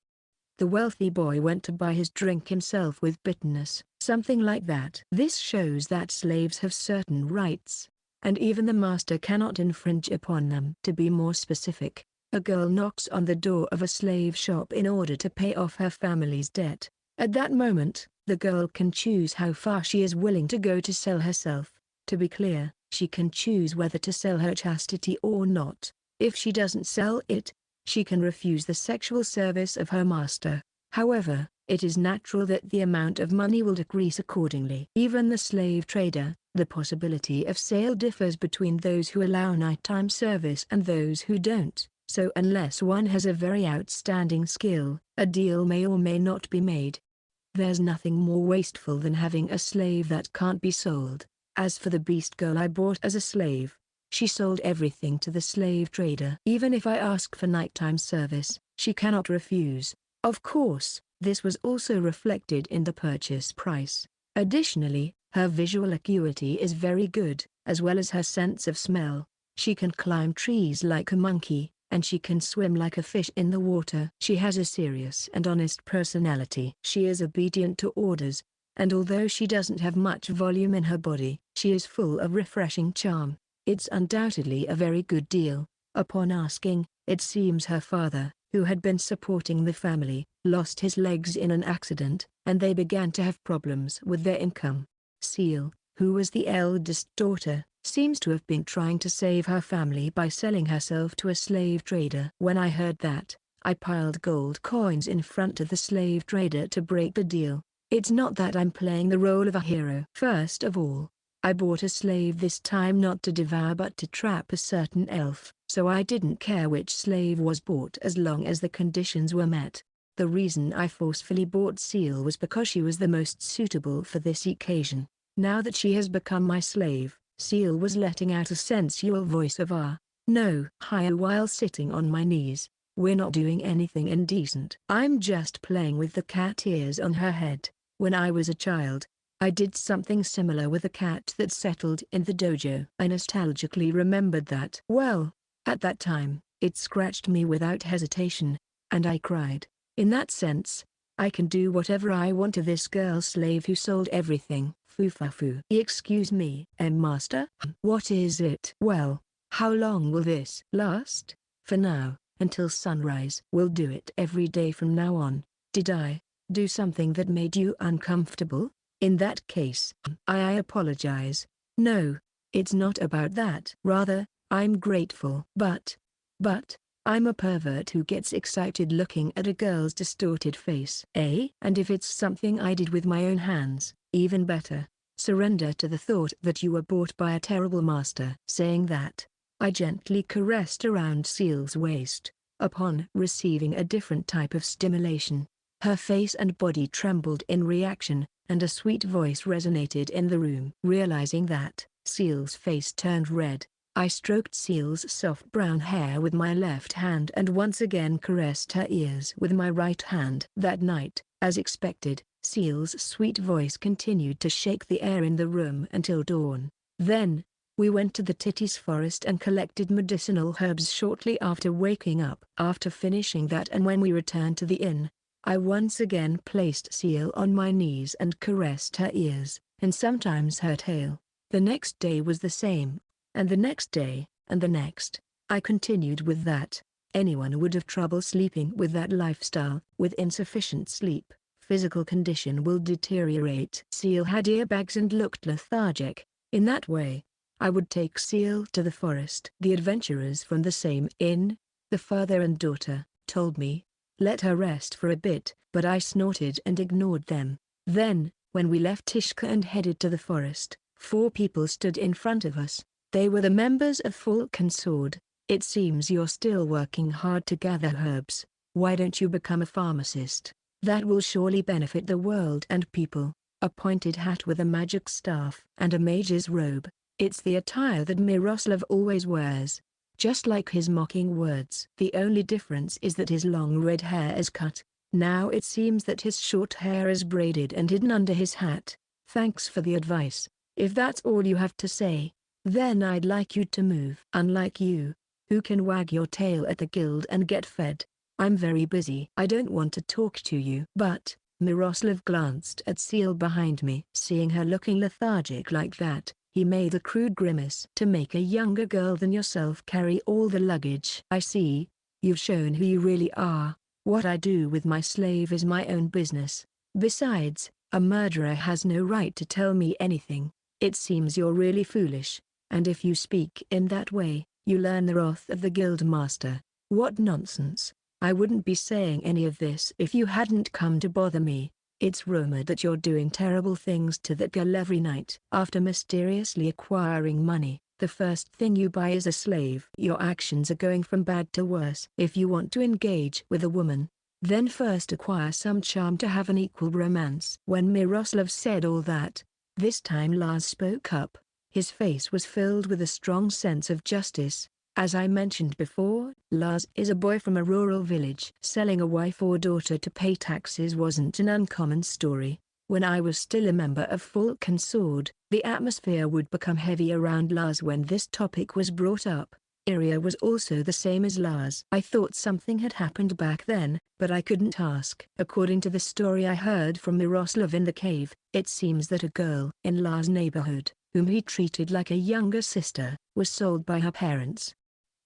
S1: The wealthy boy went to buy his drink himself with bitterness. Something like that. This shows that slaves have certain rights, and even the master cannot infringe upon them. To be more specific, a girl knocks on the door of a slave shop in order to pay off her family's debt. At that moment, the girl can choose how far she is willing to go to sell herself. To be clear, she can choose whether to sell her chastity or not. If she doesn't sell it, she can refuse the sexual service of her master. However, it is natural that the amount of money will decrease accordingly. Even the slave trader, the possibility of sale differs between those who allow nighttime service and those who don't. So unless one has a very outstanding skill, a deal may or may not be made. There's nothing more wasteful than having a slave that can't be sold. As for the beast girl I bought as a slave, she sold everything to the slave trader. Even if I ask for nighttime service, she cannot refuse. Of course, this was also reflected in the purchase price. Additionally, her visual acuity is very good, as well as her sense of smell. She can climb trees like a monkey, and she can swim like a fish in the water. She has a serious and honest personality. She is obedient to orders, and although she doesn't have much volume in her body, she is full of refreshing charm. It's undoubtedly a very good deal. Upon asking, it seems her father, who had been supporting the family, lost his legs in an accident, and they began to have problems with their income. Seal, who was the eldest daughter, seems to have been trying to save her family by selling herself to a slave trader. When I heard that, I piled gold coins in front of the slave trader to break the deal. It's not that I'm playing the role of a hero. First of all, I bought a slave this time not to devour but to trap a certain elf, so I didn't care which slave was bought as long as the conditions were met. The reason I forcefully bought Seal was because she was the most suitable for this occasion. Now that she has become my slave, Seal was letting out a sensual voice of no, higher while sitting on my knees. We're not doing anything indecent. I'm just playing with the cat ears on her head. When I was a child, I did something similar with a cat that settled in the dojo. I nostalgically remembered that. Well, at that time, it scratched me without hesitation, and I cried. In that sense, I can do whatever I want to this girl slave who sold everything. Foo. Excuse me, master? What is it? Well, how long will this last? For now, until sunrise. We'll do it every day from now on. Did I do something that made you uncomfortable? In that case, I apologize. No, it's not about that. Rather, I'm grateful. But, I'm a pervert who gets excited looking at a girl's distorted face. Eh? And if it's something I did with my own hands, even better. Surrender to the thought that you were bought by a terrible master. Saying that, I gently caressed around Seal's waist. Upon receiving a different type of stimulation, her face and body trembled in reaction, and a sweet voice resonated in the room. Realizing that, Seal's face turned red. I stroked Seal's soft brown hair with my left hand and once again caressed her ears with my right hand. That night, as expected, Seal's sweet voice continued to shake the air in the room until dawn. Then, we went to the Titties Forest and collected medicinal herbs shortly after waking up. After finishing that and when we returned to the inn, I once again placed Seal on my knees and caressed her ears, and sometimes her tail. The next day was the same, and the next day, and the next. I continued with that. Anyone would have trouble sleeping with that lifestyle. With insufficient sleep, physical condition will deteriorate. Seal had earbags and looked lethargic. In that way, I would take Seal to the forest. The adventurers from the same inn, the father and daughter, told me, let her rest for a bit, but I snorted and ignored them. Then, when we left Tishka and headed to the forest, 4 people stood in front of us. They were the members of Falk and Sword. It seems you're still working hard to gather herbs. Why don't you become a pharmacist? That will surely benefit the world and people. A pointed hat with a magic staff and a mage's robe. It's the attire that Miroslav always wears. Just like his mocking words. The only difference is that his long red hair is cut. Now it seems that his short hair is braided and hidden under his hat. Thanks for the advice. If that's all you have to say, then I'd like you to move. Unlike you, who can wag your tail at the guild and get fed, I'm very busy. I don't want to talk to you. But, Miroslav glanced at Seal behind me. Seeing her looking lethargic like that, he made a crude grimace. To make a younger girl than yourself carry all the luggage. I see, you've shown who you really are. What I do with my slave is my own business. Besides, a murderer has no right to tell me anything. It seems you're really foolish. And if you speak in that way, you learn the wrath of the guild master. What nonsense. I wouldn't be saying any of this if you hadn't come to bother me. It's rumored that you're doing terrible things to that girl every night. After mysteriously acquiring money, the first thing you buy is a slave. Your actions are going from bad to worse. If you want to engage with a woman, then first acquire some charm to have an equal romance. When Miroslav said all that, this time Lars spoke up. His face was filled with a strong sense of justice. As I mentioned before, Lars is a boy from a rural village. Selling a wife or daughter to pay taxes wasn't an uncommon story. When I was still a member of Falk and Sword, the atmosphere would become heavy around Lars when this topic was brought up. area was also the same as Lars. I thought something had happened back then, but I couldn't ask. According to the story I heard from Miroslav in the cave, it seems that a girl in Lars' neighborhood, whom he treated like a younger sister, was sold by her parents.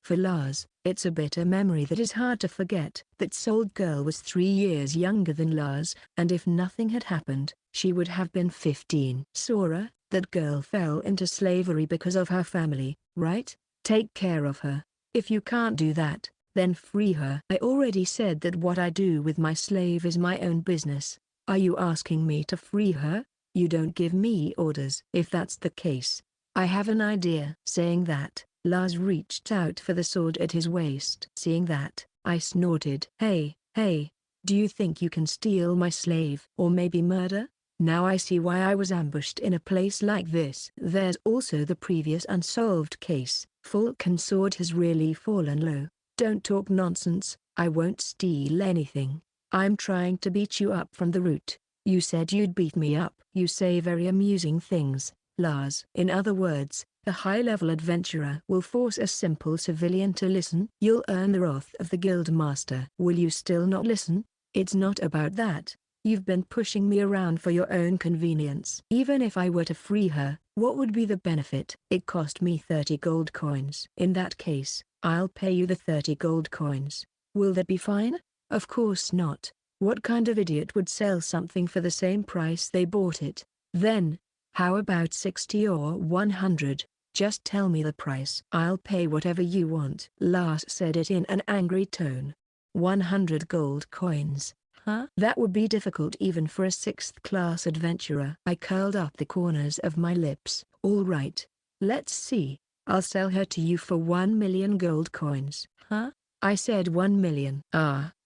S1: For Lars, it's a bitter memory that is hard to forget. That sold girl was 3 years younger than Lars, and if nothing had happened, she would have been 15. Sora, that girl fell into slavery because of her family, right? Take care of her. If you can't do that, then free her. I already said that what I do with my slave is my own business. Are you asking me to free her? You don't give me orders. If that's the case, I have an idea. Saying that, Lars reached out for the sword at his waist. Seeing that, I snorted. Hey, do you think you can steal my slave? Or maybe murder? Now I see why I was ambushed in a place like this. There's also the previous unsolved case. Falcon's sword has really fallen low. Don't talk nonsense, I won't steal anything. I'm trying to beat you up from the root. You said you'd beat me up. You say very amusing things, Lars. In other words, a high-level adventurer will force a simple civilian to listen. You'll earn the wrath of the guild master. Will you still not listen? It's not about that. You've been pushing me around for your own convenience. Even if I were to free her, what would be the benefit? It cost me 30 gold coins. In that case, I'll pay you the 30 gold coins. Will that be fine? Of course not. What kind of idiot would sell something for the same price they bought it? Then, how about 60 or 100? Just tell me the price. I'll pay whatever you want. Lars said it in an angry tone. 100 gold coins. Huh? That would be difficult even for a 6th-class adventurer. I curled up the corners of my lips. All right. Let's see. I'll sell her to you for 1 million gold coins. Huh? I said 1 million.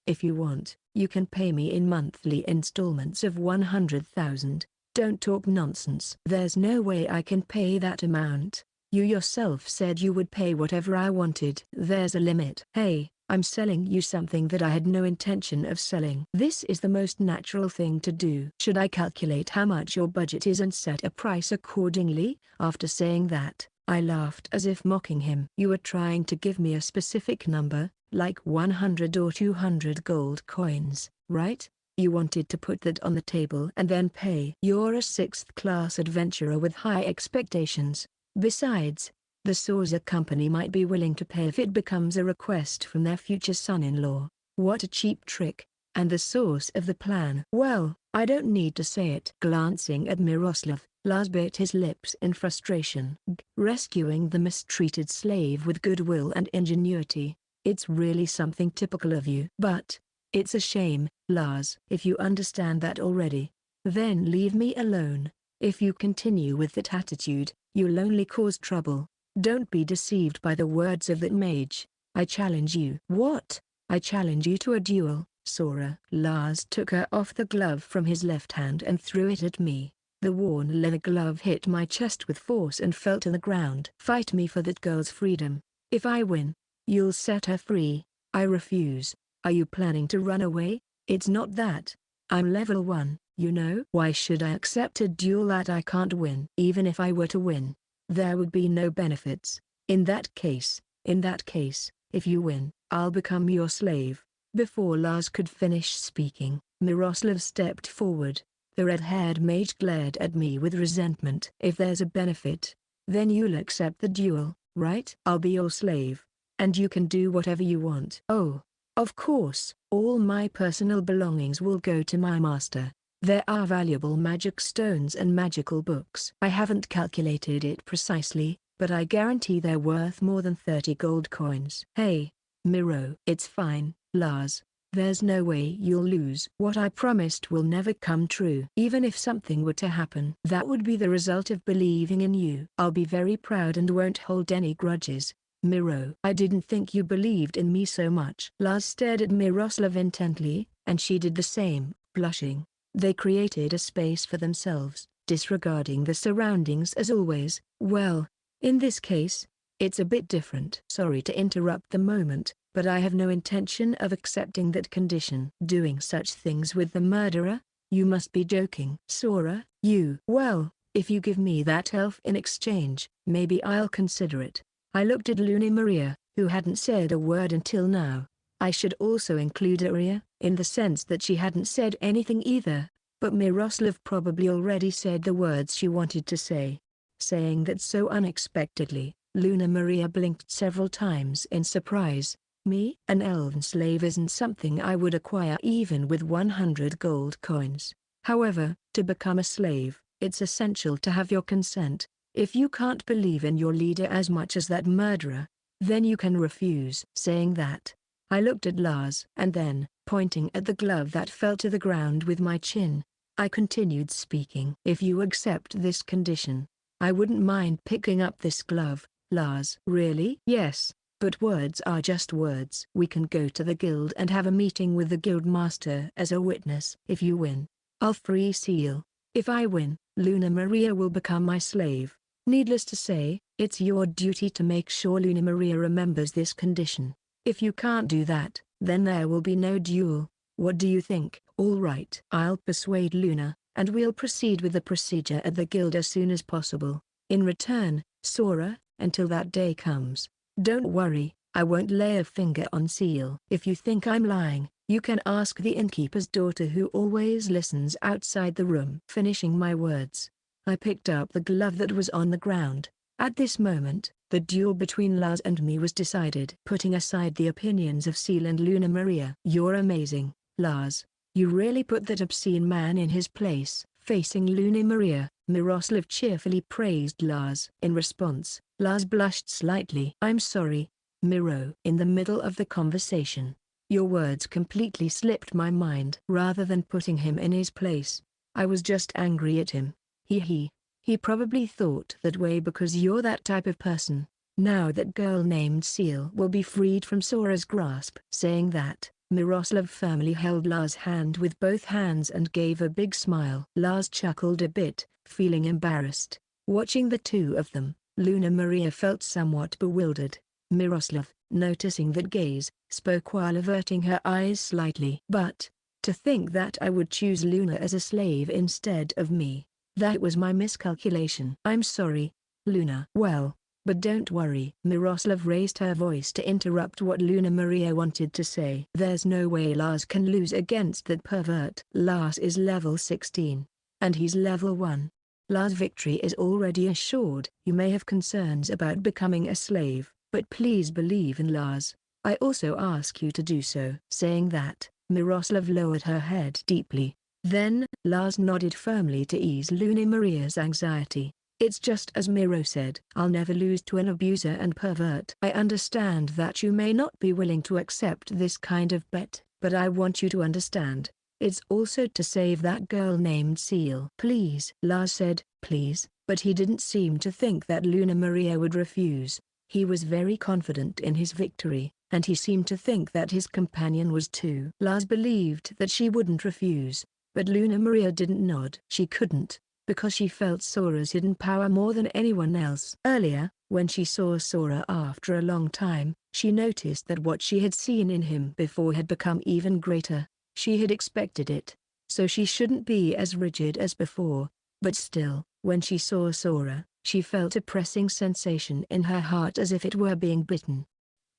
S1: If you want, you can pay me in monthly installments of 100,000. Don't talk nonsense. There's no way I can pay that amount. You yourself said you would pay whatever I wanted. There's a limit. Hey, I'm selling you something that I had no intention of selling. This is the most natural thing to do. Should I calculate how much your budget is and set a price accordingly? After saying that, I laughed as if mocking him. You were trying to give me a specific number, like 100 or 200 gold coins, right? You wanted to put that on the table and then pay. You're a 6th-class adventurer with high expectations. Besides, the Sorza company might be willing to pay if it becomes a request from their future son-in-law. What a cheap trick. And the source of the plan? Well, I don't need to say it. Glancing at Miroslav, Lars bit his lips in frustration. Rescuing the mistreated slave with goodwill and ingenuity. It's really something typical of you. But it's a shame, Lars. If you understand that already, then leave me alone. If you continue with that attitude, you'll only cause trouble. Don't be deceived by the words of that mage. I challenge you. What? I challenge you to a duel, Sora. Lars took her off the glove from his left hand and threw it at me. The worn leather glove hit my chest with force and fell to the ground. Fight me for that girl's freedom. If I win, you'll set her free. I refuse. Are you planning to run away? It's not that. I'm level 1, you know. Why should I accept a duel that I can't win? Even if I were to win, there would be no benefits. In that case, if you win, I'll become your slave. Before Lars could finish speaking, Miroslav stepped forward. The red-haired mage glared at me with resentment. If there's a benefit, then you'll accept the duel, right? I'll be your slave, and you can do whatever you want. Oh, of course, all my personal belongings will go to my master. There are valuable magic stones and magical books. I haven't calculated it precisely, but I guarantee they're worth more than 30 gold coins. Hey, Miro. It's fine, Lars. There's no way you'll lose. What I promised will never come true. Even if something were to happen, that would be the result of believing in you. I'll be very proud and won't hold any grudges. Miro. I didn't think you believed in me so much. Lars stared at Miroslav intently, and she did the same, blushing. They created a space for themselves, disregarding the surroundings as always. Well, in this case, it's a bit different. Sorry to interrupt the moment, but I have no intention of accepting that condition. Doing such things with the murderer? You must be joking. Sora, you. Well, if you give me that elf in exchange, maybe I'll consider it. I looked at Luna Maria, who hadn't said a word until now. I should also include Arya, in the sense that she hadn't said anything either, but Miroslav probably already said the words she wanted to say. Saying that so unexpectedly, Luna Maria blinked several times in surprise. Me? An elven slave isn't something I would acquire even with 100 gold coins. However, to become a slave, it's essential to have your consent. If you can't believe in your leader as much as that murderer, then you can refuse. Saying that, I looked at Lars and then, pointing at the glove that fell to the ground with my chin, I continued speaking. If you accept this condition, I wouldn't mind picking up this glove, Lars. Really? Yes. But words are just words. We can go to the guild and have a meeting with the guild master as a witness. If you win, I'll free Seal. If I win, Luna Maria will become my slave. Needless to say, it's your duty to make sure Luna Maria remembers this condition. If you can't do that, then there will be no duel. What do you think? All right. I'll persuade Luna, and we'll proceed with the procedure at the guild as soon as possible. In return, Sora, until that day comes, don't worry, I won't lay a finger on Seal. If you think I'm lying, you can ask the innkeeper's daughter who always listens outside the room. Finishing my words, I picked up the glove that was on the ground. At this moment, the duel between Lars and me was decided. Putting aside the opinions of Seal and Luna Maria. You're amazing, Lars. You really put that obscene man in his place. Facing Luna Maria, Miroslav cheerfully praised Lars. In response, Lars blushed slightly. I'm sorry, Miro. In the middle of the conversation, your words completely slipped my mind. Rather than putting him in his place, I was just angry at him. He probably thought that way because you're that type of person. Now that girl named Seal will be freed from Sora's grasp. Saying that, Miroslav firmly held Lars' hand with both hands and gave a big smile. Lars chuckled a bit, feeling embarrassed. Watching the two of them, Luna Maria felt somewhat bewildered. Miroslav, noticing that gaze, spoke while averting her eyes slightly. But, to think that I would choose Luna as a slave instead of me, that was my miscalculation. I'm sorry, Luna. Well, but don't worry. Miroslav raised her voice to interrupt what Luna Maria wanted to say. There's no way Lars can lose against that pervert. Lars is level 16, and he's level 1. Lars' victory is already assured. You may have concerns about becoming a slave, but please believe in Lars. I also ask you to do so. Saying that, Miroslav lowered her head deeply. Then, Lars nodded firmly to ease Luna Maria's anxiety. It's just as Miro said. I'll never lose to an abuser and pervert. I understand that you may not be willing to accept this kind of bet, but I want you to understand. It's also to save that girl named Seal. Please. Lars said, please, but he didn't seem to think that Luna Maria would refuse. He was very confident in his victory, and he seemed to think that his companion was too. Lars believed that she wouldn't refuse, but Luna Maria didn't nod. She couldn't, because she felt Sora's hidden power more than anyone else. Earlier, when she saw Sora after a long time, she noticed that what she had seen in him before had become even greater. She had expected it, so she shouldn't be as rigid as before, but still, when she saw Sora, she felt a pressing sensation in her heart as if it were being bitten.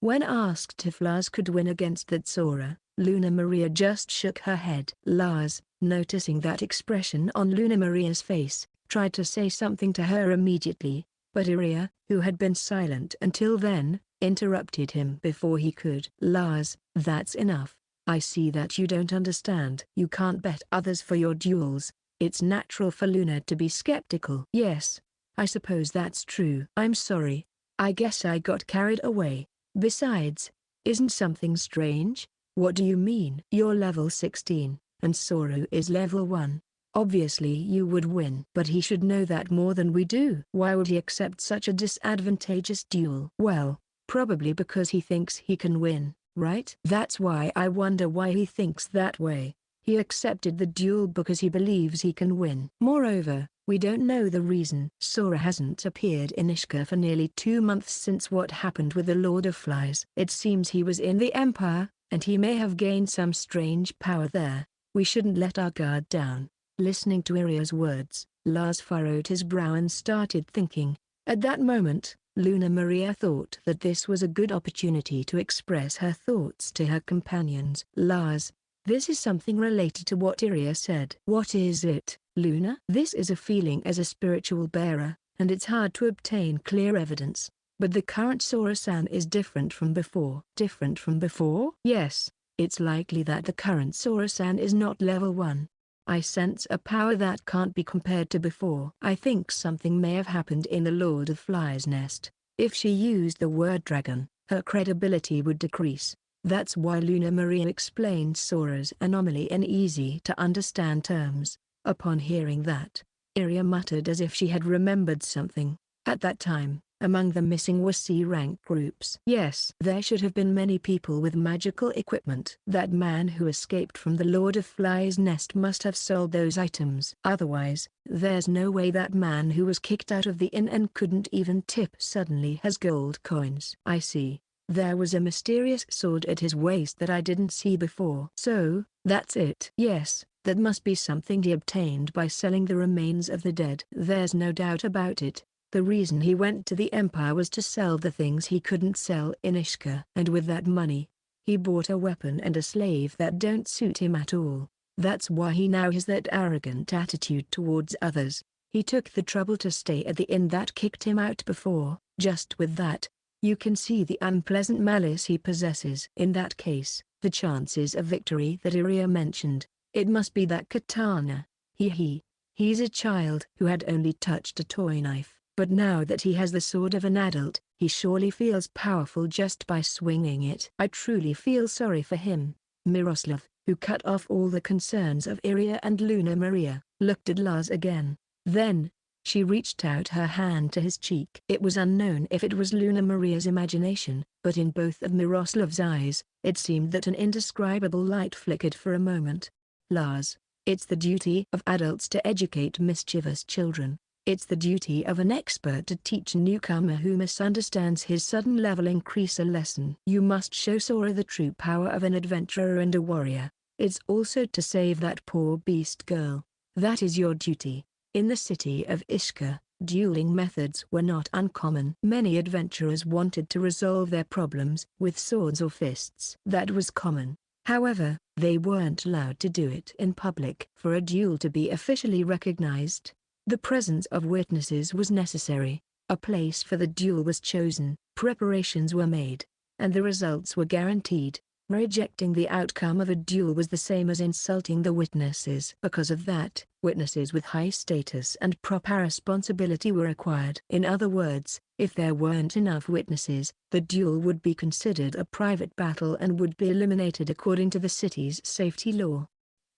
S1: When asked if Lars could win against that Sora, Luna Maria just shook her head. Lars, noticing that expression on Luna Maria's face, tried to say something to her immediately, but Arya, who had been silent until then, interrupted him before he could. Lars, that's enough. I see that you don't understand. You can't bet others for your duels. It's natural for Luna to be skeptical. Yes, I suppose that's true. I'm sorry. I guess I got carried away. Besides, isn't something strange? What do you mean? You're level 16, and Sora is level 1. Obviously you would win. But he should know that more than we do. Why would he accept such a disadvantageous duel? Well, probably because he thinks he can win, right? That's why I wonder why he thinks that way. He accepted the duel because he believes he can win. Moreover, we don't know the reason. Sora hasn't appeared in Ishka for nearly 2 months since what happened with the Lord of Flies. It seems he was in the Empire, and he may have gained some strange power there. We shouldn't let our guard down. Listening to Arya's words, Lars furrowed his brow and started thinking. At that moment, Luna Maria thought that this was a good opportunity to express her thoughts to her companions. Lars, this is something related to what Iria said. What is it, Luna? This is a feeling as a spiritual bearer, and it's hard to obtain clear evidence. But the current Sora-san is different from before. Different from before? Yes, it's likely that the current Sora-san is not level 1. I sense a power that can't be compared to before. I think something may have happened in the Lord of Flies nest. If she used the word dragon, her credibility would decrease. That's why Luna Maria explained Sora's anomaly in easy-to-understand terms. Upon hearing that, Iria muttered as if she had remembered something. At that time, among the missing were C-rank groups. Yes, there should have been many people with magical equipment. That man who escaped from the Lord of Flies nest must have sold those items. Otherwise, there's no way that man who was kicked out of the inn and couldn't even tip suddenly has gold coins. I see. There was a mysterious sword at his waist that I didn't see before. So, that's it. Yes, that must be something he obtained by selling the remains of the dead. There's no doubt about it. The reason he went to the Empire was to sell the things he couldn't sell in Ishka. And with that money, he bought a weapon and a slave that don't suit him at all. That's why he now has that arrogant attitude towards others. He took the trouble to stay at the inn that kicked him out before. Just with that, you can see the unpleasant malice he possesses. In that case, the chances of victory that Iria mentioned, it must be that katana. He's a child who had only touched a toy knife. But now that he has the sword of an adult, he surely feels powerful just by swinging it. I truly feel sorry for him. Miroslav, who cut off all the concerns of Iria and Luna Maria, looked at Lars again. Then, she reached out her hand to his cheek. It was unknown if it was Luna Maria's imagination, but in both of Miroslav's eyes, it seemed that an indescribable light flickered for a moment. Lars, it's the duty of adults to educate mischievous children. It's the duty of an expert to teach a newcomer who misunderstands his sudden level increase a lesson. You must show Sora the true power of an adventurer and a warrior. It's also to save that poor beast girl. That is your duty. In the city of Ishka, dueling methods were not uncommon. Many adventurers wanted to resolve their problems with swords or fists. That was common. However, they weren't allowed to do it in public. For a duel to be officially recognized, the presence of witnesses was necessary. A place for the duel was chosen, preparations were made, and the results were guaranteed. Rejecting the outcome of a duel was the same as insulting the witnesses. Because of that, witnesses with high status and proper responsibility were required. In other words, if there weren't enough witnesses, the duel would be considered a private battle and would be eliminated according to the city's safety law.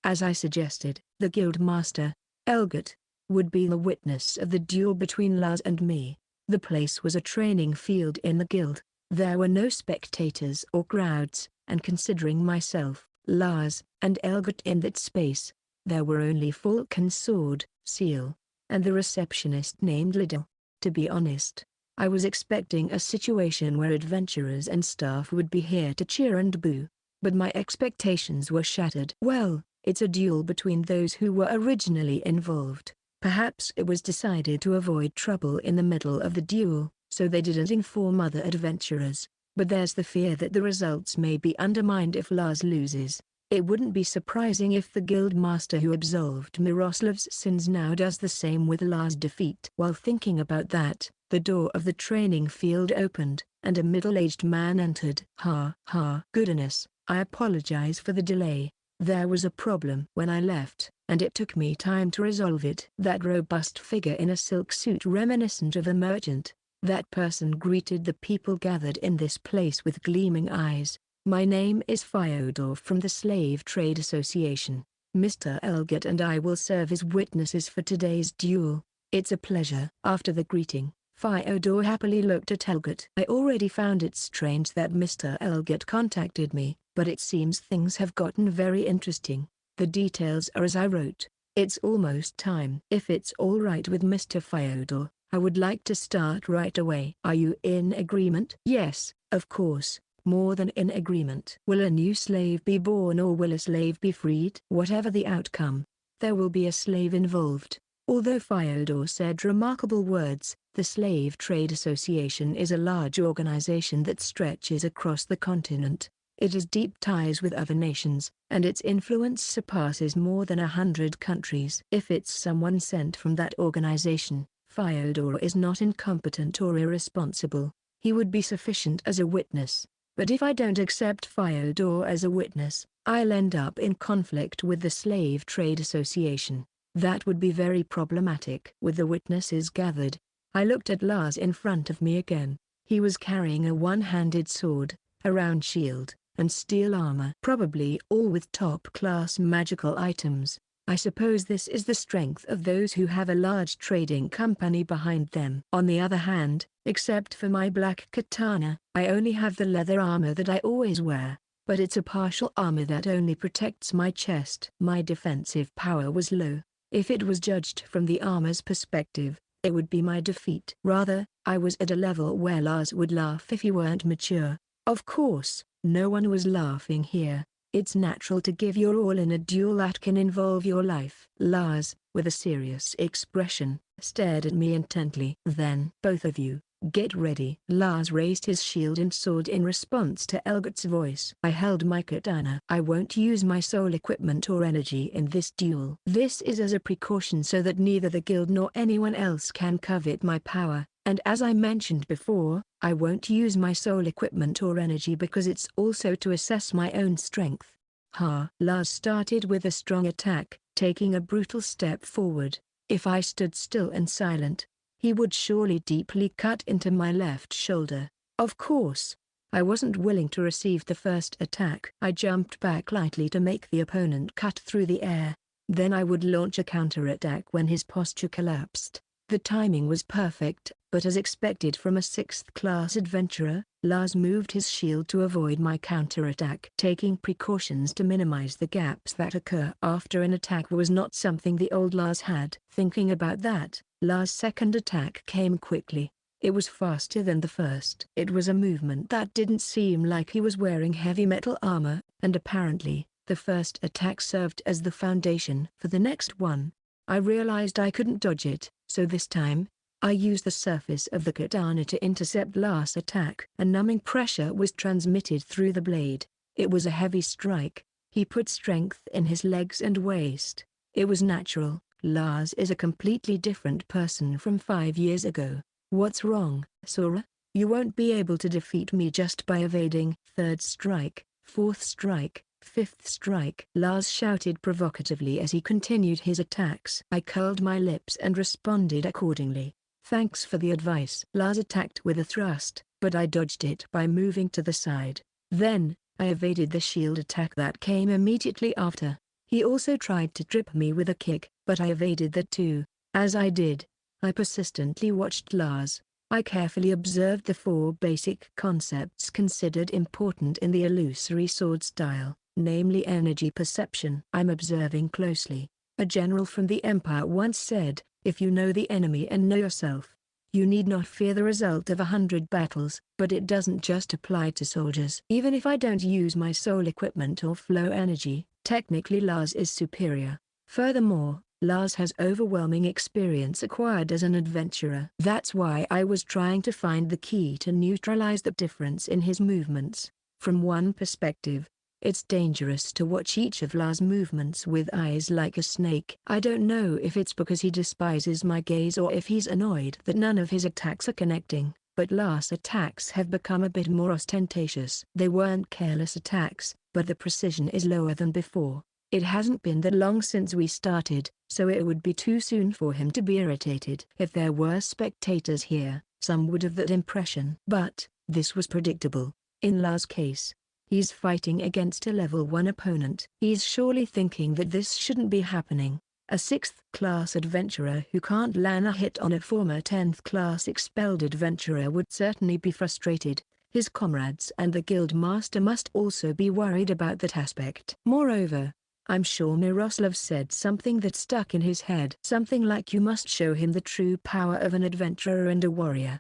S1: As I suggested, the guild master, Elgert, would be the witness of the duel between Lars and me. The place was a training field in the guild. There were no spectators or crowds, and considering myself, Lars, and Elgert in that space, there were only Falcon's sword, Seal, and the receptionist named Liddell. To be honest, I was expecting a situation where adventurers and staff would be here to cheer and boo, but my expectations were shattered. Well, it's a duel between those who were originally involved. Perhaps it was decided to avoid trouble in the middle of the duel, so they didn't inform other adventurers. But there's the fear that the results may be undermined if Lars loses. It wouldn't be surprising if the guild master who absolved Miroslav's sins now does the same with Lars' defeat. While thinking about that, the door of the training field opened, and a middle-aged man entered. Goodness, I apologize for the delay. There was a problem when I left, and it took me time to resolve it. That robust figure in a silk suit reminiscent of a merchant, that person greeted the people gathered in this place with gleaming eyes. My name is Fyodor from the Slave Trade Association. Mr. Elgert and I will serve as witnesses for today's duel. It's a pleasure. After the greeting, Fyodor happily looked at Elgert. I already found it strange that Mr. Elgert contacted me, but it seems things have gotten very interesting. The details are as I wrote. It's almost time. If it's all right with Mr. Fyodor, I would like to start right away. Are you in agreement? Yes, of course, more than in agreement. Will a new slave be born or will a slave be freed? Whatever the outcome, there will be a slave involved. Although Fyodor said remarkable words, the Slave Trade Association is a large organization that stretches across the continent. It has deep ties with other nations, and its influence surpasses more than 100 countries. If it's someone sent from that organization, Fyodor is not incompetent or irresponsible. He would be sufficient as a witness. But if I don't accept Fyodor as a witness, I'll end up in conflict with the Slave Trade Association. That would be very problematic. With the witnesses gathered, I looked at Lars in front of me again. He was carrying a one-handed sword, a round shield, and steel armor. Probably all with top-class magical items. I suppose this is the strength of those who have a large trading company behind them. On the other hand, except for my black katana, I only have the leather armor that I always wear, but it's a partial armor that only protects my chest. My defensive power was low. If it was judged from the armor's perspective, it would be my defeat. Rather, I was at a level where Lars would laugh if he weren't mature. Of course, no one was laughing here. It's natural to give your all in a duel that can involve your life. Lars, with a serious expression, stared at me intently. Then, both of you, get ready. Lars raised his shield and sword in response to Elgot's voice. I held my katana. I won't use my soul equipment or energy in this duel. This is as a precaution so that neither the guild nor anyone else can covet my power. And as I mentioned before, I won't use my soul equipment or energy because it's also to assess my own strength. Lars started with a strong attack, taking a brutal step forward. If I stood still and silent, he would surely deeply cut into my left shoulder. Of course, I wasn't willing to receive the first attack. I jumped back lightly to make the opponent cut through the air. Then I would launch a counterattack when his posture collapsed. The timing was perfect, but as expected from a 6th-class adventurer, Lars moved his shield to avoid my counterattack. Taking precautions to minimize the gaps that occur after an attack was not something the old Lars had. Thinking about that, Lars' second attack came quickly. It was faster than the first. It was a movement that didn't seem like he was wearing heavy metal armor, and apparently, the first attack served as the foundation for the next one. I realized I couldn't dodge it, so this time, I used the surface of the katana to intercept Lars' attack. A numbing pressure was transmitted through the blade. It was a heavy strike. He put strength in his legs and waist. It was natural. Lars is a completely different person from 5 years ago. What's wrong, Sora? You won't be able to defeat me just by evading. 3rd strike, 4th strike, 5th strike. Lars shouted provocatively as he continued his attacks. I curled my lips and responded accordingly. Thanks for the advice. Lars attacked with a thrust, but I dodged it by moving to the side. Then, I evaded the shield attack that came immediately after. He also tried to trip me with a kick, but I evaded that too. As I did, I persistently watched Lars. I carefully observed the 4 basic concepts considered important in the illusory sword style, namely energy perception. I'm observing closely. A general from the Empire once said, if you know the enemy and know yourself, you need not fear the result of 100 battles. But it doesn't just apply to soldiers. Even if I don't use my soul equipment or flow energy, technically Lars is superior. Furthermore, Lars has overwhelming experience acquired as an adventurer. That's why I was trying to find the key to neutralize the difference in his movements. From one perspective, it's dangerous to watch each of Lars' movements with eyes like a snake. I don't know if it's because he despises my gaze or if he's annoyed that none of his attacks are connecting, but Lars' attacks have become a bit more ostentatious. They weren't careless attacks, but the precision is lower than before. It hasn't been that long since we started, so it would be too soon for him to be irritated. If there were spectators here, some would have that impression. But, this was predictable. In Lars' case, he's fighting against a level 1 opponent. He's surely thinking that this shouldn't be happening. A 6th-class adventurer who can't land a hit on a former 10th-class expelled adventurer would certainly be frustrated. His comrades and the guild master must also be worried about that aspect. Moreover, I'm sure Miroslav said something that stuck in his head. Something like you must show him the true power of an adventurer and a warrior.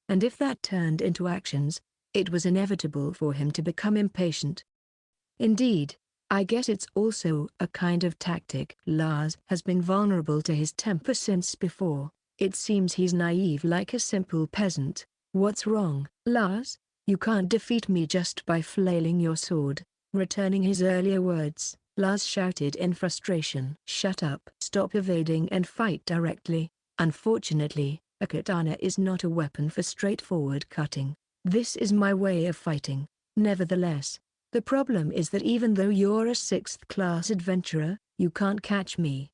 S1: And if that turned into actions, it was inevitable for him to become impatient. Indeed, I guess it's also a kind of tactic. Lars has been vulnerable to his temper since before. It seems he's naive like a simple peasant. What's wrong, Lars? You can't defeat me just by flailing your sword. Returning his earlier words, Lars shouted in frustration. Shut up. Stop evading and fight directly. Unfortunately, a katana is not a weapon for straightforward cutting. This is my way of fighting. Nevertheless, the problem is that even though you're a 6th-class adventurer, you can't catch me.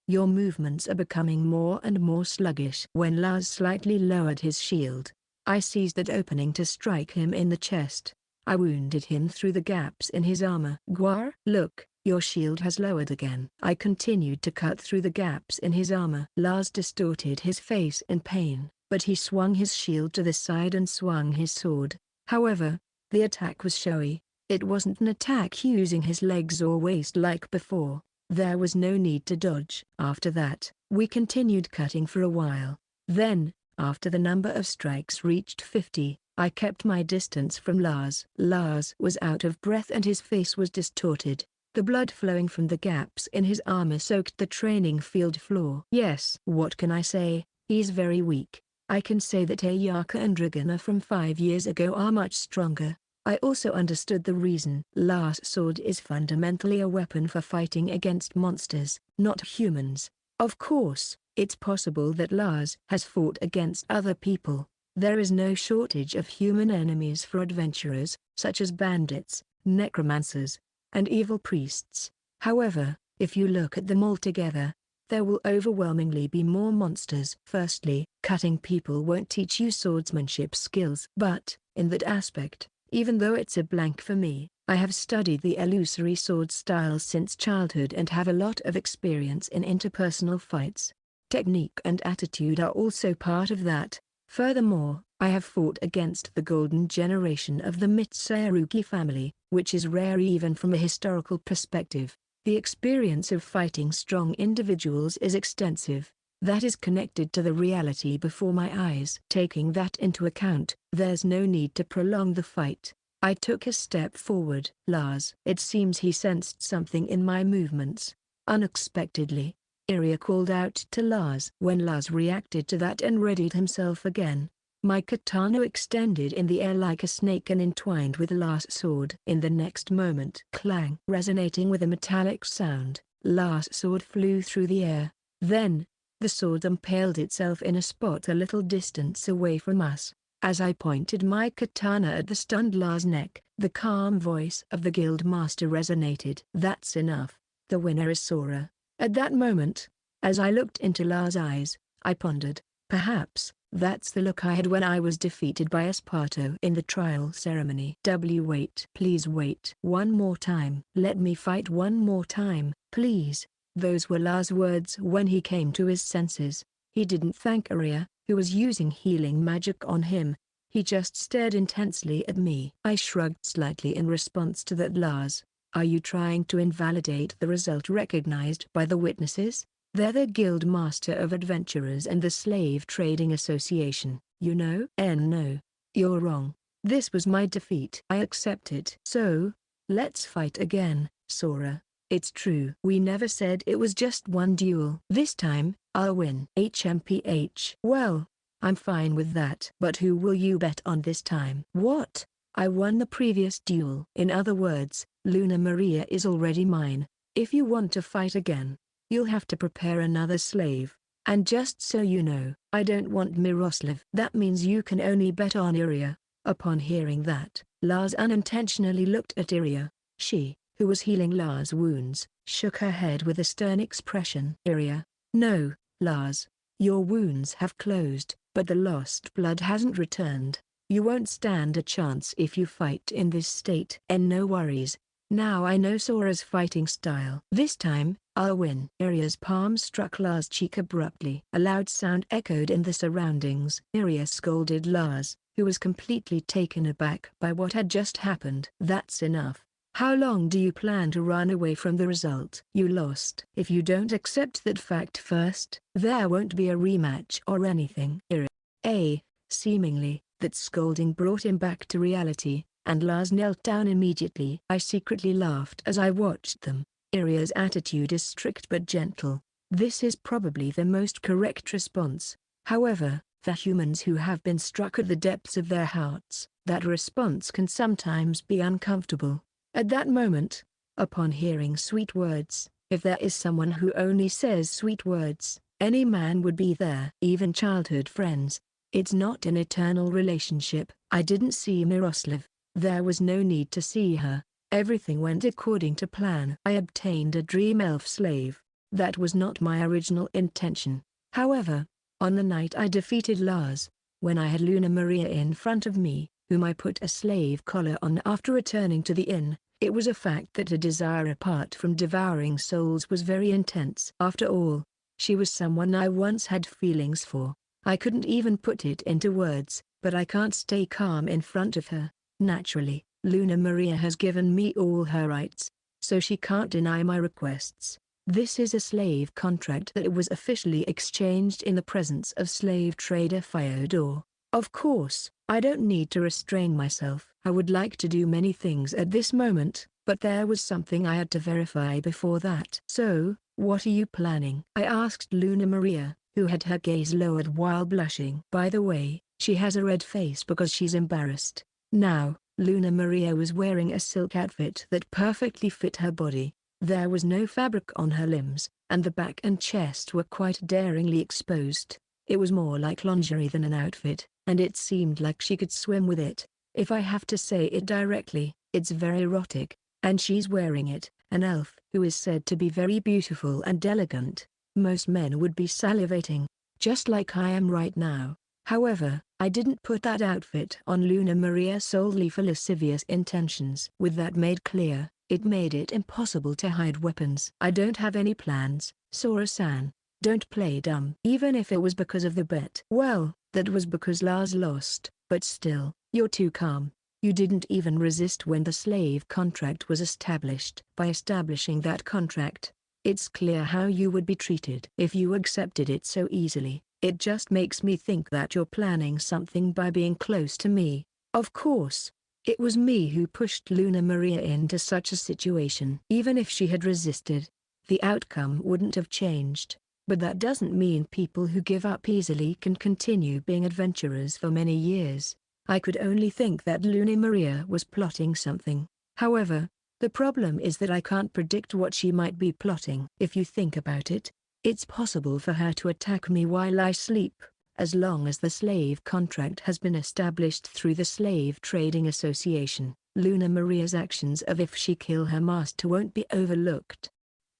S1: Your movements are becoming more and more sluggish. When Lars slightly lowered his shield, I seized that opening to strike him in the chest. I wounded him through the gaps in his armor. Gwar, look, your shield has lowered again. I continued to cut through the gaps in his armor. Lars distorted his face in pain, but he swung his shield to the side and swung his sword. However, the attack was showy. It wasn't an attack using his legs or waist like before. There was no need to dodge. After that, we continued cutting for a while. Then, after the number of strikes reached 50, I kept my distance from Lars. Lars was out of breath and his face was distorted. The blood flowing from the gaps in his armor soaked the training field floor. Yes, what can I say? He's very weak. I can say that Ayaka and Dragana from 5 years ago are much stronger. I also understood the reason. Lars' sword is fundamentally a weapon for fighting against monsters, not humans. Of course, it's possible that Lars has fought against other people. There is no shortage of human enemies for adventurers, such as bandits, necromancers, and evil priests. However, if you look at them all together, there will overwhelmingly be more monsters. Firstly, cutting people won't teach you swordsmanship skills. But, in that aspect, even though it's a blank for me, I have studied the illusory sword styles since childhood and have a lot of experience in interpersonal fights. Technique and attitude are also part of that. Furthermore, I have fought against the golden generation of the Mitsurugi family, which is rare even from a historical perspective. The experience of fighting strong individuals is extensive. That is connected to the reality before my eyes. Taking that into account, there's no need to prolong the fight. I took a step forward. Lars. It seems he sensed something in my movements. Unexpectedly, Iria called out to Lars. When Lars reacted to that and readied himself again, my katana extended in the air like a snake and entwined with Lars' sword. In the next moment, clang. Resonating with a metallic sound, Lars' sword flew through the air. Then, the sword impaled itself in a spot a little distance away from us. As I pointed my katana at the stunned Lars' neck, the calm voice of the guild master resonated. That's enough. The winner is Sora. At that moment, as I looked into Lars' eyes, I pondered, perhaps, that's the look I had when I was defeated by Esparto in the trial ceremony. Wait. Please wait. One more time. Let me fight one more time, please. Those were Lars' words when he came to his senses. He didn't thank Iria, who was using healing magic on him. He just stared intensely at me. I shrugged slightly in response to that. Lars, are you trying to invalidate the result recognized by the witnesses? They're the Guild Master of Adventurers and the Slave Trading Association, you know? No. You're wrong. This was my defeat. I accept it. So, let's fight again, Sora. It's true. We never said it was just one duel. This time, I'll win. HMPH. Well, I'm fine with that. But who will you bet on this time? What? I won the previous duel. In other words, Luna Maria is already mine. If you want to fight again, you'll have to prepare another slave. And just so you know, I don't want Miroslav. That means you can only bet on Iria. Upon hearing that, Lars unintentionally looked at Iria. She, who was healing Lars' wounds, shook her head with a stern expression. Iria, no, Lars. Your wounds have closed, but the lost blood hasn't returned. You won't stand a chance if you fight in this state. And no worries. Now I know Sora's fighting style. This time, I'll win. Iria's palm struck Lars' cheek abruptly. A loud sound echoed in the surroundings. Iria scolded Lars, who was completely taken aback by what had just happened. That's enough. How long do you plan to run away from the result? You lost. If you don't accept that fact first, there won't be a rematch or anything. Iria. Seemingly, that scolding brought him back to reality. and Lars knelt down immediately. I secretly laughed as I watched them. Iria's attitude is strict but gentle. This is probably the most correct response. However, for humans who have been struck at the depths of their hearts, that response can sometimes be uncomfortable. At that moment, upon hearing sweet words, if there is someone who only says sweet words, any man would be there. Even childhood friends. It's not an eternal relationship. I didn't see Miroslav. There was no need to see her. Everything went according to plan. I obtained a dream elf slave. That was not my original intention. However, on the night I defeated Lars, when I had Luna Maria in front of me, whom I put a slave collar on after returning to the inn, it was a fact that a desire apart from devouring souls was very intense. After all, she was someone I once had feelings for. I couldn't even put it into words, but I can't stay calm in front of her. Naturally, Luna Maria has given me all her rights, so she can't deny my requests. This is a slave contract that was officially exchanged in the presence of slave trader Fyodor. Of course, I don't need to restrain myself. I would like to do many things at this moment, but there was something I had to verify before that. So, what are you planning? I asked Luna Maria, who had her gaze lowered while blushing. By the way, she has a red face because she's embarrassed. Now, Luna Maria was wearing a silk outfit that perfectly fit her body. There was no fabric on her limbs, and the back and chest were quite daringly exposed. It was more like lingerie than an outfit, and it seemed like she could swim with it. If I have to say it directly, it's very erotic, and she's wearing it. An elf who is said to be very beautiful and elegant. Most men would be salivating, just like I am right now. However, I didn't put that outfit on Luna Maria solely for lascivious intentions. With that made clear, it made it impossible to hide weapons. I don't have any plans, Sora-san. Don't play dumb. Even if it was because of the bet. Well, that was because Lars lost, but still, you're too calm. You didn't even resist when the slave contract was established. By establishing that contract, it's clear how you would be treated. If you accepted it so easily, it just makes me think that you're planning something by being close to me. Of course, it was me who pushed Luna Maria into such a situation. Even if she had resisted, the outcome wouldn't have changed. But that doesn't mean people who give up easily can continue being adventurers for many years. I could only think that Luna Maria was plotting something. However, the problem is that I can't predict what she might be plotting. If you think about it, it's possible for her to attack me while I sleep, as long as the slave contract has been established through the Slave Trading Association. Luna Maria's actions of if she kill her master won't be overlooked.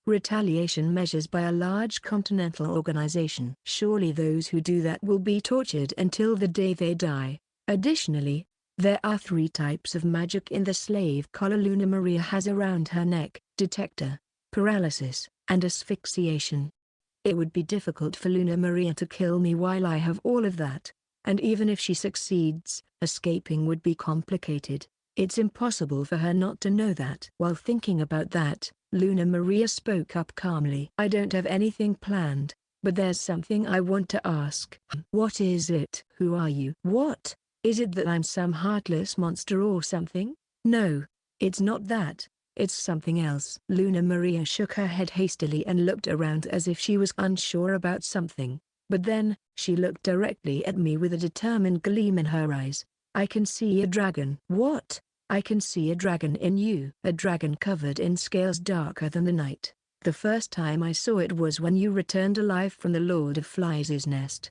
S1: Retaliation measures by a large continental organization. Surely those who do that will be tortured until the day they die. Additionally, there are 3 types of magic in the slave collar Luna Maria has around her neck: detector, paralysis, and asphyxiation. It would be difficult for Luna Maria to kill me while I have all of that, and even if she succeeds, escaping would be complicated. It's impossible for her not to know that. While thinking about that, Luna Maria spoke up calmly. I don't have anything planned, but there's something I want to ask. What is it? Who are you? What? Is it that I'm some heartless monster or something? No, it's not that. It's something else. Luna Maria shook her head hastily and looked around as if she was unsure about something. But then, she looked directly at me with a determined gleam in her eyes. I can see a dragon. What? I can see a dragon in you. A dragon covered in scales darker than the night. The first time I saw it was when you returned alive from the Lord of Flies' nest.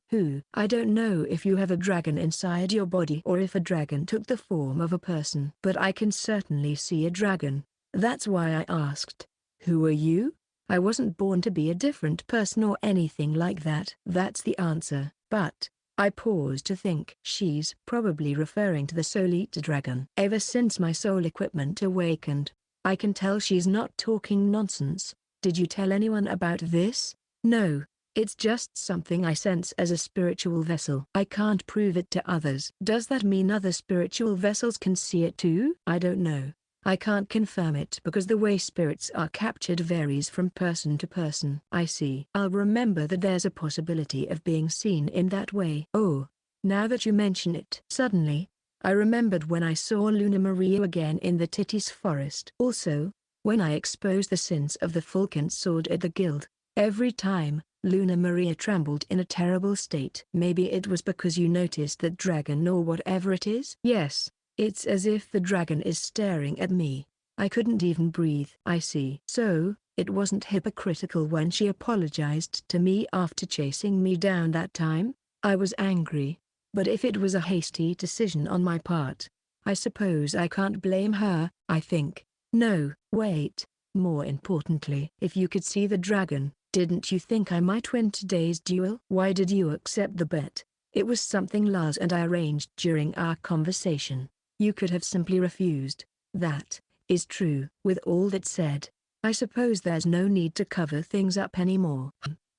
S1: I don't know if you have a dragon inside your body or if a dragon took the form of a person. But I can certainly see a dragon. That's why I asked. Who are you? I wasn't born to be a different person or anything like that. That's the answer. But, I paused to think. She's probably referring to the Soul Eater dragon. Ever since my soul equipment awakened, I can tell she's not talking nonsense. Did you tell anyone about this? No, it's just something I sense as a spiritual vessel. I can't prove it to others. Does that mean other spiritual vessels can see it too? I don't know. I can't confirm it because the way spirits are captured varies from person to person. I see. I'll remember that there's a possibility of being seen in that way. Oh, now that you mention it. Suddenly, I remembered when I saw Luna Maria again in the Titties Forest. Also, when I exposed the sins of the Falcon Sword at the guild. Every time, Luna Maria trembled in a terrible state. Maybe it was because you noticed that dragon or whatever it is? Yes, it's as if the dragon is staring at me. I couldn't even breathe. I see. So, it wasn't hypocritical when she apologized to me after chasing me down that time? I was angry. But if it was a hasty decision on my part, I suppose I can't blame her. I think. No, wait. More importantly, if you could see the dragon, didn't you think I might win today's duel? Why did you accept the bet? It was something Lars and I arranged during our conversation. You could have simply refused. That is true. With all that said, I suppose there's no need to cover things up anymore.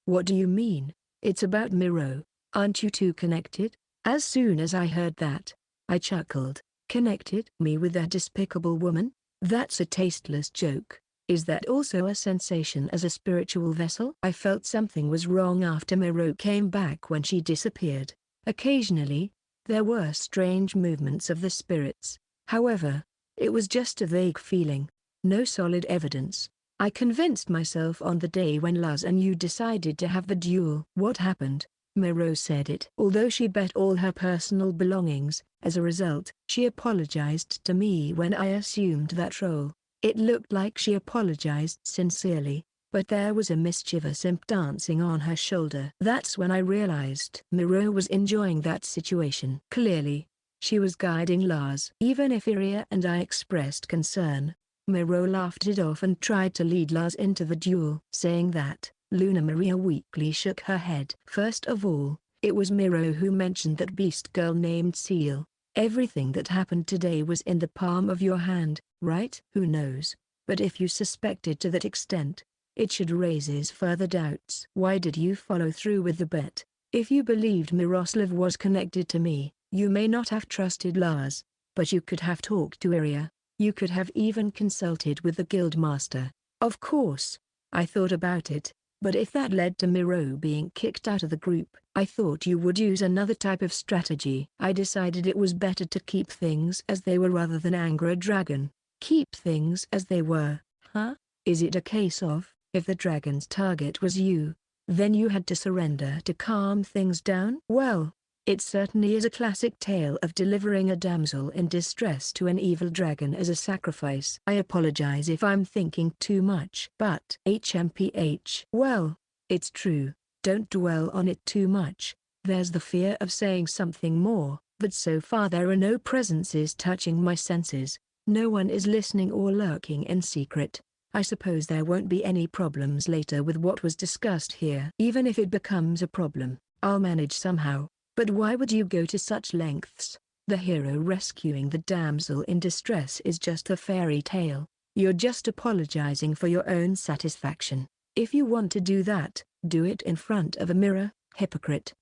S1: What do you mean? It's about Miro. Aren't you two connected? As soon as I heard that, I chuckled. Connected me with that despicable woman? That's a tasteless joke. Is that also a sensation as a spiritual vessel? I felt something was wrong after Miro came back when she disappeared. Occasionally, there were strange movements of the spirits. However, it was just a vague feeling. No solid evidence. I convinced myself on the day when Luz and you decided to have the duel. What happened? Miro said it. Although she bet all her personal belongings, as a result, she apologized to me when I assumed that role. It looked like she apologized sincerely, but there was a mischievous imp dancing on her shoulder. That's when I realized Miro was enjoying that situation. Clearly, she was guiding Lars. Even if Iria and I expressed concern, Miro laughed it off and tried to lead Lars into the duel. Saying that, Luna Maria weakly shook her head. First of all, it was Miro who mentioned that beast girl named Seal. Everything that happened today was in the palm of your hand, right? Who knows? But if you suspected to that extent, it should raises further doubts. Why did you follow through with the bet? If you believed Miroslav was connected to me, you may not have trusted Lars, but you could have talked to Iria. You could have even consulted with the guild master. Of course, I thought about it, but if that led to Miro being kicked out of the group, I thought you would use another type of strategy. I decided it was better to keep things as they were rather than anger a dragon. Keep things as they were, huh? Is it a case of, if the dragon's target was you, then you had to surrender to calm things down? Well, it certainly is a classic tale of delivering a damsel in distress to an evil dragon as a sacrifice. I apologize if I'm thinking too much. But HMPH. Well, it's true. Don't dwell on it too much. There's the fear of saying something more, but so far there are no presences touching my senses. No one is listening or lurking in secret. I suppose there won't be any problems later with what was discussed here. Even if it becomes a problem, I'll manage somehow. But why would you go to such lengths? The hero rescuing the damsel in distress is just a fairy tale. You're just apologizing for your own satisfaction. If you want to do that, do it in front of a mirror, hypocrite.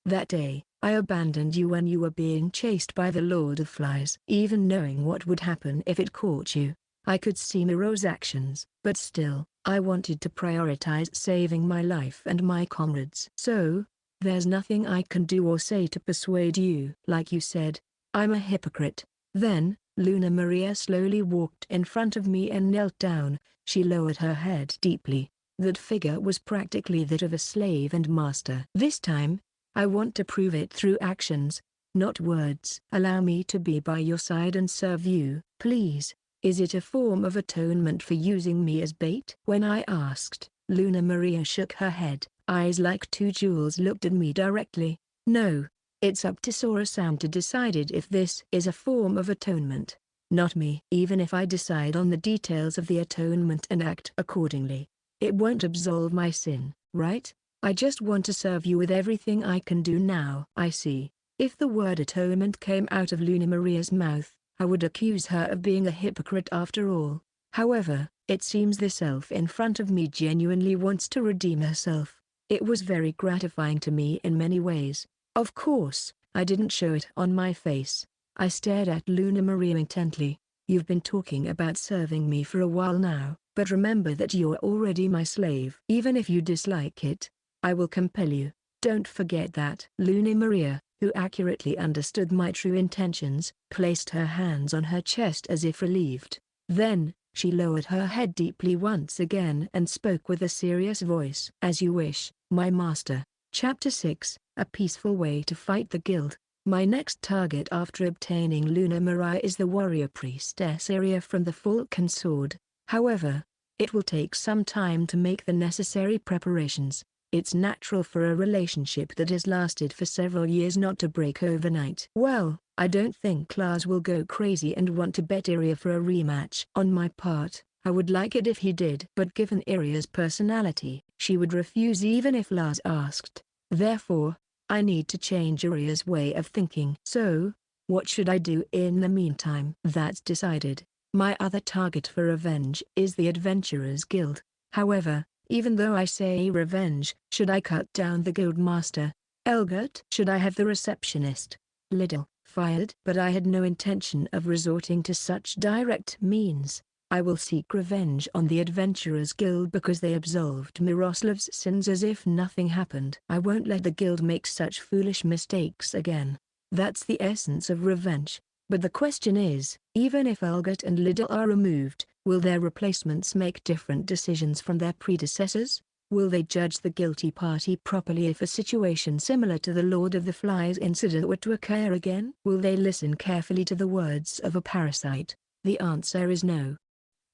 S1: That day, I abandoned you when you were being chased by the Lord of Flies. Even knowing what would happen if it caught you, I could see Miro's actions, but still, I wanted to prioritize saving my life and my comrades. So, there's nothing I can do or say to persuade you. Like you said, I'm a hypocrite. Then, Luna Maria slowly walked in front of me and knelt down. She lowered her head deeply. That figure was practically that of a slave and master. This time, I want to prove it through actions, not words. Allow me to be by your side and serve you, please. Is it a form of atonement for using me as bait? When I asked, Luna Maria shook her head. Eyes like two jewels looked at me directly. No, it's up to Sora-san to decide if this is a form of atonement. Not me. Even if I decide on the details of the atonement and act accordingly, it won't absolve my sin, right? I just want to serve you with everything I can do now. I see. If the word atonement came out of Luna Maria's mouth, I would accuse her of being a hypocrite after all. However, it seems this elf in front of me genuinely wants to redeem herself. It was very gratifying to me in many ways. Of course, I didn't show it on my face. I stared at Luna Maria intently. You've been talking about serving me for a while now, but remember that you're already my slave. Even if you dislike it, I will compel you. Don't forget that. Luna Maria, who accurately understood my true intentions, placed her hands on her chest as if relieved. Then, she lowered her head deeply once again and spoke with a serious voice. "As you wish, my master." Chapter 6, A Peaceful Way to Fight the Guild. My next target after obtaining Luna Maria is the warrior priestess area from the Falcon Sword. However, it will take some time to make the necessary preparations. It's natural for a relationship that has lasted for several years not to break overnight. Well, I don't think Lars will go crazy and want to bet Iria for a rematch. On my part, I would like it if he did. But given Iria's personality, she would refuse even if Lars asked. Therefore, I need to change Iria's way of thinking. So, what should I do in the meantime? That's decided. My other target for revenge is the Adventurers Guild. However, even though I say revenge, should I cut down the guild master, Elgert? Should I have the receptionist, Liddell, fired? But I had no intention of resorting to such direct means. I will seek revenge on the Adventurers Guild because they absolved Miroslav's sins as if nothing happened. I won't let the guild make such foolish mistakes again. That's the essence of revenge. But the question is, even if Elgert and Liddell are removed, will their replacements make different decisions from their predecessors? Will they judge the guilty party properly if a situation similar to the Lord of the Flies incident were to occur again? Will they listen carefully to the words of a parasite? The answer is no.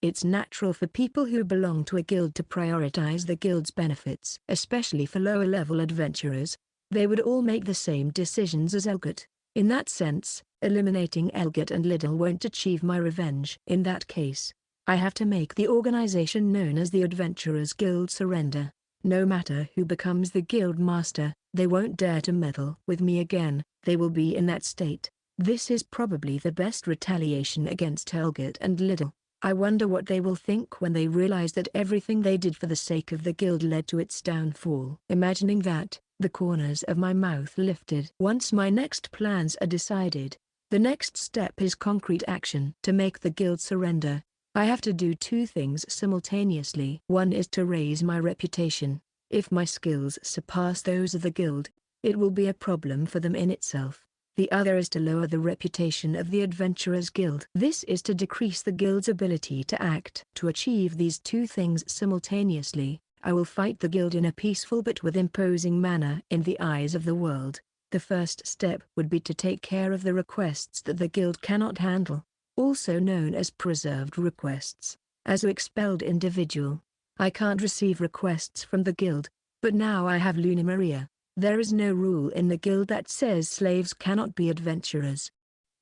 S1: It's natural for people who belong to a guild to prioritize the guild's benefits, especially for lower-level adventurers. They would all make the same decisions as Elgert. In that sense, eliminating Elgert and Liddell won't achieve my revenge. In that case, I have to make the organization known as the Adventurers Guild surrender. No matter who becomes the guild master, they won't dare to meddle with me again. They will be in that state. This is probably the best retaliation against Elgert and Liddell. I wonder what they will think when they realize that everything they did for the sake of the guild led to its downfall. Imagining that, the corners of my mouth lifted. Once my next plans are decided, the next step is concrete action. To make the guild surrender, I have to do two things simultaneously. One is to raise my reputation. If my skills surpass those of the guild, it will be a problem for them in itself. The other is to lower the reputation of the Adventurers Guild. This is to decrease the guild's ability to act. To achieve these two things simultaneously, I will fight the guild in a peaceful but with imposing manner in the eyes of the world. The first step would be to take care of the requests that the guild cannot handle, also known as preserved requests. As an expelled individual, I can't receive requests from the guild, but now I have Luna Maria. There is no rule in the guild that says slaves cannot be adventurers.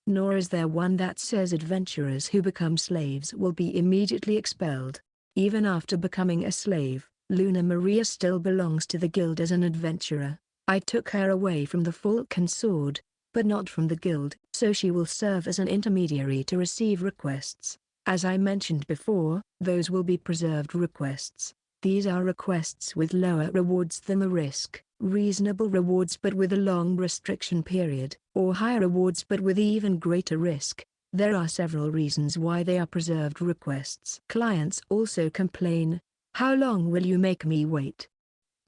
S1: Nor is there one that says adventurers who become slaves will be immediately expelled. Even after becoming a slave, Luna Maria still belongs to the guild as an adventurer. I took her away from the Falcon Sword, but not from the guild, so she will serve as an intermediary to receive requests. As I mentioned before, those will be preserved requests. These are requests with lower rewards than the risk, reasonable rewards but with a long restriction period, or higher rewards but with even greater risk. There are several reasons why they are preserved requests. Clients also complain, "How long will you make me wait?"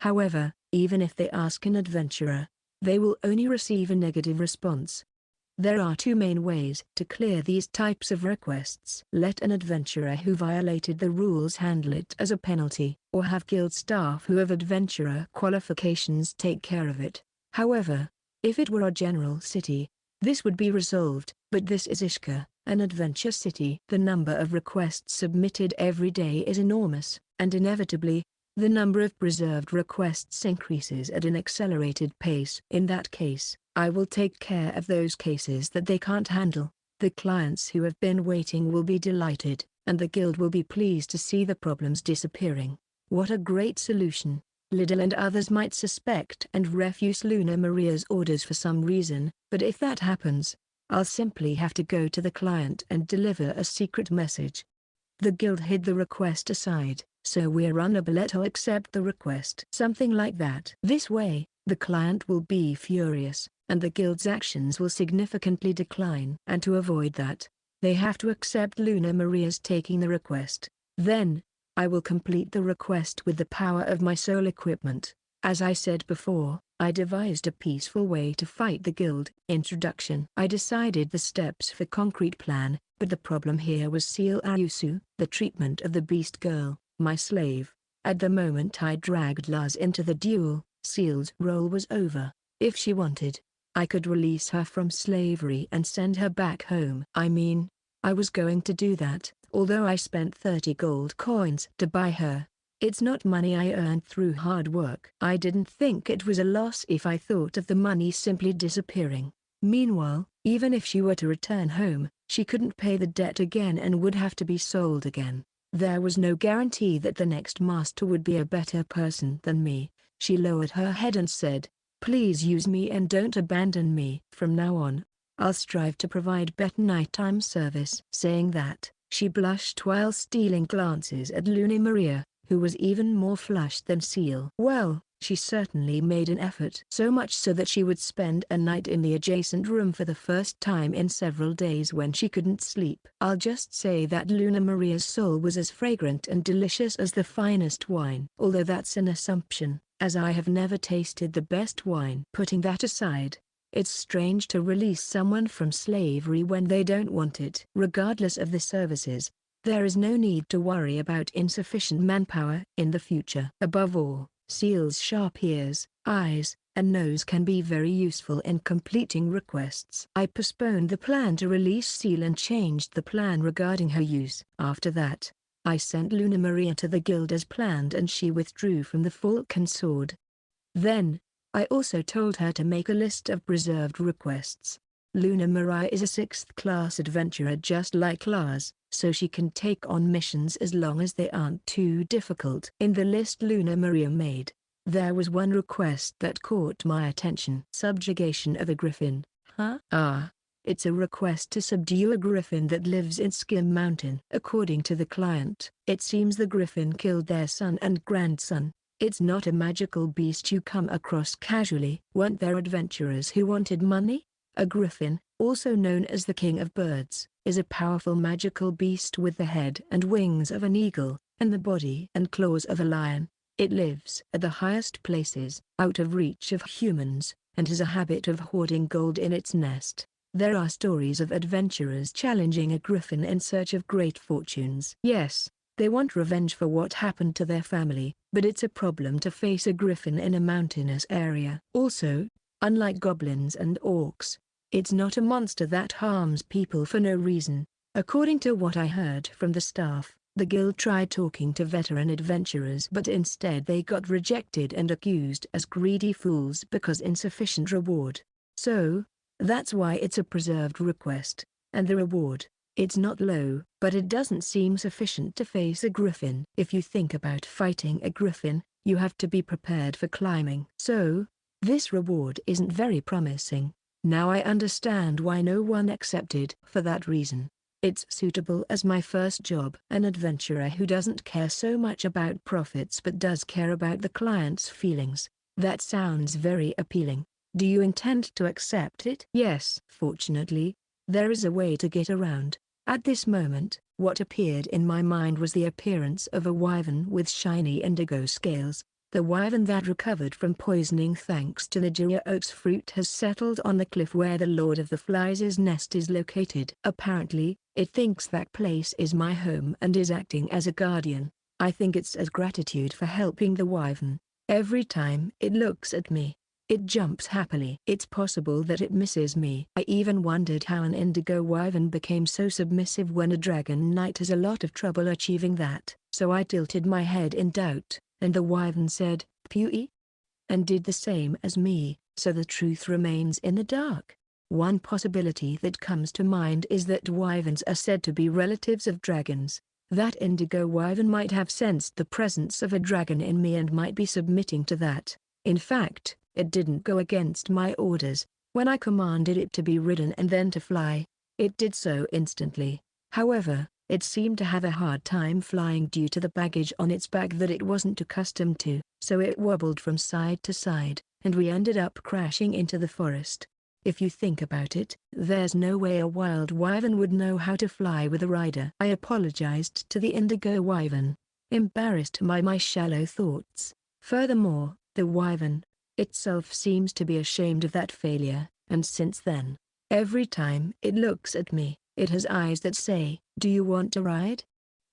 S1: However, even if they ask an adventurer, they will only receive a negative response. There are two main ways to clear these types of requests. Let an adventurer who violated the rules handle it as a penalty, or have guild staff who have adventurer qualifications take care of it. However, if it were a general city, this would be resolved, but this is Ishka, an adventure city. The number of requests submitted every day is enormous, and inevitably, the number of preserved requests increases at an accelerated pace. In that case, I will take care of those cases that they can't handle. The clients who have been waiting will be delighted, and the guild will be pleased to see the problems disappearing. What a great solution! Liddell and others might suspect and refuse Luna Maria's orders for some reason, but if that happens, I'll simply have to go to the client and deliver a secret message. The guild hid the request aside, so we're unable to accept the request. Something like that. This way, the client will be furious, and the guild's actions will significantly decline. And to avoid that, they have to accept Luna Maria's taking the request. Then, I will complete the request with the power of my soul equipment. As I said before, I devised a peaceful way to fight the guild. Introduction. I decided the steps for concrete plan, but the problem here was Seal Ayusu, the treatment of the beast girl, my slave. At the moment I dragged Laz into the duel, Seal's role was over. If she wanted, I could release her from slavery and send her back home. I mean, I was going to do that, although I spent 30 gold coins to buy her. It's not money I earned through hard work. I didn't think it was a loss if I thought of the money simply disappearing. Meanwhile, even if she were to return home, she couldn't pay the debt again and would have to be sold again. There was no guarantee that the next master would be a better person than me. She lowered her head and said, "Please use me and don't abandon me. From now on, I'll strive to provide better nighttime service." Saying that, she blushed while stealing glances at Luna Maria, who was even more flushed than Seal. Well, she certainly made an effort. So much so that she would spend a night in the adjacent room for the first time in several days when she couldn't sleep. I'll just say that Luna Maria's soul was as fragrant and delicious as the finest wine. Although that's an assumption, as I have never tasted the best wine. Putting that aside, it's strange to release someone from slavery when they don't want it. Regardless of the services, there is no need to worry about insufficient manpower in the future. Above all, Seal's sharp ears, eyes, and nose can be very useful in completing requests. I postponed the plan to release Seal and changed the plan regarding her use. After that, I sent Luna Maria to the guild as planned and she withdrew from the Falcon Sword. Then, I also told her to make a list of preserved requests. Luna Maria is a 6th-class adventurer just like Lars, so she can take on missions as long as they aren't too difficult. In the list Luna Maria made, there was one request that caught my attention. Subjugation of a griffin. Huh? It's a request to subdue a griffin that lives in Skim Mountain. According to the client, it seems the griffin killed their son and grandson. It's not a magical beast you come across casually. Weren't there adventurers who wanted money? A griffin, also known as the king of birds, is a powerful magical beast with the head and wings of an eagle, and the body and claws of a lion. It lives at the highest places, out of reach of humans, and has a habit of hoarding gold in its nest. There are stories of adventurers challenging a griffin in search of great fortunes. Yes, they want revenge for what happened to their family, but it's a problem to face a griffin in a mountainous area. Also, unlike goblins and orcs, it's not a monster that harms people for no reason. According to what I heard from the staff, the guild tried talking to veteran adventurers but instead they got rejected and accused as greedy fools because insufficient reward. So, that's why it's a preserved request, and the reward, it's not low, but it doesn't seem sufficient to face a griffin. If you think about fighting a griffin, you have to be prepared for climbing. So, this reward isn't very promising. Now I understand why no one accepted. For that reason, it's suitable as my first job. An adventurer who doesn't care so much about profits but does care about the client's feelings. That sounds very appealing. Do you intend to accept it? Yes. Fortunately, there is a way to get around. At this moment, what appeared in my mind was the appearance of a wyvern with shiny indigo scales. The wyvern that recovered from poisoning thanks to the Jiria oak's fruit has settled on the cliff where the Lord of the Flies' nest is located. Apparently, it thinks that place is my home and is acting as a guardian. I think it's as gratitude for helping the wyvern. Every time it looks at me, it jumps happily. It's possible that it misses me. I even wondered how an indigo wyvern became so submissive when a dragon knight has a lot of trouble achieving that. So I tilted my head in doubt. And the wyvern said, "Pui?" and did the same as me, so the truth remains in the dark. One possibility that comes to mind is that wyverns are said to be relatives of dragons. That indigo wyvern might have sensed the presence of a dragon in me and might be submitting to that. In fact, it didn't go against my orders. When I commanded it to be ridden and then to fly, it did so instantly. However, it seemed to have a hard time flying due to the baggage on its back that it wasn't accustomed to, so it wobbled from side to side, and we ended up crashing into the forest. If you think about it, there's no way a wild wyvern would know how to fly with a rider. I apologized to the indigo wyvern, embarrassed by my shallow thoughts. Furthermore, the wyvern, itself seems to be ashamed of that failure, and since then, every time it looks at me, it has eyes that say, "Do you want to ride?"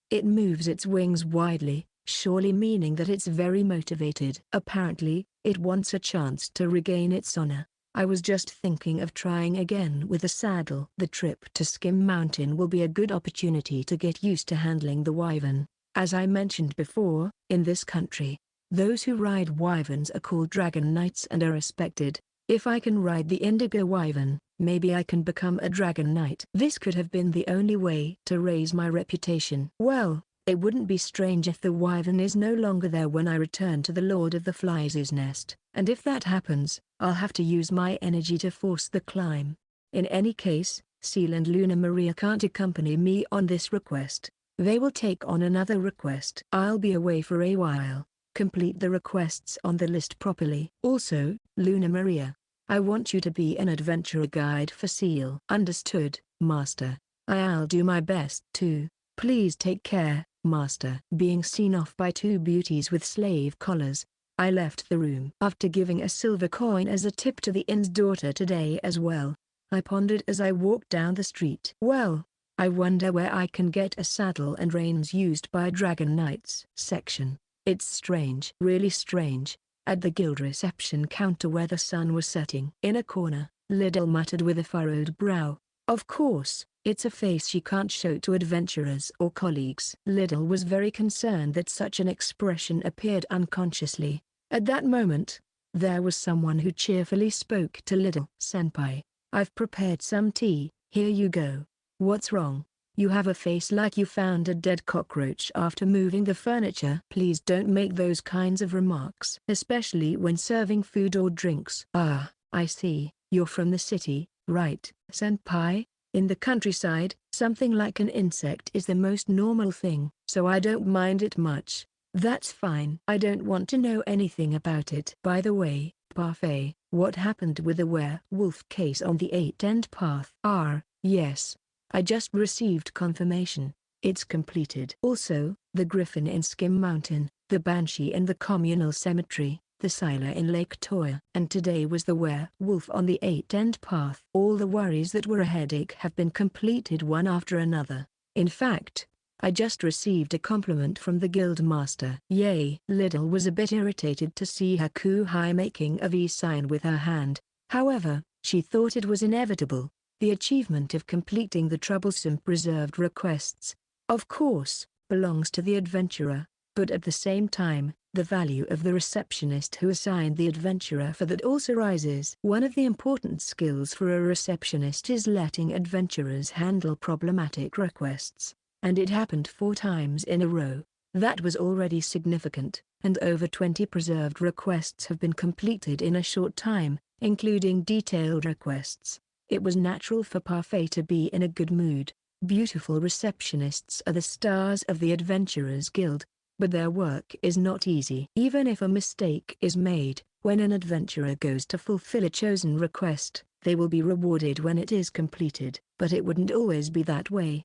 S1: It moves its wings widely, surely meaning that it's very motivated. Apparently, it wants a chance to regain its honor. I was just thinking of trying again with a saddle. The trip to Skim Mountain will be a good opportunity to get used to handling the wyvern. As I mentioned before, in this country, those who ride wyverns are called dragon knights and are respected. If I can ride the indigo wyvern, maybe I can become a dragon knight. This could have been the only way to raise my reputation. Well, it wouldn't be strange if the wyvern is no longer there when I return to the Lord of the Flies' nest, and if that happens, I'll have to use my energy to force the climb. In any case, Seal and Luna Maria can't accompany me on this request. They will take on another request. I'll be away for a while. Complete the requests on the list properly. Also, Luna Maria, I want you to be an adventurer guide for Seal. Understood, Master. I'll do my best too. Please take care, Master. Being seen off by two beauties with slave collars, I left the room. After giving a silver coin as a tip to the inn's daughter today as well, I pondered as I walked down the street. Well, I wonder where I can get a saddle and reins used by dragon knights. Section. It's strange. Really strange. At the guild reception counter where the sun was setting. In a corner, Liddell muttered with a furrowed brow. Of course, it's a face she can't show to adventurers or colleagues. Liddell was very concerned that such an expression appeared unconsciously. At that moment, there was someone who cheerfully spoke to Liddell. Senpai, I've prepared some tea, here you go. What's wrong? You have a face like you found a dead cockroach after moving the furniture. Please don't make those kinds of remarks, especially when serving food or drinks. Ah, I see, you're from the city, right, Senpai? In the countryside, something like an insect is the most normal thing, so I don't mind it much. That's fine. I don't want to know anything about it. By the way, Parfait, what happened with the werewolf case on the Eight-End Path? Yes. I just received confirmation. It's completed. Also, the griffin in Skim Mountain, the banshee in the communal cemetery, the Scylla in Lake Toya. And today was the werewolf on the Eight-End Path. All the worries that were a headache have been completed one after another. In fact, I just received a compliment from the guild master. Yay! Liddell was a bit irritated to see Hakuhai making a V sign with her hand. However, she thought it was inevitable. The achievement of completing the troublesome preserved requests, of course, belongs to the adventurer, but at the same time, the value of the receptionist who assigned the adventurer for that also rises. One of the important skills for a receptionist is letting adventurers handle problematic requests, and it happened 4 times in a row. That was already significant, and over 20 preserved requests have been completed in a short time, including detailed requests. It was natural for Parfait to be in a good mood. Beautiful receptionists are the stars of the Adventurers Guild, but their work is not easy. Even if a mistake is made, when an adventurer goes to fulfill a chosen request, they will be rewarded when it is completed. But it wouldn't always be that way.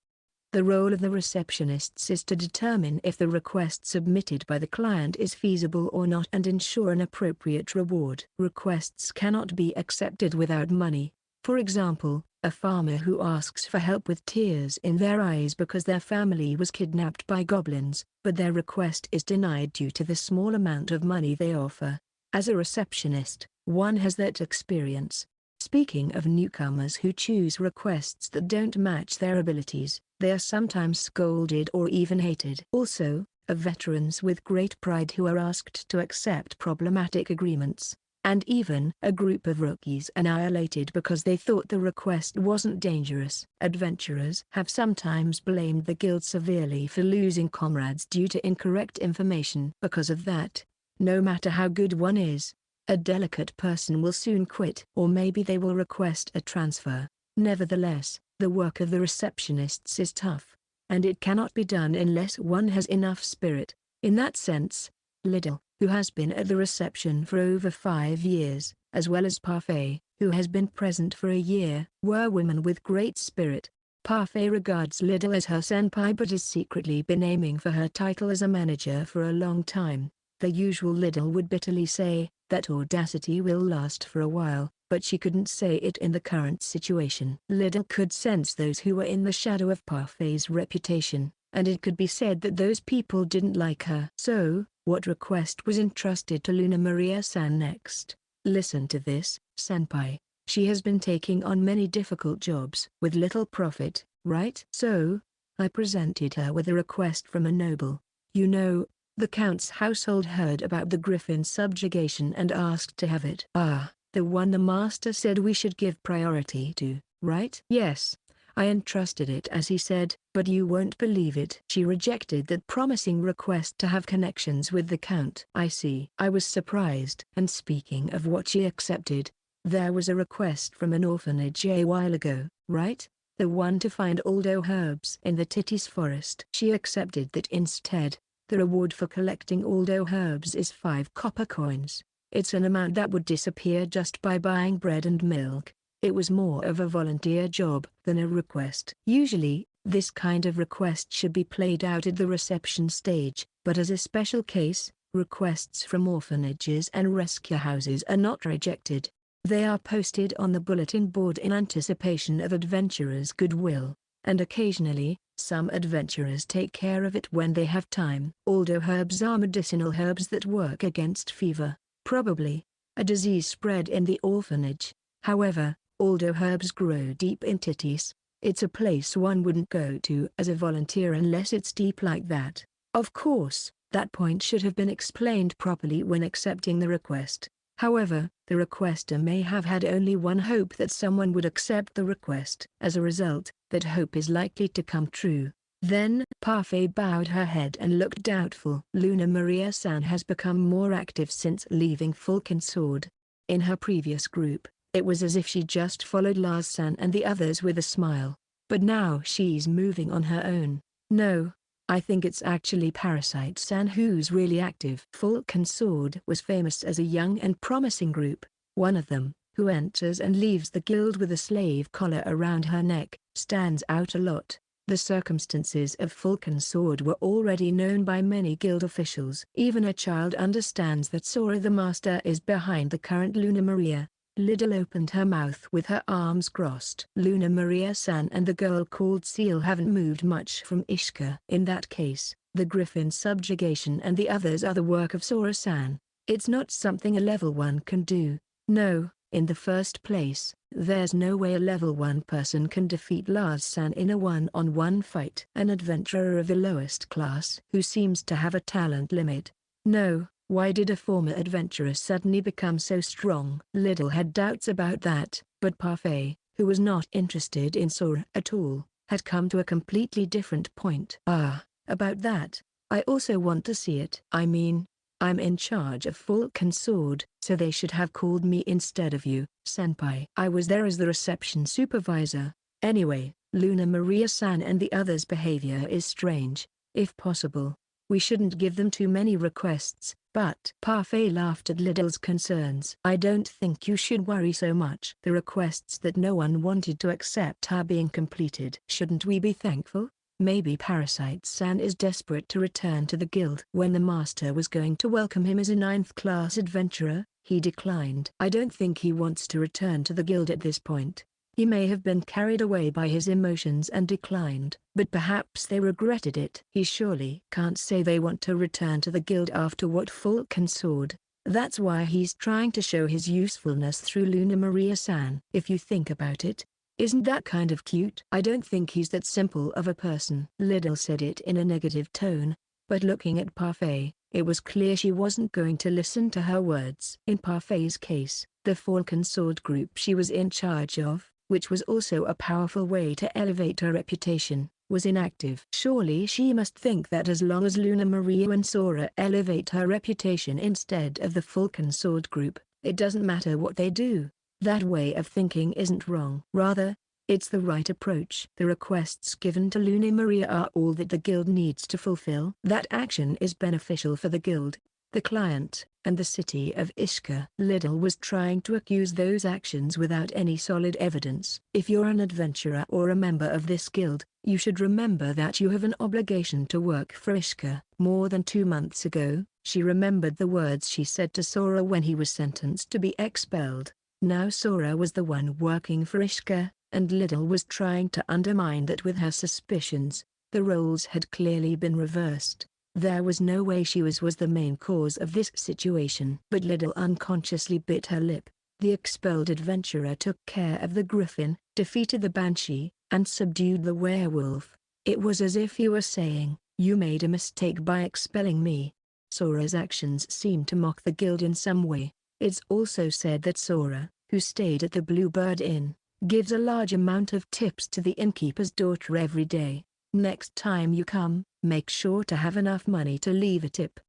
S1: The role of the receptionists is to determine if the request submitted by the client is feasible or not and ensure an appropriate reward. Requests cannot be accepted without money. For example, a farmer who asks for help with tears in their eyes because their family was kidnapped by goblins, but their request is denied due to the small amount of money they offer. As a receptionist, one has that experience. Speaking of newcomers who choose requests that don't match their abilities, they are sometimes scolded or even hated. Also, of veterans with great pride who are asked to accept problematic agreements, and even a group of rookies annihilated because they thought the request wasn't dangerous. Adventurers have sometimes blamed the guild severely for losing comrades due to incorrect information. Because of that, no matter how good one is, a delicate person will soon quit, or maybe they will request a transfer. Nevertheless, the work of the receptionists is tough, and it cannot be done unless one has enough spirit. In that sense, Liddell, who has been at the reception for over 5 years, as well as Parfait, who has been present for a year, were women with great spirit. Parfait regards Liddell as her senpai but has secretly been aiming for her title as a manager for a long time. The usual Liddell would bitterly say, that audacity will last for a while, but she couldn't say it in the current situation. Liddell could sense those who were in the shadow of Parfait's reputation, and it could be said that those people didn't like her. So, what request was entrusted to Luna Maria-san next? Listen to this, senpai. She has been taking on many difficult jobs with little profit, right? So, I presented her with a request from a noble. You know, the Count's household heard about the Griffin's subjugation and asked to have it. Ah, the one the master said we should give priority to, right? Yes. I entrusted it as he said, but you won't believe it. She rejected that promising request to have connections with the Count. I see. I was surprised. And speaking of what she accepted, there was a request from an orphanage a while ago, right? The one to find Aldo herbs in the Titties forest. She accepted that instead. The reward for collecting Aldo herbs is 5 copper coins. It's an amount that would disappear just by buying bread and milk. It was more of a volunteer job than a request. Usually, this kind of request should be played out at the reception stage, but as a special case, requests from orphanages and rescue houses are not rejected. They are posted on the bulletin board in anticipation of adventurers' goodwill, and occasionally, some adventurers take care of it when they have time. Aldo herbs are medicinal herbs that work against fever, probably a disease spread in the orphanage. However, Aldo herbs grow deep in Titties. It's a place one wouldn't go to as a volunteer unless it's deep like that. Of course, that point should have been explained properly when accepting the request. However, the requester may have had only one hope that someone would accept the request. As a result, that hope is likely to come true. Then, Parfait bowed her head and looked doubtful. Luna Maria-san has become more active since leaving Falcon Sword. In her previous group, it was as if she just followed Lars-san and the others with a smile. But now she's moving on her own. No, I think it's actually Parasite-san who's really active. Falcon Sword was famous as a young and promising group. One of them, who enters and leaves the guild with a slave collar around her neck, stands out a lot. The circumstances of Falcon Sword were already known by many guild officials. Even a child understands that Sora the Master is behind the current Luna Maria. Liddell opened her mouth with her arms crossed. Luna Maria-san and the girl called Seal haven't moved much from Ishika. In that case, the Griffin subjugation and the others are the work of Sora-san. It's not something a level 1 can do. No, in the first place, there's no way a level 1 person can defeat Lars-san in a one-on-one fight. An adventurer of the lowest class who seems to have a talent limit. No. Why did a former adventurer suddenly become so strong? Liddell had doubts about that, but Parfait, who was not interested in Sora at all, had come to a completely different point. Ah, about that, I also want to see it. I mean, I'm in charge of Falcon Sword, so they should have called me instead of you, senpai. I was there as the reception supervisor. Anyway, Luna Maria-san and the others' behavior is strange. If possible, we shouldn't give them too many requests. But Parfait laughed at Liddell's concerns. I don't think you should worry so much. The requests that no one wanted to accept are being completed. Shouldn't we be thankful? Maybe Parasite-san is desperate to return to the guild. When the master was going to welcome him as a 9th-class adventurer, he declined. I don't think he wants to return to the guild at this point. He may have been carried away by his emotions and declined, but perhaps they regretted it. He surely can't say they want to return to the guild after what Falcon Sword. That's why he's trying to show his usefulness through Luna Maria-san. If you think about it, isn't that kind of cute? I don't think he's that simple of a person. Liddell said it in a negative tone, but looking at Parfait, it was clear she wasn't going to listen to her words. In Parfait's case, the Falcon Sword group she was in charge of, which was also a powerful way to elevate her reputation, was inactive. Surely she must think that as long as Luna Maria and Sora elevate her reputation instead of the Falcon Sword group, it doesn't matter what they do. That way of thinking isn't wrong. Rather, it's the right approach. The requests given to Luna Maria are all that the guild needs to fulfill. That action is beneficial for the guild, the client, and the city of Ishika. Liddell was trying to accuse those actions without any solid evidence. If you're an adventurer or a member of this guild, you should remember that you have an obligation to work for Ishika. More than 2 months ago, She remembered the words she said to Sora when he was sentenced to be expelled. Now Sora was the one working for Ishka, and Liddell was trying to undermine that with her suspicions. The roles had clearly been reversed. There was no way she was the main cause of this situation. But Liddell unconsciously bit her lip. The expelled adventurer took care of the griffin, defeated the banshee, and subdued the werewolf. It was as if he were saying, "You made a mistake by expelling me." Sora's actions seemed to mock the guild in some way. It's also said that Sora, who stayed at the Bluebird Inn, gives a large amount of tips to the innkeeper's daughter every day. Next time you come, make sure to have enough money to leave a tip.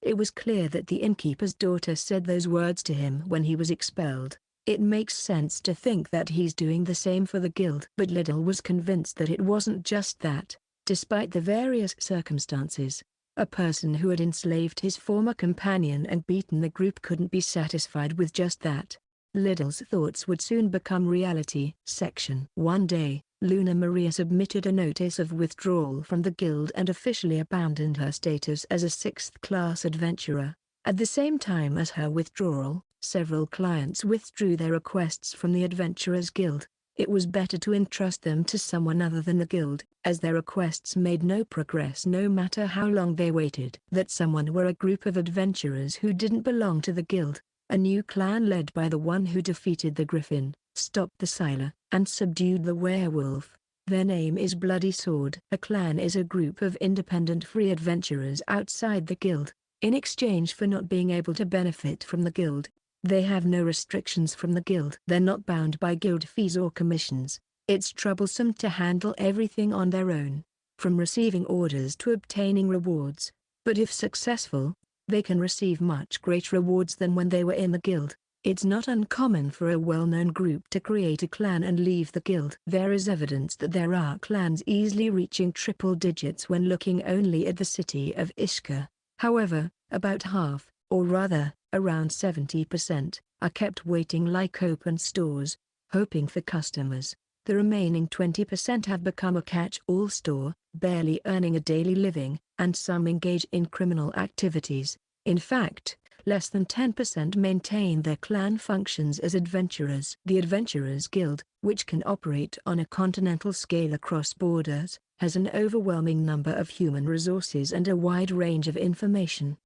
S1: It was clear that the innkeeper's daughter said those words to him when he was expelled. It makes sense to think that he's doing the same for the guild. But Liddell was convinced that it wasn't just that. Despite the various circumstances, a person who had enslaved his former companion and beaten the group couldn't be satisfied with just that. Liddell's thoughts would soon become reality. Section. One day, Luna Maria submitted a notice of withdrawal from the guild and officially abandoned her status as a sixth-class adventurer. At the same time as her withdrawal, several clients withdrew their requests from the Adventurers Guild. It was better to entrust them to someone other than the guild, as their requests made no progress no matter how long they waited. That someone were a group of adventurers who didn't belong to the guild, a new clan led by the one who defeated the griffin, stopped the Sylar, and subdued the werewolf. Their name is Bloody Sword. A clan is a group of independent free adventurers outside the guild. In exchange for not being able to benefit from the guild, they have no restrictions from the guild. They're not bound by guild fees or commissions. It's troublesome to handle everything on their own, from receiving orders to obtaining rewards. But if successful, they can receive much greater rewards than when they were in the guild. It's not uncommon for a well-known group to create a clan and leave the guild. There is evidence that there are clans easily reaching triple digits when looking only at the city of Ishka. However, about half, or rather, around 70%, are kept waiting like open stores, hoping for customers. The remaining 20% have become a catch-all store, barely earning a daily living, and some engage in criminal activities. In fact, less than 10% maintain their clan functions as adventurers. The Adventurers Guild, which can operate on a continental scale across borders, has an overwhelming number of human resources and a wide range of information.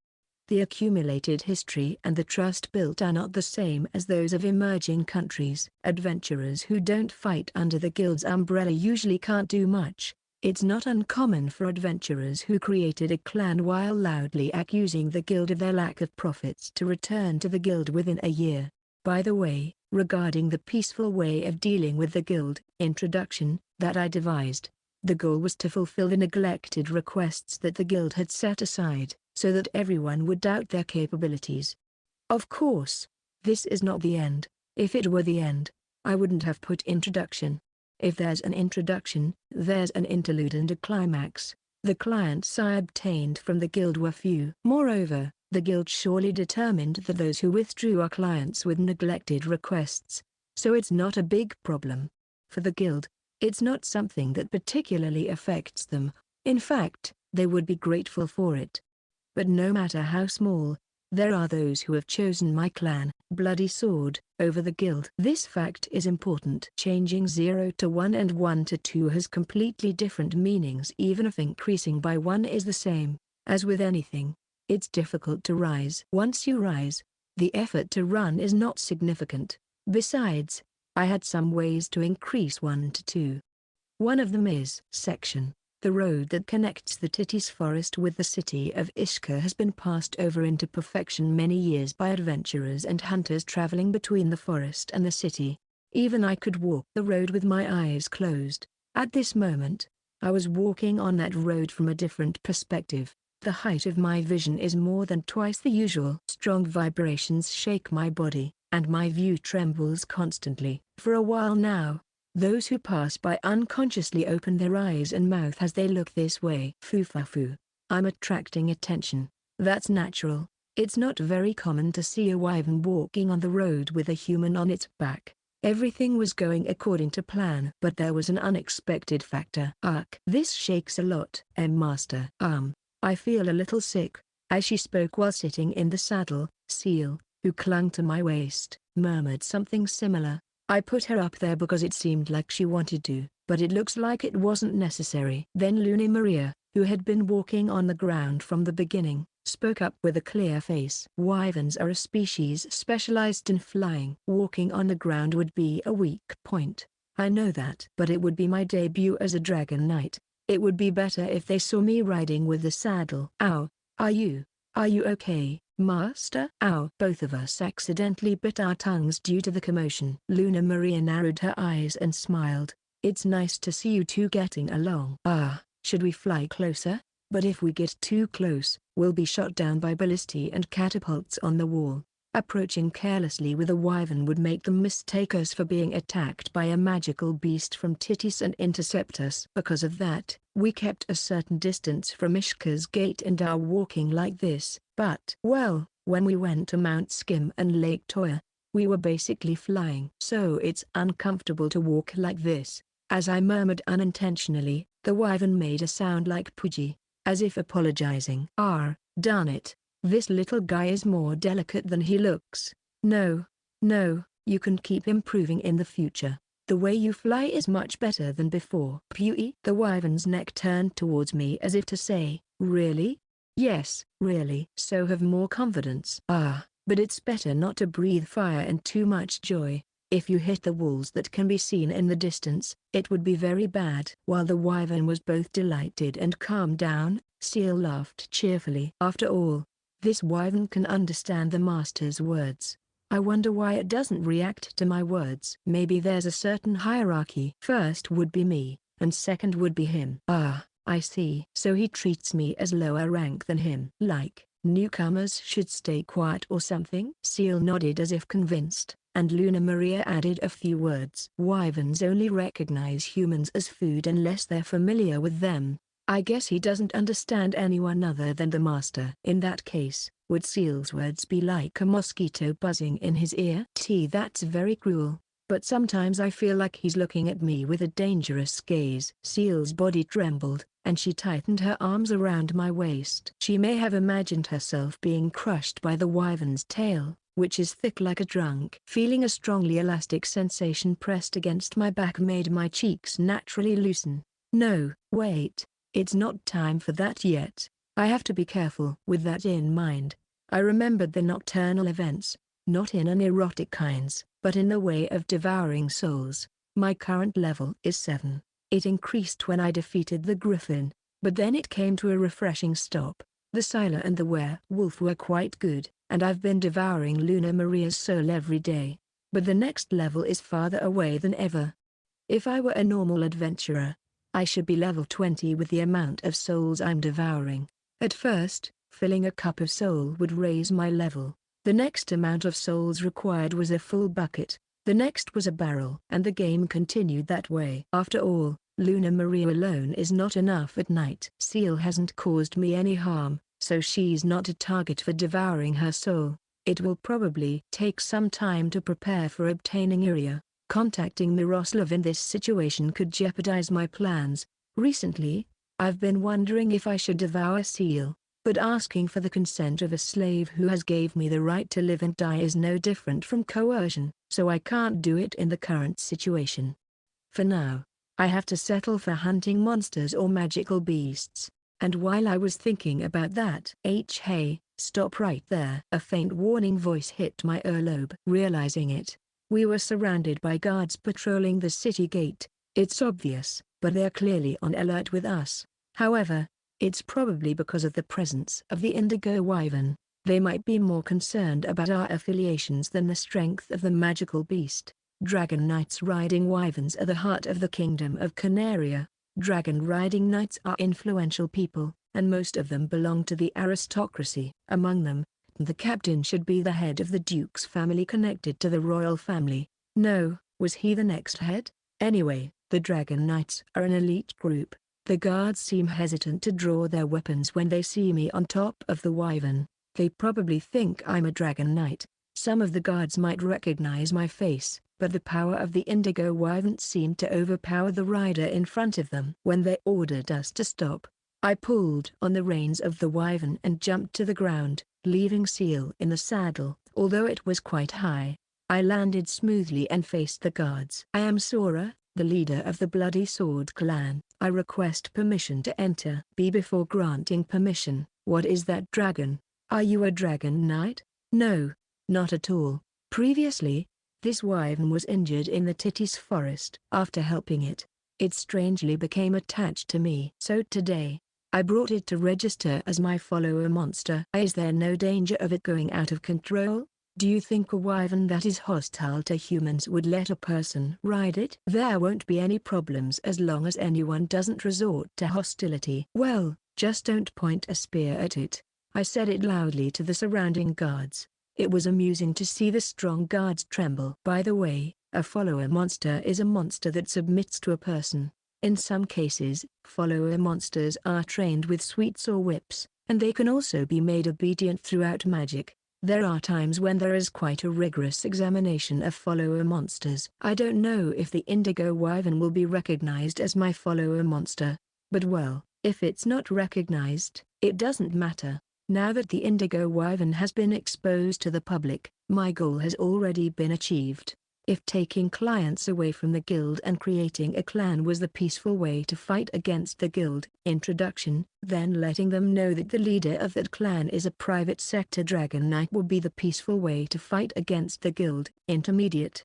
S1: The accumulated history and the trust built are not the same as those of emerging countries. Adventurers who don't fight under the guild's umbrella usually can't do much. It's not uncommon for adventurers who created a clan while loudly accusing the guild of their lack of profits to return to the guild within a year. By the way, regarding the peaceful way of dealing with the guild introduction that I devised, the goal was to fulfill the neglected requests that the guild had set aside, so that everyone would doubt their capabilities. Of course, this is not the end. If it were the end, I wouldn't have put introduction. If there's an introduction, there's an interlude and a climax. The clients I obtained from the guild were few. Moreover, the guild surely determined that those who withdrew are clients with neglected requests, so it's not a big problem. For the guild, it's not something that particularly affects them. In fact, they would be grateful for it. But no matter how small, there are those who have chosen my clan, Bloody Sword, over the guild. This fact is important. Changing 0 to 1 and 1 to 2 has completely different meanings even if increasing by 1 is the same. As with anything, it's difficult to rise. Once you rise, the effort to run is not significant. Besides, I had some ways to increase 1 to 2. One of them is section. The road that connects the Titis Forest with the city of Ishka has been passed over into perfection many years by adventurers and hunters traveling between the forest and the city. Even I could walk the road with my eyes closed. At this moment, I was walking on that road from a different perspective. The height of my vision is more than twice the usual. Strong vibrations shake my body, and my view trembles constantly. For a while now, those who pass by unconsciously open their eyes and mouth as they look this way. Foo-fa-foo. I'm attracting attention. That's natural. It's not very common to see a wyvern walking on the road with a human on its back. Everything was going according to plan. But there was an unexpected factor. This shakes a lot. Master. I feel a little sick. As she spoke while sitting in the saddle, Seal, who clung to my waist, murmured something similar. I put her up there because it seemed like she wanted to, but it looks like it wasn't necessary. Then Luna Maria, who had been walking on the ground from the beginning, spoke up with a clear face. Wyverns are a species specialized in flying. Walking on the ground would be a weak point. I know that. But it would be my debut as a dragon knight. It would be better if they saw me riding with the saddle. Ow, are you okay, Master? Ow. Both of us accidentally bit our tongues due to the commotion. Luna Maria narrowed her eyes and smiled. It's nice to see you two getting along. Should we fly closer? But if we get too close, we'll be shot down by ballistae and catapults on the wall. Approaching carelessly with a wyvern would make them mistake us for being attacked by a magical beast from Titis and intercept us. Because of that, we kept a certain distance from Ishka's gate and are walking like this. But, well, when we went to Mount Skim and Lake Toya, we were basically flying. So it's uncomfortable to walk like this. As I murmured unintentionally, the wyvern made a sound like Pooji, as if apologizing. Darn it. This little guy is more delicate than he looks. No, you can keep improving in the future. The way you fly is much better than before. Pui. The wyvern's neck turned towards me as if to say, really? Yes, really. So have more confidence. But it's better not to breathe fire and too much joy. If you hit the walls that can be seen in the distance, it would be very bad. While the wyvern was both delighted and calmed down, Seal laughed cheerfully. After all, this wyvern can understand the master's words. I wonder why it doesn't react to my words. Maybe there's a certain hierarchy. First would be me, and second would be him. I see. So he treats me as lower rank than him. Like, newcomers should stay quiet or something? Seal nodded as if convinced, and Luna Maria added a few words. Wyverns only recognize humans as food unless they're familiar with them. I guess he doesn't understand anyone other than the master. In that case, would Seal's words be like a mosquito buzzing in his ear? That's very cruel, but sometimes I feel like he's looking at me with a dangerous gaze. Seal's body trembled, and she tightened her arms around my waist. She may have imagined herself being crushed by the wyvern's tail, which is thick like a trunk. Feeling a strongly elastic sensation pressed against my back made my cheeks naturally loosen. No, wait. It's not time for that yet. I have to be careful. With that in mind, I remembered the nocturnal events, not in an erotic kinds, but in the way of devouring souls. My current level is 7. It increased when I defeated the griffin, but then it came to a refreshing stop. The Sylar and the werewolf were quite good, and I've been devouring Luna Maria's soul every day. But the next level is farther away than ever. If I were a normal adventurer, I should be level 20 with the amount of souls I'm devouring. At first, filling a cup of soul would raise my level. The next amount of souls required was a full bucket. The next was a barrel. And the game continued that way. After all, Luna Maria alone is not enough at night. Seal hasn't caused me any harm, so she's not a target for devouring her soul. It will probably take some time to prepare for obtaining Iria. Contacting Miroslav in this situation could jeopardize my plans. Recently, I've been wondering if I should devour Seal, but asking for the consent of a slave who has gave me the right to live and die is no different from coercion, so I can't do it in the current situation. For now, I have to settle for hunting monsters or magical beasts. And while I was thinking about that, hey, stop right there. A faint warning voice hit my earlobe. Realizing it, we were surrounded by guards patrolling the city gate. It's obvious, but they're clearly on alert with us. However, it's probably because of the presence of the indigo wyvern. They might be more concerned about our affiliations than the strength of the magical beast. Dragon knights riding wyverns are the heart of the kingdom of Canaria. Dragon riding knights are influential people, and most of them belong to the aristocracy. Among them, the captain should be the head of the duke's family connected to the royal family. No, was he the next head? Anyway, the Dragon Knights are an elite group. The guards seem hesitant to draw their weapons when they see me on top of the wyvern. They probably think I'm a Dragon Knight. Some of the guards might recognize my face, but the power of the indigo wyvern seemed to overpower the rider in front of them. When they ordered us to stop, I pulled on the reins of the wyvern and jumped to the ground, leaving Seal in the saddle. Although it was quite high, I landed smoothly and faced the guards. "I am Sora, the leader of the Bloody Sword clan. I request permission to enter." Before granting permission, "What is that dragon? Are you a dragon knight?" "No, not at all. Previously, this wyvern was injured in the Titties forest. After helping it, it strangely became attached to me. So today, I brought it to register as my follower monster." "Is there no danger of it going out of control? Do you think a wyvern that is hostile to humans would let a person ride it?" "There won't be any problems as long as anyone doesn't resort to hostility." "Well, just don't point a spear at it." I said it loudly to the surrounding guards. It was amusing to see the strong guards tremble. By the way, a follower monster is a monster that submits to a person. In some cases, follower monsters are trained with sweets or whips, and they can also be made obedient throughout magic. There are times when there is quite a rigorous examination of follower monsters. I don't know if the Indigo Wyvern will be recognized as my follower monster, but well, if it's not recognized, it doesn't matter. Now that the Indigo Wyvern has been exposed to the public, my goal has already been achieved. If taking clients away from the guild and creating a clan was the peaceful way to fight against the guild, introduction, then letting them know that the leader of that clan is a private sector dragon knight will be the peaceful way to fight against the guild, intermediate.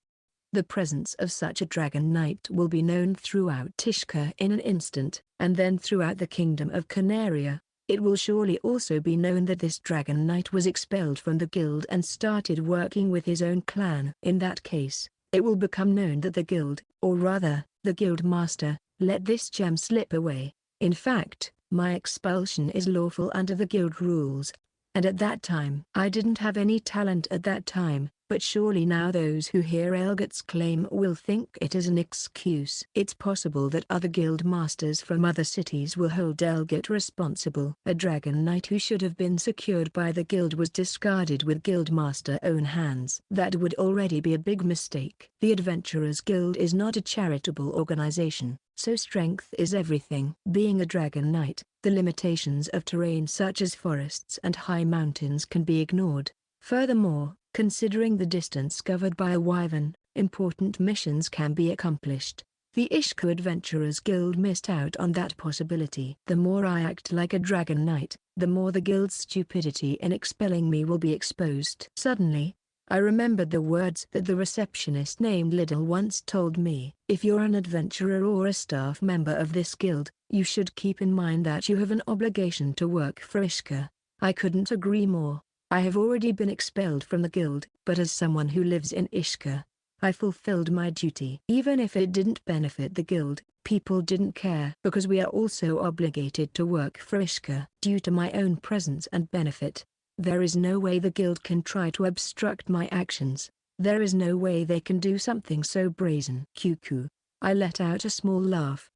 S1: The presence of such a dragon knight will be known throughout Tishka in an instant, and then throughout the kingdom of Canaria. It will surely also be known that this dragon knight was expelled from the guild and started working with his own clan. In that case, it will become known that the guild, or rather, the guild master, let this gem slip away. In fact, my expulsion is lawful under the guild rules. And at that time, I didn't have any talent at that time, but surely now those who hear Elgot's claim will think it is an excuse. It's possible that other guild masters from other cities will hold Elgot responsible. A dragon knight who should have been secured by the guild was discarded with guildmaster own hands. That would already be a big mistake. The Adventurers Guild is not a charitable organization, so strength is everything. Being a dragon knight, the limitations of terrain such as forests and high mountains can be ignored. Furthermore, considering the distance covered by a wyvern, important missions can be accomplished. The Ishku Adventurers Guild missed out on that possibility. The more I act like a dragon knight, the more the guild's stupidity in expelling me will be exposed. Suddenly, I remembered the words that the receptionist named Liddell once told me. "If you're an adventurer or a staff member of this guild, you should keep in mind that you have an obligation to work for Ishka." I couldn't agree more. I have already been expelled from the guild, but as someone who lives in Ishka, I fulfilled my duty. Even if it didn't benefit the guild, people didn't care because we are also obligated to work for Ishka. Due to my own presence and benefit, there is no way the guild can try to obstruct my actions. There is no way they can do something so brazen. Cuckoo. I let out a small laugh.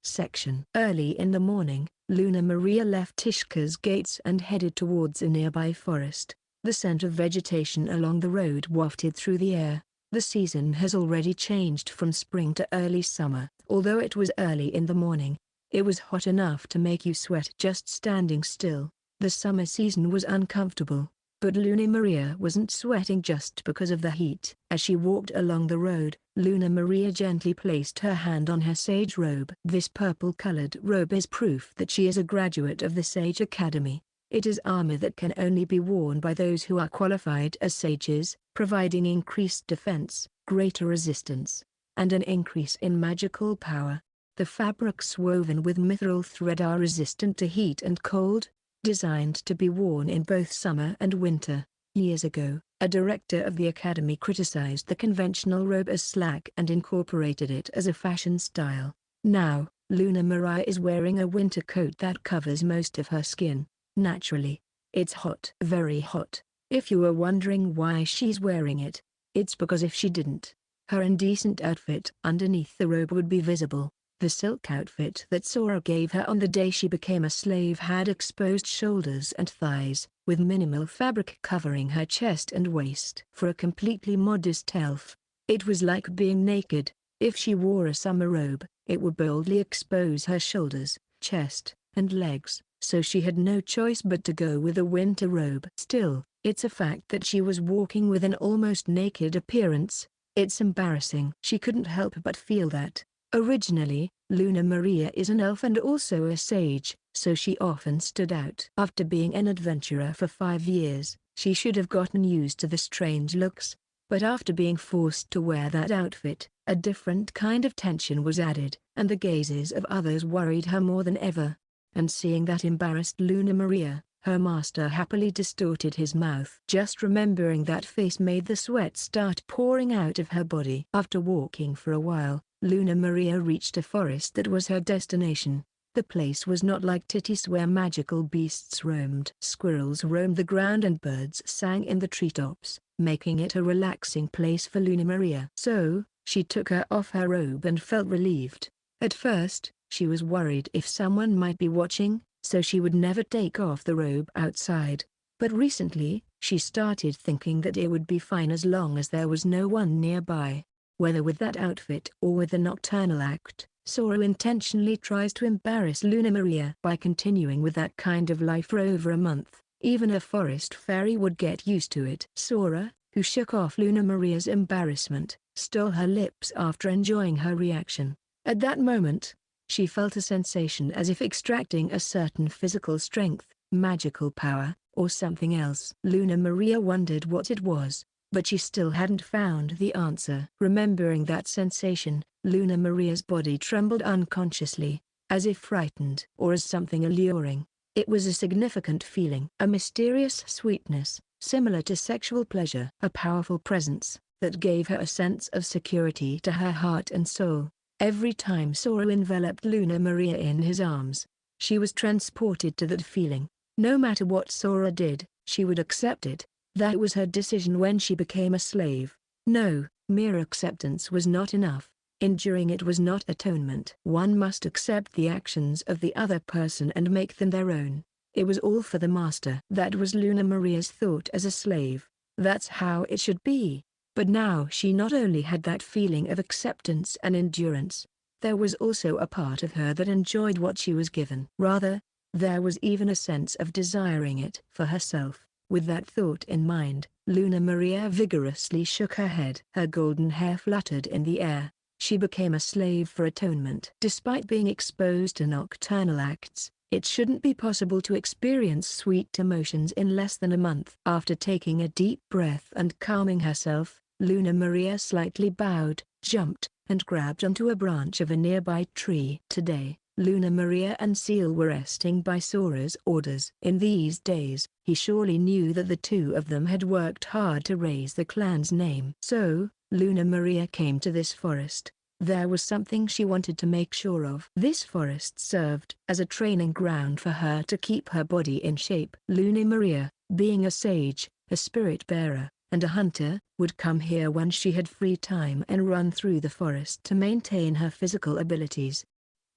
S1: Early in the morning, Luna Maria left Tishka's gates and headed towards a nearby forest. The scent of vegetation along the road wafted through the air. The season has already changed from spring to early summer. Although it was early in the morning, it was hot enough to make you sweat just standing still. The summer season was uncomfortable, but Luna Maria wasn't sweating just because of the heat. As she walked along the road, Luna Maria gently placed her hand on her sage robe. This purple-colored robe is proof that she is a graduate of the Sage Academy. It is armor that can only be worn by those who are qualified as sages, providing increased defense, greater resistance, and an increase in magical power. The fabrics woven with mithril thread are resistant to heat and cold, designed to be worn in both summer and winter. Years ago, a director of the academy criticized the conventional robe as slack and incorporated it as a fashion style. Now, Luna Maria is wearing a winter coat that covers most of her skin. Naturally, it's hot. Very hot. If you were wondering why she's wearing it, it's because if she didn't, her indecent outfit underneath the robe would be visible. The silk outfit that Sora gave her on the day she became a slave had exposed shoulders and thighs, with minimal fabric covering her chest and waist. For a completely modest elf, it was like being naked. If she wore a summer robe, it would boldly expose her shoulders, chest, and legs. so she had no choice but to go with a winter robe. Still, it's a fact that she was walking with an almost naked appearance. It's embarrassing. She couldn't help but feel that. Originally, Luna Maria is an elf and also a sage, so she often stood out. After being an adventurer for 5 years, she should have gotten used to the strange looks. But after being forced to wear that outfit, a different kind of tension was added, and the gazes of others worried her more than ever. And seeing that embarrassed Luna Maria, her master happily distorted his mouth. Just remembering that face made the sweat start pouring out of her body. After walking for a while, Luna Maria reached a forest that was her destination. The place was not like Titis where magical beasts roamed. Squirrels roamed the ground and birds sang in the treetops, making it a relaxing place for Luna Maria. So, she took off her robe and felt relieved. At first, she was worried if someone might be watching, so she would never take off the robe outside. But recently, she started thinking that it would be fine as long as there was no one nearby. Whether with that outfit or with the nocturnal act, Sora intentionally tries to embarrass Luna Maria by continuing with that kind of life for over a month. Even a forest fairy would get used to it. Sora, who shook off Luna Maria's embarrassment, stole her lips after enjoying her reaction. At that moment, she felt a sensation as if extracting a certain physical strength, magical power, or something else. Luna Maria wondered what it was, but she still hadn't found the answer. Remembering that sensation, Luna Maria's body trembled unconsciously, as if frightened or as something alluring. It was a significant feeling, a mysterious sweetness, similar to sexual pleasure, a powerful presence that gave her a sense of security to her heart and soul. Every time Sora enveloped Luna Maria in his arms, she was transported to that feeling. No matter what Sora did, she would accept it. That was her decision when she became a slave. No, mere acceptance was not enough. Enduring it was not atonement. One must accept the actions of the other person and make them their own. It was all for the master. That was Luna Maria's thought as a slave. That's how it should be. But now she not only had that feeling of acceptance and endurance, there was also a part of her that enjoyed what she was given. Rather, there was even a sense of desiring it for herself. With that thought in mind, Luna Maria vigorously shook her head. Her golden hair fluttered in the air. She became a slave for atonement. Despite being exposed to nocturnal acts, it shouldn't be possible to experience sweet emotions in less than a month. After taking a deep breath and calming herself, Luna Maria slightly bowed, jumped, and grabbed onto a branch of a nearby tree. Today, Luna Maria and Seal were resting by Sora's orders. In these days, he surely knew that the two of them had worked hard to raise the clan's name. So, Luna Maria came to this forest. There was something she wanted to make sure of. This forest served as a training ground for her to keep her body in shape. Luna Maria, being a sage, a spirit bearer, and a hunter, would come here when she had free time and run through the forest to maintain her physical abilities.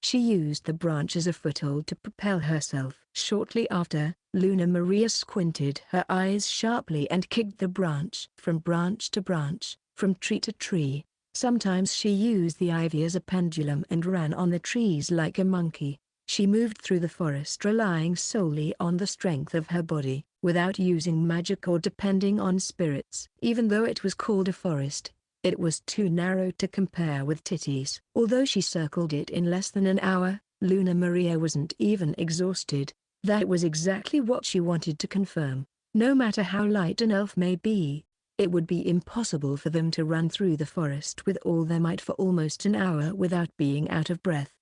S1: She used the branch as a foothold to propel herself. Shortly after, Luna Maria squinted her eyes sharply and kicked the branch from to branch, from tree to tree. Sometimes she used the ivy as a pendulum and ran on the trees like a monkey. She moved through the forest relying solely on the strength of her body, without using magic or depending on spirits. Even though it was called a forest, it was too narrow to compare with Titis. Although she circled it in less than an hour, Luna Maria wasn't even exhausted. That was exactly what she wanted to confirm. No matter how light an elf may be, it would be impossible for them to run through the forest with all their might for almost an hour without being out of breath.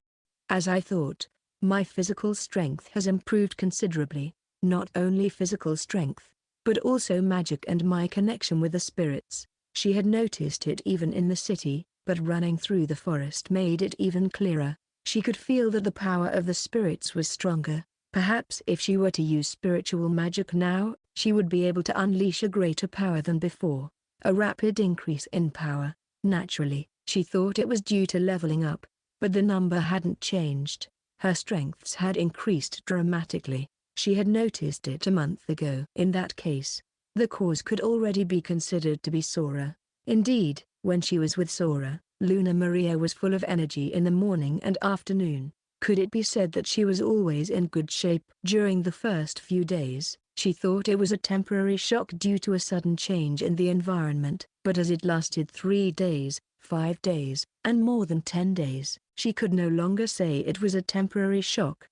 S1: As I thought, my physical strength has improved considerably. Not only physical strength, but also magic and my connection with the spirits. She had noticed it even in the city, but running through the forest made it even clearer. She could feel that the power of the spirits was stronger. Perhaps if she were to use spiritual magic now, she would be able to unleash a greater power than before. A rapid increase in power. Naturally, she thought it was due to leveling up, but the number hadn't changed. Her strengths had increased dramatically. She had noticed it a month ago. In that case, the cause could already be considered to be Sora. Indeed, when she was with Sora, Luna Maria was full of energy in the morning and afternoon. Could it be said that she was always in good shape? During the first few days, she thought it was a temporary shock due to a sudden change in the environment, but as it lasted 3 days, 5 days, and more than 10 days, she could no longer say it was a temporary shock.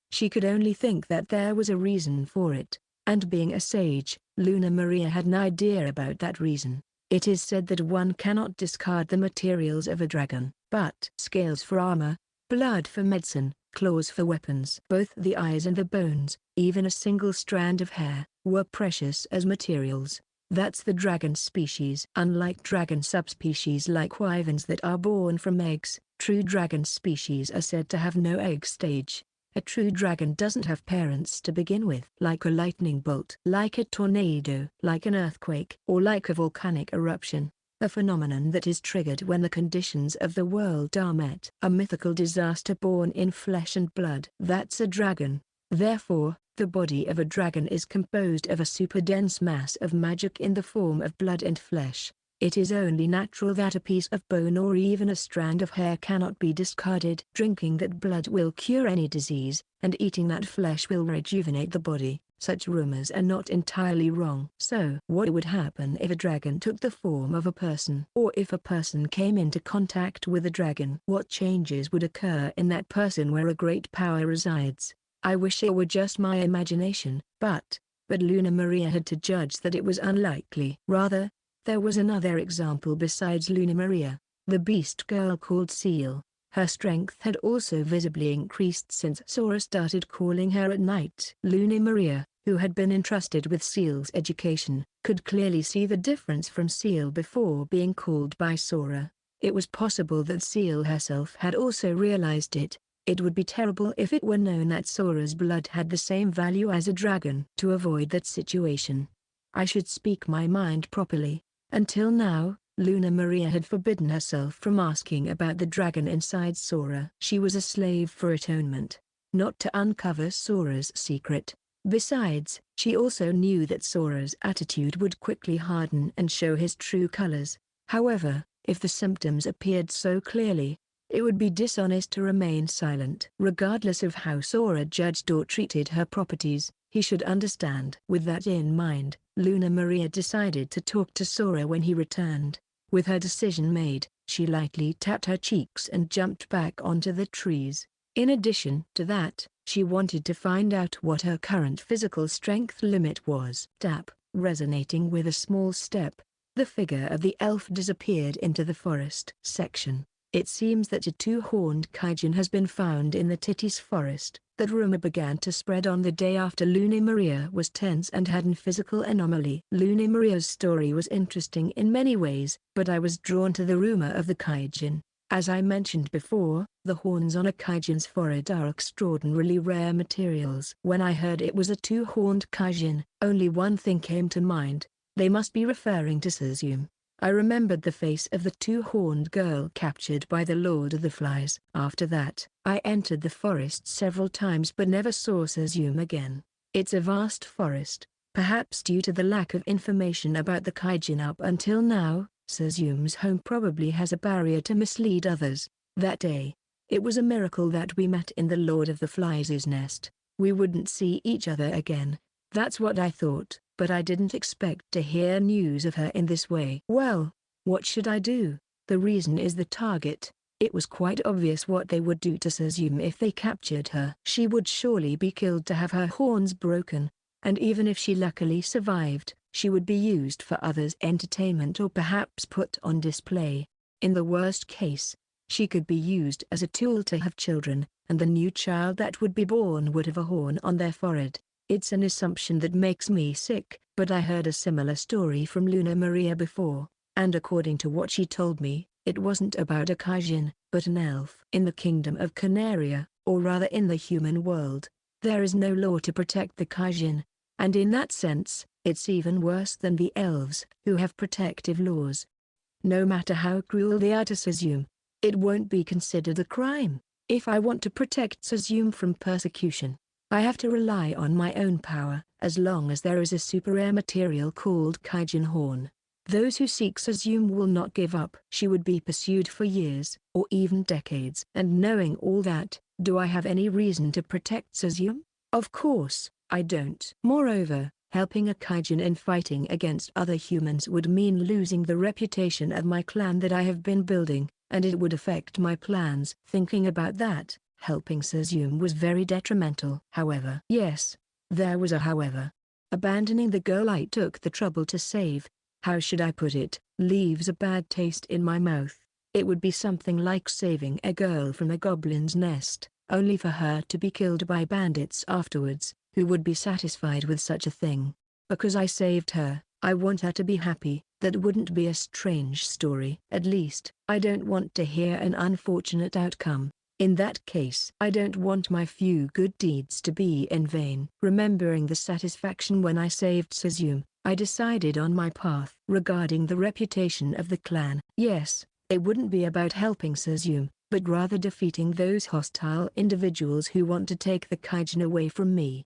S1: She could only think that there was a reason for it, and being a sage, Luna Maria had an idea about that reason. It is said that one cannot discard the materials of a dragon, but scales for armor, blood for medicine, claws for weapons. Both the eyes and the bones, even a single strand of hair, were precious as materials. That's the dragon species. Unlike dragon subspecies like wyverns that are born from eggs, true dragon species are said to have no egg stage. A true dragon doesn't have parents to begin with. Like a lightning bolt, like a tornado, like an earthquake, or like a volcanic eruption, a phenomenon that is triggered when the conditions of the world are met. A mythical disaster born in flesh and blood. That's a dragon. Therefore, the body of a dragon is composed of a super dense mass of magic in the form of blood and flesh. It is only natural that a piece of bone or even a strand of hair cannot be discarded. Drinking that blood will cure any disease, and eating that flesh will rejuvenate the body. Such rumors are not entirely wrong. So, what would happen if a dragon took the form of a person? Or if a person came into contact with a dragon? What changes would occur in that person where a great power resides? I wish it were just my imagination, but Luna Maria had to judge that it was unlikely. Rather, there was another example besides Luna Maria, the beast girl called Seal. Her strength had also visibly increased since Sora started calling her at night. Luna Maria, who had been entrusted with Seal's education, could clearly see the difference from Seal before being called by Sora. It was possible that Seal herself had also realized it. It would be terrible if it were known that Sora's blood had the same value as a dragon. To avoid that situation, I should speak my mind properly. Until now, Luna Maria had forbidden herself from asking about the dragon inside Sora. She was a slave for atonement, not to uncover Sora's secret. Besides, she also knew that Sora's attitude would quickly harden and show his true colors. However, if the symptoms appeared so clearly, it would be dishonest to remain silent. Regardless of how Sora judged or treated her properties, he should understand. With that in mind, Luna Maria decided to talk to Sora when he returned. With her decision made, she lightly tapped her cheeks and jumped back onto the trees. In addition to that, she wanted to find out what her current physical strength limit was. Tap, resonating with a small step, the figure of the elf disappeared into the forest section. It seems that a two-horned kijin has been found in the Titis forest. That rumor began to spread on the day after Luna Maria was tense and had an physical anomaly. Luna Maria's story was interesting in many ways, but I was drawn to the rumor of the kijin. As I mentioned before, the horns on a kijin's forehead are extraordinarily rare materials. When I heard it was a two-horned kijin, only one thing came to mind. They must be referring to Suzume. I remembered the face of the two-horned girl captured by the Lord of the Flies. After that, I entered the forest several times but never saw Suzume again. It's a vast forest, perhaps due to the lack of information about the kijin up until now. Suzume's home probably has a barrier to mislead others. That day, it was a miracle that we met in the Lord of the Flies' nest. We wouldn't see each other again. That's what I thought, but I didn't expect to hear news of her in this way. Well, what should I do? The reason is the target. It was quite obvious what they would do to Suzume if they captured her. She would surely be killed to have her horns broken, and even if she luckily survived, she would be used for others' entertainment or perhaps put on display. In the worst case, she could be used as a tool to have children, and the new child that would be born would have a horn on their forehead. It's an assumption that makes me sick, but I heard a similar story from Luna Maria before, and according to what she told me, it wasn't about a kijin, but an elf. In the kingdom of Canaria, or rather in the human world, there is no law to protect the kijin, and in that sense, it's even worse than the elves, who have protective laws. No matter how cruel they are to Suzume, it won't be considered a crime. If I want to protect Suzume from persecution, I have to rely on my own power. As long as there is a super rare material called kijin horn, those who seek Suzume will not give up. She would be pursued for years, or even decades. And knowing all that, Do I have any reason to protect Suzyum? Of course, I don't. Moreover, helping a kijin in fighting against other humans would mean losing the reputation of my clan that I have been building, and it would affect my plans. Thinking about that, helping Suzyum was very detrimental. However, yes, there was a however. Abandoning the girl I took the trouble to save, how should I put it, leaves a bad taste in my mouth. It would be something like saving a girl from a goblin's nest, only for her to be killed by bandits afterwards. Who would be satisfied with such a thing? Because I saved her, I want her to be happy. That wouldn't be a strange story. At least, I don't want to hear an unfortunate outcome. In that case, I don't want my few good deeds to be in vain. Remembering the satisfaction when I saved Suzyum, I decided on my path. Regarding the reputation of the clan, yes, it wouldn't be about helping Suzyum, but rather defeating those hostile individuals who want to take the kijin away from me.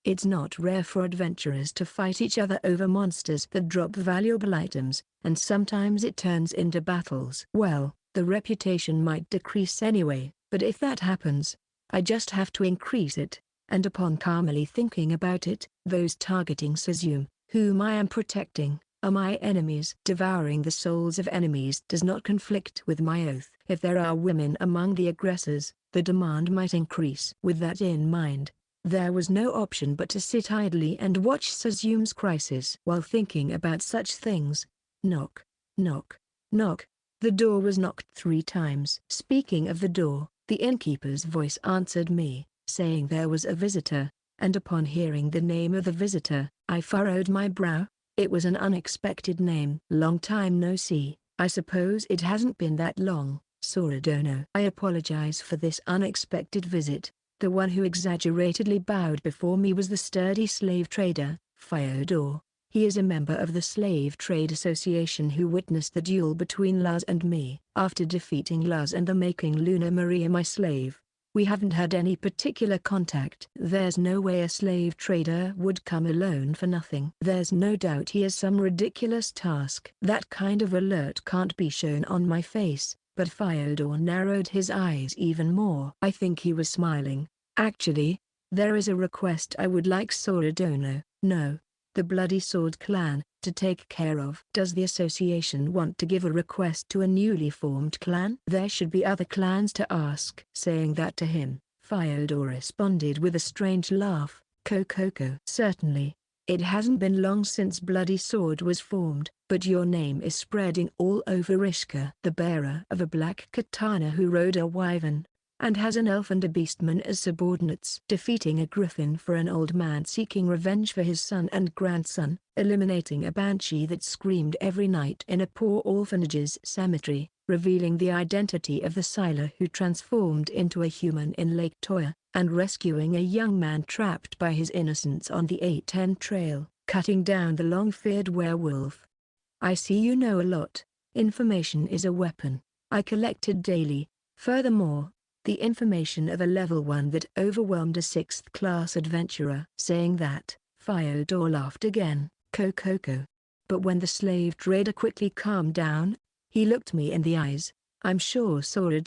S1: It's not rare for adventurers to fight each other over monsters that drop valuable items, and sometimes it turns into battles. Well, the reputation might decrease anyway, but if that happens, I just have to increase it. And upon calmly thinking about it, those targeting Suzyum, whom I am protecting, are my enemies. Devouring the souls of enemies does not conflict with my oath. If there are women among the aggressors, the demand might increase. With that in mind, there was no option but to sit idly and watch Suzyum's crisis. While thinking about such things, knock, knock, knock. The door was knocked 3 times. Speaking of the door, the innkeeper's voice answered me, saying there was a visitor, and upon hearing the name of the visitor, I furrowed my brow. It was an unexpected name. Long time no see. I suppose it hasn't been that long, Sora. I apologize for this unexpected visit. The one who exaggeratedly bowed before me was the sturdy slave trader, Fyodor. He is a member of the Slave Trade Association who witnessed the duel between Luz and me. After defeating Luz and making Luna Maria my slave, we haven't had any particular contact. There's no way a slave trader would come alone for nothing. There's no doubt he has some ridiculous task. That kind of alert can't be shown on my face. But Fyodor narrowed his eyes even more. I think he was smiling. Actually, there is a request I would like Sora. No, the Bloody Sword clan, to take care of. Does the association want to give a request to a newly formed clan? There should be other clans to ask. Saying that to him, Fyodor responded with a strange laugh. Kokoko. Certainly. It hasn't been long since Bloody Sword was formed, but your name is spreading all over Rishka. The bearer of a black katana who rode a wyvern, and has an elf and a beastman as subordinates. Defeating a griffin for an old man seeking revenge for his son and grandson. Eliminating a banshee that screamed every night in a poor orphanage's cemetery. Revealing the identity of the sailor who transformed into a human in Lake Toya, and rescuing a young man trapped by his innocence on the A10 trail. Cutting down the long-feared werewolf. I see you know a lot. Information is a weapon I collected daily. Furthermore, the information of a level 1 that overwhelmed a 6th class adventurer. Saying that, Fyodor laughed again. Kokoko. But when the slave trader quickly calmed down, he looked me in the eyes. I'm sure Sora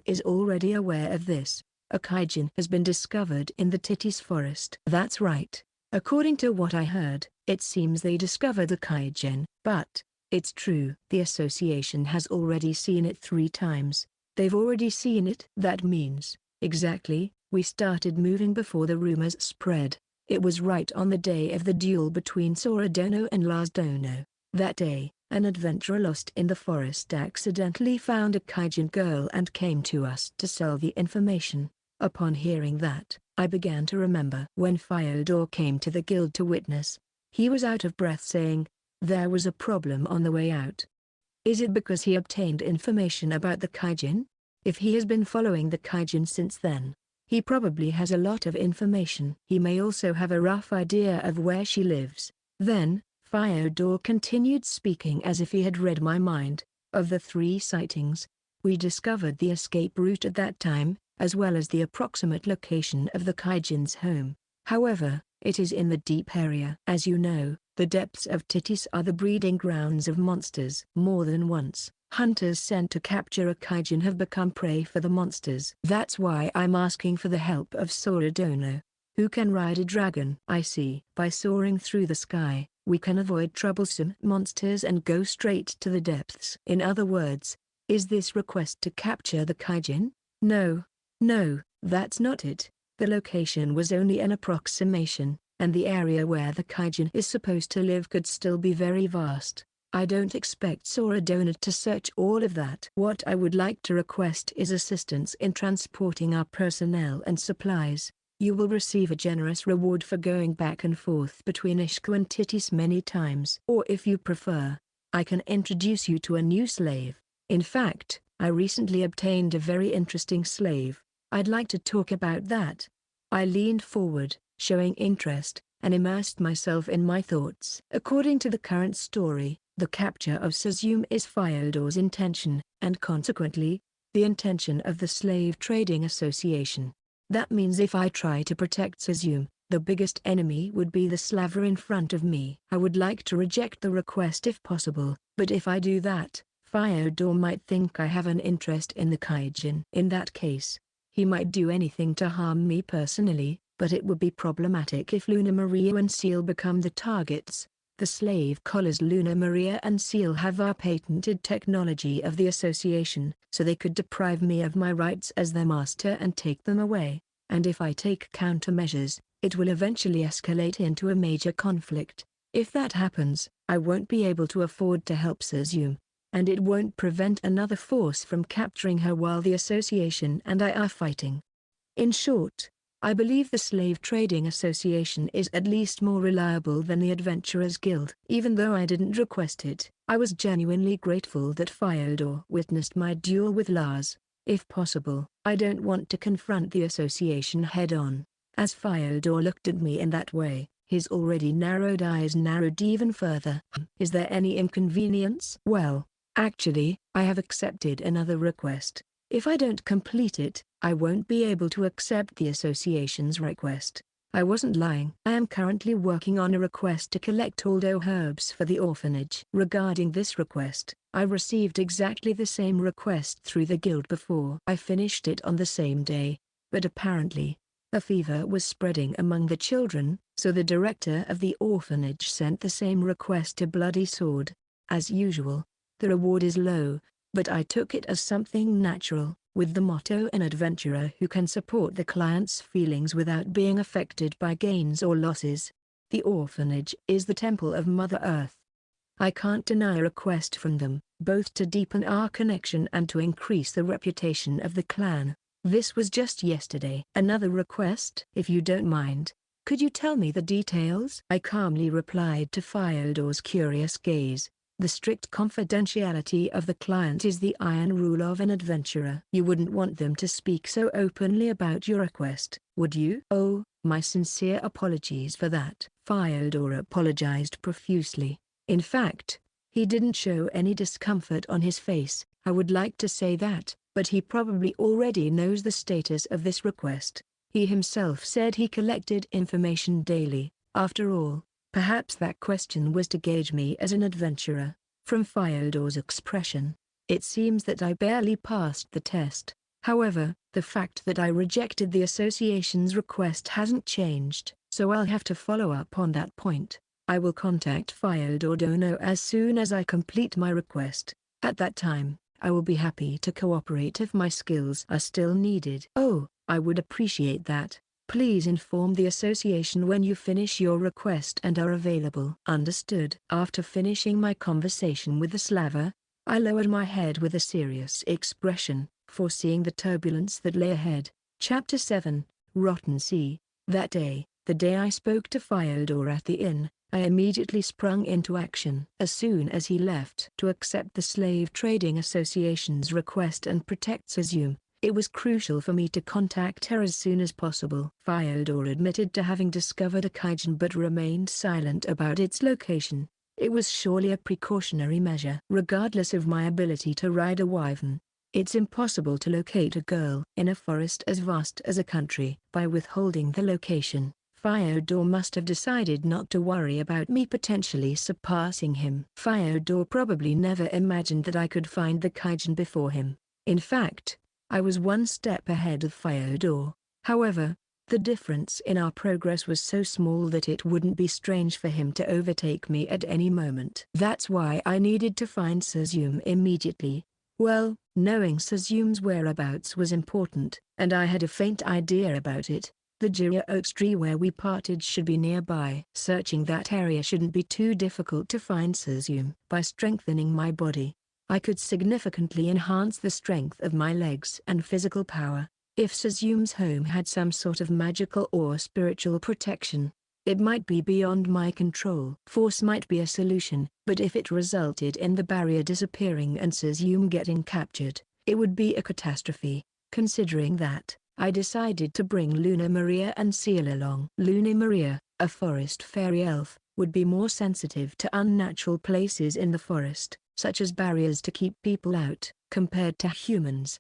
S1: is already aware of this. A kijin has been discovered in the Titis forest. That's right. According to what I heard, it seems they discovered the kijin. But, it's true. The association has already seen it 3 times. They've already seen it. That means, exactly, we started moving before the rumors spread. It was right on the day of the duel between Sora and Lars. That day, an adventurer lost in the forest accidentally found a kijin girl and came to us to sell the information. Upon hearing that, I began to remember. When Fyodor came to the guild to witness, he was out of breath saying, there was a problem on the way out. Is it because he obtained information about the kijin? If he has been following the kijin since then, he probably has a lot of information. He may also have a rough idea of where she lives. Then, Fyodor continued speaking as if he had read my mind. Of the 3 sightings, we discovered the escape route at that time, as well as the approximate location of the kijin's home. However, it is in the deep area. As you know, the depths of Titis are the breeding grounds of monsters. More than once, Hunters sent to capture a kijin have become prey for the monsters. That's why I'm asking for the help of Sora Dono, who can ride a dragon. I see. By soaring through the sky, we can avoid troublesome monsters and go straight to the depths. In other words, is this request to capture the kijin? No. No, that's not it. The location was only an approximation, and the area where the kijin is supposed to live could still be very vast. I don't expect Sora Donut to search all of that. What I would like to request is assistance in transporting our personnel and supplies. You will receive a generous reward for going back and forth between Ishku and Titis many times. Or if you prefer, I can introduce you to a new slave. In fact, I recently obtained a very interesting slave. I'd like to talk about that. I leaned forward, showing interest, and immersed myself in my thoughts. According to the current story, the capture of Suzume is Fyodor's intention, and consequently, the intention of the Slave Trading Association. That means if I try to protect Suzume, the biggest enemy would be the slaver in front of me. I would like to reject the request if possible, but if I do that, Fyodor might think I have an interest in the kijin. In that case, he might do anything to harm me personally, but it would be problematic if Luna Maria and Seal become the targets. The slave collars Luna Maria and Seal have our patented technology of the association, so they could deprive me of my rights as their master and take them away, and if I take countermeasures, it will eventually escalate into a major conflict. If that happens, I won't be able to afford to help Suzume, and it won't prevent another force from capturing her while the association and I are fighting. In short, I believe the Slave Trading Association is at least more reliable than the Adventurers Guild. Even though I didn't request it, I was genuinely grateful that Fyodor witnessed my duel with Lars. If possible, I don't want to confront the association head-on. As Fyodor looked at me in that way, his already narrowed eyes narrowed even further. Is there any inconvenience? Well, actually, I have accepted another request. If I don't complete it, I won't be able to accept the association's request. I wasn't lying. I am currently working on a request to collect Aldo herbs for the orphanage. Regarding this request, I received exactly the same request through the guild before. I finished it on the same day, but apparently, a fever was spreading among the children, so the director of the orphanage sent the same request to Bloody Sword. As usual, the reward is low, but I took it as something natural, with the motto an adventurer who can support the client's feelings without being affected by gains or losses. The orphanage is the temple of Mother Earth. I can't deny a request from them, both to deepen our connection and to increase the reputation of the clan. This was just yesterday. Another request? If you don't mind, could you tell me the details? I calmly replied to Fyodor's curious gaze. The strict confidentiality of the client is the iron rule of an adventurer. You wouldn't want them to speak so openly about your request, would you? Oh, my sincere apologies for that. Fyodor apologized profusely. In fact, he didn't show any discomfort on his face. I would like to say that, but he probably already knows the status of this request. He himself said he collected information daily. After all, perhaps that question was to gauge me as an adventurer. From Fyodor's expression, it seems that I barely passed the test. However, the fact that I rejected the association's request hasn't changed, so I'll have to follow up on that point. I will contact Fyodor Dono as soon as I complete my request. At that time, I will be happy to cooperate if my skills are still needed. Oh, I would appreciate that. Please inform the association when you finish your request and are available. Understood. After finishing my conversation with the slaver, I lowered my head with a serious expression, foreseeing the turbulence that lay ahead. Chapter 7, Rotten Sea. That day, the day I spoke to Fyodor at the inn, I immediately sprung into action. As soon as he left to accept the Slave Trading Association's request and protect Suzume, it was crucial for me to contact her as soon as possible. Fyodor admitted to having discovered a kijin but remained silent about its location. It was surely a precautionary measure. Regardless of my ability to ride a wyvern, it's impossible to locate a girl in a forest as vast as a country. By withholding the location, Fyodor must have decided not to worry about me potentially surpassing him. Fyodor probably never imagined that I could find the kijin before him. In fact, I was one step ahead of Fyodor. However, the difference in our progress was so small that it wouldn't be strange for him to overtake me at any moment. That's why I needed to find Sezum immediately. Well, knowing Sezum's whereabouts was important, and I had a faint idea about it. The Jirya Oaks tree where we parted should be nearby. Searching that area shouldn't be too difficult to find Sezum. By strengthening my body, I could significantly enhance the strength of my legs and physical power. If Sezum's home had some sort of magical or spiritual protection, it might be beyond my control. Force might be a solution, but if it resulted in the barrier disappearing and Sezum getting captured, it would be a catastrophe. Considering that, I decided to bring Luna Maria and Seal along. Luna Maria, a forest fairy elf, would be more sensitive to unnatural places in the forest, such as barriers to keep people out, compared to humans.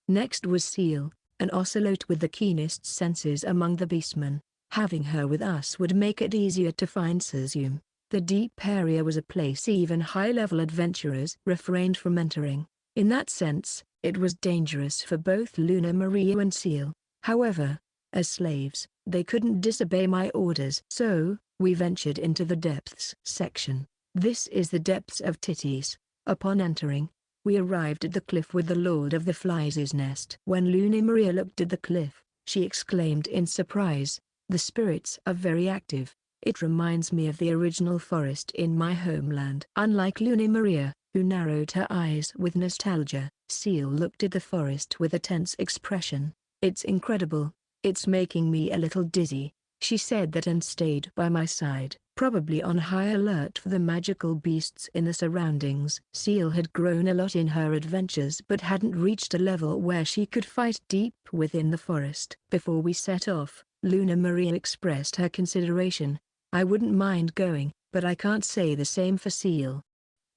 S1: Next was Seal, an ocelot with the keenest senses among the beastmen. Having her with us would make it easier to find Sezum. The deep area was a place even high-level adventurers refrained from entering. In that sense, it was dangerous for both Luna Maria and Seal. However, as slaves, they couldn't disobey my orders. So, we ventured into the depths section. This is the depths of Titties. Upon entering, we arrived at the cliff with the Lord of the Flies' nest. When Luna Maria looked at the cliff, she exclaimed in surprise, "The spirits are very active. It reminds me of the original forest in my homeland." Unlike Luna Maria, who narrowed her eyes with nostalgia, Seal looked at the forest with a tense expression. "It's incredible. It's making me a little dizzy," she said that and stayed by my side, probably on high alert for the magical beasts in the surroundings. Seal had grown a lot in her adventures but hadn't reached a level where she could fight deep within the forest. Before we set off, Luna Maria expressed her consideration. "I wouldn't mind going, but I can't say the same for Seal."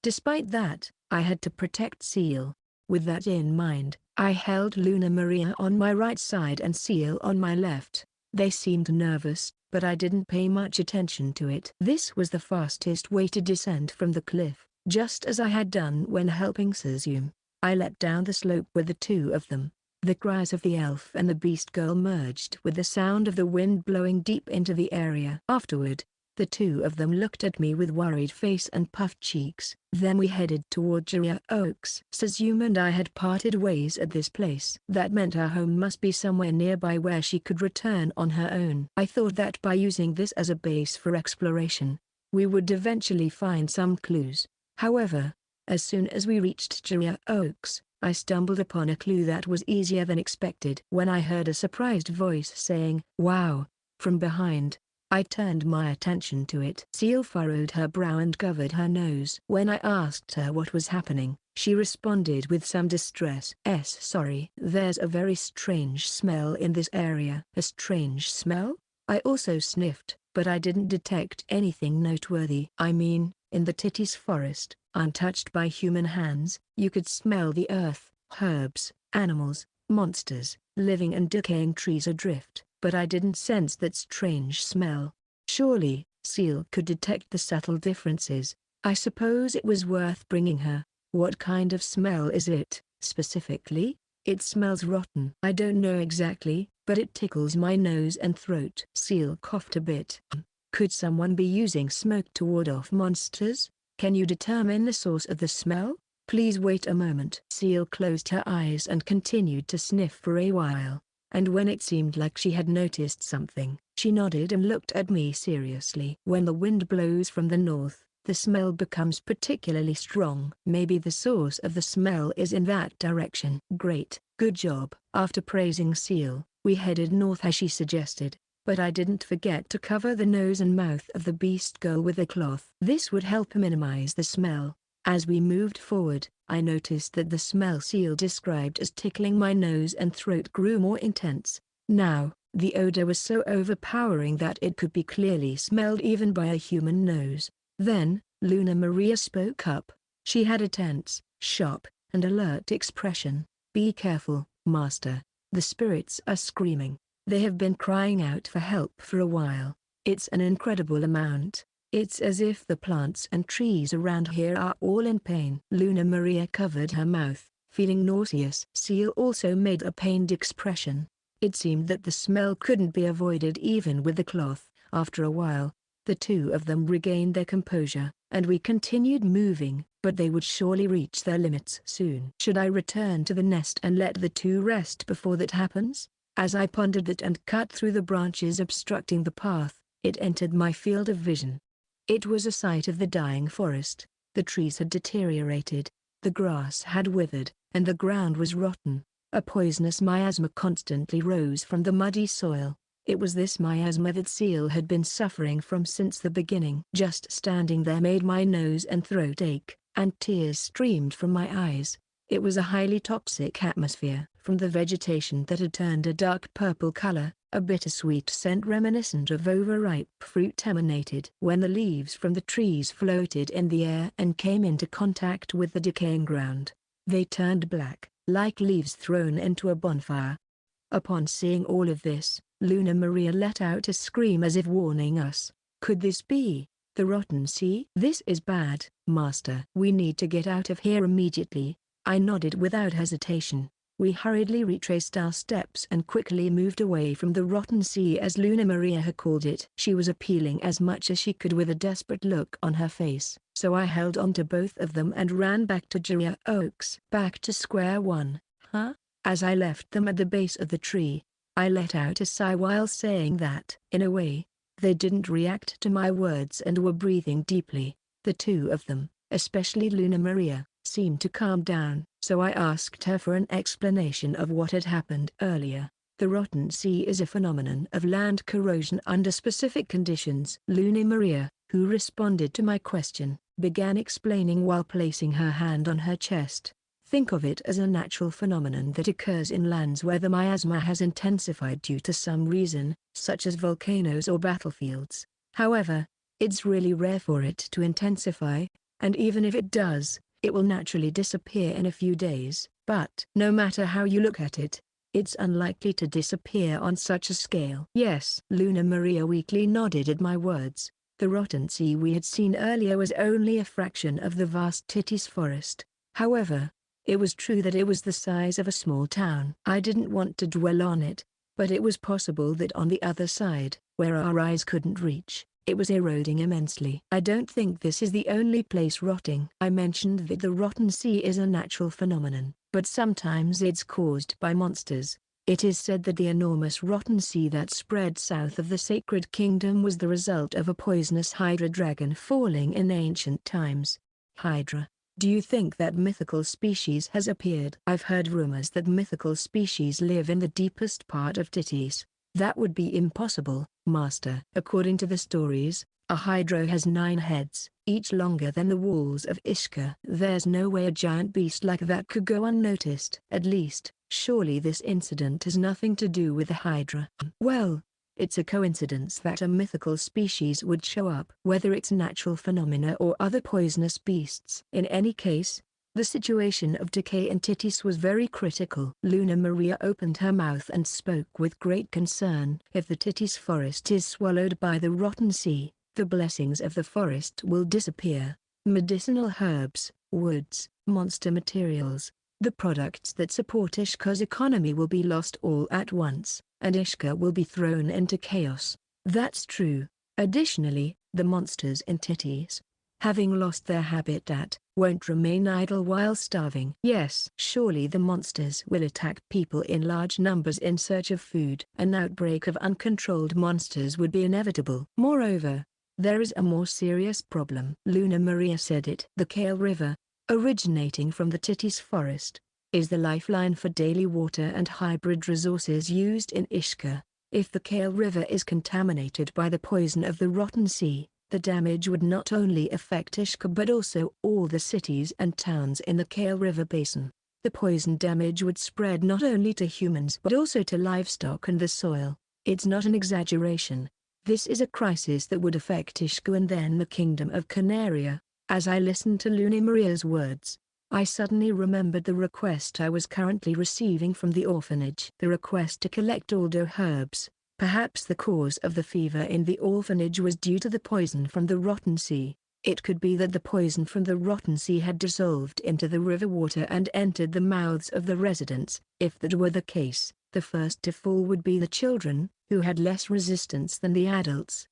S1: Despite that, I had to protect Seal. With that in mind, I held Luna Maria on my right side and Seal on my left. They seemed nervous, but I didn't pay much attention to it. This was the fastest way to descend from the cliff, just as I had done when helping Sezum. I leapt down the slope with the two of them. The cries of the elf and the beast girl merged with the sound of the wind blowing deep into the area. Afterward, the two of them looked at me with worried face and puffed cheeks. Then we headed toward Jirya Oaks. Sezum and I had parted ways at this place. That meant her home must be somewhere nearby where she could return on her own. I thought that by using this as a base for exploration, we would eventually find some clues. However, as soon as we reached Jirya Oaks, I stumbled upon a clue that was easier than expected. When I heard a surprised voice saying, "Wow," from behind, I turned my attention to it. Seal furrowed her brow and covered her nose. When I asked her what was happening, she responded with some distress. Sorry. There's a very strange smell in this area." "A strange smell?" I also sniffed, but I didn't detect anything noteworthy. "I mean, in the Titties forest, untouched by human hands, you could smell the earth, herbs, animals, monsters, living and decaying trees adrift, but I didn't sense that strange smell." Surely, Seal could detect the subtle differences. I suppose it was worth bringing her. "What kind of smell is it, specifically?" "It smells rotten." "I don't know exactly, but it tickles my nose and throat." Seal coughed a bit. "Could someone be using smoke to ward off monsters? Can you determine the source of the smell?" "Please wait a moment." Seal closed her eyes and continued to sniff for a while, and when it seemed like she had noticed something, she nodded and looked at me seriously. "When the wind blows from the north, the smell becomes particularly strong. Maybe the source of the smell is in that direction." "Great, good job." After praising Seal, we headed north as she suggested, but I didn't forget to cover the nose and mouth of the beast girl with a cloth. This would help minimize the smell. As we moved forward, I noticed that the smell Seal described as tickling my nose and throat grew more intense. Now, the odor was so overpowering that it could be clearly smelled even by a human nose. Then, Luna Maria spoke up. She had a tense, sharp, and alert expression. "Be careful, Master. The spirits are screaming. They have been crying out for help for a while. It's an incredible amount. It's as if the plants and trees around here are all in pain. Luna Maria covered her mouth, feeling nauseous. Seal also made a pained expression. It seemed that the smell couldn't be avoided even with the cloth. After a while, the two of them regained their composure, and we continued moving, but they would surely reach their limits soon. Should I return to the nest and let the two rest before that happens? As I pondered that and cut through the branches obstructing the path, it entered my field of vision. It was a sight of the dying forest. The trees had deteriorated, the grass had withered, and the ground was rotten. A poisonous miasma constantly rose from the muddy soil. It was this miasma that Seal had been suffering from since the beginning. Just standing there made my nose and throat ache, and tears streamed from my eyes. It was a highly toxic atmosphere. From the vegetation that had turned a dark purple color, a bittersweet scent reminiscent of overripe fruit emanated. When the leaves from the trees floated in the air and came into contact with the decaying ground, they turned black, like leaves thrown into a bonfire. Upon seeing all of this, Luna Maria let out a scream as if warning us. Could this be the rotten sea? "This is bad, Master. We need to get out of here immediately." I nodded without hesitation. We hurriedly retraced our steps and quickly moved away from the rotten sea as Luna Maria had called it. She was appealing as much as she could with a desperate look on her face. So I held on to both of them and ran back to Julia Oaks. Back to square one, huh? As I left them at the base of the tree, I let out a sigh while saying that, in a way, they didn't react to my words and were breathing deeply. The two of them, especially Luna Maria, seemed to calm down. So I asked her for an explanation of what had happened earlier. The rotten sea is a phenomenon of land corrosion under specific conditions. Luna Maria, who responded to my question, began explaining while placing her hand on her chest. Think of it as a natural phenomenon that occurs in lands where the miasma has intensified due to some reason, such as volcanoes or battlefields. However, it's really rare for it to intensify, and even if it does, it will naturally disappear in a few days. But no matter how you look at it, it's unlikely to disappear on such a scale. Yes. Luna Maria weakly nodded at my words. The rotten sea we had seen earlier was only a fraction of the vast Titis forest. However, it was true that it was the size of a small town. I didn't want to dwell on it, but it was possible that on the other side, where our eyes couldn't reach, it was eroding immensely. I don't think this is the only place rotting. I mentioned that the rotten sea is a natural phenomenon, but sometimes it's caused by monsters. It is said that the enormous rotten sea that spread south of the Sacred Kingdom was the result of a poisonous Hydra dragon falling in ancient times. Hydra. Do you think that mythical species has appeared? I've heard rumors that mythical species live in the deepest part of Titis. That would be impossible, Master. According to the stories, a hydra has 9 heads, each longer than the walls of Ishka. There's no way a giant beast like that could go unnoticed. At least, surely this incident has nothing to do with the hydra. Well, it's a coincidence that a mythical species would show up. Whether it's natural phenomena or other poisonous beasts. In any case, the situation of decay in Titis was very critical. Luna Maria opened her mouth and spoke with great concern. If the Titis forest is swallowed by the rotten sea, the blessings of the forest will disappear. Medicinal herbs, woods, monster materials, the products that support Ishka's economy will be lost all at once, and Ishka will be thrown into chaos. That's true. Additionally, the monsters in Titis, having lost their habitat, won't remain idle while starving. Yes. Surely the monsters will attack people in large numbers in search of food. An outbreak of uncontrolled monsters would be inevitable. Moreover, there is a more serious problem. Luna Maria said it. The Kale River, originating from the Titis forest, is the lifeline for daily water and hybrid resources used in Ishka. If the Kale River is contaminated by the poison of the rotten sea, the damage would not only affect Ishka but also all the cities and towns in the Kale River basin. The poison damage would spread not only to humans but also to livestock and the soil. It's not an exaggeration. This is a crisis that would affect Ishka and then the kingdom of Canaria. As I listened to Luna Maria's words, I suddenly remembered the request I was currently receiving from the orphanage. The request to collect Aldo herbs. Perhaps the cause of the fever in the orphanage was due to the poison from the rotten sea. It could be that the poison from the rotten sea had dissolved into the river water and entered the mouths of the residents. If that were the case, the first to fall would be the children, who had less resistance than the adults.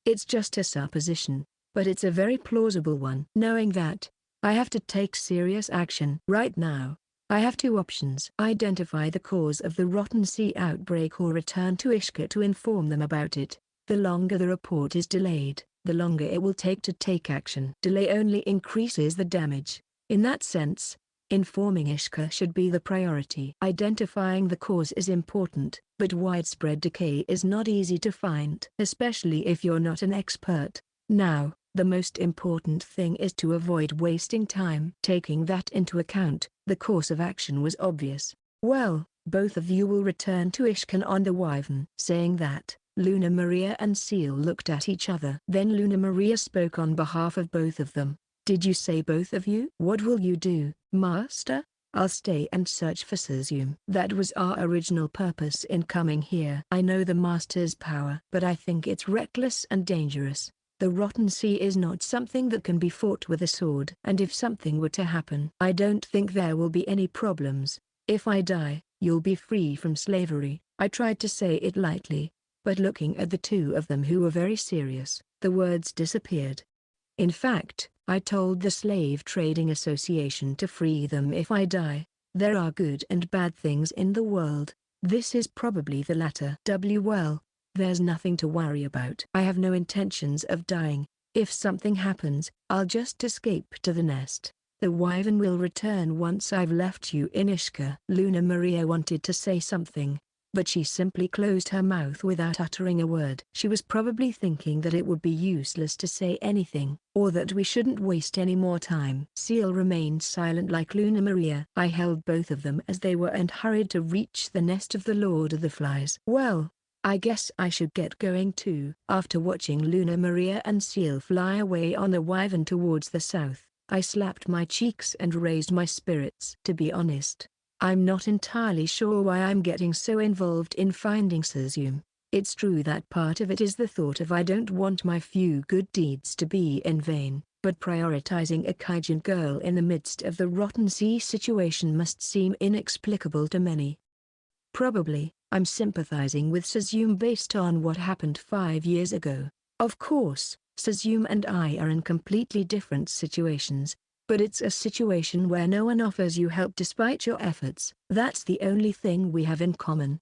S1: It's just a supposition, but it's a very plausible one. Knowing that, I have to take serious action. Right now, I have two options. Identify the cause of the rotten sea outbreak or return to Ishka to inform them about it. The longer the report is delayed, the longer it will take to take action. Delay only increases the damage. In that sense, informing Ishka should be the priority. Identifying the cause is important, but widespread decay is not easy to find. Especially if you're not an expert. Now, the most important thing is to avoid wasting time. Taking that into account, the course of action was obvious. Well, both of you will return to Ishkan on the Wyvern. Saying that, Luna Maria and Seal looked at each other. Then Luna Maria spoke on behalf of both of them. Did you say both of you? What will you do, Master? I'll stay and search for Suzyum. That was our original purpose in coming here. I know the Master's power, but I think it's reckless and dangerous. The rotten sea is not something that can be fought with a sword. And if something were to happen, I don't think there will be any problems. If I die, you'll be free from slavery. I tried to say it lightly, but looking at the two of them who were very serious, the words disappeared. In fact, I told the Slave Trading Association to free them if I die. There are good and bad things in the world. This is probably the latter. Well, there's nothing to worry about. I have no intentions of dying. If something happens, I'll just escape to the nest. The Wyvern will return once I've left you in Ishka. Luna Maria wanted to say something, but she simply closed her mouth without uttering a word. She was probably thinking that it would be useless to say anything, or that we shouldn't waste any more time. Seal remained silent like Luna Maria. I held both of them as they were and hurried to reach the nest of the Lord of the Flies. Well, I guess I should get going too. After watching Luna Maria and Seal fly away on the Wyvern towards the south, I slapped my cheeks and raised my spirits. To be honest, I'm not entirely sure why I'm getting so involved in finding Suzyum. It's true that part of it is the thought of I don't want my few good deeds to be in vain, but prioritizing a kijin girl in the midst of the rotten sea situation must seem inexplicable to many. Probably, I'm sympathizing with Suzyum based on what happened 5 years ago. Of course, Suzyum and I are in completely different situations, but it's a situation where no one offers you help despite your efforts. That's the only thing we have in common.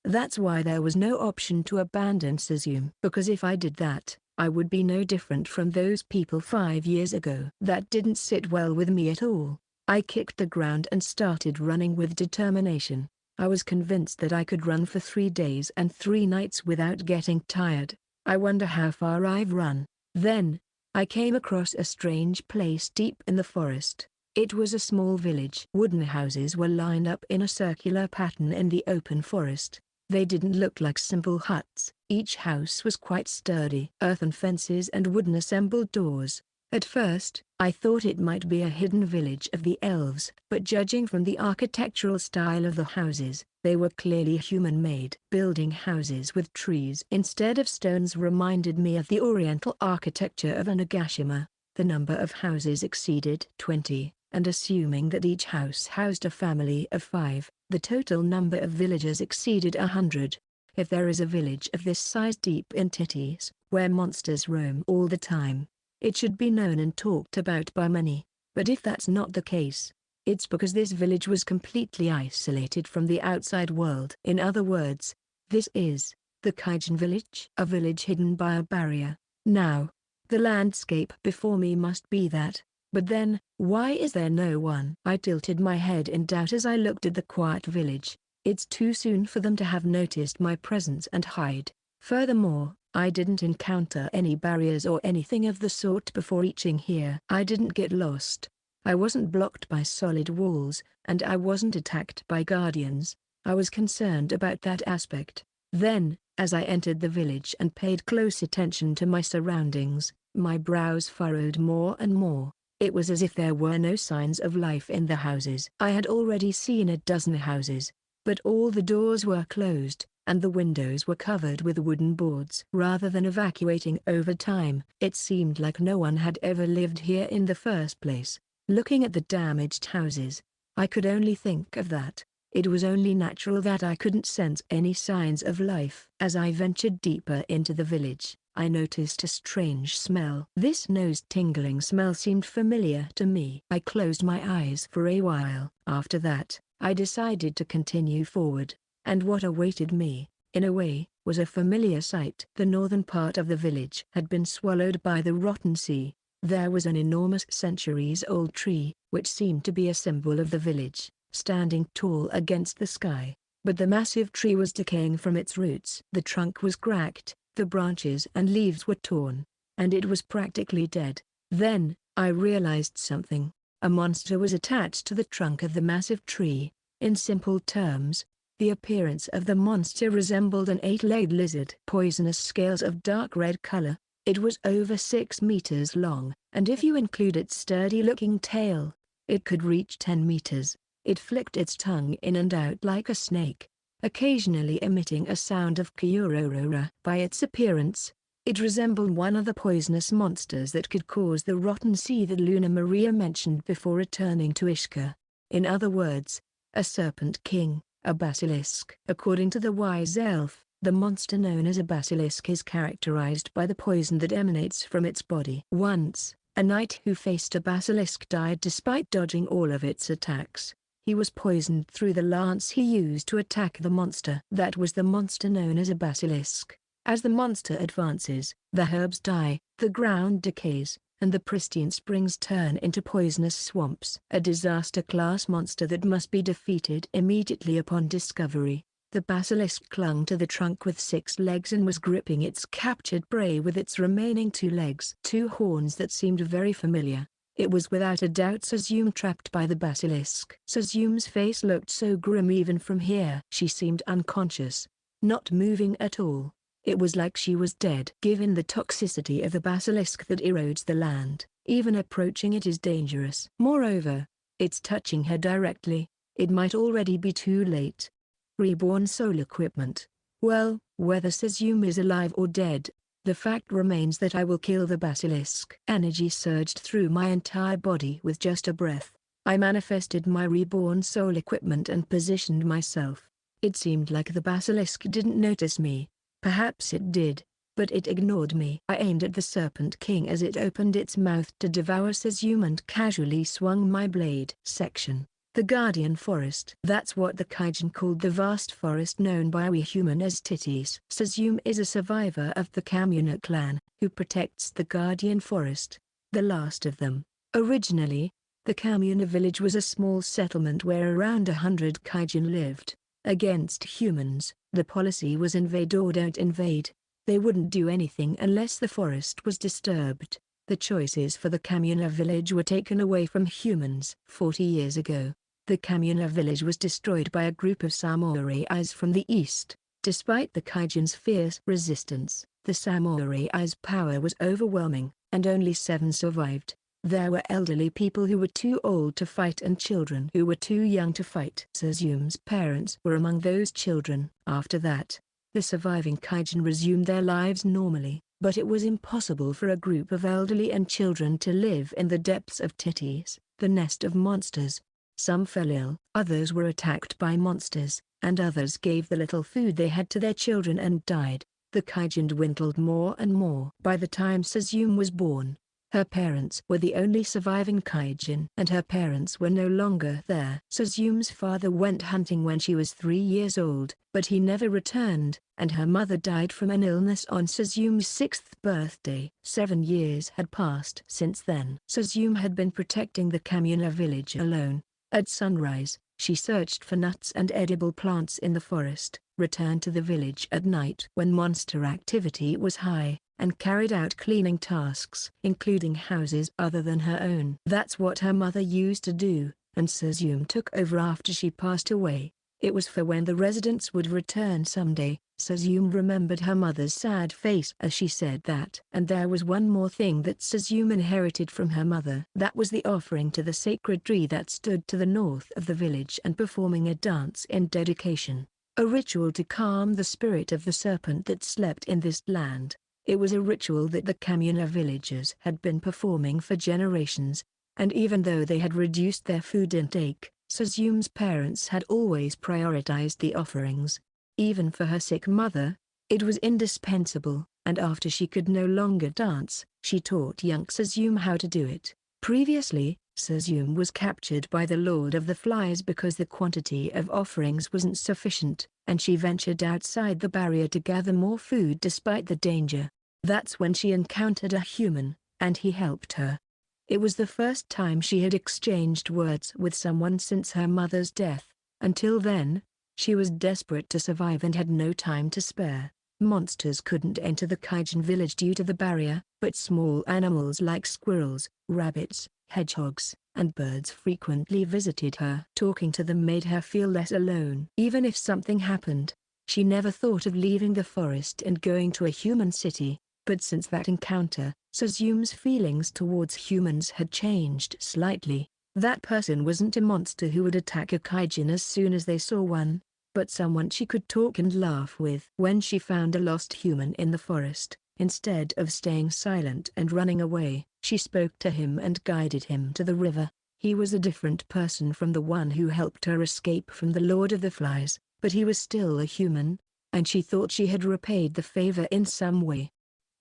S1: That's why there was no option to abandon Suzyum. Because if I did that, I would be no different from those people 5 years ago. That didn't sit well with me at all. I kicked the ground and started running with determination. I was convinced that I could run for 3 days and 3 nights without getting tired. I wonder how far I've run. Then, I came across a strange place deep in the forest. It was a small village. Wooden houses were lined up in a circular pattern in the open forest. They didn't look like simple huts. Each house was quite sturdy. Earthen fences and wooden assembled doors. At first, I thought it might be a hidden village of the elves, but judging from the architectural style of the houses, they were clearly human-made. Building houses with trees instead of stones reminded me of the oriental architecture of a Nagashima. The number of houses exceeded 20, and assuming that each house housed a family of 5, the total number of villagers exceeded 100. If there is a village of this size deep in Titties, where monsters roam all the time, it should be known and talked about by many. But if that's not the case, it's because this village was completely isolated from the outside world. In other words, this is the Kijin village, a village hidden by a barrier. Now, the landscape before me must be that. But then, why is there no one? I tilted my head in doubt as I looked at the quiet village. It's too soon for them to have noticed my presence and hide. Furthermore, I didn't encounter any barriers or anything of the sort before reaching here. I didn't get lost. I wasn't blocked by solid walls, and I wasn't attacked by guardians. I was concerned about that aspect. Then, as I entered the village and paid close attention to my surroundings, my brows furrowed more and more. It was as if there were no signs of life in the houses. I had already seen a dozen houses, but all the doors were closed, and the windows were covered with wooden boards. Rather than evacuating over time, it seemed like no one had ever lived here in the first place. Looking at the damaged houses, I could only think of that. It was only natural that I couldn't sense any signs of life. As I ventured deeper into the village, I noticed a strange smell. This nose-tingling smell seemed familiar to me. I closed my eyes for a while. After that, I decided to continue forward, and what awaited me, in a way, was a familiar sight. The northern part of the village had been swallowed by the rotten sea. There was an enormous centuries-old tree, which seemed to be a symbol of the village, standing tall against the sky, but the massive tree was decaying from its roots. The trunk was cracked, the branches and leaves were torn, and it was practically dead. Then, I realized something. A monster was attached to the trunk of the massive tree. In simple terms, the appearance of the monster resembled an 8-legged lizard. Poisonous scales of dark red color. It was over 6 meters long, and if you include its sturdy-looking tail, it could reach 10 meters. It flicked its tongue in and out like a snake, occasionally emitting a sound of kururura. By its appearance, it resembled one of the poisonous monsters that could cause the rotten sea that Luna Maria mentioned before returning to Ishka. In other words, a serpent king, a basilisk. According to the wise elf, the monster known as a basilisk is characterized by the poison that emanates from its body. Once, a knight who faced a basilisk died despite dodging all of its attacks. He was poisoned through the lance he used to attack the monster. That was the monster known as a basilisk. As the monster advances, the herbs die, the ground decays, and the pristine springs turn into poisonous swamps. A disaster-class monster that must be defeated immediately upon discovery. The basilisk clung to the trunk with 6 legs and was gripping its captured prey with its remaining 2 legs. 2 horns that seemed very familiar. It was without a doubt Suzume trapped by the basilisk. Suzume's face looked so grim even from here. She seemed unconscious, not moving at all. It was like she was dead. Given the toxicity of the basilisk that erodes the land, even approaching it is dangerous. Moreover, it's touching her directly. It might already be too late. Reborn soul equipment. Well, whether Suzume is alive or dead, the fact remains that I will kill the basilisk. Energy surged through my entire body with just a breath. I manifested my reborn soul equipment and positioned myself. It seemed like the basilisk didn't notice me. Perhaps it did, but it ignored me. I aimed at the Serpent King as it opened its mouth to devour Suzume and casually swung my blade. Section. The Guardian Forest. That's what the kijin called the vast forest known by we human as titties. Suzume is a survivor of the Kamuna clan, who protects the Guardian Forest, the last of them. Originally, the Kamuna village was a small settlement where around 100 kijin lived. Against humans, the policy was invade or don't invade. They wouldn't do anything unless the forest was disturbed. The choices for the Kamuna village were taken away from humans. 40 years ago, the Kamuna village was destroyed by a group of samurais from the east. Despite the kijin's fierce resistance, the samurai's power was overwhelming, and only 7 survived. There were elderly people who were too old to fight and children who were too young to fight. Suzume's parents were among those children. After that, the surviving kijin resumed their lives normally, but it was impossible for a group of elderly and children to live in the depths of titties, the nest of monsters. Some fell ill, others were attacked by monsters, and others gave the little food they had to their children and died. The kijin dwindled more and more. By the time Suzume was born, her parents were the only surviving kijin, and her parents were no longer there. Suzume's father went hunting when she was 3 years old, but he never returned, and her mother died from an illness on Suzume's 6th birthday. 7 years had passed since then. Suzume had been protecting the Kamuna village alone. At sunrise, she searched for nuts and edible plants in the forest, returned to the village at night when monster activity was high, and carried out cleaning tasks, including houses other than her own. That's what her mother used to do, and Suzume took over after she passed away. It was for when the residents would return someday, Suzum remembered her mother's sad face as she said that. And there was one more thing that Suzum inherited from her mother. That was the offering to the sacred tree that stood to the north of the village and performing a dance in dedication. A ritual to calm the spirit of the serpent that slept in this land. It was a ritual that the communal villagers had been performing for generations, and even though they had reduced their food intake, Suzum's parents had always prioritized the offerings. Even for her sick mother, it was indispensable, and after she could no longer dance, she taught young Suzum how to do it. Previously, Suzum was captured by the Lord of the Flies because the quantity of offerings wasn't sufficient, and she ventured outside the barrier to gather more food despite the danger. That's when she encountered a human, and he helped her. It was the first time she had exchanged words with someone since her mother's death. Until then, she was desperate to survive and had no time to spare. Monsters couldn't enter the Kijin village due to the barrier, but small animals like squirrels, rabbits, hedgehogs, and birds frequently visited her. Talking to them made her feel less alone. Even if something happened, she never thought of leaving the forest and going to a human city. But since that encounter, Suzum's feelings towards humans had changed slightly. That person wasn't a monster who would attack a kijin as soon as they saw one, but someone she could talk and laugh with. When she found a lost human in the forest, instead of staying silent and running away, she spoke to him and guided him to the river. He was a different person from the one who helped her escape from the Lord of the Flies, but he was still a human, and she thought she had repaid the favor in some way.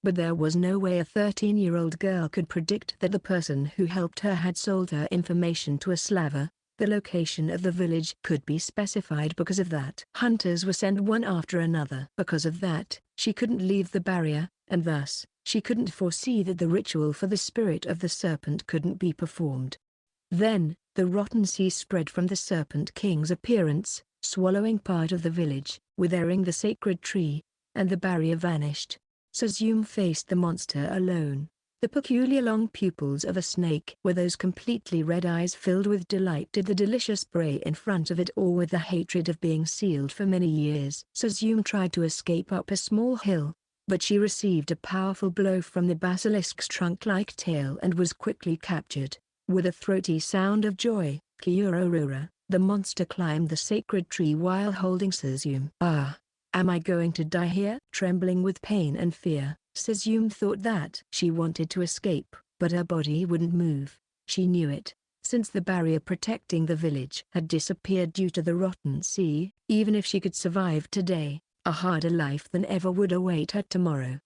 S1: But there was no way a 13-year-old girl could predict that the person who helped her had sold her information to a slaver. The location of the village could be specified because of that. Hunters were sent one after another. Because of that, she couldn't leave the barrier, and thus, she couldn't foresee that the ritual for the spirit of the serpent couldn't be performed. Then, the rotten sea spread from the Serpent King's appearance, swallowing part of the village, withering the sacred tree, and the barrier vanished. Suzum faced the monster alone. The peculiar long pupils of a snake were those completely red eyes filled with delight at the delicious prey in front of it or with the hatred of being sealed for many years. Suzum tried to escape up a small hill, but she received a powerful blow from the basilisk's trunk-like tail and was quickly captured. With a throaty sound of joy, Kiyororora, the monster climbed the sacred tree while holding Suzum. Ah! Am I going to die here? Trembling with pain and fear, Suzum thought that she wanted to escape, but her body wouldn't move. She knew it. Since the barrier protecting the village had disappeared due to the rotten sea, even if she could survive today, a harder life than ever would await her tomorrow.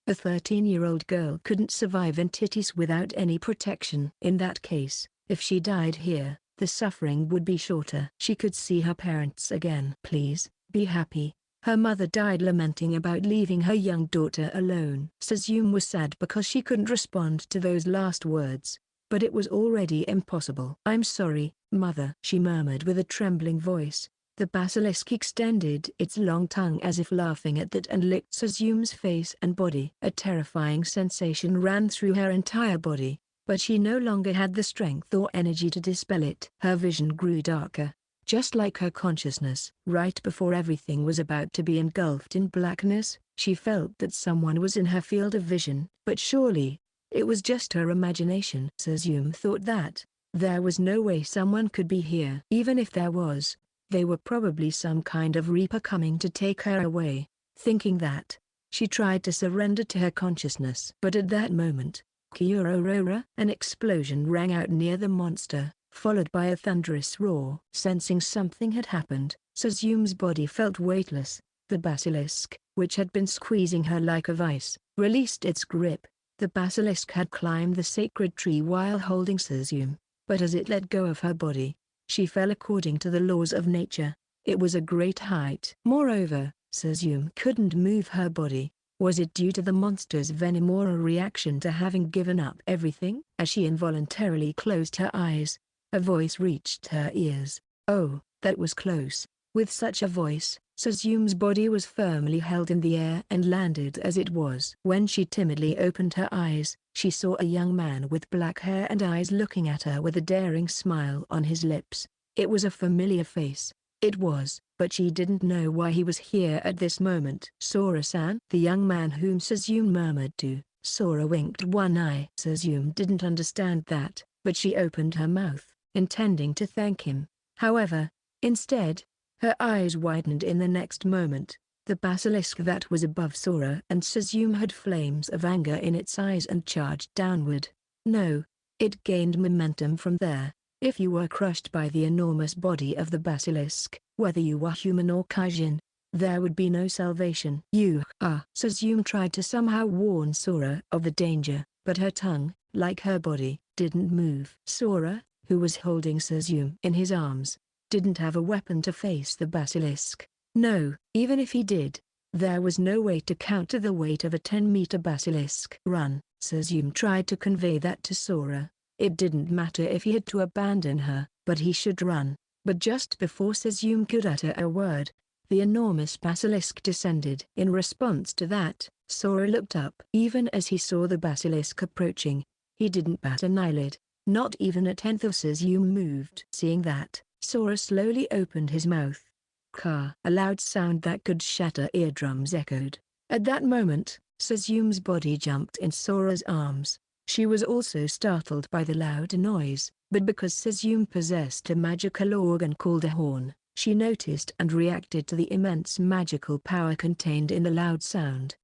S1: A 13-year-old girl couldn't survive in Titis without any protection. In that case, if she died here, the suffering would be shorter. She could see her parents again. Please, be happy. Her mother died lamenting about leaving her young daughter alone. Suzum was sad because she couldn't respond to those last words, but it was already impossible. I'm sorry, mother, she murmured with a trembling voice. The basilisk extended its long tongue as if laughing at that and licked Suzum's face and body. A terrifying sensation ran through her entire body, but she no longer had the strength or energy to dispel it. Her vision grew darker, just like her consciousness. Right before everything was about to be engulfed in blackness, she felt that someone was in her field of vision. But surely, it was just her imagination. Suzum thought that there was no way someone could be here. Even if there was, they were probably some kind of reaper coming to take her away. Thinking that, she tried to surrender to her consciousness. But at that moment, Kiyororora, an explosion rang out near the monster, followed by a thunderous roar. Sensing something had happened, Suzum's body felt weightless. The basilisk, which had been squeezing her like a vice, released its grip. The basilisk had climbed the sacred tree while holding Suzum, but as it let go of her body, she fell according to the laws of nature. It was a great height. Moreover, Suzum couldn't move her body. Was it due to the monster's venom or a reaction to having given up everything? As she involuntarily closed her eyes, a voice reached her ears. Oh, that was close. With such a voice, Suzum's body was firmly held in the air and landed as it was. When she timidly opened her eyes, she saw a young man with black hair and eyes looking at her with a daring smile on his lips. It was a familiar face. It was but she didn't know why he was here at this moment. "Sora-san?" the young man whom Suzume murmured to. Sora winked one eye. Suzume didn't understand that, but she opened her mouth, intending to thank him. However, instead, her eyes widened in the next moment. The basilisk that was above Sora and Suzume had flames of anger in its eyes and charged downward. No, it gained momentum from there. If you were crushed by the enormous body of the basilisk, whether you were human or kijin, there would be no salvation. Suzume tried to somehow warn Sora of the danger, but her tongue, like her body, didn't move. Sora, who was holding Suzume in his arms, didn't have a weapon to face the basilisk. No, even if he did, there was no way to counter the weight of a 10-meter basilisk. "Run," Suzume tried to convey that to Sora. It didn't matter if he had to abandon her, but he should run. But just before Suzume could utter a word, the enormous basilisk descended. In response to that, Sora looked up. Even as he saw the basilisk approaching, he didn't bat an eyelid. Not even a tenth of Suzume moved. Seeing that, Sora slowly opened his mouth. A loud sound that could shatter eardrums echoed. At that moment, Suzume's body jumped in Sora's arms. She was also startled by the loud noise, but because Suzume possessed a magical organ called a horn, she noticed and reacted to the immense magical power contained in the loud sound.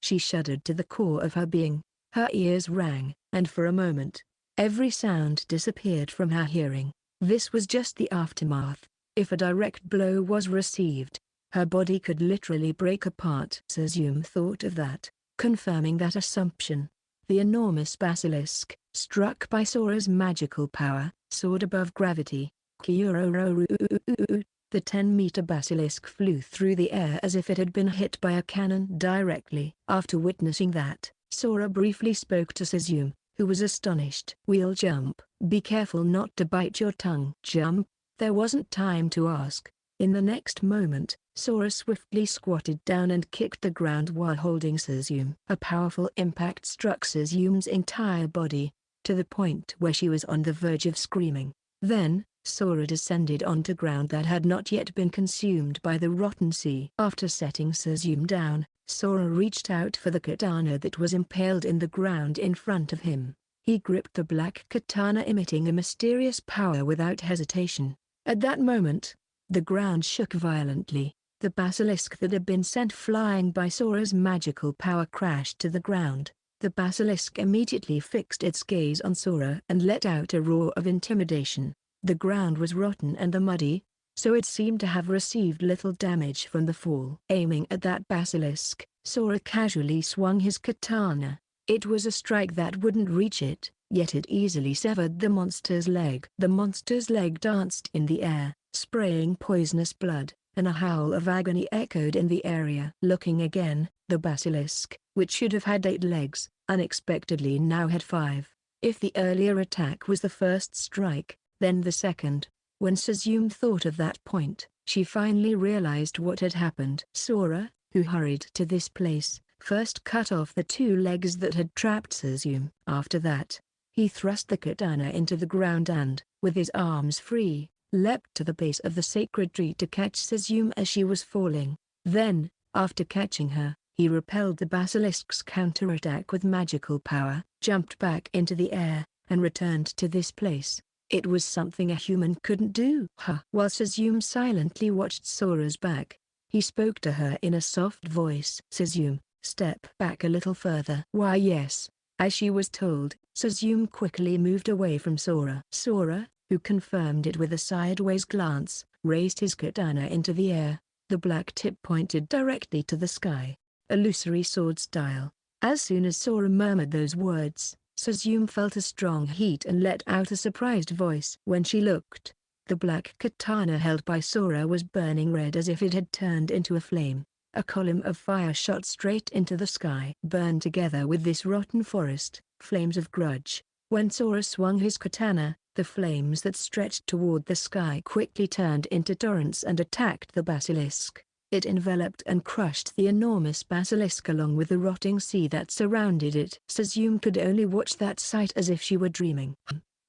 S1: She shuddered to the core of her being. Her ears rang, and for a moment, every sound disappeared from her hearing. This was just the aftermath. If a direct blow was received, her body could literally break apart. Suzume thought of that, confirming that assumption. The enormous basilisk, struck by Sora's magical power, soared above gravity. The 10-meter basilisk flew through the air as if it had been hit by a cannon directly. After witnessing that, Sora briefly spoke to Suzume, who was astonished. "We'll jump. Be careful not to bite your tongue." "Jump?" There wasn't time to ask. In the next moment, Sora swiftly squatted down and kicked the ground while holding Suzume. A powerful impact struck Suzume's entire body, to the point where she was on the verge of screaming. Then, Sora descended onto ground that had not yet been consumed by the rotten sea. After setting Suzume down, Sora reached out for the katana that was impaled in the ground in front of him. He gripped the black katana, emitting a mysterious power without hesitation. At that moment, the ground shook violently. The basilisk that had been sent flying by Sora's magical power crashed to the ground. The basilisk immediately fixed its gaze on Sora and let out a roar of intimidation. The ground was rotten and muddy, so it seemed to have received little damage from the fall. Aiming at that basilisk, Sora casually swung his katana. It was a strike that wouldn't reach it, yet it easily severed the monster's leg. The monster's leg danced in the air, spraying poisonous blood, and a howl of agony echoed in the area. Looking again, the basilisk, which should have had 8 legs, unexpectedly now had 5. If the earlier attack was the first strike, then the second. When Suzume thought of that point, she finally realized what had happened. Sora, who hurried to this place, first cut off the 2 legs that had trapped Suzume. After that, he thrust the katana into the ground and, with his arms free, leapt to the base of the sacred tree to catch Suzume as she was falling. Then, after catching her, he repelled the basilisk's counterattack with magical power, jumped back into the air, and returned to this place. It was something a human couldn't do. While Suzume silently watched Sora's back, he spoke to her in a soft voice. "Suzume, step back a little further." "Why yes." As she was told, Suzume quickly moved away from Sora. Sora, who confirmed it with a sideways glance, raised his katana into the air. The black tip pointed directly to the sky, illusory sword style. As soon as Sora murmured those words, Suzume felt a strong heat and let out a surprised voice. When she looked, the black katana held by Sora was burning red as if it had turned into a flame. A column of fire shot straight into the sky. Burned together with this rotten forest, flames of grudge. When Sora swung his katana, the flames that stretched toward the sky quickly turned into torrents and attacked the basilisk. It enveloped and crushed the enormous basilisk along with the rotting sea that surrounded it. Suzume could only watch that sight as if she were dreaming.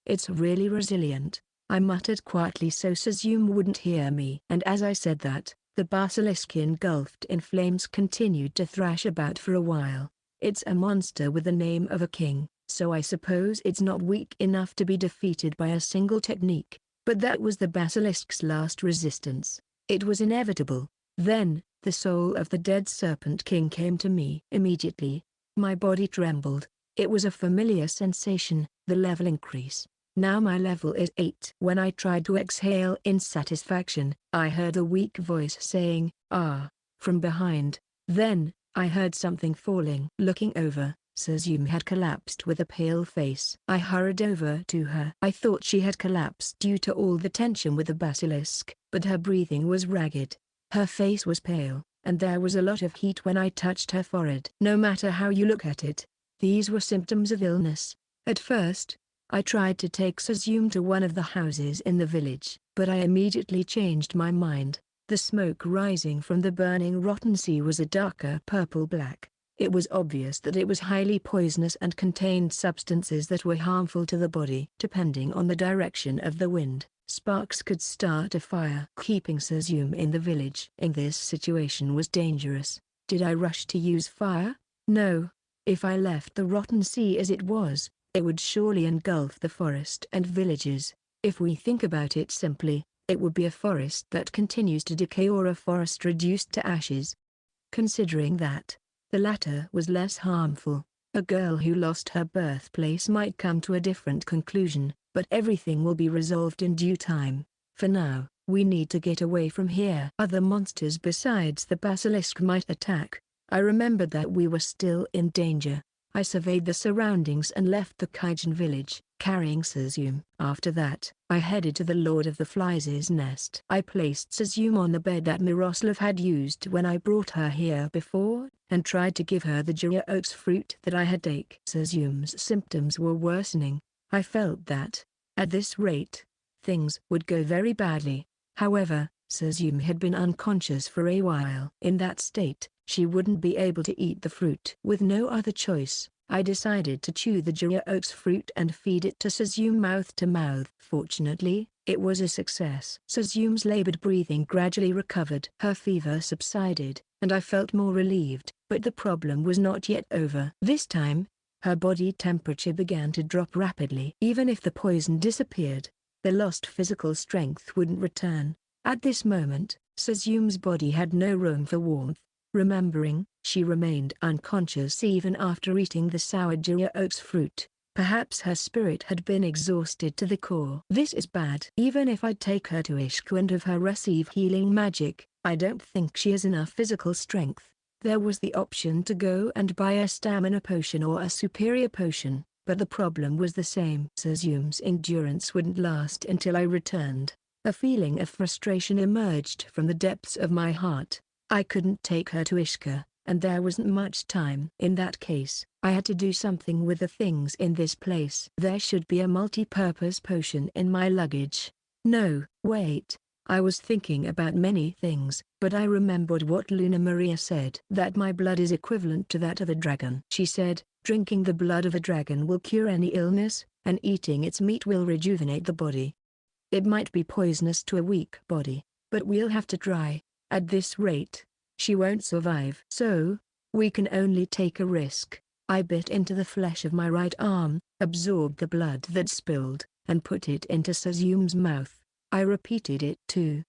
S1: "It's really resilient," I muttered quietly so Suzume wouldn't hear me. And as I said that, the basilisk engulfed in flames continued to thrash about for a while. It's a monster with the name of a king, so I suppose it's not weak enough to be defeated by a single technique. But that was the basilisk's last resistance. It was inevitable. Then, the soul of the dead serpent king came to me. Immediately, my body trembled. It was a familiar sensation, the level increase. Now my level is 8. When I tried to exhale in satisfaction, I heard a weak voice saying, "Ah," from behind. Then, I heard something falling. Looking over, Suzume had collapsed with a pale face. I hurried over to her. I thought she had collapsed due to all the tension with the basilisk, but her breathing was ragged. Her face was pale, and there was a lot of heat when I touched her forehead. No matter how you look at it, these were symptoms of illness. At first, I tried to take Suzume to one of the houses in the village, but I immediately changed my mind. The smoke rising from the burning rotten sea was a darker purple-black. It was obvious that it was highly poisonous and contained substances that were harmful to the body. Depending on the direction of the wind, sparks could start a fire. Keeping Suzume in the village in this situation was dangerous. Did I rush to use fire? No. If I left the rotten sea as it was, it would surely engulf the forest and villages. If we think about it simply, it would be a forest that continues to decay or a forest reduced to ashes. Considering that, the latter was less harmful, a girl who lost her birthplace might come to a different conclusion, but everything will be resolved in due time. For now, we need to get away from here. Other monsters besides the basilisk might attack. I remembered that we were still in danger. I surveyed the surroundings and left the Kijin village, carrying Suzume. After that, I headed to the Lord of the Flies' nest. I placed Suzume on the bed that Mirosa had used when I brought her here before, and tried to give her the Oaks fruit that I had taken. Suzume's symptoms were worsening. I felt that, at this rate, things would go very badly. However, Suzume had been unconscious for a while. In that state, she wouldn't be able to eat the fruit. With no other choice, I decided to chew the Oaks fruit and feed it to Suzume mouth to mouth. Fortunately, it was a success. Suzume's labored breathing gradually recovered. Her fever subsided, and I felt more relieved. But the problem was not yet over. This time, her body temperature began to drop rapidly. Even if the poison disappeared, the lost physical strength wouldn't return. At this moment, Suzume's body had no room for warmth. Remembering, she remained unconscious even after eating the sour Oaks fruit. Perhaps her spirit had been exhausted to the core. This is bad. Even if I take her to Ishku and have her receive healing magic, I don't think she has enough physical strength. There was the option to go and buy a stamina potion or a superior potion, but the problem was the same. Suzume's endurance wouldn't last until I returned. A feeling of frustration emerged from the depths of my heart. I couldn't take her to Ishka, and there wasn't much time. In that case, I had to do something with the things in this place. There should be a multi-purpose potion in my luggage. No, wait. I was thinking about many things, but I remembered what Luna Maria said. That my blood is equivalent to that of a dragon. She said, drinking the blood of a dragon will cure any illness, and eating its meat will rejuvenate the body. It might be poisonous to a weak body, but we'll have to try. At this rate, she won't survive. So, we can only take a risk. I bit into the flesh of my right arm, absorbed the blood that spilled, and put it into Suzume's mouth. I repeated it 2-3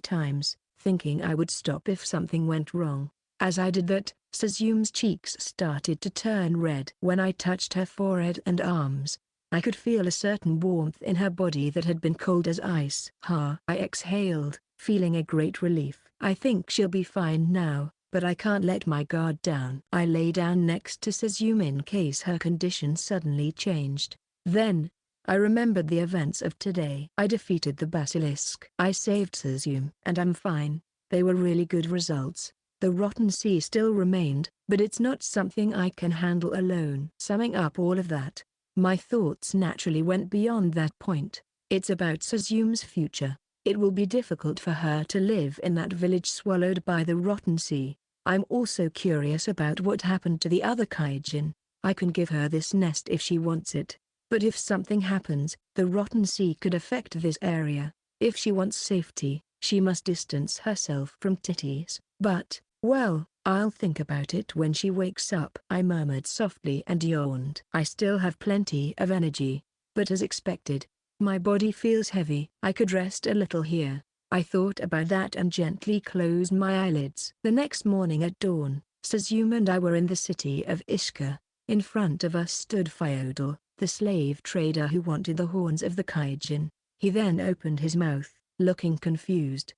S1: times, thinking I would stop if something went wrong. As I did that, Suzume's cheeks started to turn red. When I touched her forehead and arms, I could feel a certain warmth in her body that had been cold as ice. I exhaled, feeling a great relief. I think she'll be fine now, but I can't let my guard down. I lay down next to Suzume in case her condition suddenly changed. Then, I remembered the events of today. I defeated the basilisk. I saved Suzume. And I'm fine. They were really good results. The rotten sea still remained, but it's not something I can handle alone. Summing up all of that, my thoughts naturally went beyond that point. It's about Suzume's future. It will be difficult for her to live in that village swallowed by the rotten sea. I'm also curious about what happened to the other kijin. I can give her this nest if she wants it. But if something happens, the rotten sea could affect this area. If she wants safety, she must distance herself from titties. But, well, I'll think about it when she wakes up. I murmured softly and yawned. I still have plenty of energy, but as expected, my body feels heavy. I could rest a little here. I thought about that and gently closed my eyelids. The next morning at dawn, Sazum and I were in the city of Ishka. In front of us stood Fyodor, the slave trader who wanted the horns of the kijin. He then opened his mouth, looking confused.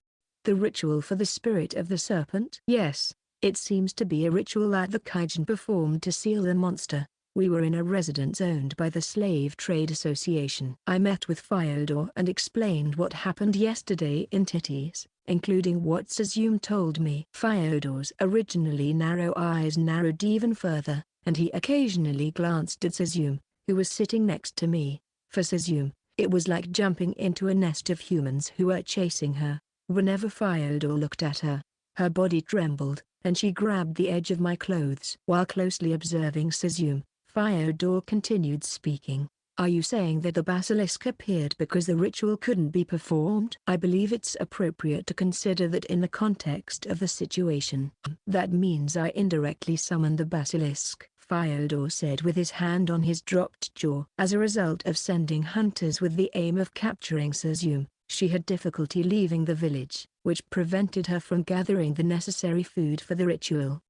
S1: The ritual for the spirit of the serpent? Yes, it seems to be a ritual that the kijin performed to seal the monster. We were in a residence owned by the Slave Trade Association. I met with Fyodor and explained what happened yesterday in titties, including what Sazum told me. Fyodor's originally narrow eyes narrowed even further, and he occasionally glanced at Sazum, who was sitting next to me. For Sazum, it was like jumping into a nest of humans who were chasing her. Whenever Fyodor looked at her, her body trembled, and she grabbed the edge of my clothes. While closely observing Sazum, Fyodor continued speaking. Are you saying that the basilisk appeared because the ritual couldn't be performed? I believe it's appropriate to consider that in the context of the situation. That means I indirectly summoned the basilisk, Fyodor said with his hand on his dropped jaw. As a result of sending hunters with the aim of capturing Sazum, she had difficulty leaving the village, which prevented her from gathering the necessary food for the ritual.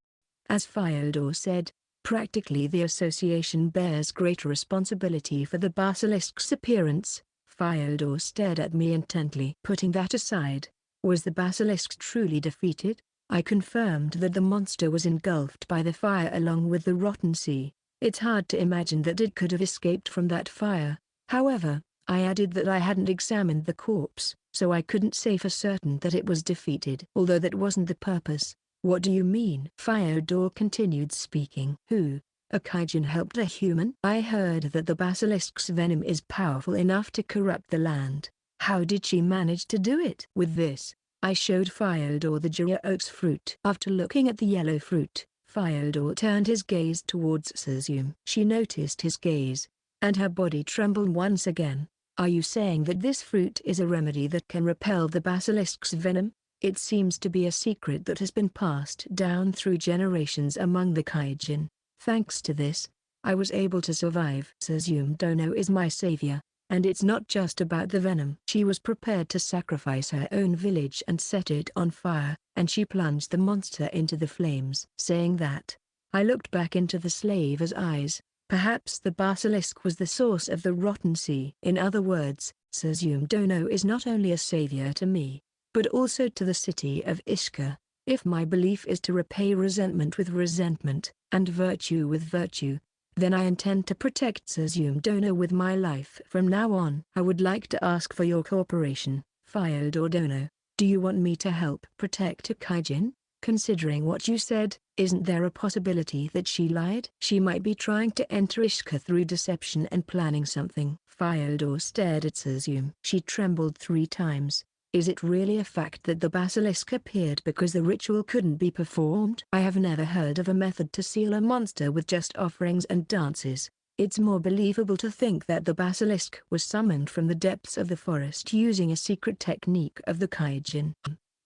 S1: As Fyodor said, practically the association bears greater responsibility for the basilisk's appearance. Fyodor stared at me intently. Putting that aside, was the basilisk truly defeated? I confirmed that the monster was engulfed by the fire along with the rotten sea. It's hard to imagine that it could have escaped from that fire. However, I added that I hadn't examined the corpse, so I couldn't say for certain that it was defeated. Although that wasn't the purpose. What do you mean? Fyodor continued speaking. Who? A kijin helped a human? I heard that the basilisk's venom is powerful enough to corrupt the land. How did she manage to do it? With this, I showed Fyodor the Jira oak's fruit. After looking at the yellow fruit, Fyodor turned his gaze towards Sazum. She noticed his gaze, and her body trembled once again. Are you saying that this fruit is a remedy that can repel the basilisk's venom? It seems to be a secret that has been passed down through generations among the kijin. Thanks to this, I was able to survive. Sazum Dono is my savior, and it's not just about the venom. She was prepared to sacrifice her own village and set it on fire, and she plunged the monster into the flames. Saying that, I looked back into the slave's eyes. Perhaps the basilisk was the source of the rotten sea. In other words, Sazum Dono is not only a savior to me, but also to the city of Ishka. If my belief is to repay resentment with resentment, and virtue with virtue, then I intend to protect Sazum Dono with my life from now on. I would like to ask for your cooperation, Fyodor Dono. Do you want me to help protect a kijin? Considering what you said, isn't there a possibility that she lied? She might be trying to enter Ishka through deception and planning something. Fyodor stared at Sazum. She trembled 3 times. Is it really a fact that the basilisk appeared because the ritual couldn't be performed? I have never heard of a method to seal a monster with just offerings and dances. It's more believable to think that the basilisk was summoned from the depths of the forest using a secret technique of the kijin.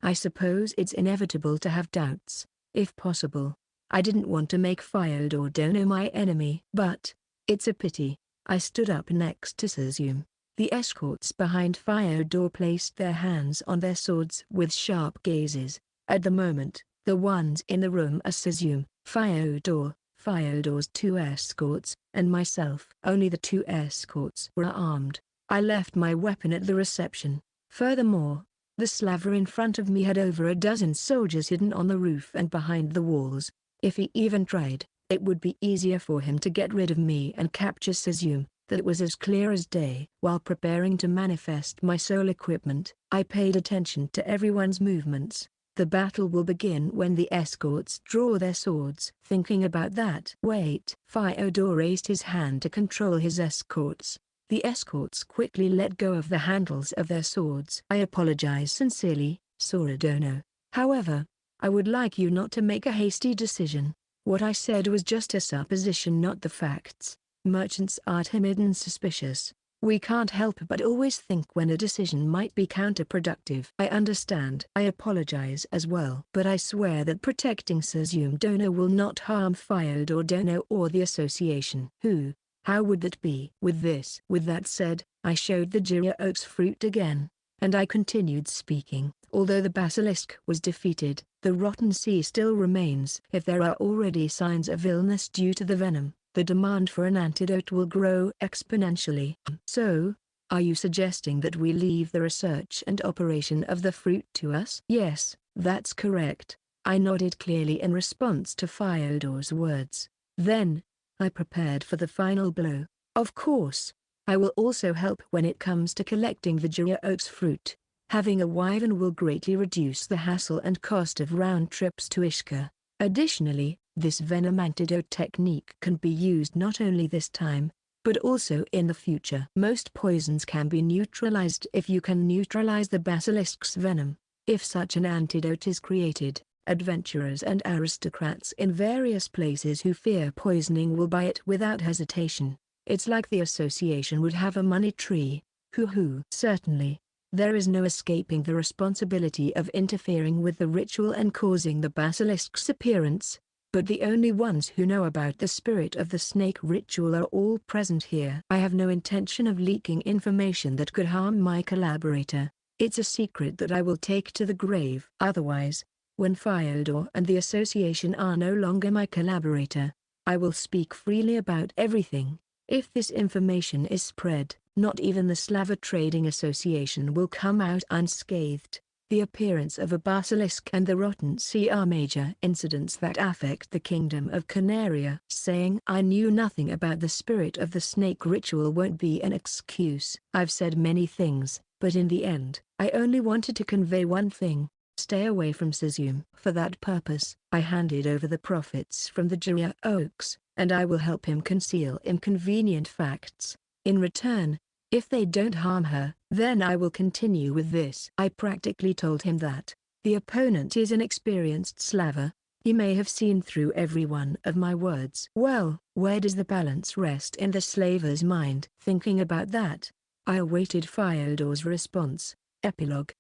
S1: I suppose it's inevitable to have doubts, if possible. I didn't want to make Fyodor Dono my enemy. But, it's a pity. I stood up next to Sazum. The escorts behind Fyodor placed their hands on their swords with sharp gazes. At the moment, the ones in the room are Sazum, Fyodor, Fyodor's 2 escorts, and myself. Only the 2 escorts were armed. I left my weapon at the reception. Furthermore, the slaver in front of me had over a dozen soldiers hidden on the roof and behind the walls. If he even tried, it would be easier for him to get rid of me and capture Sazum. That was as clear as day. While preparing to manifest my soul equipment, I paid attention to everyone's movements. The battle will begin when the escorts draw their swords. Thinking about that. Wait. Fyodor raised his hand to control his escorts. The escorts quickly let go of the handles of their swords. I apologize sincerely, Dono. However, I would like you not to make a hasty decision. What I said was just a supposition, not the facts. Merchants are timid and suspicious. We can't help but always think when a decision might be counterproductive. I understand. I apologize as well. But I swear that protecting Suzum Dono will not harm Fyodor Dono or the association. Who? How would that be? With that said, I showed the Jirya Oak's fruit again, and I continued speaking. Although the basilisk was defeated, the rotten sea still remains. If there are already signs of illness due to the venom, the demand for an antidote will grow exponentially. So, are you suggesting that we leave the research and operation of the fruit to us? Yes, that's correct. I nodded clearly in response to Fyodor's words. Then, I prepared for the final blow. Of course, I will also help when it comes to collecting the Jirya Oak's fruit. Having a wyvern will greatly reduce the hassle and cost of round trips to Ishka. Additionally, this venom antidote technique can be used not only this time, but also in the future. Most poisons can be neutralized if you can neutralize the basilisk's venom. If such an antidote is created, adventurers and aristocrats in various places who fear poisoning will buy it without hesitation. It's like the association would have a money tree. Hoo-hoo. Certainly, there is no escaping the responsibility of interfering with the ritual and causing the basilisk's appearance. But the only ones who know about the spirit of the snake ritual are all present here. I have no intention of leaking information that could harm my collaborator. It's a secret that I will take to the grave. Otherwise, when Fyodor and the association are no longer my collaborator, I will speak freely about everything. If this information is spread, not even the Slava Trading Association will come out unscathed. The appearance of a basilisk and the rotten sea are major incidents that affect the kingdom of Canaria. Saying I knew nothing about the spirit of the snake ritual won't be an excuse. I've said many things, but in the end, I only wanted to convey one thing. Stay away from Suzum. For that purpose, I handed over the profits from the Jirya Oaks, and I will help him conceal inconvenient facts. In return, if they don't harm her, then I will continue with this. I practically told him that the opponent is an experienced Slava. He may have seen through every one of my words. Well, where does the balance rest in the slaver's mind? Thinking about that, I awaited Fyodor's response. Epilogue.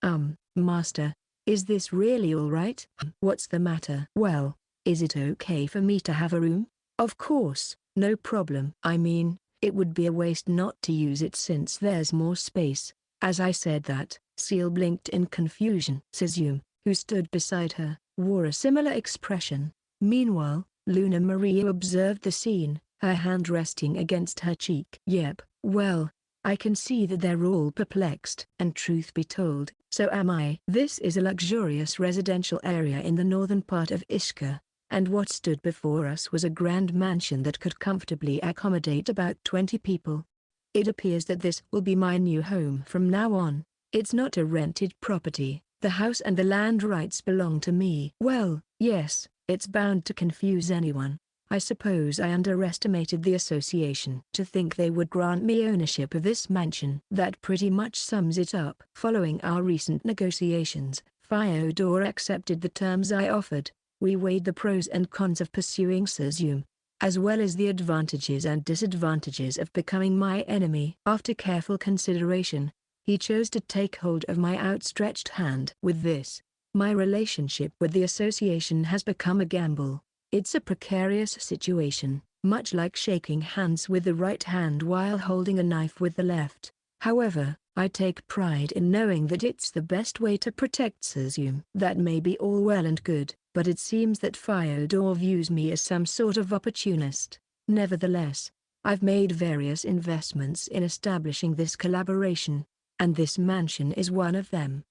S1: Master, is this really all right? What's the matter? Well, is it okay for me to have a room? Of course, no problem. I mean, it would be a waste not to use it since there's more space. As I said that, Seal blinked in confusion. Suzum, who stood beside her, wore a similar expression. Meanwhile, Luna Maria observed the scene, her hand resting against her cheek. Yep, well, I can see that they're all perplexed. And truth be told, so am I. This is a luxurious residential area in the northern part of Ishka, and what stood before us was a grand mansion that could comfortably accommodate about 20 people. It appears that this will be my new home from now on. It's not a rented property. The house and the land rights belong to me. Well, yes, it's bound to confuse anyone. I suppose I underestimated the association. To think they would grant me ownership of this mansion. That pretty much sums it up. Following our recent negotiations, Fyodor accepted the terms I offered. We weighed the pros and cons of pursuing Suzum, as well as the advantages and disadvantages of becoming my enemy. After careful consideration, he chose to take hold of my outstretched hand. With this, my relationship with the association has become a gamble. It's a precarious situation, much like shaking hands with the right hand while holding a knife with the left. However, I take pride in knowing that it's the best way to protect Suzum. That may be all well and good, but it seems that Fyodor views me as some sort of opportunist. Nevertheless, I've made various investments in establishing this collaboration, and this mansion is one of them.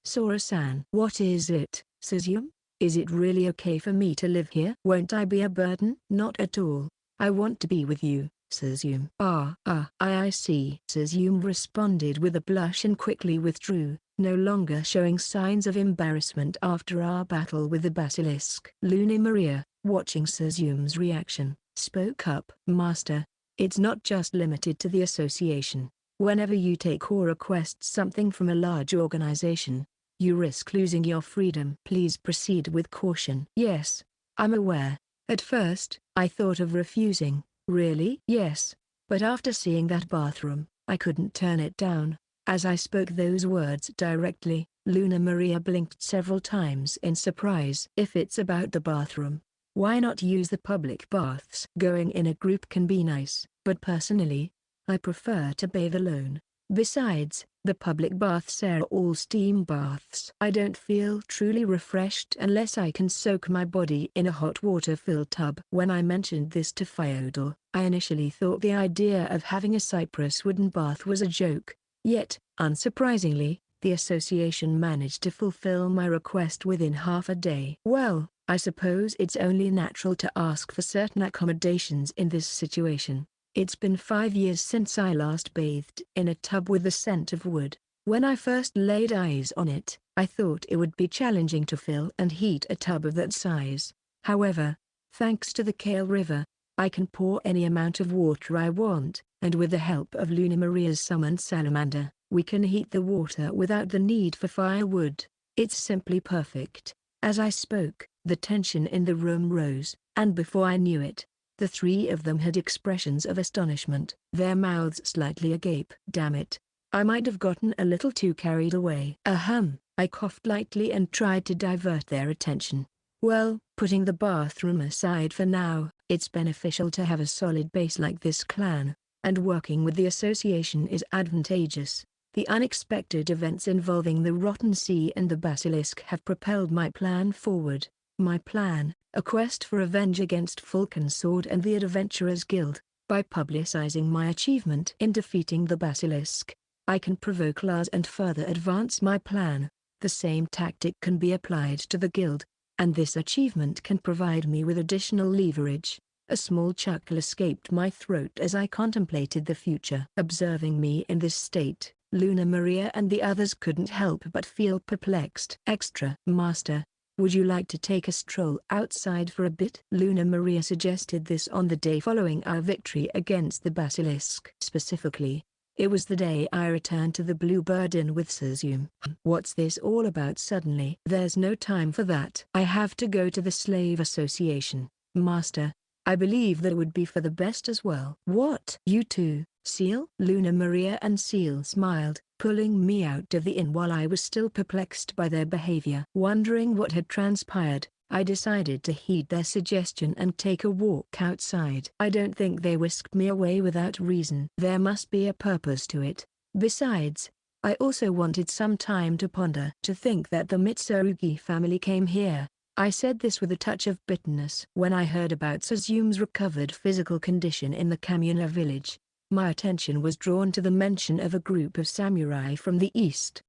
S1: Sora-san. What is it, Suzum? Is it really okay for me to live here? Won't I be a burden? Not at all. I want to be with you, Suzum. I see. Suzum responded with a blush and quickly withdrew, no longer showing signs of embarrassment after our battle with the basilisk. Luna Maria, watching Suzum's reaction, spoke up. Master, it's not just limited to the association. Whenever you take or request something from a large organization, you risk losing your freedom. Please proceed with caution. Yes, I'm aware. At first, I thought of refusing, Really? Yes. But after seeing that bathroom, I couldn't turn it down. As I spoke those words directly, Luna Maria blinked several times in surprise. If it's about the bathroom, why not use the public baths? Going in a group can be nice, but personally, I prefer to bathe alone. Besides, the public baths are all steam baths. I don't feel truly refreshed unless I can soak my body in a hot water-filled tub. When I mentioned this to Fyodor, I initially thought the idea of having a cypress wooden bath was a joke. Yet, unsurprisingly, the association managed to fulfill my request within half a day. Well, I suppose it's only natural to ask for certain accommodations in this situation. It's been 5 years since I last bathed in a tub with the scent of wood. When I first laid eyes on it, I thought it would be challenging to fill and heat a tub of that size. However, thanks to the Kale River, I can pour any amount of water I want, and with the help of Luna Maria's summoned salamander, we can heat the water without the need for firewood. It's simply perfect. As I spoke, the tension in the room rose, and before I knew it, the three of them had expressions of astonishment, their mouths slightly agape. Damn it. I might have gotten a little too carried away. Ahem. I coughed lightly and tried to divert their attention. Well, putting the bathroom aside for now, it's beneficial to have a solid base like this clan, and working with the association is advantageous. The unexpected events involving the Rotten Sea and the Basilisk have propelled my plan forward. My plan, a quest for revenge against Falcon Sword and the Adventurers Guild. By publicizing my achievement in defeating the Basilisk, I can provoke Lars and further advance my plan. The same tactic can be applied to the guild, and this achievement can provide me with additional leverage. A small chuckle escaped my throat as I contemplated the future. Observing me in this state, Luna Maria and the others couldn't help but feel perplexed. Extra. Master, would you like to take a stroll outside for a bit? Luna Maria suggested this on the day following our victory against the Basilisk. Specifically, it was the day I returned to the Bluebird Inn with Sazum. What's this all about suddenly? There's no time for that. I have to go to the Slave Association, Master. I believe that would be for the best as well. What? You too, Seal? Luna Maria and Seal smiled, pulling me out of the inn while I was still perplexed by their behavior. Wondering what had transpired, I decided to heed their suggestion and take a walk outside. I don't think they whisked me away without reason. There must be a purpose to it. Besides, I also wanted some time to ponder. To think that the Mitsurugi family came here. I said this with a touch of bitterness. When I heard about Sazum's recovered physical condition in the Kamuna village, my attention was drawn to the mention of a group of samurai from the east.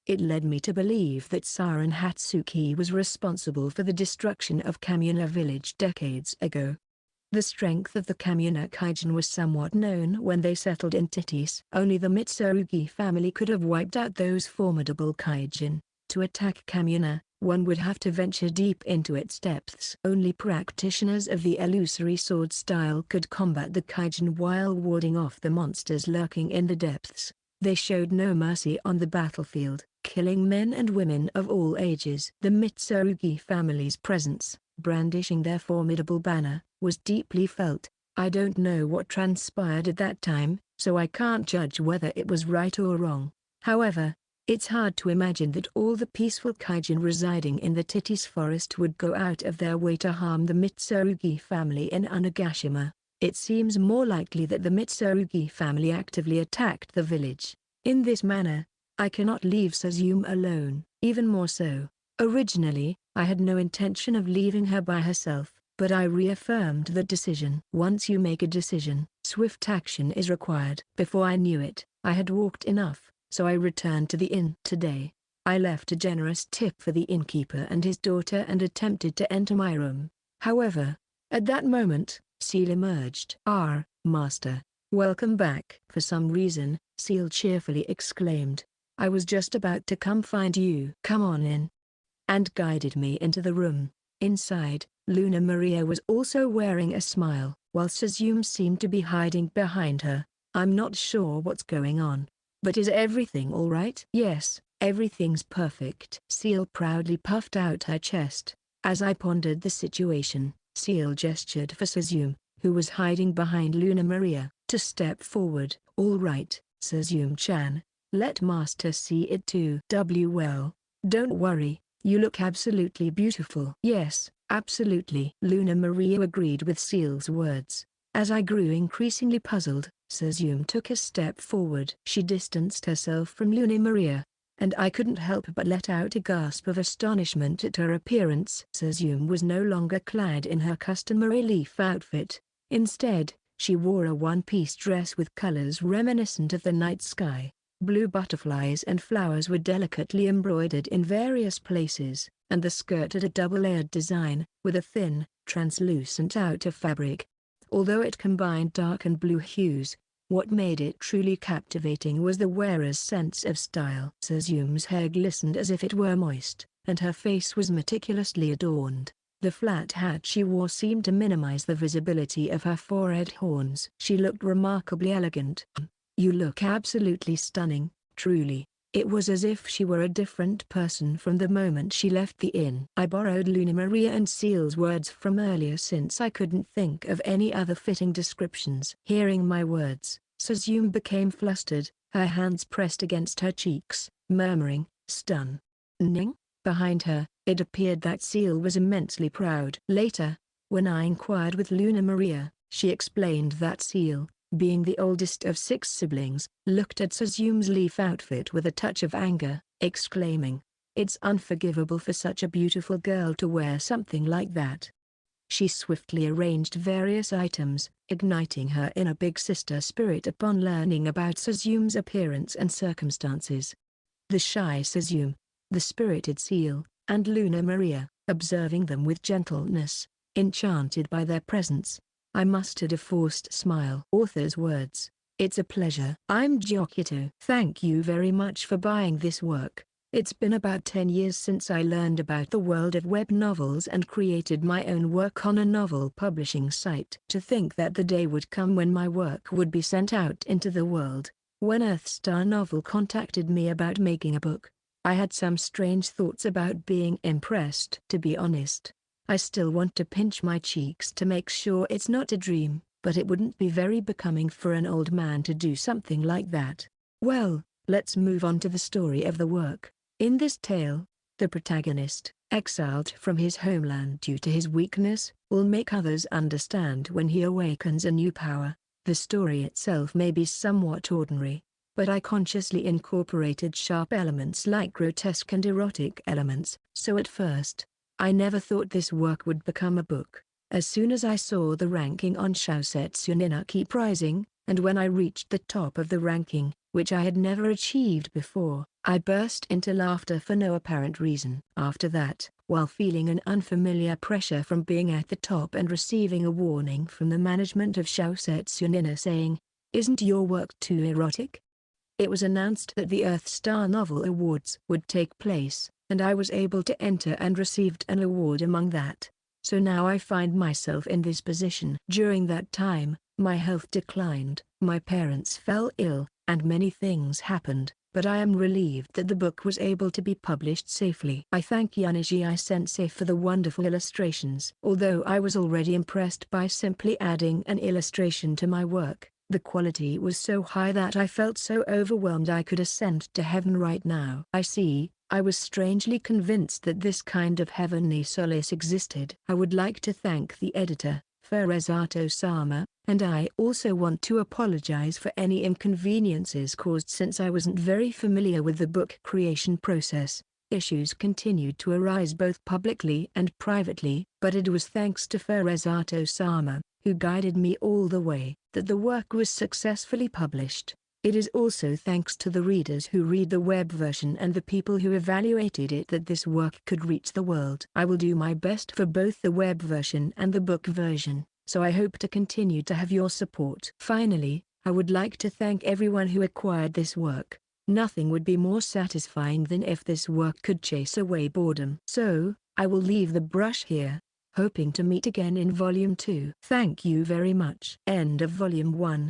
S1: It led me to believe that Sarin Hatsuki was responsible for the destruction of Kamuna village decades ago. The strength of the Kamuna kijin was somewhat known when they settled in Titis. Only the Mitsurugi family could have wiped out those formidable kijin. To attack Kamuna, one would have to venture deep into its depths. Only practitioners of the illusory sword style could combat the kijin while warding off the monsters lurking in the depths. They showed no mercy on the battlefield, killing men and women of all ages. The Mitsurugi family's presence, brandishing their formidable banner, was deeply felt. I don't know what transpired at that time, so I can't judge whether it was right or wrong. However, it's hard to imagine that all the peaceful kijin residing in the Titis forest would go out of their way to harm the Mitsurugi family in Onigashima. It seems more likely that the Mitsurugi family actively attacked the village. In this manner, I cannot leave Sazum alone. Even more so, originally, I had no intention of leaving her by herself, but I reaffirmed that decision. Once you make a decision, swift action is required. Before I knew it, I had walked enough. So I returned to the inn. Today, I left a generous tip for the innkeeper and his daughter and attempted to enter my room. However, at that moment, Seal emerged. Master, welcome back. For some reason, Seal cheerfully exclaimed, I was just about to come find you. Come on in. And guided me into the room. Inside, Luna Maria was also wearing a smile, while Sazum seemed to be hiding behind her. I'm not sure what's going on. But is everything all right? Yes, everything's perfect. Seal proudly puffed out her chest. As I pondered the situation, Seal gestured for Sazum, who was hiding behind Luna Maria, to step forward. "All right," says Yum-chan. "Let Master see it too." Well, don't worry, you look absolutely beautiful." "Yes, absolutely." Luna Maria agreed with Seal's words. As I grew increasingly puzzled, Sejum took a step forward. She distanced herself from Luna Maria, and I couldn't help but let out a gasp of astonishment at her appearance. Sejum was no longer clad in her customary leaf outfit. Instead, she wore a one-piece dress with colors reminiscent of the night sky. Blue butterflies and flowers were delicately embroidered in various places, and the skirt had a double-layered design, with a thin, translucent outer fabric. Although it combined dark and blue hues, what made it truly captivating was the wearer's sense of style. Sejum's hair glistened as if it were moist, and her face was meticulously adorned. The flat hat she wore seemed to minimize the visibility of her forehead horns. She looked remarkably elegant. "You look absolutely stunning, truly." It was as if she were a different person from the moment she left the inn. I borrowed Luna Maria and Seal's words from earlier since I couldn't think of any other fitting descriptions. Hearing my words, Sejum became flustered, her hands pressed against her cheeks, murmuring, "Stunning?" Behind her, it appeared that Seal was immensely proud. Later, when I inquired with Luna Maria, she explained that Seal, being the oldest of 6 siblings, looked at Sejum's leaf outfit with a touch of anger, exclaiming, "It's unforgivable for such a beautiful girl to wear something like that." She swiftly arranged various items, igniting her inner big sister spirit upon learning about Sejum's appearance and circumstances. The shy Sejum, the spirited Seal, and Luna Maria, observing them with gentleness, enchanted by their presence. I mustered a forced smile. Author's words: "It's a pleasure." I'm Gyokito. Thank you very much for buying this work. It's been about 10 years since I learned about the world of web novels and created my own work on a novel publishing site. To think that the day would come when my work would be sent out into the world. When Earthstar Novel contacted me about making a book, I had some strange thoughts about being impressed. To be honest, I still want to pinch my cheeks to make sure it's not a dream, but it wouldn't be very becoming for an old man to do something like that. Well, let's move on to the story of the work. In this tale, the protagonist, exiled from his homeland due to his weakness, will make others understand when he awakens a new power. The story itself may be somewhat ordinary, but I consciously incorporated sharp elements like grotesque and erotic elements. So at first, I never thought this work would become a book. As soon as I saw the ranking on Shousetsu Nina keep rising, and when I reached the top of the ranking, which I had never achieved before, I burst into laughter for no apparent reason. After that, while feeling an unfamiliar pressure from being at the top and receiving a warning from the management of Shousetsu Nina saying, "Isn't your work too erotic?" it was announced that the Earthstar Novel Awards would take place, and I was able to enter and received an award among that. So now I find myself in this position. During that time, my health declined, my parents fell ill, and many things happened, but I am relieved that the book was able to be published safely. I thank Yanishi Sensei for the wonderful illustrations. Although I was already impressed by simply adding an illustration to my work, the quality was so high that I felt so overwhelmed I could ascend to heaven right now. I see. I was strangely convinced that this kind of heavenly solace existed. I would like to thank the editor, Furusato-sama, and I also want to apologize for any inconveniences caused since I wasn't very familiar with the book creation process. Issues continued to arise both publicly and privately, but it was thanks to Furusato-sama, who guided me all the way, that the work was successfully published. It is also thanks to the readers who read the web version and the people who evaluated it that this work could reach the world. I will do my best for both the web version and the book version, so I hope to continue to have your support. Finally, I would like to thank everyone who acquired this work. Nothing would be more satisfying than if this work could chase away boredom. So, I will leave the brush here, hoping to meet again in Volume 2. Thank you very much. End of Volume 1.